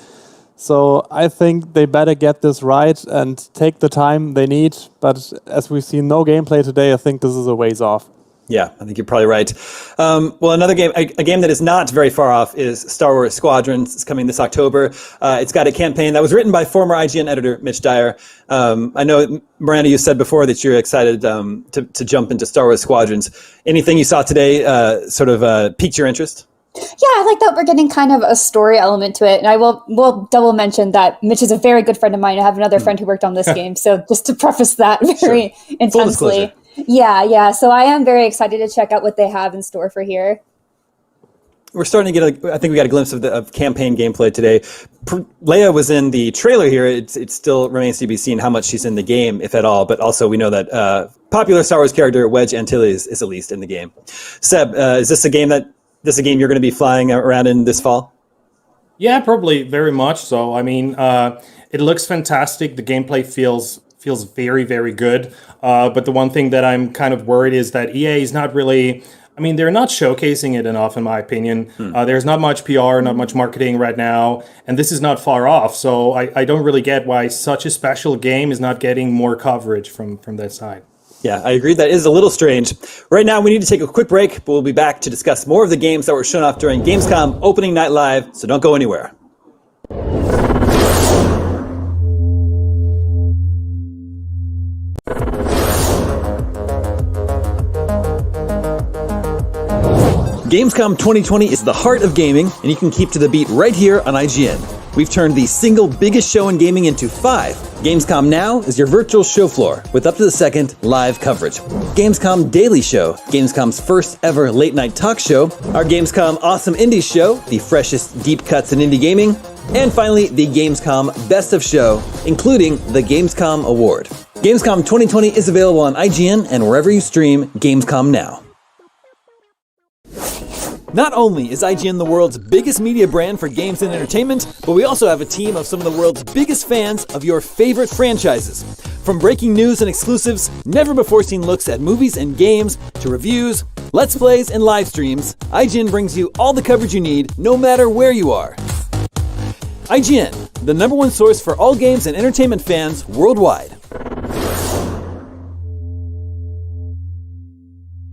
So I think they better get this right and take the time they need. But as we've seen no gameplay today, I think this is a ways off. Yeah, I think you're probably right. Well, another game, a game that is not very far off is Star Wars Squadrons. It's coming this October. It's got a campaign that was written by former IGN editor Mitch Dyer. I know, Miranda, you said before that you're excited to jump into Star Wars Squadrons. Anything you saw today sort of piqued your interest? Yeah, I like that we're getting kind of a story element to it. And we'll double mention that Mitch is a very good friend of mine. I have another friend who worked on this game. So just to preface that very intensely. Yeah. So I am very excited to check out what they have in store for here. We're starting to get I think we got a glimpse of campaign gameplay today. Leia was in the trailer here. It still remains to be seen how much she's in the game, if at all. But also we know that popular Star Wars character Wedge Antilles is at least in the game. Seb, is this a game you're going to be flying around in this fall? Yeah, probably very much so. I mean, it looks fantastic. The gameplay feels very, very good. But the one thing that I'm kind of worried is that EA is not really... I mean, they're not showcasing it enough, in my opinion. There's not much PR, not much marketing right now, and this is not far off. So I don't really get why such a special game is not getting more coverage from that side. Yeah, I agree. That is a little strange. Right now, we need to take a quick break, but we'll be back to discuss more of the games that were shown off during Gamescom Opening Night Live, so don't go anywhere. Gamescom 2020 is the heart of gaming, and you can keep to the beat right here on IGN. We've turned the single biggest show in gaming into 5. Gamescom Now is your virtual show floor with up to the second live coverage. Gamescom Daily Show, Gamescom's first ever late night talk show. Our Gamescom Awesome Indies Show, the freshest deep cuts in indie gaming. And finally, the Gamescom Best of Show, including the Gamescom Award. Gamescom 2020 is available on IGN and wherever you stream Gamescom Now. Not only is IGN the world's biggest media brand for games and entertainment, but we also have a team of some of the world's biggest fans of your favorite franchises. From breaking news and exclusives, never-before-seen looks at movies and games, to reviews, let's plays, and live streams, IGN brings you all the coverage you need, no matter where you are. IGN, the #1 source for all games and entertainment fans worldwide.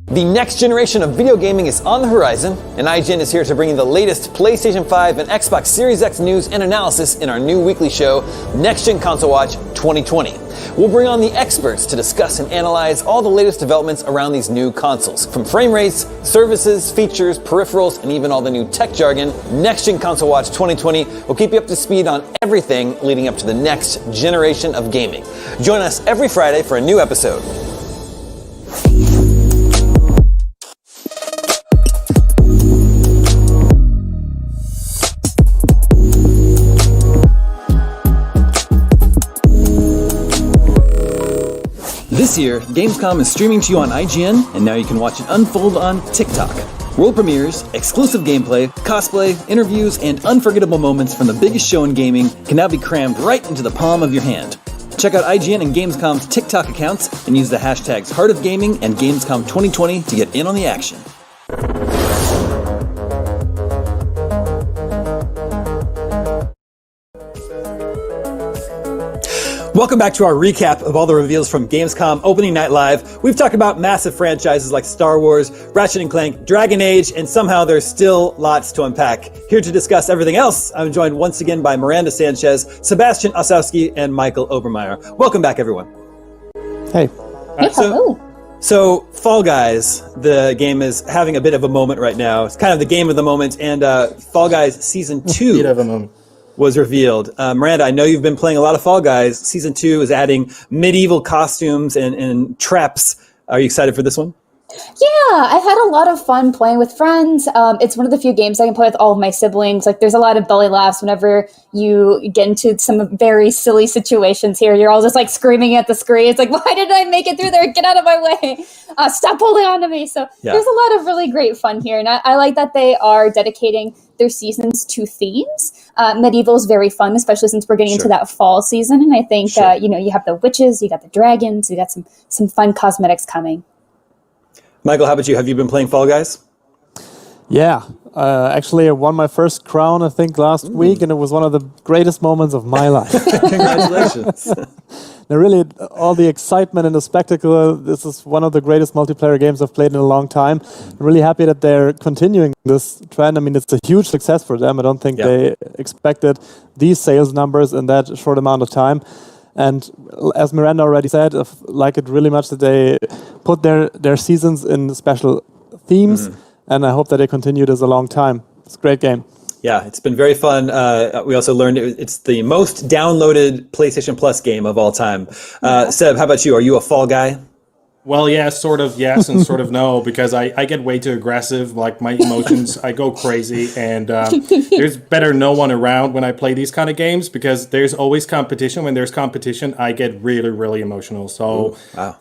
The next generation of video gaming is on the horizon, and IGN is here to bring you the latest PlayStation 5 and Xbox Series X news and analysis in our new weekly show, Next Gen Console Watch 2020. We'll bring on the experts to discuss and analyze all the latest developments around these new consoles. From frame rates, services, features, peripherals, and even all the new tech jargon, Next Gen Console Watch 2020 will keep you up to speed on everything leading up to the next generation of gaming. Join us every Friday for a new episode. This year, Gamescom is streaming to you on IGN, and now you can watch it unfold on TikTok. World premieres, exclusive gameplay, cosplay, interviews, and unforgettable moments from the biggest show in gaming can now be crammed right into the palm of your hand. Check out IGN and Gamescom's TikTok accounts and use the hashtags Heart of Gaming and Gamescom 2020 to get in on the action. Welcome back to our recap of all the reveals from Gamescom Opening Night Live. We've talked about massive franchises like Star Wars, Ratchet & Clank, Dragon Age, and somehow there's still lots to unpack. Here to discuss everything else, I'm joined once again by Miranda Sanchez, Sebastian Osowski, and Michael Obermeyer. Welcome back, everyone. Hey. So Fall Guys, the game is having a bit of a moment right now. It's kind of the game of the moment, and Fall Guys Season 2 bit of a moment. Was revealed. Miranda, I know you've been playing a lot of Fall Guys. Season 2 is adding medieval costumes and traps. Are you excited for this one? Yeah, I've had a lot of fun playing with friends. It's one of the few games I can play with all of my siblings. Like, there's a lot of belly laughs whenever you get into some very silly situations here. You're all just like screaming at the screen. It's like, why didn't I make it through there? Get out of my way. Stop holding on to me. So There's a lot of really great fun here. And I like that they are dedicating their seasons to themes. Medieval is very fun, especially since we're getting into that fall season. And I think, you have the witches, you got the dragons, you got some fun cosmetics coming. Michael, how about you? Have you been playing Fall Guys? Yeah, actually I won my first crown, I think, last week, and it was one of the greatest moments of my life. Congratulations. Now, really, all the excitement and the spectacle, this is one of the greatest multiplayer games I've played in a long time. I'm really happy that they're continuing this trend. I mean, it's a huge success for them. I don't think they expected these sales numbers in that short amount of time. And as Miranda already said, I like it really much that they put their seasons in special themes. and I hope that they continue this a long time. It's a great game. Yeah, it's been very fun. We also learned it's the most downloaded PlayStation Plus game of all time. Seb, how about you? Are you a Fall guy? Well, yeah, sort of yes and sort of no, because I get way too aggressive. Like, my emotions, I go crazy, and there's better no one around when I play these kind of games, because there's always competition. When there's competition, I get really, really emotional. So,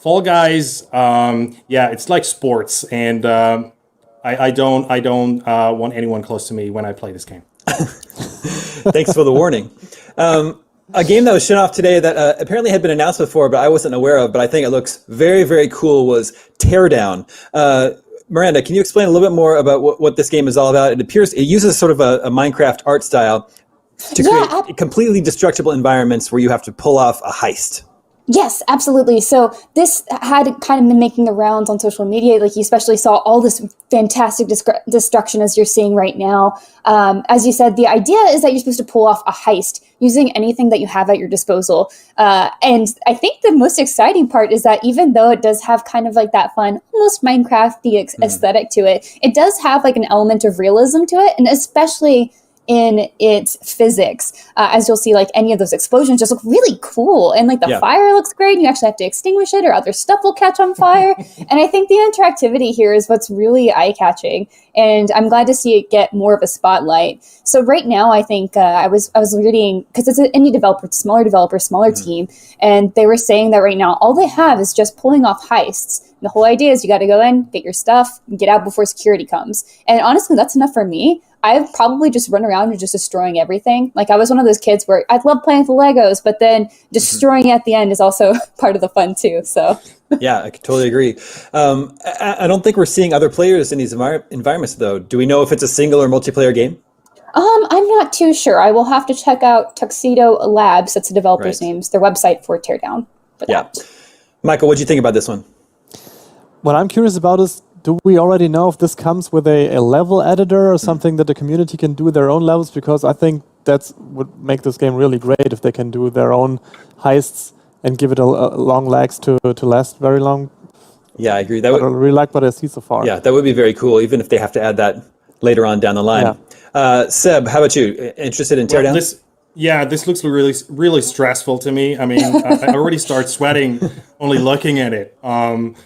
Fall Guys, yeah, it's like sports, and I don't want anyone close to me when I play this game. Thanks for the warning. A game that was shown off today that apparently had been announced before, but I wasn't aware of, but I think it looks very, very cool, was Teardown. Miranda, can you explain a little bit more about what this game is all about? It appears it uses sort of a Minecraft art style to create completely destructible environments where you have to pull off a heist. Yes, absolutely. So this had kind of been making the rounds on social media. Like, you especially saw all this fantastic destruction as you're seeing right now. As you said, the idea is that you're supposed to pull off a heist using anything that you have at your disposal. And I think the most exciting part is that even though it does have kind of like that fun, almost Minecraft-y aesthetic to it, it does have like an element of realism to it, and especially in its physics. As you'll see, like, any of those explosions just look really cool, and like the fire looks great, and you actually have to extinguish it or other stuff will catch on fire. And I think the interactivity here is what's really eye-catching, and I'm glad to see it get more of a spotlight. So right now, I think I was reading, because it's an indie developer, smaller team, and they were saying that right now all they have is just pulling off heists. The whole idea is you got to go in, get your stuff, and get out before security comes. And honestly, that's enough for me. I've probably just run around and just destroying everything. Like, I was one of those kids where I love playing with the Legos, but then destroying at the end is also part of the fun too. So yeah, I totally agree. I don't think we're seeing other players in these environments, though. Do we know if it's a single or multiplayer game? I'm not too sure. I will have to check out Tuxedo Labs. That's the developer's names, their website for Teardown. Michael, what do you think about this one? What I'm curious about is, do we already know if this comes with a level editor or something that the community can do their own levels? Because I think that would make this game really great if they can do their own heists and give it a long legs to last very long. Yeah, I agree. I really like what I see so far. Yeah, that would be very cool, even if they have to add that later on down the line. Seb, how about you? Interested in Teardown? This looks really, really stressful to me. I mean, I already start sweating only looking at it.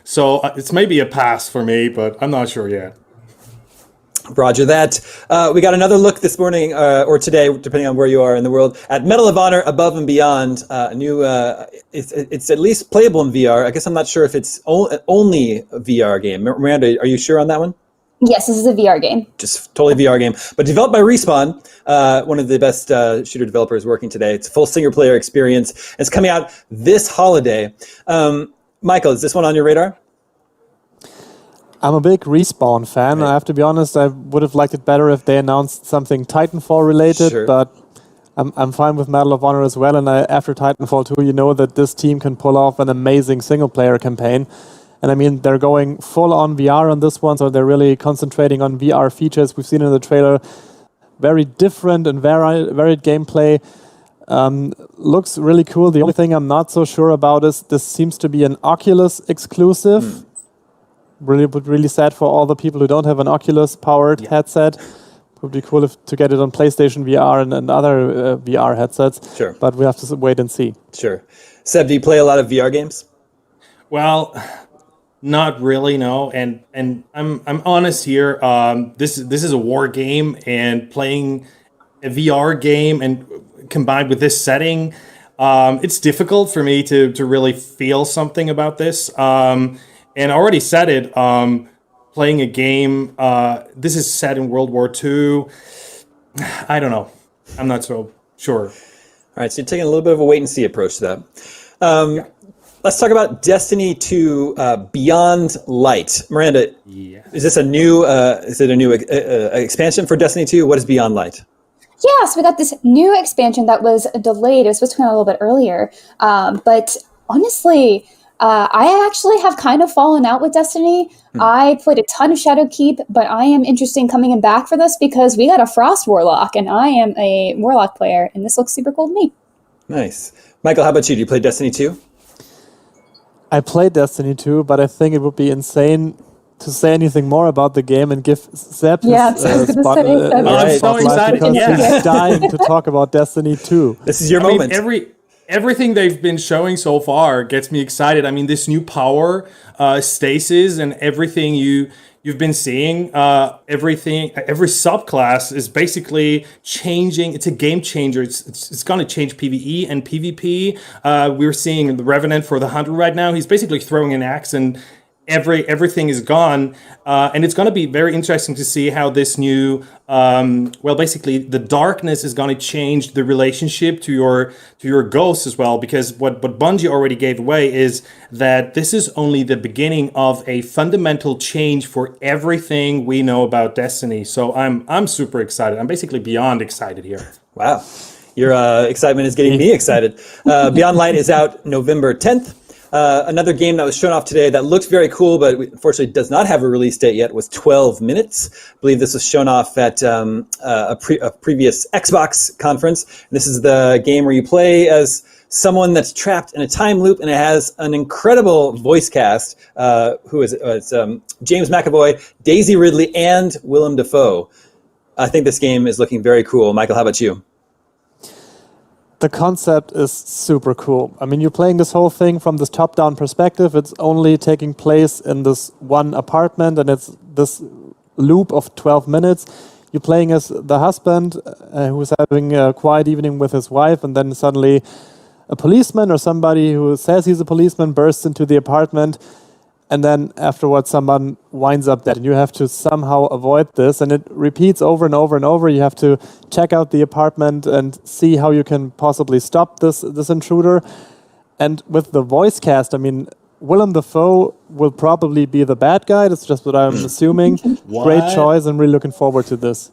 So it's maybe a pass for me, but I'm not sure yet. Roger that. We got another look this morning, or today, depending on where you are in the world, at Medal of Honor Above and Beyond. A new, it's at least playable in VR. I guess I'm not sure if it's only a VR game. Miranda, are you sure on that one? Yes, this is a VR game. Just totally VR game, but developed by Respawn, one of the best shooter developers working today. It's a full single-player experience. It's coming out this holiday. Michael, is this one on your radar? I'm a big Respawn fan. I have to be honest, I would have liked it better if they announced something Titanfall related, but I'm fine with Medal of Honor as well. And after Titanfall 2, you know that this team can pull off an amazing single-player campaign. And I mean, they're going full on VR on this one, so they're really concentrating on VR features. We've seen in the trailer very different and varied gameplay. Looks really cool. The only thing I'm not so sure about is this seems to be an Oculus exclusive. Really sad for all the people who don't have an Oculus-powered headset. Would be cool to get it on PlayStation VR and other VR headsets. Sure. But we have to wait and see. Sure. Seb, do you play a lot of VR games? Well, not really, no. And I'm honest here. This is a war game, and playing a VR game and combined with this setting, it's difficult for me to really feel something about this. And I already said it. Playing a game. This is set in World War II. I don't know. I'm not so sure. All right, so you're taking a little bit of a wait and see approach to that. Let's talk about Destiny 2 Beyond Light. Miranda, is this a new expansion for Destiny 2? What is Beyond Light? Yeah, so we got this new expansion that was delayed. It was supposed to come out a little bit earlier. But honestly, I actually have kind of fallen out with Destiny. I played a ton of Shadowkeep, but I am interested in coming back for this because we got a Frost Warlock, and I am a Warlock player, and this looks super cool to me. Nice. Michael, how about you? Do you play Destiny 2? I played Destiny 2, but I think it would be insane to say anything more about the game and give Seb Yeah, his I was gonna say, I'm so excited. because Yeah. he's dying to talk about Destiny 2. This is your I moment. mean, everything they've been showing so far gets me excited. I mean, this new power, stasis, and everything you've been seeing, every subclass is basically changing. It's a game changer. It's going to change PvE and PvP. We're seeing the Revenant for the Hunter right now. He's basically throwing an axe and everything is gone, and it's going to be very interesting to see how this new, basically the darkness is going to change the relationship to your ghosts as well. Because what Bungie already gave away is that this is only the beginning of a fundamental change for everything we know about Destiny. So I'm super excited. I'm basically beyond excited here. Wow, your excitement is getting me excited. Beyond Light is out November 10th. Another game that was shown off today that looks very cool, but unfortunately does not have a release date yet, was 12 Minutes. I believe this was shown off at a previous Xbox conference. And this is the game where you play as someone that's trapped in a time loop, and it has an incredible voice cast. Who is it? It's James McAvoy, Daisy Ridley, and Willem Dafoe. I think this game is looking very cool. Michael, how about you? The concept is super cool. I mean, you're playing this whole thing from this top-down perspective. It's only taking place in this one apartment, and it's this loop of 12 minutes. You're playing as the husband who's having a quiet evening with his wife, and then suddenly a policeman or somebody who says he's a policeman bursts into the apartment, and then afterwards someone winds up dead. And you have to somehow avoid this, and it repeats over and over and over. You have to check out the apartment and see how you can possibly stop this intruder. And with the voice cast, I mean, Willem Dafoe will probably be the bad guy. That's just what I'm assuming. Great choice. I'm really looking forward to this.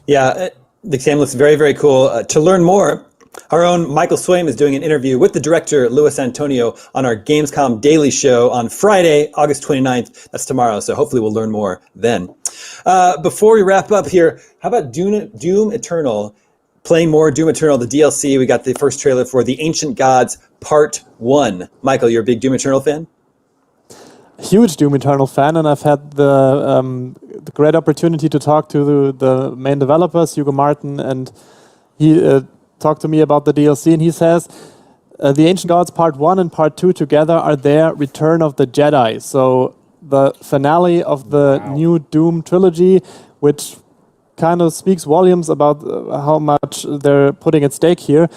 Yeah, the game looks very, very cool. To learn more, our own Michael Swaim is doing an interview with the director, Luis Antonio, on our Gamescom Daily Show on Friday, August 29th. That's tomorrow, so hopefully we'll learn more then. Before we wrap up here, how about Doom Eternal? Playing more Doom Eternal, the DLC. We got the first trailer for The Ancient Gods Part 1. Michael, you're a big Doom Eternal fan? Huge Doom Eternal fan, and I've had the great opportunity to talk to the main developers, Hugo Martin, and he talked to me about the DLC, and he says the Ancient Gods Part 1 and Part 2 together are their Return of the Jedi. So the finale of the new Doom trilogy, which kind of speaks volumes about how much they're putting at stake here.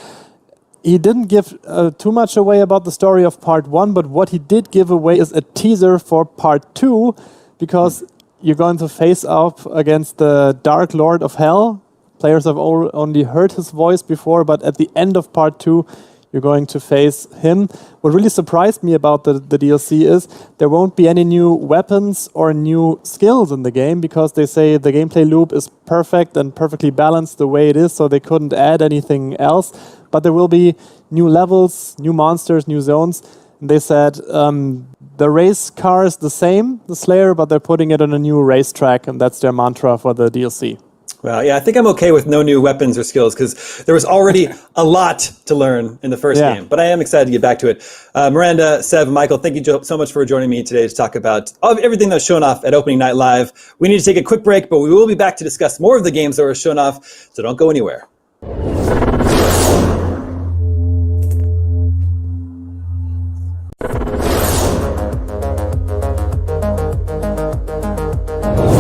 He didn't give too much away about the story of Part 1, but what he did give away is a teaser for Part 2, because you're going to face up against the Dark Lord of Hell. Players have only heard his voice before, but at the end of Part 2, you're going to face him. What really surprised me about the DLC is there won't be any new weapons or new skills in the game, because they say the gameplay loop is perfect and perfectly balanced the way it is, so they couldn't add anything else. But there will be new levels, new monsters, new zones. And they said the race car is the same, the Slayer, but they're putting it on a new racetrack, and that's their mantra for the DLC. Well, yeah, I think I'm okay with no new weapons or skills, because there was already a lot to learn in the first game. But I am excited to get back to it. Miranda, Sev, Michael, thank you so much for joining me today to talk about everything that was shown off at Opening Night Live. We need to take a quick break, but we will be back to discuss more of the games that were shown off, so don't go anywhere.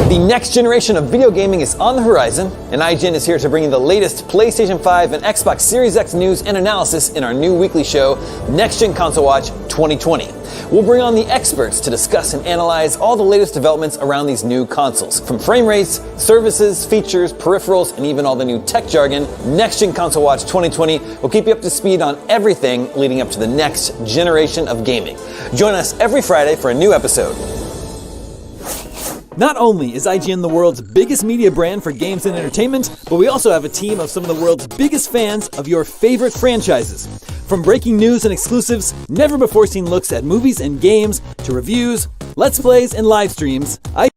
The next generation of video gaming is on the horizon, and IGN is here to bring you the latest PlayStation 5 and Xbox Series X news and analysis in our new weekly show, Next Gen Console Watch 2020. We'll bring on the experts to discuss and analyze all the latest developments around these new consoles. From frame rates, services, features, peripherals, and even all the new tech jargon, Next Gen Console Watch 2020 will keep you up to speed on everything leading up to the next generation of gaming. Join us every Friday for a new episode. Not only is IGN the world's biggest media brand for games and entertainment, but we also have a team of some of the world's biggest fans of your favorite franchises. From breaking news and exclusives, never-before-seen looks at movies and games, to reviews, let's plays, and live streams, IGN